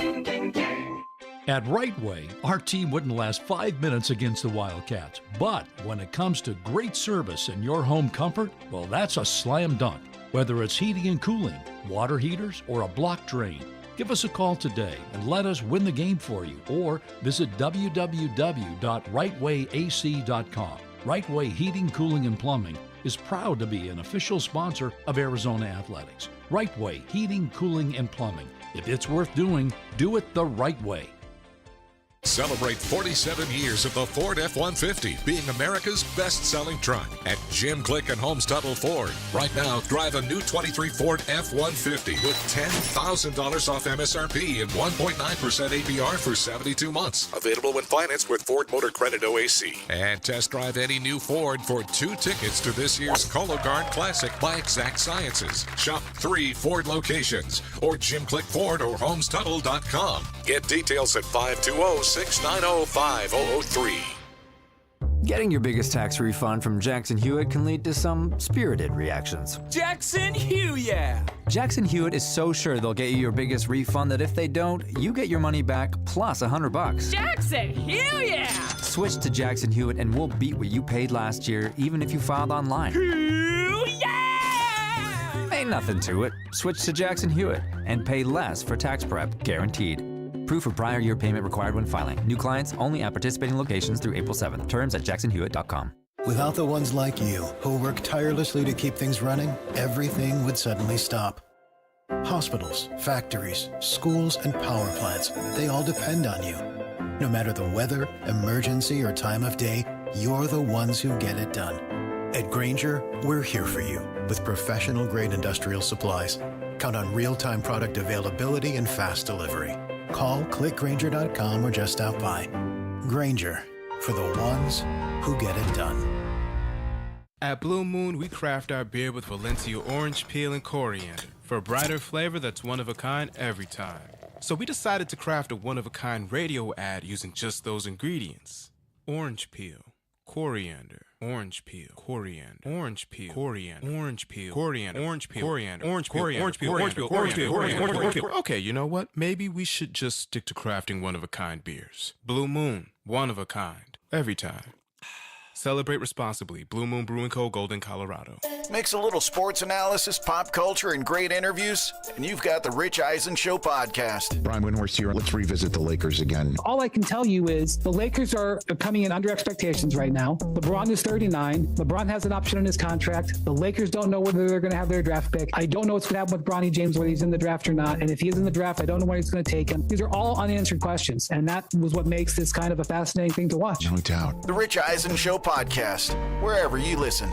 [SPEAKER 4] At Right Way, our team wouldn't last 5 minutes against the Wildcats. But when it comes to great service and your home comfort, well, that's a slam dunk. Whether it's heating and cooling, water heaters, or a block drain, give us a call today and let us win the game for you. Or visit www.rightwayac.com. Right Way Heating, Cooling, and Plumbing is proud to be an official sponsor of Arizona Athletics. Right Way Heating, Cooling, and Plumbing. If it's worth doing, do it the right way.
[SPEAKER 22] Celebrate 47 years of the Ford F-150 being America's best-selling truck at Jim Click and Holmes Tuttle Ford. Right now, drive a new 23 Ford F-150 with $10,000 off MSRP and 1.9% APR for 72 months. Available when financed with Ford Motor Credit OAC. And test drive any new Ford for 2 tickets to this year's Cologuard Classic by Exact Sciences. Shop 3 Ford locations or Jim Click Ford or HolmesTuttle.com. Get details at 520-690-5003.
[SPEAKER 23] Getting your biggest tax refund from Jackson Hewitt can lead to some spirited reactions.
[SPEAKER 24] Jackson Hewitt!
[SPEAKER 23] Jackson Hewitt is so sure they'll get you your biggest refund that if they don't, you get your money back plus $100.
[SPEAKER 24] Jackson Hewitt!
[SPEAKER 23] Switch to Jackson Hewitt and we'll beat what you paid last year, even if you filed online. Ain't nothing to it. Switch to Jackson Hewitt and pay less for tax prep, guaranteed. Proof of prior year payment required when filing. New clients only at participating locations through April 7th. Terms at jacksonhewitt.com.
[SPEAKER 25] Without the ones like you, who work tirelessly to keep things running, everything would suddenly stop. Hospitals, factories, schools, and power plants, they all depend on you. No matter the weather, emergency, or time of day, you're the ones who get it done. At Grainger, we're here for you with professional-grade industrial supplies. Count on real-time product availability and fast delivery. Call, clickgrainger.com, or just stop by. Grainger, for the ones who get it done.
[SPEAKER 26] At Blue Moon, we craft our beer with Valencia orange peel and coriander for a brighter flavor that's one of a kind every time. So we decided to craft a one-of-a-kind radio ad using just those ingredients. Orange peel, coriander, orange peel, coriander, orange peel, coriander, orange peel, coriander, orange peel, coriander, orange peel, orange peel, orange peel, orange peel, orange peel. Okay, you know what? Maybe we should just stick to crafting one-of-a-kind beers. Blue Moon, one of a kind, every time. Celebrate responsibly. Blue Moon Brewing Co., Golden, Colorado.
[SPEAKER 7] Mix a little sports analysis, pop culture, and great interviews, and you've got the Rich Eisen Show podcast.
[SPEAKER 27] Brian Windhorst here. Let's revisit the Lakers again.
[SPEAKER 28] All I can tell you is the Lakers are coming in under expectations right now. LeBron is 39. LeBron has an option in his contract. The Lakers don't know whether they're going to have their draft pick. I don't know what's going to happen with Bronny James, whether he's in the draft or not. And if he is in the draft, I don't know when he's going to take him. These are all unanswered questions. And that was what makes this kind of a fascinating thing to watch.
[SPEAKER 27] No doubt.
[SPEAKER 7] The Rich Eisen Show podcast, wherever you listen.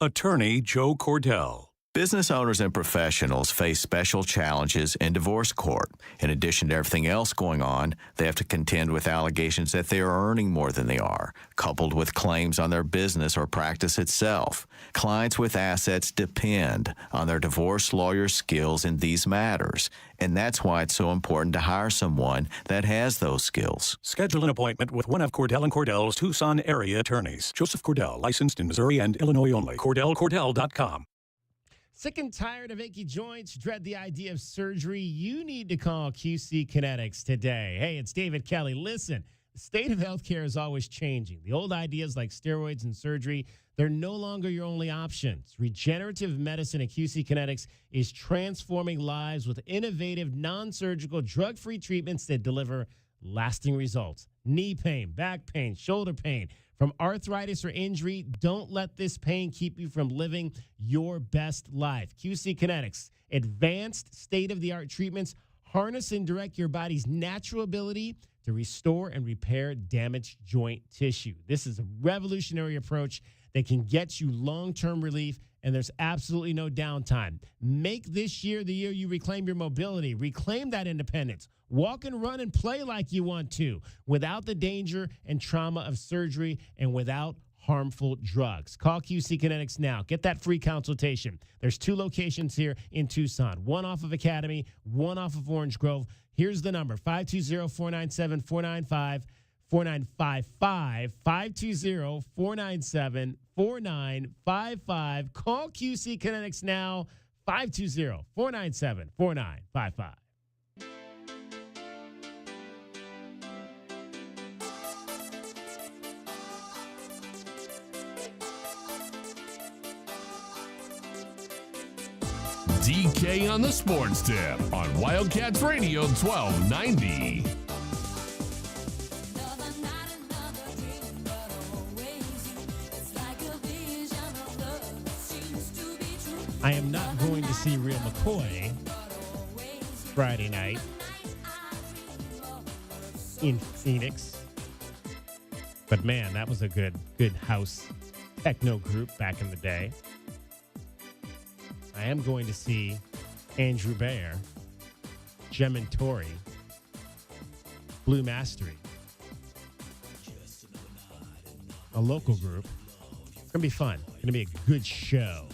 [SPEAKER 29] Attorney Joe Cordell.
[SPEAKER 30] Business owners and professionals face special challenges in divorce court. In addition to everything else going on, they have to contend with allegations that they are earning more than they are, coupled with claims on their business or practice itself. Clients with assets depend on their divorce lawyer's skills in these matters, and that's why it's so important to hire someone that has those skills.
[SPEAKER 29] Schedule an appointment with one of Cordell & Cordell's Tucson area attorneys. Joseph Cordell, licensed in Missouri and Illinois only. CordellCordell.com.
[SPEAKER 1] Sick and tired of achy joints? Dread the idea of surgery? You need to call QC Kinetics today. Hey, it's David Kelly. Listen, the state of healthcare is always changing. The old ideas like steroids and surgery, they're no longer your only options. Regenerative medicine at QC Kinetics is transforming lives with innovative, non-surgical, drug-free treatments that deliver lasting results. Knee pain, back pain, shoulder pain. From arthritis or injury, don't let this pain keep you from living your best life. QC Kinetics, advanced state-of-the-art treatments, harness and direct your body's natural ability to restore and repair damaged joint tissue. This is a revolutionary approach that can get you long-term relief, and there's absolutely no downtime. Make this year the year you reclaim your mobility, reclaim that independence. Walk and run and play like you want to, without the danger and trauma of surgery and without harmful drugs. Call QC Kinetics now. Get that free consultation. There's 2 locations here in Tucson, one off of Academy, one off of Orange Grove. Here's the number, 520-497-495. 4955 520-497-4955. Call QC Kinetics now, 520-497-4955.
[SPEAKER 2] DK on the Sports Tip on Wildcats Radio 1290.
[SPEAKER 1] I am not going to see Real McCoy Friday night in Phoenix. But man, that was a good house techno group back in the day. I am going to see Andrew Bayer, Gementori, Blue Mastery, a local group. It's going to be fun. It's going to be a good show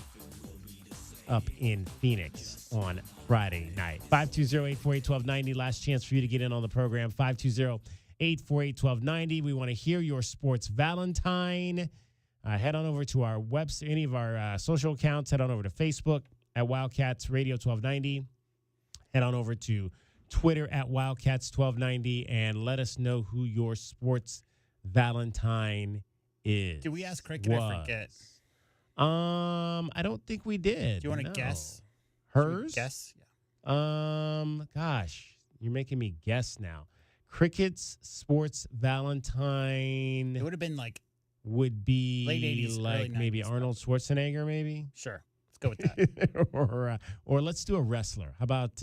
[SPEAKER 1] up in Phoenix on Friday night. 520-848-1290. Last chance for you to get in on the program. 520-848-1290. We want to hear your sports Valentine. Head on over to our website, any of our social accounts. Head on over to Facebook at Wildcats Radio 1290. Head on over to Twitter at Wildcats 1290 and let us know who your sports Valentine is.
[SPEAKER 6] Did we ask Cricket? I forget.
[SPEAKER 1] I don't think we did.
[SPEAKER 6] Do you want to guess?
[SPEAKER 1] Hers?
[SPEAKER 6] Guess?
[SPEAKER 1] Gosh, you're making me guess now. Cricket's sports Valentine.
[SPEAKER 6] It would have been like
[SPEAKER 1] would be
[SPEAKER 6] late 80s,
[SPEAKER 1] like maybe Arnold Schwarzenegger, maybe.
[SPEAKER 6] Sure, let's go with that.
[SPEAKER 1] or let's do a wrestler. How about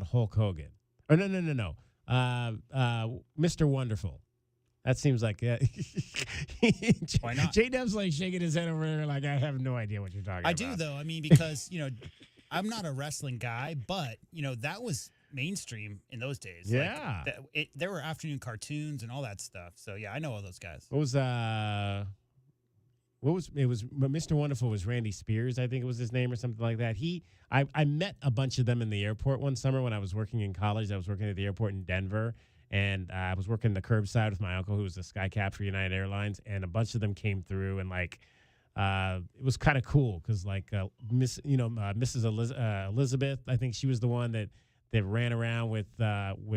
[SPEAKER 1] Hulk Hogan? Or no. Mr. Wonderful. That seems like
[SPEAKER 6] why not?
[SPEAKER 1] J-Dub's like shaking his head over there like I have no idea what you're talking about.
[SPEAKER 6] I do though. I mean, because I'm not a wrestling guy, but that was mainstream in those days.
[SPEAKER 1] Yeah,
[SPEAKER 6] there were afternoon cartoons and all that stuff. So yeah, I know all those guys.
[SPEAKER 1] What was Mr. Wonderful was Randy Spears, I think it was his name or something like that. I met a bunch of them in the airport one summer when I was working in college. I was working at the airport in Denver. And I was working the curbside with my uncle, who was a sky cap for United Airlines, and a bunch of them came through, and it was kind of cool because Mrs. Elizabeth, I think she was the one that ran around with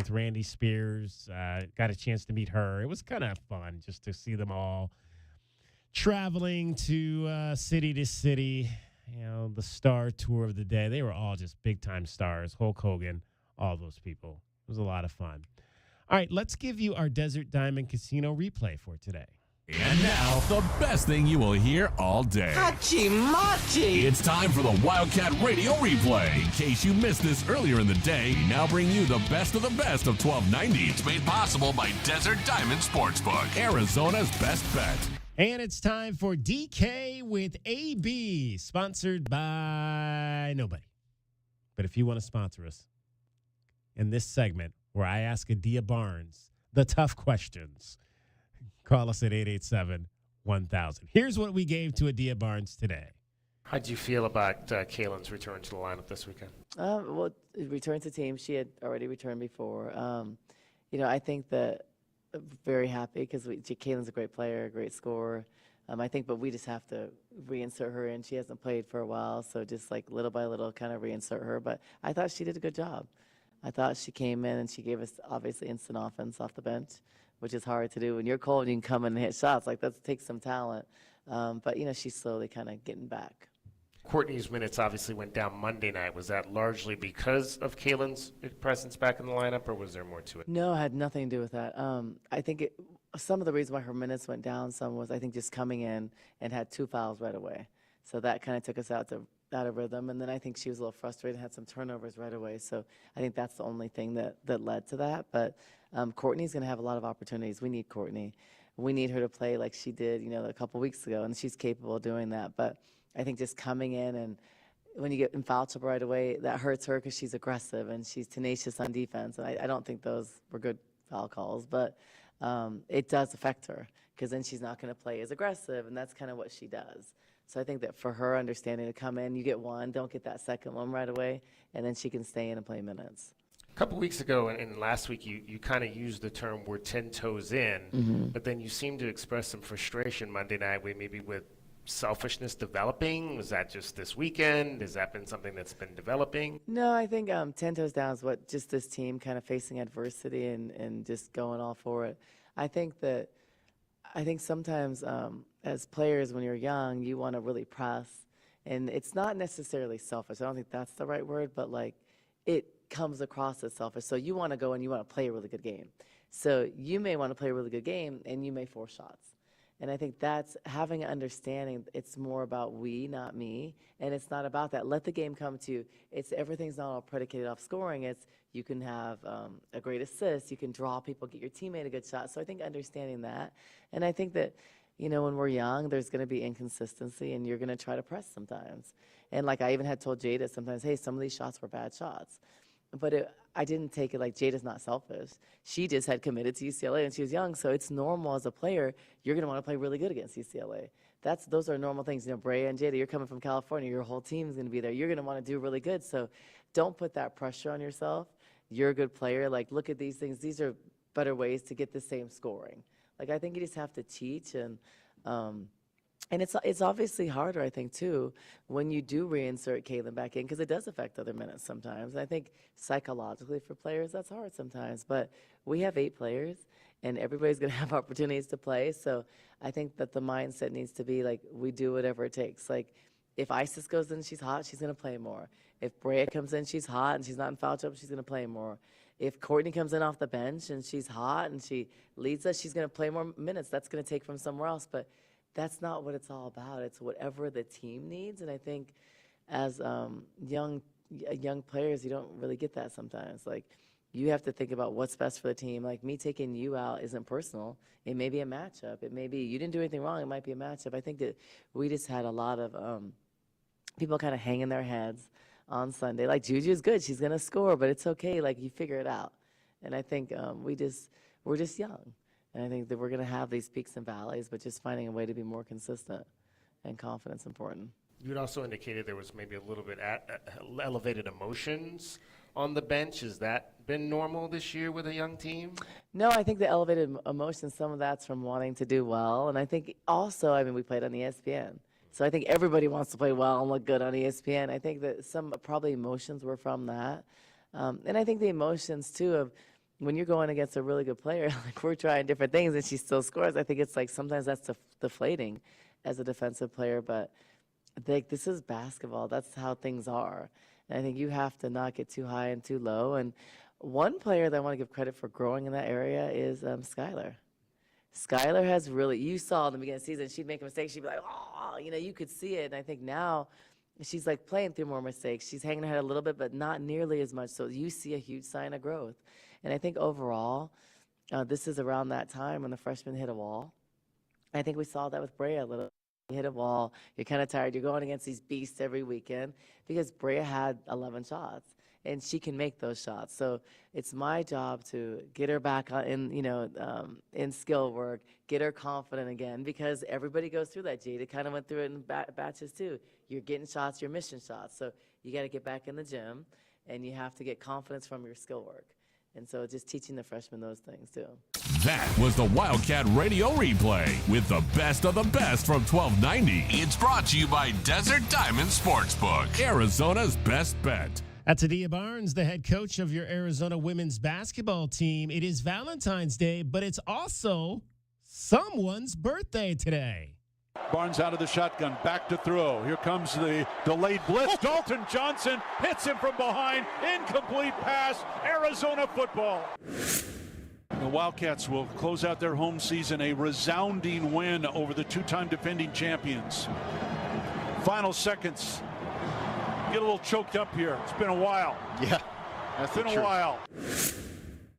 [SPEAKER 1] Randy Spears. Got a chance to meet her. It was kind of fun just to see them all traveling to city to city. The star tour of the day. They were all just big time stars. Hulk Hogan, all those people. It was a lot of fun. All right, let's give you our Desert Diamond Casino replay for today.
[SPEAKER 2] And now, the best thing you will hear all day.
[SPEAKER 24] Hachi-machi!
[SPEAKER 2] It's time for the Wildcat Radio Replay. In case you missed this earlier in the day, we now bring you the best of 1290. It's made possible by Desert Diamond Sportsbook, Arizona's best bet.
[SPEAKER 1] And it's time for DK with AB, sponsored by nobody. But if you want to sponsor us in this segment, where I ask Adia Barnes the tough questions, call us at 887-1000. Here's what we gave to Adia Barnes today.
[SPEAKER 5] How do you feel about Kaylin's return to the lineup this weekend?
[SPEAKER 8] Well, return to team. She had already returned before. I think that very happy because Kaylin's a great player, a great scorer. But we just have to reinsert her in. She hasn't played for a while, so just like little by little kind of reinsert her. But I thought she did a good job. I thought she came in and she gave us obviously instant offense off the bench, which is hard to do. When you're cold and you can come in and hit shots, that takes some talent. But she's slowly kind of getting back.
[SPEAKER 5] Courtney's minutes obviously went down Monday night. Was that largely because of Kaylin's presence back in the lineup, or was there more to it?
[SPEAKER 8] No, it had nothing to do with that. I think some of the reason why her minutes went down some was I think just coming in and had 2 fouls right away. So that kind of took us out of rhythm. And then I think she was a little frustrated and had some turnovers right away. So I think that's the only thing that led to that. But Courtney's going to have a lot of opportunities. We need Courtney. We need her to play like she did, a couple weeks ago, and she's capable of doing that. But I think just coming in and when you get in foul trouble right away, that hurts her because she's aggressive and she's tenacious on defense. And I don't think those were good foul calls. But it does affect her because then she's not going to play as aggressive, and that's kind of what she does. So I think that for her understanding to come in, you get one, don't get that second one right away, and then she can stay in and play minutes.
[SPEAKER 5] A couple weeks ago and last week, you kind of used the term "we're 10 toes in," but then you seemed to express some frustration Monday night, maybe with selfishness developing. Was that just this weekend? Has that been something that's been developing?
[SPEAKER 8] No, I think 10 toes down is what just this team kind of facing adversity and just going all for it. I think sometimes as players, when you're young, you want to really press, and it's not necessarily selfish. I don't think that's the right word, but like it comes across as selfish. So you want to go and you want to play a really good game. So you may want to play a really good game, and you may force shots. And I think that's having an understanding. It's more about we, not me, and it's not about that. Let the game come to you. Everything's not all predicated off scoring. It's you can have a great assist, you can draw people, get your teammate a good shot. So I think understanding that, and I think that when we're young, there's going to be inconsistency, and you're going to try to press sometimes. And like I even had told Jada sometimes, hey, some of these shots were bad shots. But I didn't take it like Jada's not selfish. She just had committed to UCLA when she was young, so it's normal as a player. You're going to want to play really good against UCLA. Those are normal things. Brea and Jada, you're coming from California. Your whole team's going to be there. You're going to want to do really good. So don't put that pressure on yourself. You're a good player. Like, look at these things. These are better ways to get the same scoring. Like, I think you just have to teach and it's obviously harder, I think, too, when you do reinsert Kaylin back in, because it does affect other minutes sometimes. And I think psychologically for players, that's hard sometimes. But we have 8 players, and everybody's going to have opportunities to play. So I think that the mindset needs to be, like, we do whatever it takes. Like, if Isis goes in, she's hot, she's going to play more. If Brea comes in, she's hot, and she's not in foul trouble, she's going to play more. If Courtney comes in off the bench and she's hot and she leads us, she's going to play more minutes. That's going to take from somewhere else. But that's not what it's all about. It's whatever the team needs. And I think as young players, you don't really get that sometimes. Like, you have to think about what's best for the team. Like, me taking you out isn't personal. It may be a matchup. It may be you didn't do anything wrong. It might be a matchup. I think that we just had a lot of people kind of hanging their heads on Sunday. Like, Juju's good. She's going to score, but it's okay. Like, you figure it out. And I think we're just young. And I think that we're going to have these peaks and valleys, but just finding a way to be more consistent and confidence important.
[SPEAKER 5] You had also indicated there was maybe a little bit elevated emotions on the bench. Has that been normal this year with a young team?
[SPEAKER 8] No, I think the elevated emotions, some of that's from wanting to do well. And I think also, we played on ESPN. So I think everybody wants to play well and look good on ESPN. I think that some probably emotions were from that. And I think the emotions, too, of when you're going against a really good player, like we're trying different things and she still scores, I think it's like sometimes that's deflating as a defensive player. But this is basketball. That's how things are. And I think you have to not get too high and too low. And one player that I want to give credit for growing in that area is Skylar. Skylar has really, you saw in the beginning of the season, she'd make a mistake. She'd be like, oh, you could see it. And I think now she's like playing through more mistakes. She's hanging her head a little bit, but not nearly as much. So you see a huge sign of growth. And I think overall, this is around that time when the freshmen hit a wall. I think we saw that with Brea a little. You hit a wall, you're kind of tired. You're going against these beasts every weekend because Brea had 11 shots, and she can make those shots. So it's my job to get her back in skill work, get her confident again, because everybody goes through that. Jada kind of went through it in batches too. You're getting shots, you're missing shots. So you got to get back in the gym, and you have to get confidence from your skill work. And so just teaching the freshmen those things, too.
[SPEAKER 2] That was the Wildcat Radio Replay with the best of the best from 1290. It's brought to you by Desert Diamond Sportsbook, Arizona's best bet.
[SPEAKER 1] That's Adia Barnes, the head coach of your Arizona women's basketball team. It is Valentine's Day, but it's also someone's birthday today.
[SPEAKER 9] Barnes out of the shotgun, back to throw. Here comes the delayed blitz. Dalton Johnson hits him from behind. Incomplete pass. Arizona football. The Wildcats will close out their home season a resounding win over the two-time defending champions. Final seconds. Get a little choked up here. It's been a while.
[SPEAKER 27] Yeah,
[SPEAKER 9] it's been a while.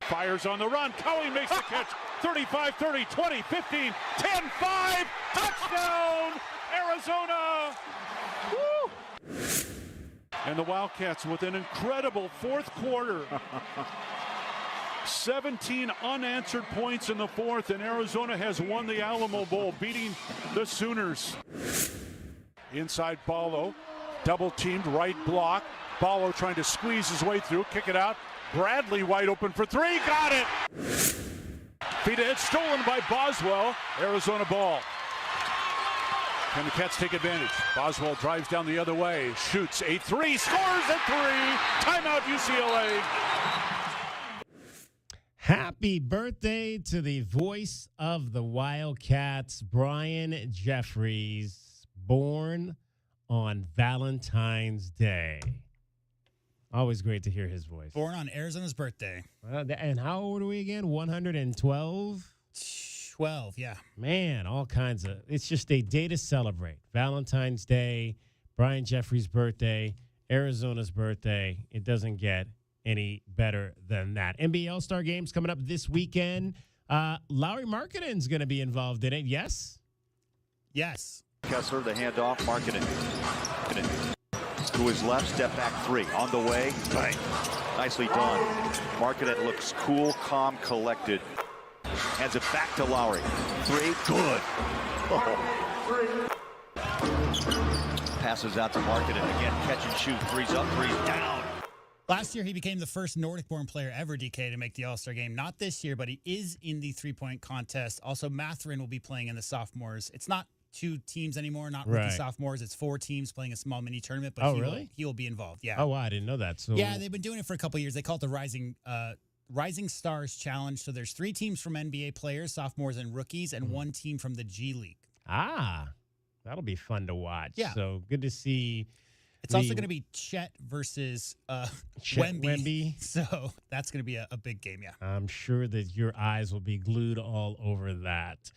[SPEAKER 9] Fires on the run. Cowie makes the catch. 35, 30, 20, 15, 10, 5. Touchdown, Arizona. Woo! And the Wildcats with an incredible fourth quarter. 17 unanswered points in the fourth, and Arizona has won the Alamo Bowl, beating the Sooners. Inside Ballo, double teamed, right block. Ballo trying to squeeze his way through, kick it out. Bradley wide open for three, got it! Feet ahead, stolen by Boswell. Arizona ball. Can the Cats take advantage? Boswell drives down the other way, shoots 8-3, scores at 3. Timeout UCLA.
[SPEAKER 1] Happy birthday to the voice of the Wildcats, Brian Jeffries, born on Valentine's Day. Always great to hear his voice.
[SPEAKER 6] Born on Arizona's birthday.
[SPEAKER 1] And how old are we again? 112?
[SPEAKER 6] 12, yeah.
[SPEAKER 1] Man, all kinds of. It's just a day to celebrate. Valentine's Day, Brian Jeffries' birthday, Arizona's birthday. It doesn't get any better than that. NBA All-Star Games coming up this weekend. Lauri Markkanen's going to be involved in it, yes?
[SPEAKER 6] Yes.
[SPEAKER 3] Kessler, the handoff, Markkanen. To his left, step back three. On the way. Right. Nicely done. Markkanen looks cool, calm, collected. Hands it back to Lauri. Three, good. Passes out to Markkanen. Again, catch and shoot. Three's up, three's down.
[SPEAKER 6] Last year, he became the first Nordic-born player ever, DK, to make the All-Star game. Not this year, but he is in the three-point contest. Also, Mathurin will be playing in the sophomores. It's not 2 teams anymore, not rookie sophomores. It's 4 teams playing a small mini tournament. But he will be involved. Yeah.
[SPEAKER 1] Oh, wow, I didn't know that. So
[SPEAKER 6] yeah, they've been doing it for a couple of years. They call it the Rising Stars Challenge. So there's 3 teams from NBA players, sophomores, and rookies, and 1 team from the G League.
[SPEAKER 1] That'll be fun to watch.
[SPEAKER 6] Yeah.
[SPEAKER 1] So good to see.
[SPEAKER 6] It's also going to be Chet versus Wemby. So that's going to be a big game, yeah.
[SPEAKER 1] I'm sure that your eyes will be glued all over that.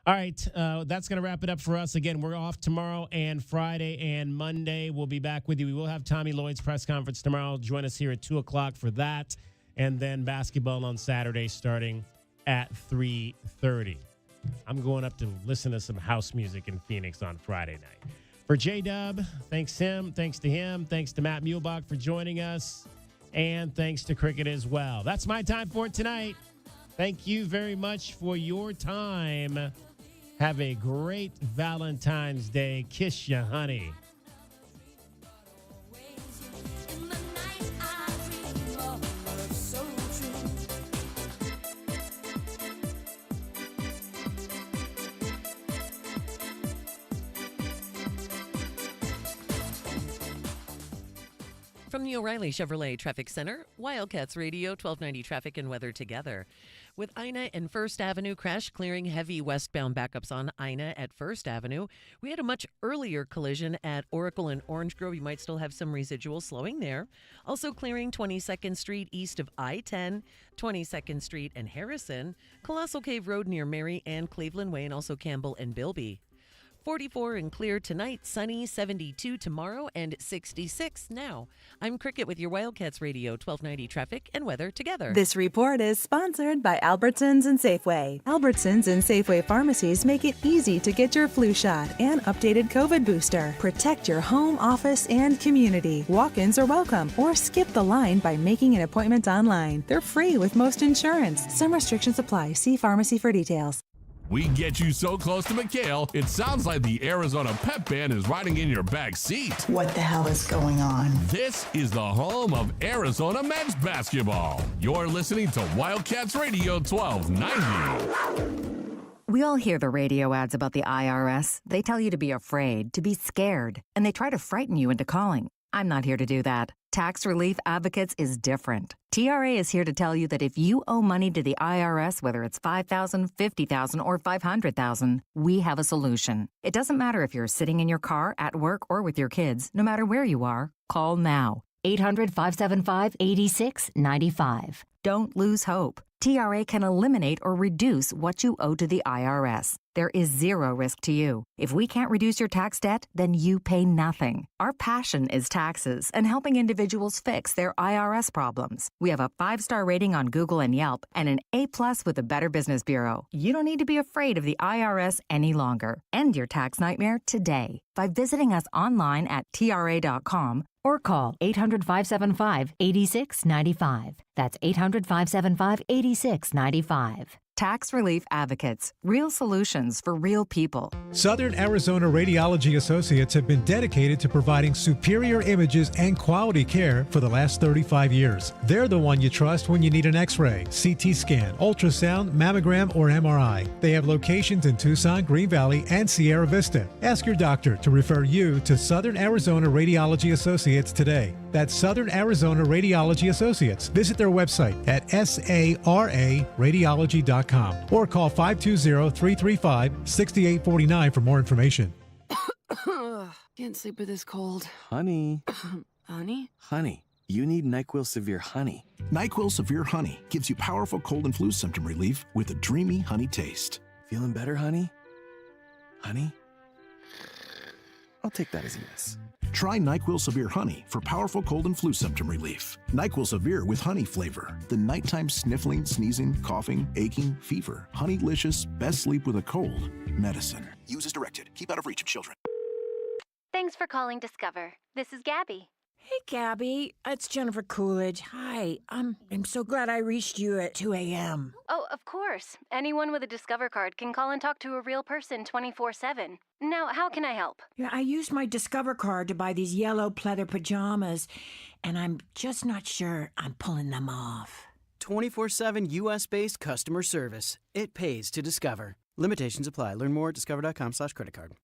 [SPEAKER 1] All right, that's going to wrap it up for us. Again, we're off tomorrow and Friday and Monday. We'll be back with you. We will have Tommy Lloyd's press conference tomorrow. Join us here at 2 o'clock for that. And then basketball on Saturday starting at 3:30. I'm going up to listen to some house music in Phoenix on Friday night. For J-Dub, thanks to him. Thanks to Matt Muehlbach for joining us. And thanks to Cricket as well. That's my time for tonight. Thank you very much for your time. Have a great Valentine's Day. Kiss ya, honey.
[SPEAKER 10] From the O'Reilly Chevrolet Traffic Center, Wildcats Radio, 1290 Traffic and Weather together. With Ina and First Avenue crash clearing heavy westbound backups on Ina at First Avenue, we had a much earlier collision at Oracle and Orange Grove. You might still have some residual slowing there. Also clearing 22nd Street east of I-10, 22nd Street and Harrison, Colossal Cave Road near Mary and Cleveland Way, and also Campbell and Bilby. 44 and clear tonight, sunny, 72 tomorrow, and 66 now. I'm Cricket with your Wildcats Radio, 1290 Traffic and Weather together.
[SPEAKER 11] This report is sponsored by Albertsons and Safeway. Albertsons and Safeway pharmacies make it easy to get your flu shot and updated COVID booster. Protect your home, office, and community. Walk-ins are welcome, or skip the line by making an appointment online. They're free with most insurance. Some restrictions apply. See pharmacy for details.
[SPEAKER 2] We get you so close to McHale, it sounds like the Arizona Pep Band is riding in your back seat.
[SPEAKER 12] What the hell is going on?
[SPEAKER 2] This is the home of Arizona men's basketball. You're listening to Wildcats Radio 1290.
[SPEAKER 13] We all hear the radio ads about the IRS. They tell you to be afraid, to be scared, and they try to frighten you into calling. I'm not here to do that. Tax Relief Advocates is different. TRA is here to tell you that if you owe money to the IRS, whether it's $5,000, $50,000, or $500,000, we have a solution. It doesn't matter if you're sitting in your car, at work, or with your kids. No matter where you are, call now. 800-575-8695. Don't lose hope. TRA can eliminate or reduce what you owe to the IRS. there is zero risk to you. If we can't reduce your tax debt, then you pay nothing. Our passion is taxes and helping individuals fix their IRS problems. We have a 5-star rating on Google and Yelp and an A+ with the Better Business Bureau. You don't need to be afraid of the IRS any longer. End your tax nightmare today by visiting us online at TRA.com or call 800-575-8695. That's 800-575-8695. Tax Relief Advocates. Real solutions for real people.
[SPEAKER 4] Southern Arizona Radiology Associates have been dedicated to providing superior images and quality care for the last 35 years. They're the one you trust when you need an X-ray, CT scan, ultrasound, mammogram, or MRI. They have locations in Tucson, Green Valley, and Sierra Vista. Ask your doctor to refer you to Southern Arizona Radiology Associates today. That's Southern Arizona Radiology Associates. Visit their website at sararadiology.com or call 520-335-6849 for more information.
[SPEAKER 14] Can't sleep with this cold.
[SPEAKER 15] Honey.
[SPEAKER 14] Honey?
[SPEAKER 15] Honey. You need NyQuil Severe Honey.
[SPEAKER 7] NyQuil Severe Honey gives you powerful cold and flu symptom relief with a dreamy honey taste.
[SPEAKER 15] Feeling better, honey? Honey? I'll take that as a yes.
[SPEAKER 7] Try NyQuil Severe Honey for powerful cold and flu symptom relief. NyQuil Severe with honey flavor. The nighttime sniffling, sneezing, coughing, aching, fever. Honeylicious, best sleep with a cold. Medicine. Use as directed. Keep out of reach of children.
[SPEAKER 16] Thanks for calling Discover. This is Gabby.
[SPEAKER 17] Hey, Gabby. It's Jennifer Coolidge. Hi. I'm so glad I reached you at 2 a.m.
[SPEAKER 16] Oh, of course. Anyone with a Discover card can call and talk to a real person 24/7. Now, how can I help?
[SPEAKER 17] Yeah, I used my Discover card to buy these yellow pleather pajamas, and I'm just not sure I'm pulling them off.
[SPEAKER 18] 24/7 U.S.-based customer service. It pays to Discover. Limitations apply. Learn more at discover.com/creditcard.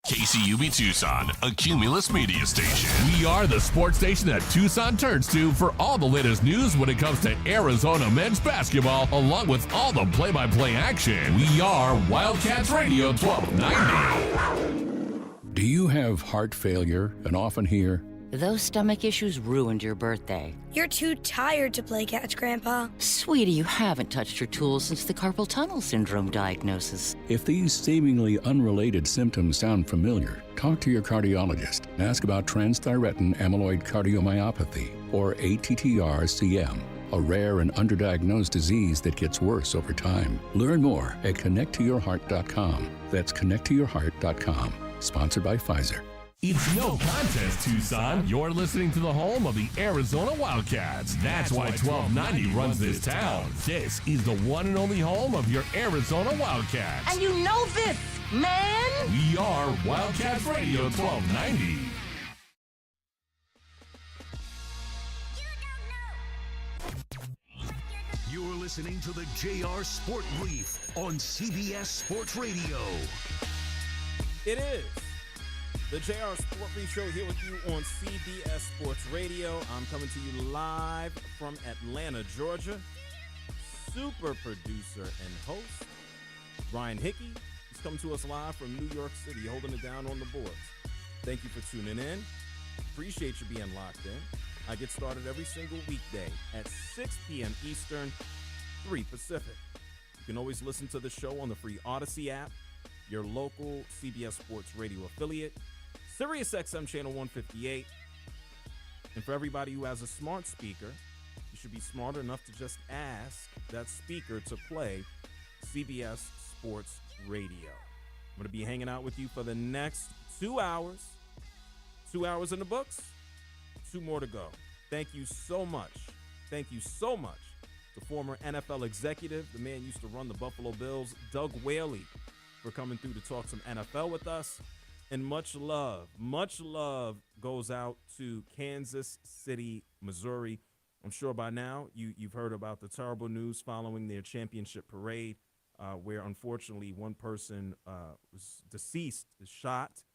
[SPEAKER 2] KCUB Tucson, a Cumulus media station. We are the sports station that Tucson turns to for all the latest news when it comes to Arizona men's basketball, along with all the play-by-play action. We are Wildcats Radio 1290.
[SPEAKER 19] Do you have heart failure and often hear,
[SPEAKER 20] "Those stomach issues ruined your birthday"?
[SPEAKER 21] "You're too tired to play catch, Grandpa."
[SPEAKER 20] "Sweetie, you haven't touched your tools since the carpal tunnel syndrome diagnosis."
[SPEAKER 29] If these seemingly unrelated symptoms sound familiar, talk to your cardiologist and ask about transthyretin amyloid cardiomyopathy, or ATTR-CM, a rare and underdiagnosed disease that gets worse over time. Learn more at connecttoyourheart.com. That's connecttoyourheart.com. Sponsored by Pfizer.
[SPEAKER 2] It's no contest, Tucson. You're listening to the home of the Arizona Wildcats. That's why 1290 runs this town. This is the one and only home of your Arizona Wildcats.
[SPEAKER 21] And you know this, man!
[SPEAKER 2] We are Wildcats Radio 1290.
[SPEAKER 22] You're listening to the JR Sport Brief on CBS Sports Radio.
[SPEAKER 31] It is the JR Sport Brief Show here with you on CBS Sports Radio. I'm coming to you live from Atlanta, Georgia. Super producer and host, Brian Hickey, is coming to us live from New York City, holding it down on the boards. Thank you for tuning in. Appreciate you being locked in. I get started every single weekday at 6 p.m. Eastern, 3 Pacific. You can always listen to the show on the free Odyssey app, your local CBS Sports Radio affiliate, SiriusXM Channel 158. And for everybody who has a smart speaker, you should be smart enough to just ask that speaker to play CBS Sports Radio. I'm going to be hanging out with you for the next 2 hours. 2 hours in the books, 2 more to go. Thank you so much. Thank you so much to former NFL executive, the man used to run the Buffalo Bills, Doug Whaley, for coming through to talk some NFL with us. And much love goes out to Kansas City, Missouri. I'm sure by now you've heard about the terrible news following their championship parade, where unfortunately one person was deceased, is shot.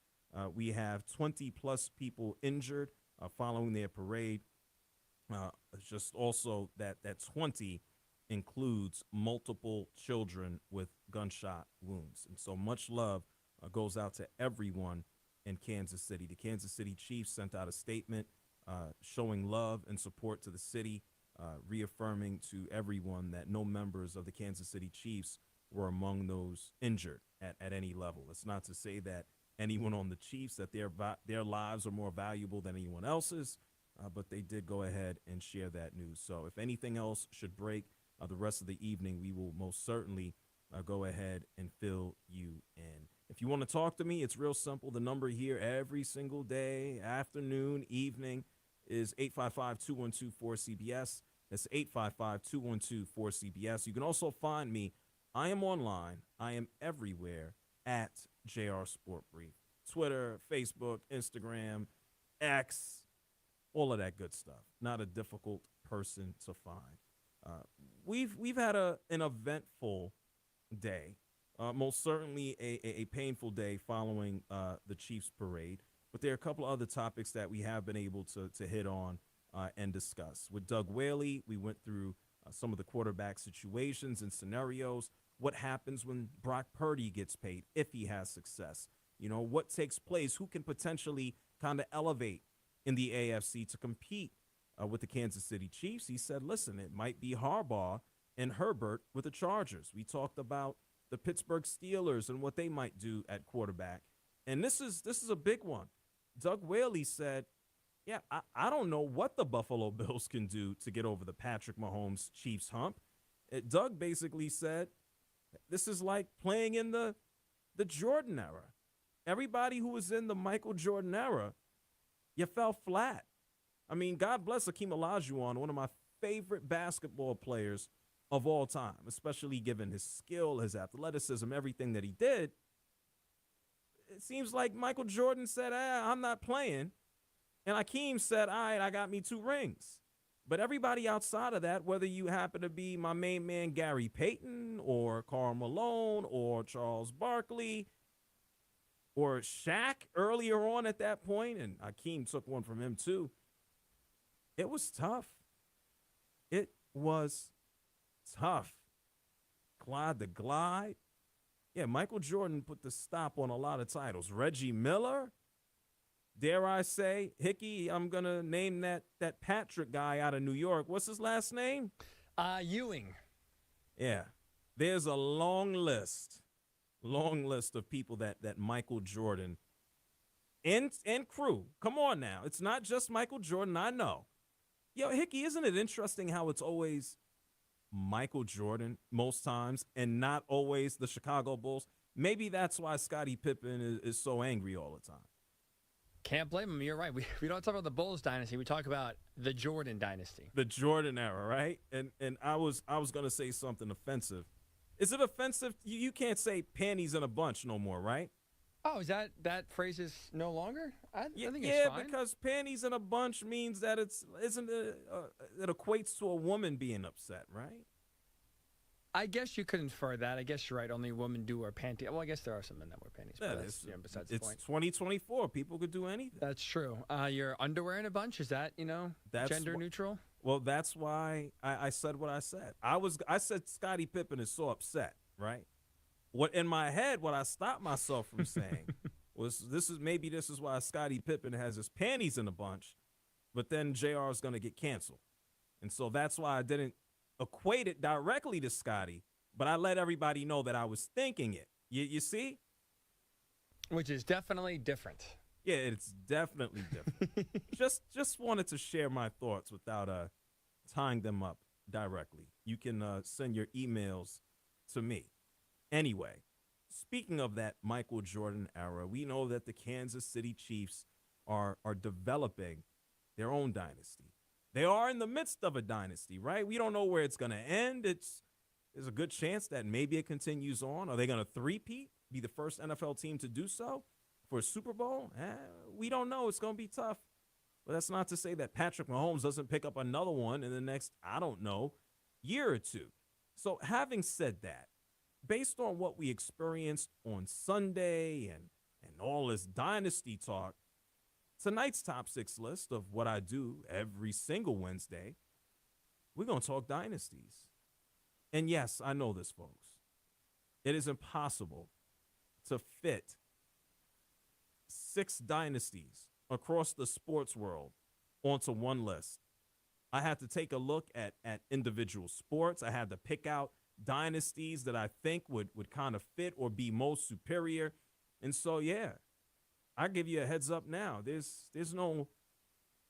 [SPEAKER 31] We have 20-plus people injured following their parade. Just also that 20 includes multiple children with gunshot wounds. And so much love goes out to everyone in Kansas City. The Kansas City Chiefs sent out a statement showing love and support to the city, reaffirming to everyone that no members of the Kansas City Chiefs were among those injured at any level. It's not to say that anyone on the Chiefs, that their lives are more valuable than anyone else's, but they did go ahead and share that news. So if anything else should break the rest of the evening, we will most certainly go ahead and fill you in. If you want to talk to me, it's real simple. The number here every single day, afternoon, evening, is 855-212-4CBS. That's 855-212-4CBS. You can also find me. I am online. I am everywhere at JR Sport Brief. Twitter, Facebook, Instagram, X, all of that good stuff. Not a difficult person to find. We've had an eventful day. Most certainly a painful day following the Chiefs parade. But there are a couple of other topics that we have been able to hit on and discuss. With Doug Whaley, we went through some of the quarterback situations and scenarios. What happens when Brock Purdy gets paid, if he has success? You know, what takes place? Who can potentially kind of elevate in the AFC to compete with the Kansas City Chiefs? He said, listen, it might be Harbaugh and Herbert with the Chargers. We talked about the Pittsburgh Steelers and what they might do at quarterback. And this is a big one. Doug Whaley said, yeah, I don't know what the Buffalo Bills can do to get over the Patrick Mahomes Chiefs hump. Doug basically said, this is like playing in the Jordan era. Everybody who was in the Michael Jordan era, you fell flat. I mean, God bless Hakeem Olajuwon, one of my favorite basketball players of all time, especially given his skill, his athleticism, everything that he did. It seems like Michael Jordan said, I'm not playing. And Hakeem said, all right, I got me 2 rings. But everybody outside of that, whether you happen to be my main man Gary Payton or Karl Malone or Charles Barkley or Shaq earlier on at that point, and Hakeem took one from him too, it was tough. It was tough. Clyde the Glide. Yeah, Michael Jordan put the stop on a lot of titles. Reggie Miller. Dare I say, Hickey, I'm going to name that Patrick guy out of New York. What's his last name?
[SPEAKER 3] Ewing.
[SPEAKER 31] Yeah. There's a long list of people that Michael Jordan and crew. Come on now. It's not just Michael Jordan, I know. Yo, Hickey, isn't it interesting how it's always Michael Jordan most times and not always the Chicago Bulls? Maybe that's why Scottie Pippen is so angry all the time.
[SPEAKER 3] Can't blame him. You're right. We don't talk about the Bulls dynasty. We talk about the Jordan dynasty.
[SPEAKER 31] The Jordan era, right? And I was going to say something offensive. Is it offensive? You can't say panties in a bunch no more, right?
[SPEAKER 3] Oh, is that phrase is no longer? I think it's fine.
[SPEAKER 31] Yeah, because panties in a bunch means that it equates to a woman being upset, right?
[SPEAKER 3] I guess you could infer that. I guess you're right. Only women do wear panties. Well, I guess there are some men that wear panties. But that's besides the point.
[SPEAKER 31] It's 2024. People could do anything.
[SPEAKER 3] That's true. Your underwear in a bunch, is that, gender neutral?
[SPEAKER 31] Well, that's why I said what I said. I said Scottie Pippen is so upset, right? What in my head, what I stopped myself from saying was this is why Scottie Pippen has his panties in a bunch, but then JR is going to get canceled. And so that's why I didn't equate it directly to Scottie, but I let everybody know that I was thinking it. You see?
[SPEAKER 3] Which is definitely different.
[SPEAKER 31] Yeah, it's definitely different. just wanted to share my thoughts without tying them up directly. You can send your emails to me. Anyway, speaking of that Michael Jordan era, we know that the Kansas City Chiefs are developing their own dynasty. They are in the midst of a dynasty, right? We don't know where it's going to end. There's a good chance that maybe it continues on. Are they going to three-peat, be the first NFL team to do so for a Super Bowl? We don't know. It's going to be tough. But that's not to say that Patrick Mahomes doesn't pick up another one in the next, I don't know, year or two. So having said that, based on what we experienced on Sunday and all this dynasty talk, tonight's top 6 list of what I do every single Wednesday, we're going to talk dynasties. And yes, I know this, folks. It is impossible to fit 6 dynasties across the sports world onto one list. I had to take a look at individual sports. I had to pick out dynasties that I think would kind of fit or be most superior. And so, yeah, I give you a heads up now. There's no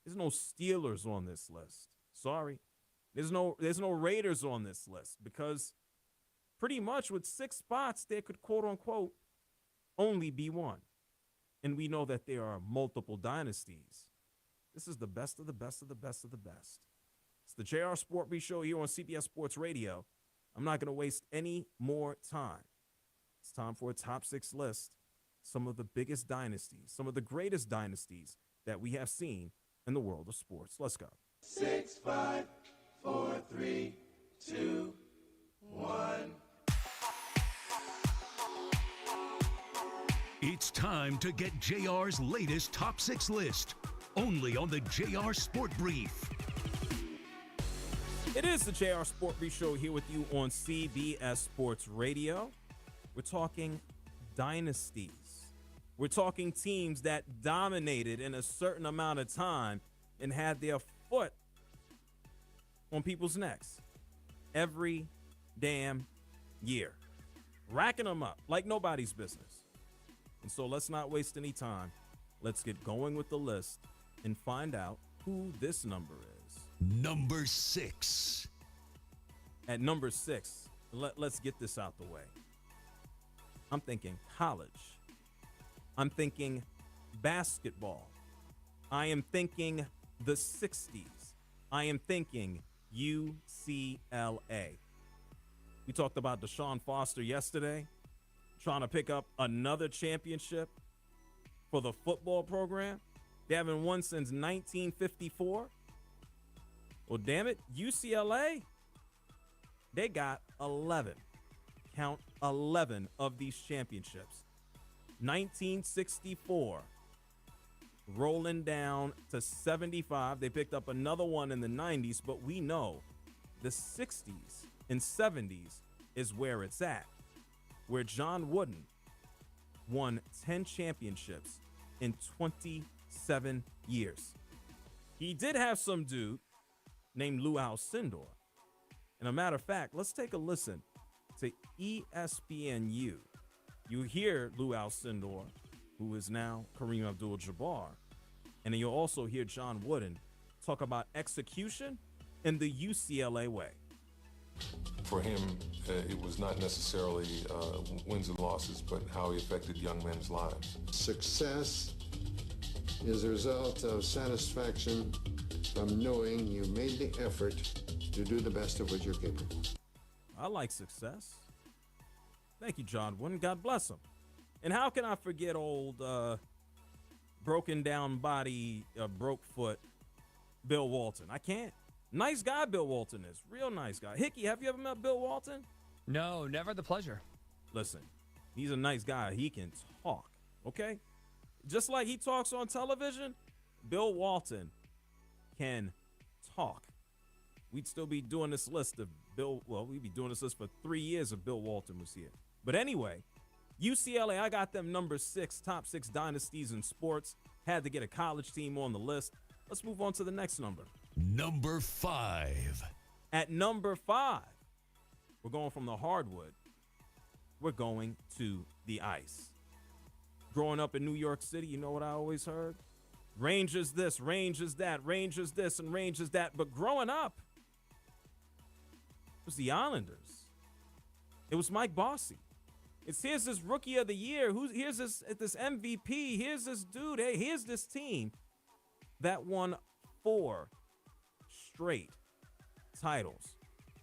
[SPEAKER 31] Steelers on this list. Sorry. There's no Raiders on this list because pretty much with 6 spots, there could, quote unquote, only be one. And we know that there are multiple dynasties. This is the best of the best of the best of the best. It's the JR Sport Brief Show here on CBS Sports Radio. I'm not going to waste any more time. It's time for a top 6 list. Some of the biggest dynasties, some of the greatest dynasties that we have seen in the world of sports. Let's go.
[SPEAKER 5] 6, 5, 4, 3, 2, 1.
[SPEAKER 22] It's time to get JR's latest top 6 list, only on the JR Sport Brief.
[SPEAKER 31] It is the JR Sport Brief Show here with you on CBS Sports Radio. We're talking dynasties. We're talking teams that dominated in a certain amount of time and had their foot on people's necks every damn year, racking them up like nobody's business. And so let's not waste any time. Let's get going with the list and find out who this number is.
[SPEAKER 22] Number 6.
[SPEAKER 31] At number 6, let's get this out the way. I'm thinking college. I'm thinking basketball. I am thinking the 60s. I am thinking UCLA. We talked about Deshaun Foster yesterday, trying to pick up another championship for the football program. They haven't won since 1954. Well, damn it, UCLA, they got 11. Count 11 of these championships. 1964, rolling down to 75. They picked up another one in the 90s, but we know the 60s and 70s is where it's at, where John Wooden won 10 championships in 27 years. He did have some dude named Lou Alcindor. And a matter of fact, let's take a listen to ESPNU. You hear Lou Alcindor, who is now Kareem Abdul-Jabbar, and then you'll also hear John Wooden talk about execution in the UCLA way.
[SPEAKER 6] For him, it was not necessarily wins and losses, but how he affected young men's lives.
[SPEAKER 8] Success is a result of satisfaction from knowing you made the effort to do the best of what you're capable.
[SPEAKER 31] I like success. Thank you, John Wooden. God bless him. And how can I forget old broken down body, broke foot Bill Walton? I can't. Nice guy Bill Walton is. Real nice guy. Hickey, have you ever met Bill Walton?
[SPEAKER 3] No, never the pleasure.
[SPEAKER 31] Listen, he's a nice guy. He can talk, okay? Just like he talks on television, Bill Walton can talk. We'd still be doing this list of we'd be doing this list for 3 years if Bill Walton was here. But anyway, UCLA, I got them number 6, top 6 dynasties in sports. Had to get a college team on the list. Let's move on to the next number.
[SPEAKER 22] Number 5.
[SPEAKER 31] At number 5, we're going from the hardwood. We're going to the ice. Growing up in New York City, you know what I always heard? Rangers this, Rangers that, Rangers this, and Rangers that. But growing up, it was the Islanders. It was Mike Bossy. Here's this rookie of the year. Here's this MVP. Here's this dude. Hey, here's this team that won 4 straight titles,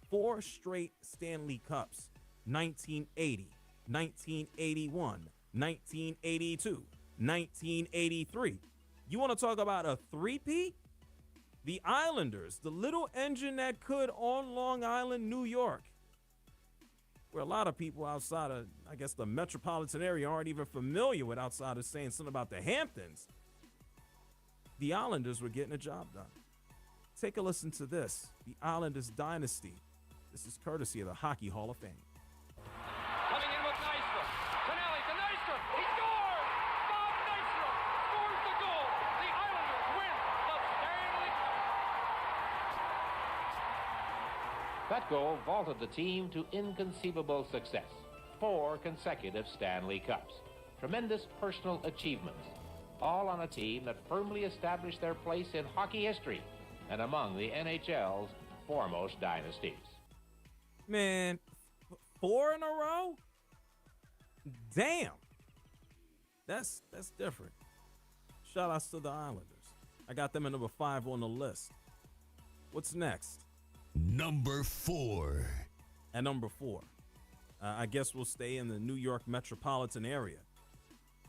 [SPEAKER 31] 4 straight Stanley Cups, 1980, 1981, 1982, 1983. You want to talk about a three-peat? The Islanders, the little engine that could on Long Island, New York, where a lot of people outside of, I guess, the metropolitan area aren't even familiar with outside of saying something about the Hamptons. The Islanders were getting a job done. Take a listen to this. The Islanders dynasty. This is courtesy of the Hockey Hall of Fame.
[SPEAKER 9] Coming in with Nystrom. Tonelli to Nystrom. He scores! Bob Nystrom scores the goal. The Islanders win the Stanley Cup.
[SPEAKER 1] That goal vaulted the team to inconceivable success. 4 consecutive Stanley Cups. Tremendous personal achievements, all on a team that firmly established their place in hockey history and among the NHL's foremost dynasties.
[SPEAKER 31] Man, 4 in a row? Damn. That's different. Shout outs to the Islanders. I got them at number 5 on the list. What's next?
[SPEAKER 22] Number 4.
[SPEAKER 31] At number 4, I guess we'll stay in the New York metropolitan area.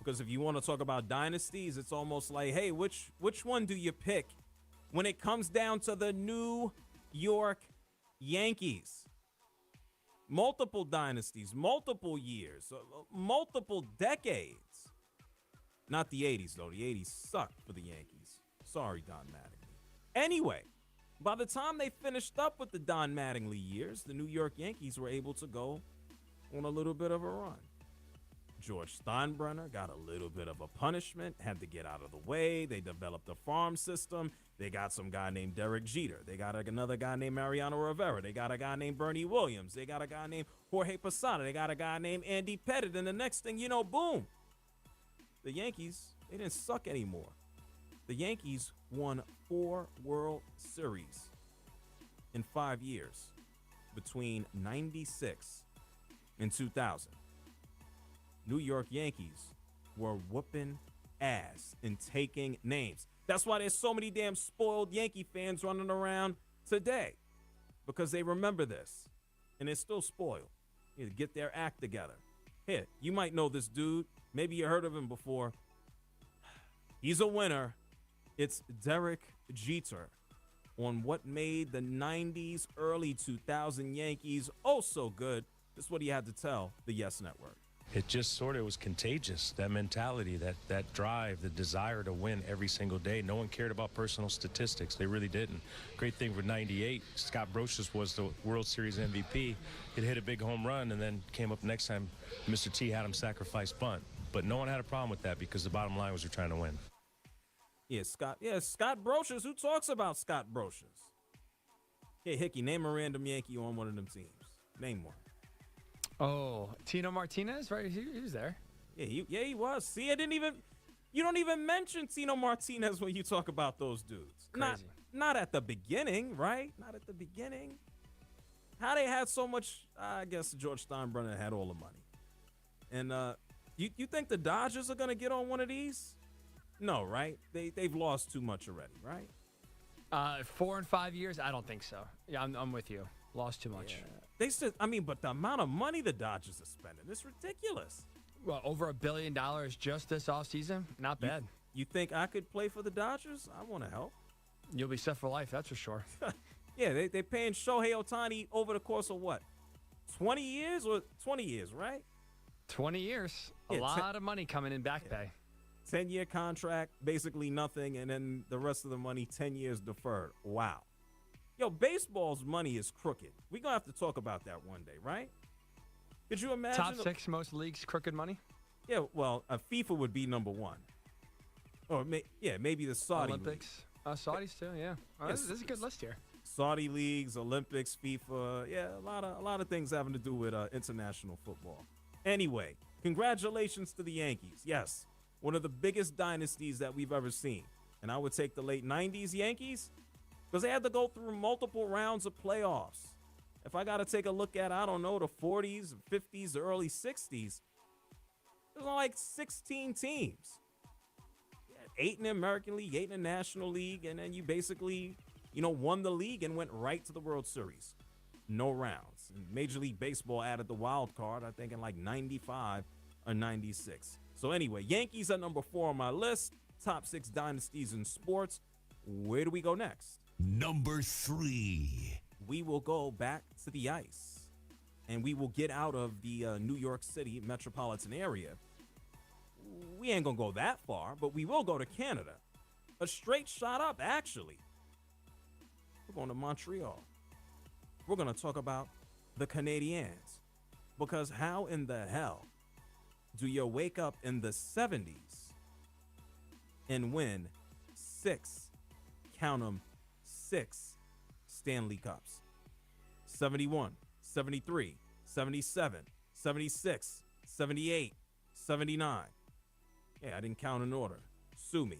[SPEAKER 31] Because if you want to talk about dynasties, it's almost like, hey, which one do you pick when it comes down to the New York Yankees? Multiple dynasties, multiple years, multiple decades. Not the 80s, though. The 80s sucked for the Yankees. Sorry, Don Mattingly. Anyway, by the time they finished up with the Don Mattingly years, the New York Yankees were able to go on a little bit of a run. George Steinbrenner got a little bit of a punishment, had to get out of the way. They developed a farm system. They got some guy named Derek Jeter. They got another guy named Mariano Rivera. They got a guy named Bernie Williams. They got a guy named Jorge Posada. They got a guy named Andy Pettitte. And the next thing you know, boom, the Yankees, they didn't suck anymore. The Yankees won 4 World Series in 5 years between 96 and 2000. New York Yankees were whooping ass and taking names. That's why there's so many damn spoiled Yankee fans running around today, because they remember this, and they're still spoiled. You get their act together. Here, you might know this dude. Maybe you heard of him before. He's a winner. It's Derek Jeter on what made the 90s, early 2000 Yankees oh so good. This is what he had to tell the Yes Network.
[SPEAKER 10] It just sort of was contagious, that mentality, that drive, the desire to win every single day. No one cared about personal statistics. They really didn't. Great thing for 98, Scott Brocious was the World Series MVP. He'd hit a big home run and then came up next time. Mr. T had him sacrifice bunt. But no one had a problem with that because the bottom line was you're trying to win.
[SPEAKER 31] Scott Brocious. Who talks about Scott Brocious? Hey, Hickey, name a random Yankee on one of them teams. Name one.
[SPEAKER 3] Oh, Tino Martinez, right? He was there.
[SPEAKER 31] Yeah, he was. See, you don't even mention Tino Martinez when you talk about those dudes.
[SPEAKER 3] Crazy.
[SPEAKER 31] Not at the beginning, right? Not at the beginning. How they had so much, I guess George Steinbrenner had all the money. And you think the Dodgers are going to get on one of these? No, right? They've lost too much already, right?
[SPEAKER 3] 4 and 5 years? I don't think so. Yeah, I'm with you. Lost too much.
[SPEAKER 31] Yeah. They still, but the amount of money the Dodgers are spending, it's ridiculous.
[SPEAKER 3] Well, over $1 billion just this offseason? Not bad.
[SPEAKER 31] You think I could play for the Dodgers? I want to help.
[SPEAKER 3] You'll be set for life, that's for sure.
[SPEAKER 31] Yeah, they're paying Shohei Ohtani over the course of what? 20 years or 20 years, right?
[SPEAKER 3] 20 years. A lot of money coming in back pay.
[SPEAKER 31] 10-year contract, basically nothing, and then the rest of the money 10 years deferred. Wow. Yo, baseball's money is crooked. We're going to have to talk about that one day, right? Could you imagine?
[SPEAKER 3] Top 6 most leagues, crooked money?
[SPEAKER 31] Yeah, well, FIFA would be number 1. Or, maybe the Saudi
[SPEAKER 3] Olympics. Saudis, too, yeah. This is a good list here.
[SPEAKER 31] Saudi leagues, Olympics, FIFA. Yeah, a lot of things having to do with international football. Anyway, congratulations to the Yankees. Yes, one of the biggest dynasties that we've ever seen. And I would take the late 90s Yankees, because they had to go through multiple rounds of playoffs. If I got to take a look at, I don't know, the 40s, 50s, the early 60s, there's like 16 teams. 8 in the American League, 8 in the National League, and then you basically, won the league and went right to the World Series. No rounds. And Major League Baseball added the wild card, I think, in like 95 or 96. So anyway, Yankees are number 4 on my list. Top 6 dynasties in sports. Where do we go next?
[SPEAKER 22] Number 3.
[SPEAKER 31] We will go back to the ice, and we will get out of the New York City metropolitan area. We ain't gonna go that far, but we will go to Canada. A straight shot up, actually. We're going to Montreal. We're gonna talk about the Canadiens, because how in the hell do you wake up in the 70s and win 6, count them, 6 Stanley Cups? 71, 73, 77, 76, 78, 79. Yeah, I didn't count in order. Sue me.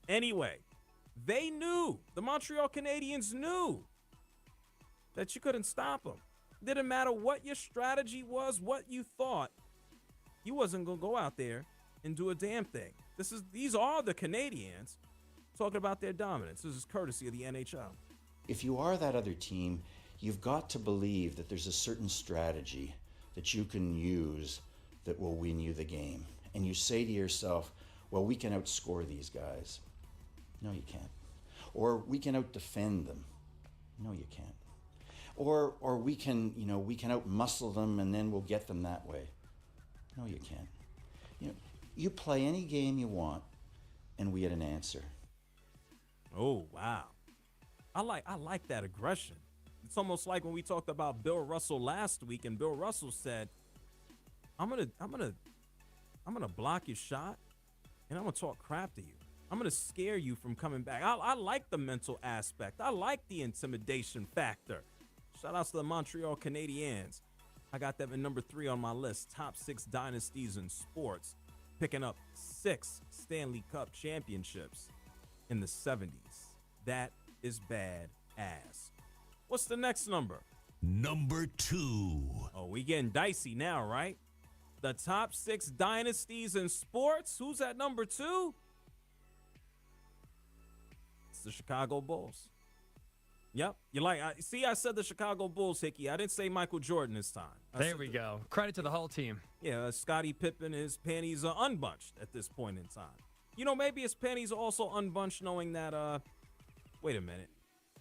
[SPEAKER 31] Anyway, they knew, the Montreal Canadiens knew that you couldn't stop them. Didn't matter what your strategy was, what you thought, you wasn't going to go out there and do a damn thing. These are the Canadiens talking about their dominance. This is courtesy of the NHL.
[SPEAKER 4] If you are that other team, you've got to believe that there's a certain strategy that you can use that will win you the game. And you say to yourself, well, we can outscore these guys. No, you can't. Or we can outdefend them. No, you can't. Or we can, we can outmuscle them and then we'll get them that way. No, you can't. You play any game you want and we get an answer.
[SPEAKER 31] Oh, wow. I like that aggression. It's almost like when we talked about Bill Russell last week, and Bill Russell said, I'm gonna block your shot and I'm gonna talk crap to you. I'm gonna scare you from coming back. I like the mental aspect. I like the intimidation factor. Shout outs to the Montreal Canadiens. I got them at number 3 on my list. Top 6 dynasties in sports. Picking up 6 Stanley Cup championships in the 70s. That is bad ass. What's the next number?
[SPEAKER 22] Number 2.
[SPEAKER 31] Oh, we getting dicey now, right? The top 6 dynasties in sports. Who's at number 2? It's the Chicago Bulls. Yep. I said the Chicago Bulls, Hickey. I didn't say Michael Jordan this time.
[SPEAKER 3] There we go. Credit to the whole team.
[SPEAKER 31] Yeah, Scottie Pippen, his panties are unbunched at this point in time. Maybe his panties are also unbunched knowing that, wait a minute.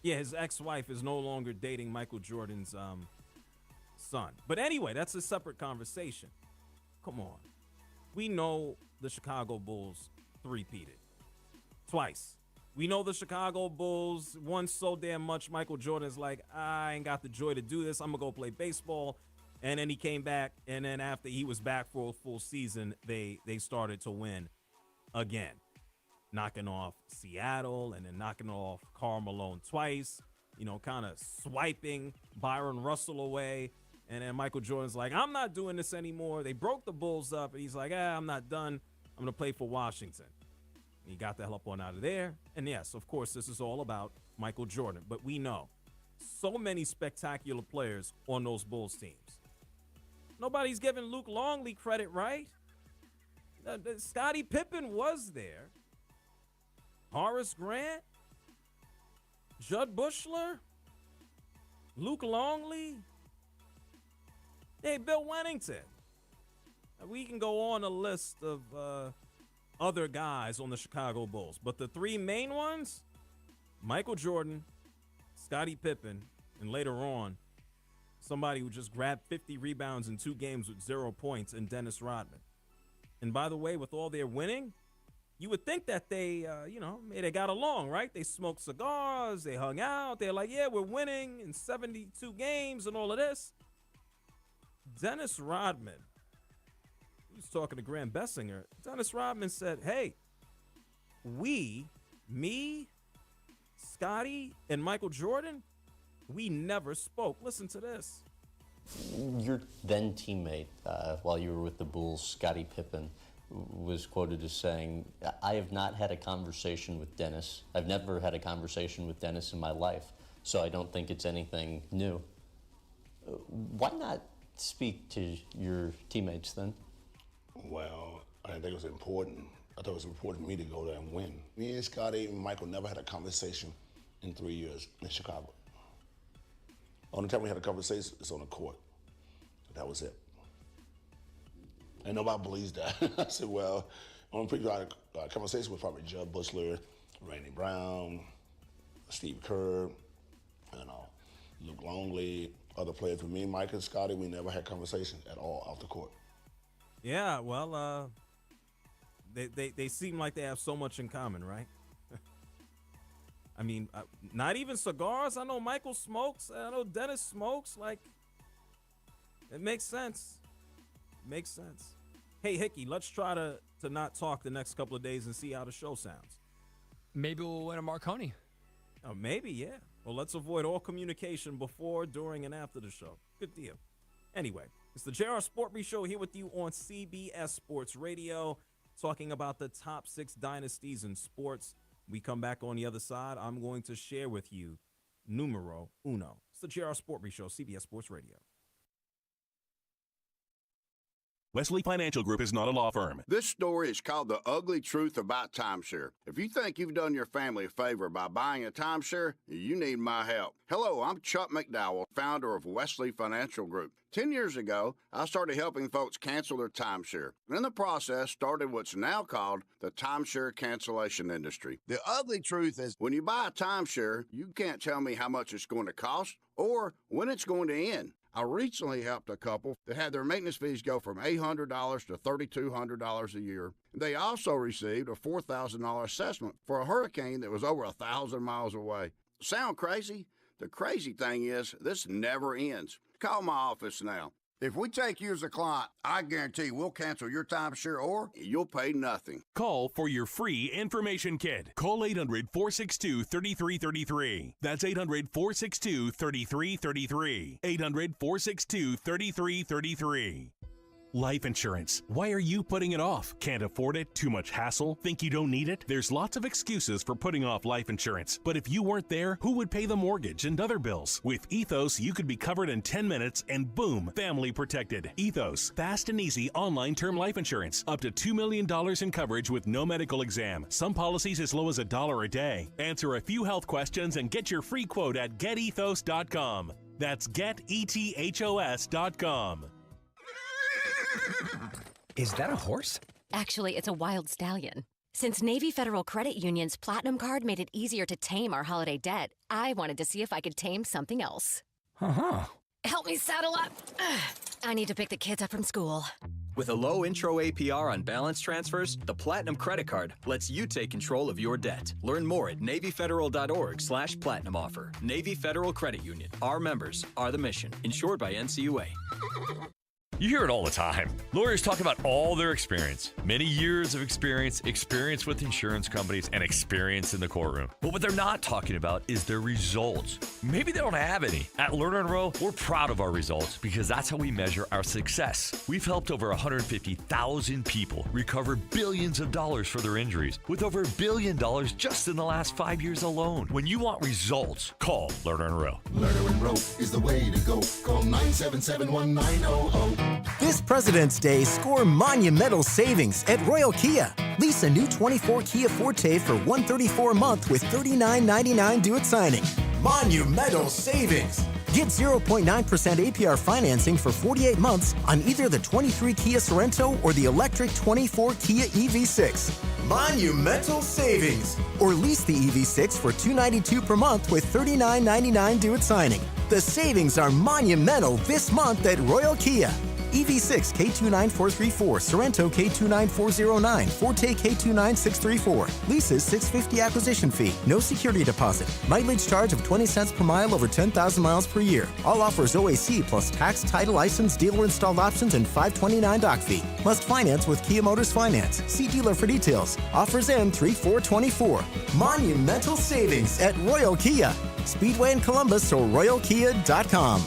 [SPEAKER 31] Yeah, his ex-wife is no longer dating Michael Jordan's son. But anyway, that's a separate conversation. Come on. We know the Chicago Bulls three-peated. Twice. We know the Chicago Bulls won so damn much, Michael Jordan's like, I ain't got the joy to do this. I'm going to go play baseball. And then he came back, and then after he was back for a full season, they started to win again. Knocking off Seattle and then knocking off Karl Malone twice, kind of swiping Byron Russell away. And then Michael Jordan's like, I'm not doing this anymore. They broke the Bulls up, and he's like, I'm not done. I'm going to play for Washington. And he got the hell up on out of there. And yes, of course, this is all about Michael Jordan. But we know so many spectacular players on those Bulls teams. Nobody's giving Luke Longley credit, right? Scottie Pippen was there. Horace Grant, Judd Bushler, Luke Longley, hey, Bill Wennington. We can go on a list of other guys on the Chicago Bulls, but the 3 main ones, Michael Jordan, Scottie Pippen, and later on, somebody who just grabbed 50 rebounds in 2 games with 0 points, and Dennis Rodman. And by the way, with all their winning, you would think that they, they got along, right? They smoked cigars, they hung out, they're like, yeah, we're winning in 72 games and all of this. Dennis Rodman, he was talking to Graham Bessinger. Dennis Rodman said, hey, me, Scotty, and Michael Jordan, we never spoke. Listen to this.
[SPEAKER 11] Your then teammate, while you were with the Bulls, Scottie Pippen, was quoted as saying, I have not had a conversation with Dennis. I've never had a conversation with Dennis in my life, so I don't think it's anything new. Why not speak to your teammates then?
[SPEAKER 12] Well, I think it was important. I thought it was important for me to go there and win. Me and Scotty and Michael never had a conversation in 3 years in Chicago. Only time we had a conversation is on the court. That was it. And nobody believes that. I said, well, only people I had a conversation with probably Judd Bushler, Randy Brown, Steve Kerr, Luke Longley, other players. With me, Mike and Scotty, we never had conversations at all off the court.
[SPEAKER 31] Yeah, well, they seem like they have so much in common, right? I mean, not even cigars. I know Michael smokes. I know Dennis smokes. Like, it makes sense. Makes sense. Hey, Hickey, let's try to not talk the next couple of days and see how the show sounds.
[SPEAKER 3] Maybe we'll win a Marconi.
[SPEAKER 31] Oh, maybe, yeah. Well, let's avoid all communication before, during, and after the show. Good deal. Anyway, it's the JR Sport Brief Show here with you on CBS Sports Radio, talking about the top 6 dynasties in sports. We come back on the other side. I'm going to share with you numero uno. It's the JR Sport Brief Show, CBS Sports Radio.
[SPEAKER 7] Wesley Financial Group is not a law firm.
[SPEAKER 13] This story is called The Ugly Truth About Timeshare. If you think you've done your family a favor by buying a timeshare, you need my help. Hello, I'm Chuck McDowell, founder of Wesley Financial Group. 10 years ago, I started helping folks cancel their timeshare. And in the process, started what's now called the timeshare cancellation industry. The ugly truth is, when you buy a timeshare, you can't tell me how much it's going to cost or when it's going to end. I recently helped a couple that had their maintenance fees go from $800 to $3,200 a year. They also received a $4,000 assessment for a hurricane that was over 1,000 miles away. Sound crazy? The crazy thing is, this never ends. Call my office now. If we take you as a client, I guarantee we'll cancel your timeshare or you'll pay nothing.
[SPEAKER 7] Call for your free information kit. Call 800-462-3333. That's 800-462-3333. 800-462-3333. Life insurance. Why are you putting it off? Can't afford it? Too much hassle? Think you don't need it? There's lots of excuses for putting off life insurance. But if you weren't there, who would pay the mortgage and other bills? With Ethos, you could be covered in 10 minutes and boom, family protected. Ethos, fast and easy online term life insurance. Up to $2 million in coverage with no medical exam. Some policies as low as $1 a day. Answer a few health questions and get your free quote at getethos.com. That's getethos.com.
[SPEAKER 14] Is that a horse?
[SPEAKER 15] Actually, it's a wild stallion. Since Navy Federal Credit Union's Platinum Card made it easier to tame our holiday debt, I wanted to see if I could tame something else.
[SPEAKER 14] Uh-huh.
[SPEAKER 15] Help me saddle up. I need to pick the kids up from school.
[SPEAKER 14] With a low intro APR on balance transfers, the Platinum Credit Card lets you take control of your debt. Learn more at NavyFederal.org/Platinum offer. Navy Federal Credit Union. Our members are the mission. Insured by NCUA.
[SPEAKER 23] You hear it all the time. Lawyers talk about all their experience, many years of experience with insurance companies, and experience in the courtroom. But what they're not talking about is their results. Maybe they don't have any. At Lerner & Rowe, we're proud of our results because that's how we measure our success. We've helped over 150,000 people recover billions of dollars for their injuries, with over $1 billion just in the last 5 years alone. When you want results, call Lerner & Rowe.
[SPEAKER 24] Lerner & Rowe is the way to go. Call 977-1900.
[SPEAKER 25] This President's Day, score monumental savings at Royal Kia. Lease a new 24 Kia Forte for $134 a month with $39.99 due at signing. Monumental savings! Get 0.9% APR financing for 48 months on either the 23 Kia Sorento or the electric 24 Kia EV6. Monumental savings! Or lease the EV6 for $292 per month with $39.99 due at signing. The savings are monumental this month at Royal Kia. EV6 K29434, Sorento K29409, Forte K29634. Leases $650 acquisition fee, no security deposit. Mileage charge of 20 cents per mile over 10,000 miles per year. All offers OAC plus tax, title, license, dealer installed options, and $529 doc fee. Must finance with Kia Motors Finance. See dealer for details. Offers end 3/4/24. Monumental savings at Royal Kia. Speedway in Columbus or royalkia.com.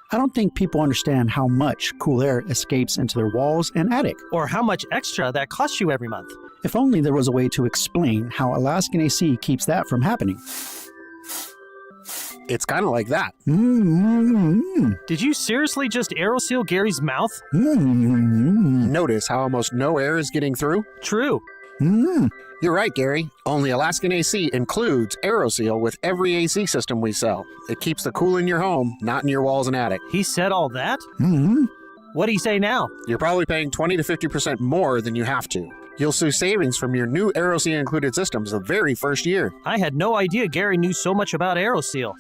[SPEAKER 18] I don't think people understand how much cool air escapes into their walls and attic.
[SPEAKER 26] Or how much extra that costs you every month.
[SPEAKER 18] If only there was a way to explain how Alaskan AC keeps that from happening. It's kind of like that.
[SPEAKER 26] Did you seriously just AeroSeal Gary's mouth?
[SPEAKER 18] Notice how almost no air is getting through?
[SPEAKER 26] True.
[SPEAKER 18] You're right, Gary. Only Alaskan AC includes AeroSeal with every AC system we sell. It keeps the cool in your home, not in your walls and attic.
[SPEAKER 26] He said all that? What do you say now?
[SPEAKER 18] You're probably paying 20 to 50% more than you have to. You'll see savings from your new AeroSeal included systems the very first year.
[SPEAKER 26] I had no idea Gary knew so much about AeroSeal.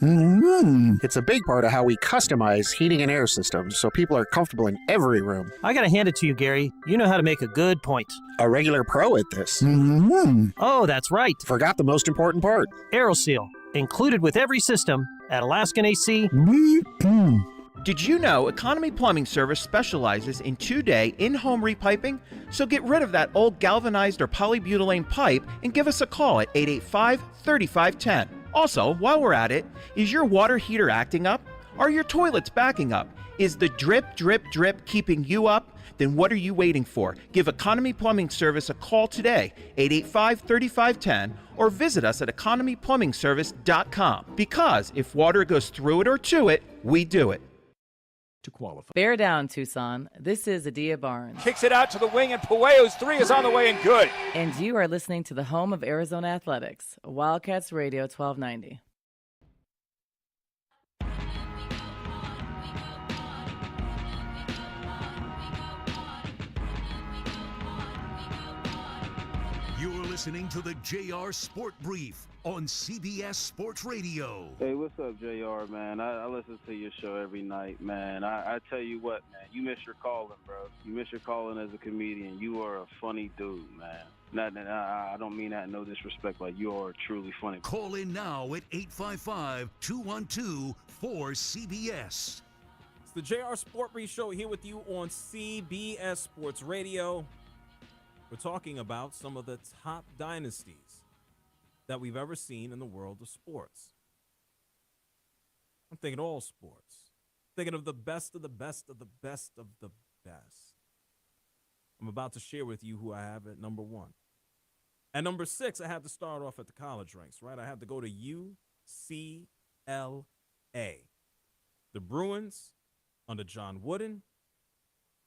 [SPEAKER 18] It's a big part of how we customize heating and air systems so people are comfortable in every room.
[SPEAKER 26] I gotta hand it to you, Gary. You know how to make a good point.
[SPEAKER 18] A regular pro at this.
[SPEAKER 26] Oh, that's right.
[SPEAKER 18] Forgot the most important part.
[SPEAKER 26] AeroSeal, included with every system at Alaskan AC.
[SPEAKER 27] Did you know Economy Plumbing Service specializes in 2-day in-home repiping? So get rid of that old galvanized or polybutylene pipe and give us a call at 885-3510. Also, while we're at it, is your water heater acting up? Are your toilets backing up? Is the drip, drip, drip keeping you up? Then what are you waiting for? Give Economy Plumbing Service a call today, 885-3510, or visit us at economyplumbingservice.com. Because if water goes through it or to it, we do it.
[SPEAKER 2] To qualify.
[SPEAKER 5] Bear down, Tucson. This is Adia Barnes.
[SPEAKER 2] Kicks it out to the wing, and Pueyo's three is on the way and good.
[SPEAKER 5] And you are listening to the home of Arizona Athletics, Wildcats Radio 1290.
[SPEAKER 22] You're listening to the JR Sport Brief on CBS Sports Radio.
[SPEAKER 6] Hey, what's up, JR, man? I listen to your show every night, man. I tell you what, man, you miss your calling, bro. You miss your calling as a comedian. You are a funny dude, man. I don't mean that in no disrespect. Like, you are truly funny.
[SPEAKER 22] Call in now at 855-212-4CBS.
[SPEAKER 31] It's the JR Sport Brief Show here with you on CBS Sports Radio. We're talking about some of the top dynasties that we've ever seen in the world of sports. I'm thinking all sports. Thinking of the best of the best of the best of the best. I'm about to share with you who I have at number 1. At number 6, I have to start off at the college ranks, right? I have to go to UCLA. The Bruins under John Wooden.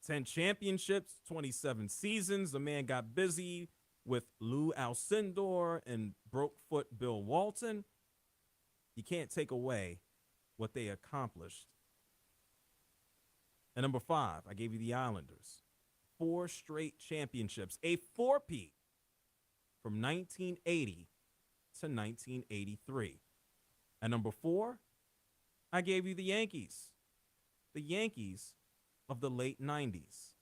[SPEAKER 31] 10 championships, 27 seasons. The man got busy with Lou Alcindor and broke-foot Bill Walton. You can't take away what they accomplished. At number 5, I gave you the Islanders. 4 straight championships, a four-peat from 1980 to 1983. At number 4, I gave you the Yankees. The Yankees of the late 90s,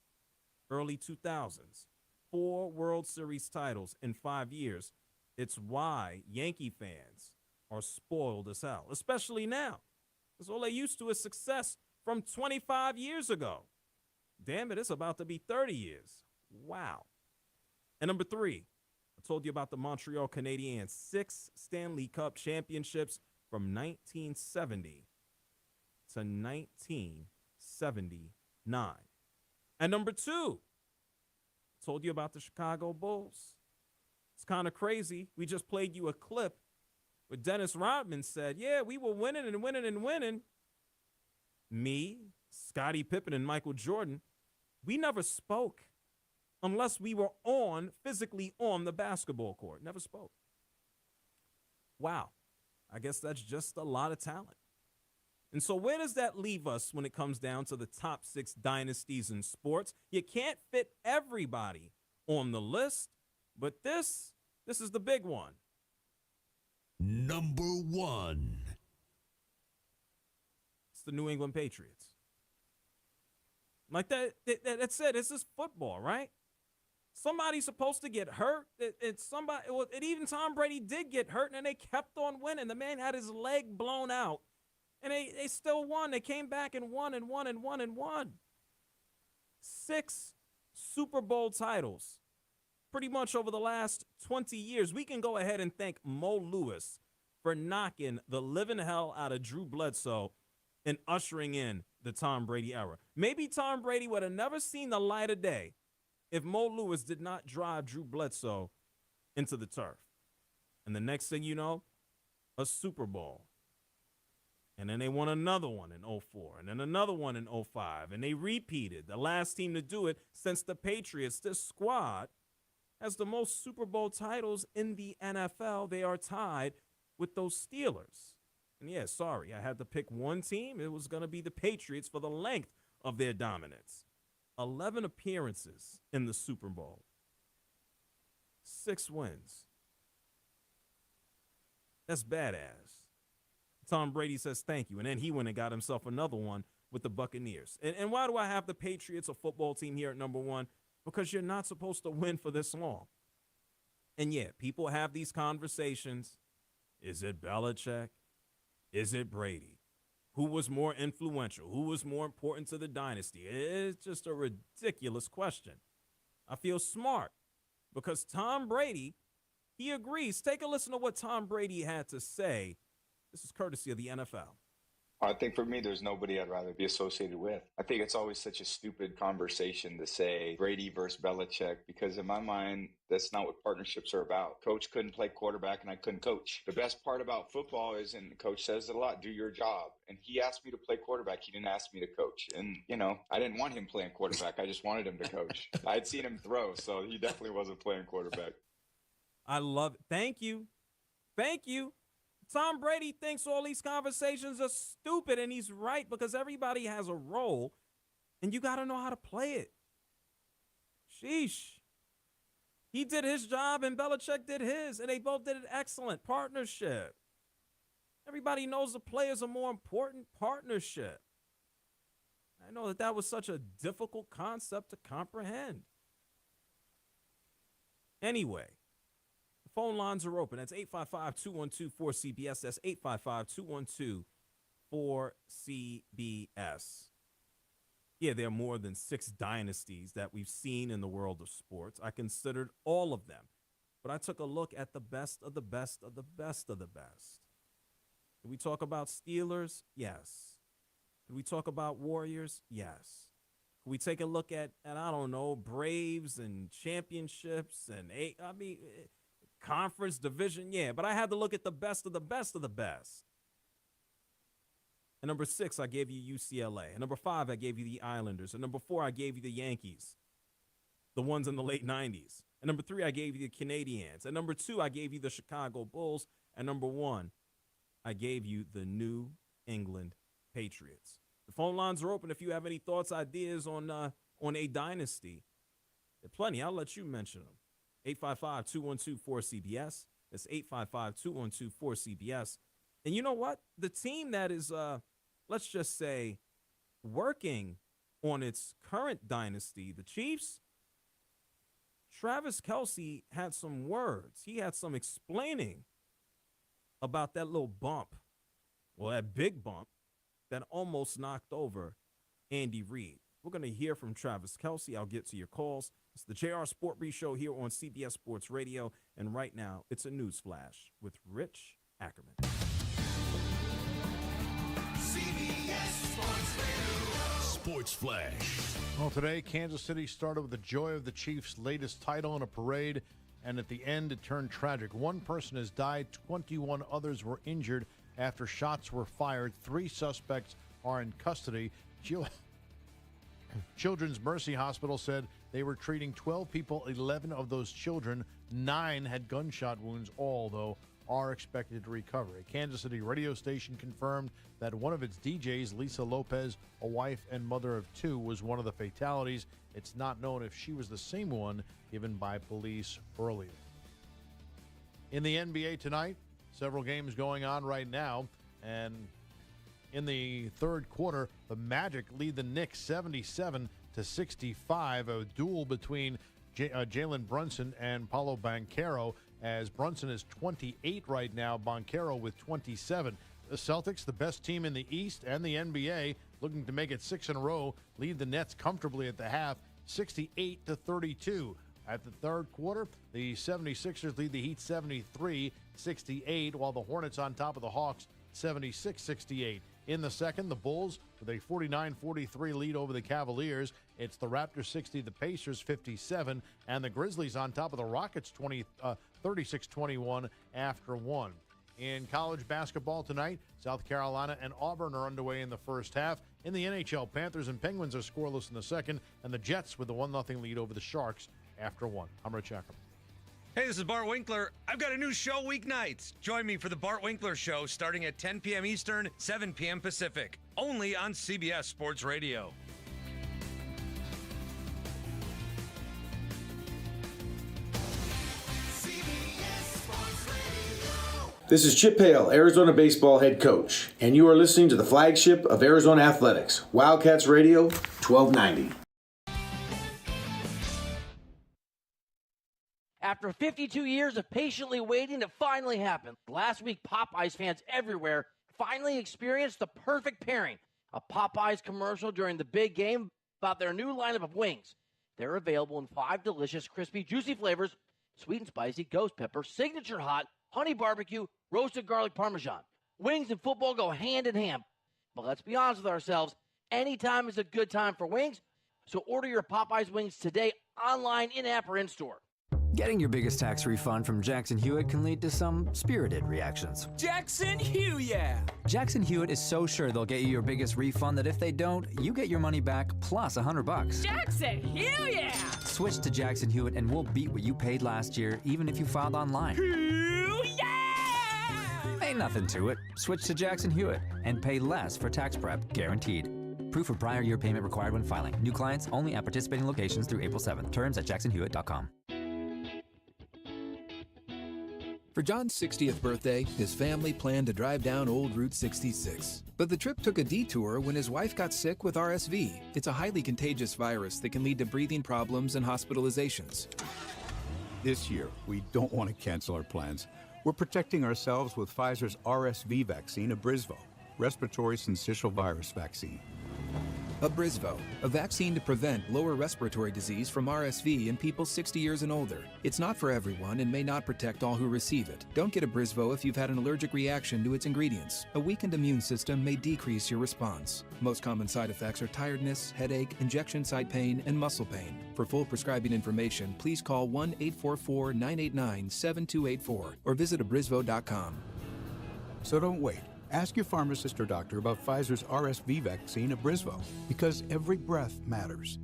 [SPEAKER 31] early 2000s, 4 World Series titles in 5 years. It's why Yankee fans are spoiled as hell, especially now. Because all they used to is success from 25 years ago. Damn it, it's about to be 30 years. Wow. And number 3, I told you about the Montreal Canadiens, 6 Stanley Cup championships from 1970 to 1979. And number 2, told you about the Chicago Bulls. It's kind of crazy. We just played you a clip where Dennis Rodman said, yeah, we were winning and winning and winning. Me, Scottie Pippen, and Michael Jordan, we never spoke unless we were physically on the basketball court. Never spoke. Wow. I guess that's just a lot of talent. And so where does that leave us when it comes down to the top 6 dynasties in sports? You can't fit everybody on the list, but this is the big one.
[SPEAKER 22] Number 1.
[SPEAKER 31] It's the New England Patriots. Like that's it. This is football, right? Somebody's supposed to get hurt. Even Tom Brady did get hurt, and they kept on winning. The man had his leg blown out. And they still won. They came back and won and won and won and won. 6 Super Bowl titles pretty much over the last 20 years. We can go ahead and thank Mo Lewis for knocking the living hell out of Drew Bledsoe and ushering in the Tom Brady era. Maybe Tom Brady would have never seen the light of day if Mo Lewis did not drive Drew Bledsoe into the turf. And the next thing you know, a Super Bowl. And then they won another one in 2004, and then another one in 2005, and they repeated. The last team to do it since the Patriots. This squad has the most Super Bowl titles in the NFL. They are tied with those Steelers. And yeah, sorry, I had to pick one team. It was going to be the Patriots for the length of their dominance. 11 appearances in the Super Bowl. 6 wins. That's badass. Tom Brady says thank you, and then he went and got himself another one with the Buccaneers. And why do I have the Patriots, a football team, here at number 1? Because you're not supposed to win for this long. And yeah, people have these conversations. Is it Belichick? Is it Brady? Who was more influential? Who was more important to the dynasty? It's just a ridiculous question. I feel smart because Tom Brady he agrees. Take a listen to what Tom Brady had to say. This is courtesy of the NFL.
[SPEAKER 1] I think for me, there's nobody I'd rather be associated with. I think it's always such a stupid conversation to say Brady versus Belichick, because in my mind, that's not what partnerships are about. Coach couldn't play quarterback and I couldn't coach. The best part about football is, and the coach says it a lot, do your job. And he asked me to play quarterback. He didn't ask me to coach. And, I didn't want him playing quarterback. I just wanted him to coach. I had seen him throw, so he definitely wasn't playing quarterback.
[SPEAKER 31] I love it. Thank you. Thank you. Tom Brady thinks all these conversations are stupid, and he's right, because everybody has a role, and you got to know how to play it. Sheesh. He did his job, and Belichick did his, and they both did an excellent partnership. Everybody knows the players are more important. Partnership. I know that was such a difficult concept to comprehend. Anyway. Phone lines are open. That's 855-212-4CBS. That's 855-212-4CBS. Yeah, there are more than 6 dynasties that we've seen in the world of sports. I considered all of them. But I took a look at the best of the best of the best of the best. Did we talk about Steelers? Yes. Did we talk about Warriors? Yes. Could we take a look at I don't know, Braves and championships and conference division? Yeah, but I had to look at the best of the best of the best. At number 6, I gave you UCLA. At number 5, I gave you the Islanders. At number 4, I gave you the Yankees, the ones in the late 90s. At number 3, I gave you the Canadiens. At number 2, I gave you the Chicago Bulls. At number 1, I gave you the New England Patriots. The phone lines are open if you have any thoughts, ideas on a dynasty. There are plenty. I'll let you mention them. 855-212-4CBS. That's 855-212-4CBS. And you know what? The team that is, let's just say, working on its current dynasty, the Chiefs, Travis Kelce had some words. He had some explaining about that little bump, well, that big bump that almost knocked over Andy Reid. We're going to hear from Travis Kelce. I'll get to your calls. It's the JR Sport Brief Show here on CBS Sports Radio. And right now, it's a news flash with Rich Ackerman.
[SPEAKER 22] CBS Sports Radio. Sports Flash.
[SPEAKER 8] Well, today, Kansas City started with the joy of the Chiefs' latest title in a parade. And at the end, it turned tragic. One person has died. 21 others were injured after shots were fired. 3 suspects are in custody. Children's Mercy Hospital said they were treating 12 people. 11 of those children, 9 had gunshot wounds. All, though, are expected to recover. A Kansas City radio station confirmed that one of its DJs, Lisa Lopez, a wife and mother of 2, was one of the fatalities. It's not known if she was the same one given by police earlier. In the NBA tonight, several games going on right now, and in the third quarter, the Magic lead the Knicks 77-65. A duel between Jalen Brunson and Paolo Banchero, as Brunson is 28 right now, Banchero with 27. The Celtics, the best team in the East and the NBA, looking to make it 6 in a row, lead the Nets comfortably at the half, 68-32. At the third quarter, the 76ers lead the Heat 73-68, while the Hornets on top of the Hawks 76-68. In the second, the Bulls with a 49-43 lead over the Cavaliers. It's the Raptors 60, the Pacers 57, and the Grizzlies on top of the Rockets 36-21 after 1. In college basketball tonight, South Carolina and Auburn are underway in the first half. In the NHL, Panthers and Penguins are scoreless in the second, and the Jets with a 1-0 lead over the Sharks after 1. I'm Rich Ackerman.
[SPEAKER 9] Hey, this is Bart Winkler. I've got a new show weeknights. Join me for the Bart Winkler Show starting at 10 p.m. Eastern, 7 p.m. Pacific, only on CBS Sports Radio.
[SPEAKER 16] This is Chip Hale, Arizona baseball head coach, and you are listening to the flagship of Arizona Athletics, Wildcats Radio, 1290.
[SPEAKER 17] After 52 years of patiently waiting, it finally happened. Last week, Popeyes fans everywhere finally experienced the perfect pairing. A Popeyes commercial during the big game about their new lineup of wings. They're available in 5 delicious, crispy, juicy flavors, sweet and spicy, ghost pepper, signature hot, honey barbecue, roasted garlic parmesan. Wings and football go hand in hand. But let's be honest with ourselves, anytime is a good time for wings. So order your Popeyes wings today online, in-app, or in-store.
[SPEAKER 3] Getting your biggest tax refund from Jackson Hewitt can lead to some spirited reactions.
[SPEAKER 4] Jackson Hewitt!
[SPEAKER 3] Jackson Hewitt is so sure they'll get you your biggest refund that if they don't, you get your money back plus $100.
[SPEAKER 4] Jackson Hewitt!
[SPEAKER 3] Switch to Jackson Hewitt and we'll beat what you paid last year, even if you filed online. Ain't nothing to it. Switch to Jackson Hewitt and pay less for tax prep, guaranteed. Proof of prior year payment required when filing. New clients only at participating locations through April 7th. Terms at jacksonhewitt.com.
[SPEAKER 10] For John's 60th birthday, his family planned to drive down Old Route 66. But the trip took a detour when his wife got sick with RSV. It's a highly contagious virus that can lead to breathing problems and hospitalizations.
[SPEAKER 11] This year, we don't want to cancel our plans. We're protecting ourselves with Pfizer's RSV vaccine, Abrysvo, respiratory syncytial virus vaccine.
[SPEAKER 10] Abrysvo, a vaccine to prevent lower respiratory disease from RSV in people 60 years and older. It's not for everyone and may not protect all who receive it. Don't get Abrysvo if you've had an allergic reaction to its ingredients. A weakened immune system may decrease your response. Most common side effects are tiredness, headache, injection site pain, and muscle pain. For full prescribing information, please call 1-844-989-7284 or visit abrysvo.com.
[SPEAKER 11] So don't wait. Ask your pharmacist or doctor about Pfizer's RSV vaccine, Abrysvo, because every breath matters.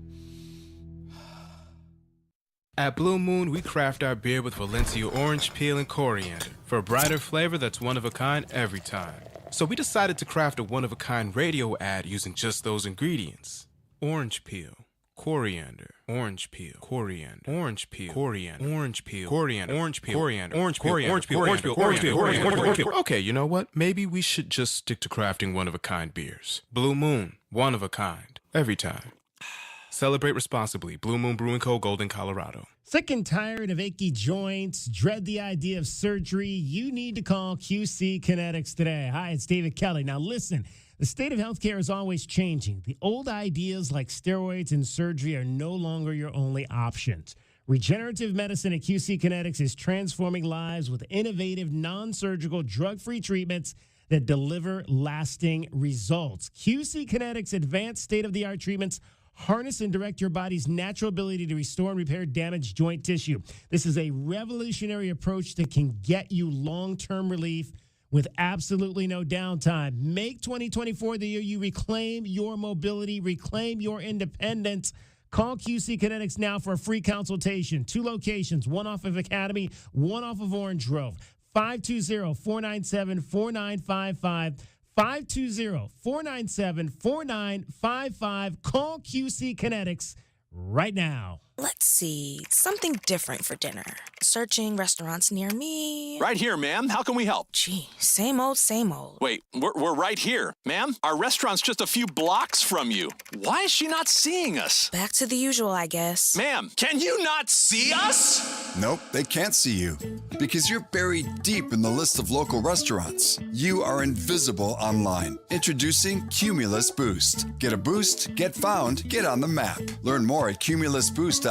[SPEAKER 12] At Blue Moon, we craft our beer with Valencia orange peel and coriander for a brighter flavor that's one of a kind every time. So we decided to craft a one-of-a-kind radio ad using just those ingredients. Orange peel, coriander, orange peel, coriander, orange peel, coriander, orange peel, coriander, orange peel, coriander, orange peel, orange peel, orange peel, orange peel, orange peel. Okay, you know what? Maybe we should just stick to crafting one-of-a-kind beers. Blue Moon, one of a kind, every time. Celebrate responsibly. Blue Moon Brewing Co., Golden, Colorado.
[SPEAKER 19] Sick and tired of achy joints? Dread the idea of surgery? You need to call QC Kinetics today. Hi, it's David Kelly. Now listen, the state of healthcare is always changing. The old ideas like steroids and surgery are no longer your only options. Regenerative medicine at QC Kinetics is transforming lives with innovative, non-surgical, drug-free treatments that deliver lasting results. QC Kinetics' advanced state-of-the-art treatments harness and direct your body's natural ability to restore and repair damaged joint tissue. This is a revolutionary approach that can get you long-term relief with absolutely no downtime. Make 2024 the year you reclaim your mobility, reclaim your independence. Call QC Kinetics now for a free consultation. 2 locations, one off of Academy, one off of Orange Grove. 520-497-4955. 520-497-4955. Call QC Kinetics right now.
[SPEAKER 20] Let's see, something different for dinner. Searching restaurants near me.
[SPEAKER 21] Right here, ma'am. How can we help?
[SPEAKER 20] Gee, same old, same old.
[SPEAKER 21] Wait, we're right here. Ma'am, our restaurant's just a few blocks from you. Why is she not seeing us?
[SPEAKER 20] Back to the usual, I guess.
[SPEAKER 21] Ma'am, can you not see us?
[SPEAKER 22] Nope, they can't see you. Because you're buried deep in the list of local restaurants. You are invisible online. Introducing Cumulus Boost. Get a boost, get found, get on the map. Learn more at cumulusboost.com.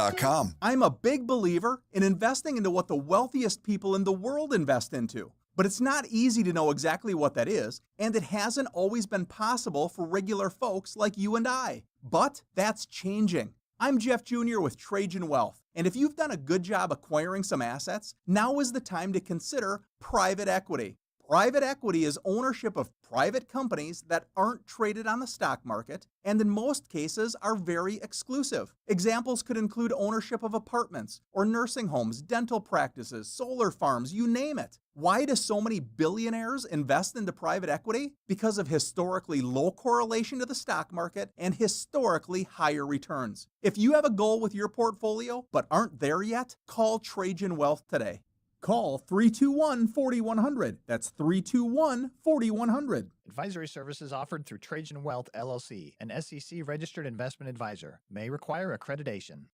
[SPEAKER 28] I'm a big believer in investing into what the wealthiest people in the world invest into. But it's not easy to know exactly what that is, and it hasn't always been possible for regular folks like you and I. But that's changing. I'm Jeff Jr. with Trajan Wealth, and if you've done a good job acquiring some assets, now is the time to consider private equity. Private equity is ownership of private companies that aren't traded on the stock market and in most cases are very exclusive. Examples could include ownership of apartments or nursing homes, dental practices, solar farms, you name it. Why do so many billionaires invest into private equity? Because of historically low correlation to the stock market and historically higher returns. If you have a goal with your portfolio but aren't there yet, call Trajan Wealth today. Call 321-4100. That's 321-4100.
[SPEAKER 29] Advisory services offered through Trajan Wealth, LLC, an SEC-registered investment advisor. May require accreditation.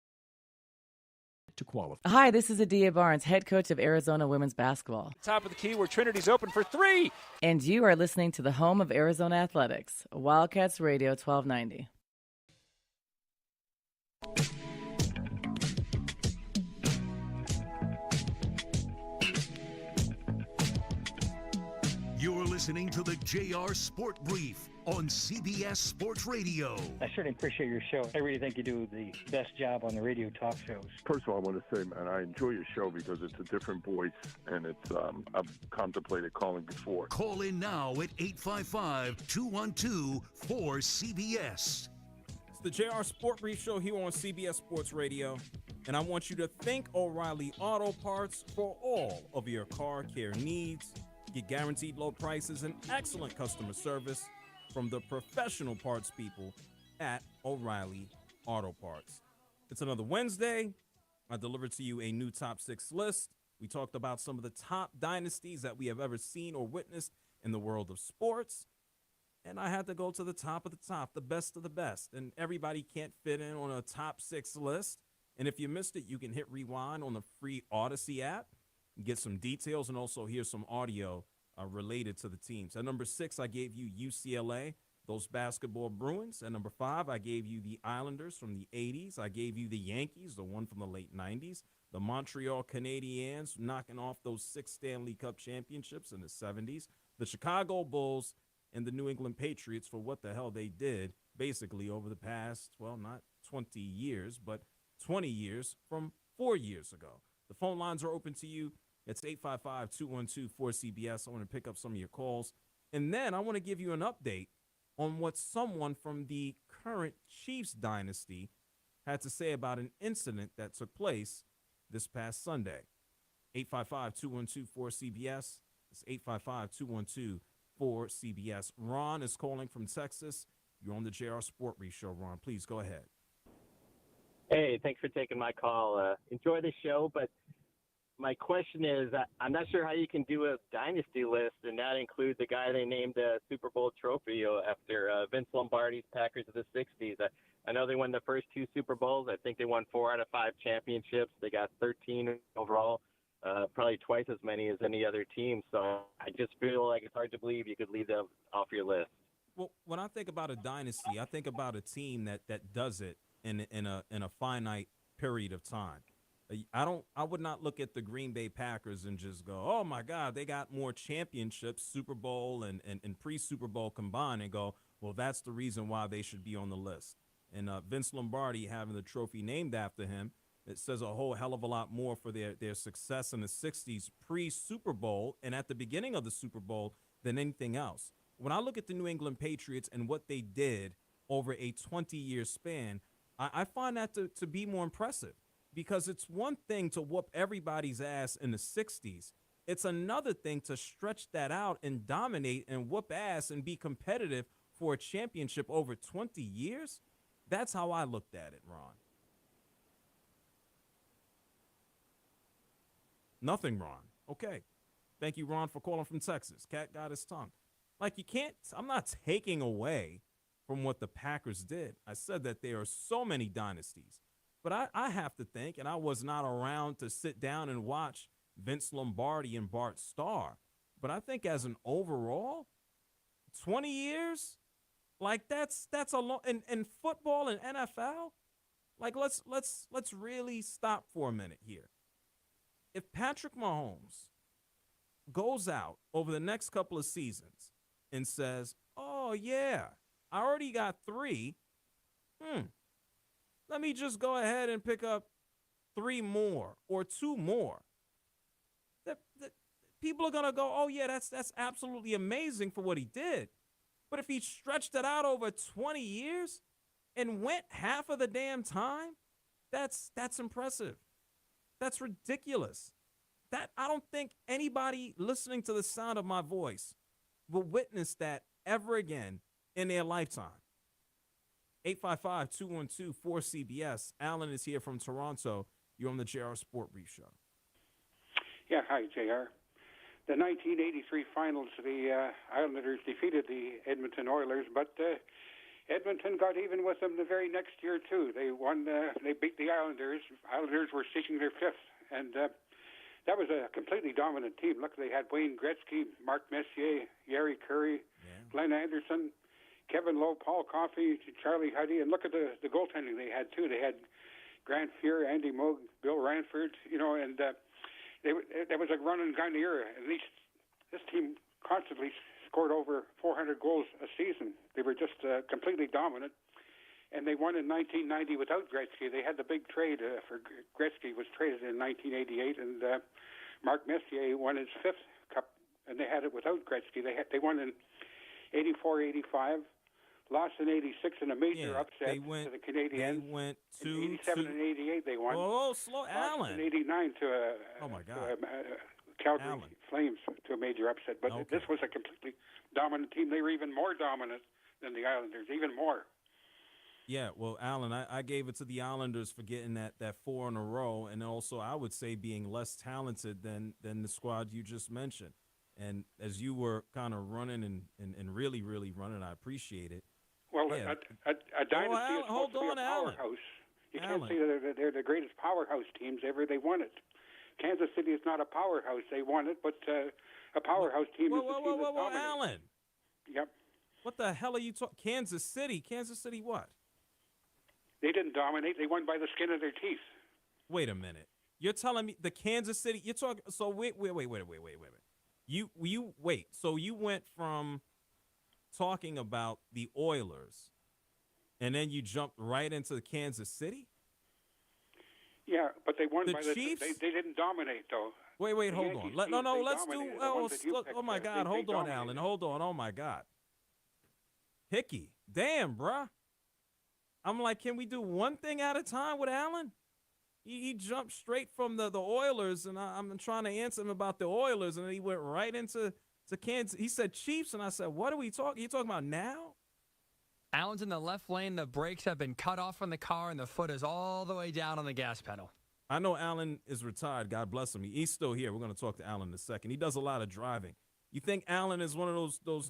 [SPEAKER 2] To qualify.
[SPEAKER 5] Hi, this is Adia Barnes, head coach of Arizona women's basketball.
[SPEAKER 2] Top of the key where Trinity's open for 3.
[SPEAKER 5] And you are listening to the home of Arizona Athletics, Wildcats Radio 1290.
[SPEAKER 7] listening to the JR Sport Brief on CBS Sports Radio.
[SPEAKER 13] I certainly appreciate your show. I really think you do the best job on the radio talk shows.
[SPEAKER 14] First of all, I want to say, man, I enjoy your show because it's a different voice, and it's I've contemplated calling before.
[SPEAKER 7] Call in now at 855-212-4CBS.
[SPEAKER 31] It's the JR Sport Brief Show here on CBS Sports Radio, and I want you to thank O'Reilly Auto Parts for all of your car care needs. Get guaranteed low prices and excellent customer service from the professional parts people at O'Reilly Auto Parts. It's another Wednesday. I delivered to you a new top 6 list. We talked about some of the top dynasties that we have ever seen or witnessed in the world of sports. And I had to go to the top of the top, the best of the best. And everybody can't fit in on a top 6 list. And if you missed it, you can hit rewind on the free Odyssey app, get some details, and also hear some audio related to the teams. At number 6, I gave you UCLA, those basketball Bruins. At number 5, I gave you the Islanders from the 80s. I gave you the Yankees, the one from the late 90s. The Montreal Canadiens knocking off those 6 Stanley Cup championships in the 70s. The Chicago Bulls and the New England Patriots for what the hell they did basically over the past, well, not 20 years, but 20 years from 4 years ago. The phone lines are open to you. It's 855-212-4CBS. I want to pick up some of your calls. And then I want to give you an update on what someone from the current Chiefs dynasty had to say about an incident that took place this past Sunday. 855-212-4CBS. It's 855-212-4CBS. Ron is calling from Texas. You're on the JR Sport Brief Show, Ron. Please go ahead.
[SPEAKER 15] Hey, thanks for taking my call. Enjoy the show, but my question is, I'm not sure how you can do a dynasty list and not include the guy they named a Super Bowl trophy after Vince Lombardi's Packers of the 60s. I know they won the first 2 Super Bowls. I think they won 4 out of 5 championships. They got 13 overall, probably twice as many as any other team. So I just feel like it's hard to believe you could leave them off your list.
[SPEAKER 31] Well, when I think about a dynasty, I think about a team that does it in a finite period of time. I would not look at the Green Bay Packers and just go, oh my God, they got more championships, Super Bowl and pre-Super Bowl combined, and go, well, that's the reason why they should be on the list. And Vince Lombardi having the trophy named after him, it says a whole hell of a lot more for their success in the 60s pre-Super Bowl and at the beginning of the Super Bowl than anything else. When I look at the New England Patriots and what they did over a 20-year span, I find that to be more impressive. Because it's one thing to whoop everybody's ass in the 60s. It's another thing to stretch that out and dominate and whoop ass and be competitive for a championship over 20 years. That's how I looked at it, Ron. Nothing, Ron. Okay. Thank you, Ron, for calling from Texas. Cat got his tongue. Like, I'm not taking away from what the Packers did. I said that there are so many dynasties. But I have to think, and I was not around to sit down and watch Vince Lombardi and Bart Starr, but I think as an overall, 20 years, like that's a long. In football and NFL, like let's really stop for a minute here. If Patrick Mahomes goes out over the next couple of seasons and says, "Oh yeah, I already got 3," let me just go ahead and pick up 3 more or 2 more. The people are going to go, oh, yeah, that's absolutely amazing for what he did. But if he stretched it out over 20 years and went half of the damn time, that's impressive. That's ridiculous. That I don't think anybody listening to the sound of my voice will witness that ever again in their lifetime. 855-212-4CBS. Alan is here from Toronto. You're on the JR Sport Brief Show.
[SPEAKER 18] Yeah, hi, JR. The 1983 finals, the Islanders defeated the Edmonton Oilers, but Edmonton got even with them the very next year, too. They won. They beat the Islanders. Islanders were seeking their 5th, and that was a completely dominant team. Look, they had Wayne Gretzky, Mark Messier, Yari Curry, Glenn Anderson, Kevin Lowe, Paul Coffey, Charlie Huddy, and look at the goaltending they had, too. They had Grant Fuhr, Andy Moog, Bill Ranford, and that was a run-and-gun era. At least this team constantly scored over 400 goals a season. They were just completely dominant. And they won in 1990 without Gretzky. They had the big trade for Gretzky was traded in 1988, and Mark Messier won his 5th cup, and they had it without Gretzky. They won in 84, 85, lost in 86 in a major upset to the Canadiens.
[SPEAKER 31] They went to
[SPEAKER 18] in 87 and 88 they won.
[SPEAKER 31] Oh, slow, Alan.
[SPEAKER 18] In 89 to
[SPEAKER 31] oh my God.
[SPEAKER 18] Calgary Flames to a major upset. But this was a completely dominant team. They were even more dominant than the Islanders, even more.
[SPEAKER 31] Yeah, well, Alan, I gave it to the Islanders for getting that 4 in a row, and also I would say being less talented than the squad you just mentioned. And as you were kind of running and really, really running, I appreciate it.
[SPEAKER 18] Well, a dynasty is supposed to be a powerhouse. You can't say that they're the greatest powerhouse teams ever. They won it. Kansas City is not a powerhouse. They won it, but a powerhouse team is a team that's dominating.
[SPEAKER 31] Alan.
[SPEAKER 18] Yep.
[SPEAKER 31] What the hell are you talking? Kansas City? Kansas City what?
[SPEAKER 18] They didn't dominate. They won by the skin of their teeth.
[SPEAKER 31] Wait a minute. You're telling me the Kansas City? You're talking? So wait. You wait. So you went from talking about the Oilers, and then you jumped right into the Kansas City?
[SPEAKER 18] Yeah, but they won
[SPEAKER 31] the
[SPEAKER 18] by
[SPEAKER 31] Chiefs?
[SPEAKER 18] They didn't dominate though.
[SPEAKER 31] Wait, hold on. Let's do. Oh my God, hold on, Alan. Hold on. Oh my God. Hickey, damn, bruh. I'm like, can we do one thing at a time with Alan? He jumped straight from the Oilers, and I'm trying to answer him about the Oilers, and then he went right into Kansas. He said Chiefs, and I said, what are we talking? You talking about now?
[SPEAKER 1] Alan's in the left lane. The brakes have been cut off from the car, and the foot is all the way down on the gas pedal.
[SPEAKER 31] I know Alan is retired. God bless him. He's still here. We're going to talk to Alan in a second. He does a lot of driving. You think Alan is one of those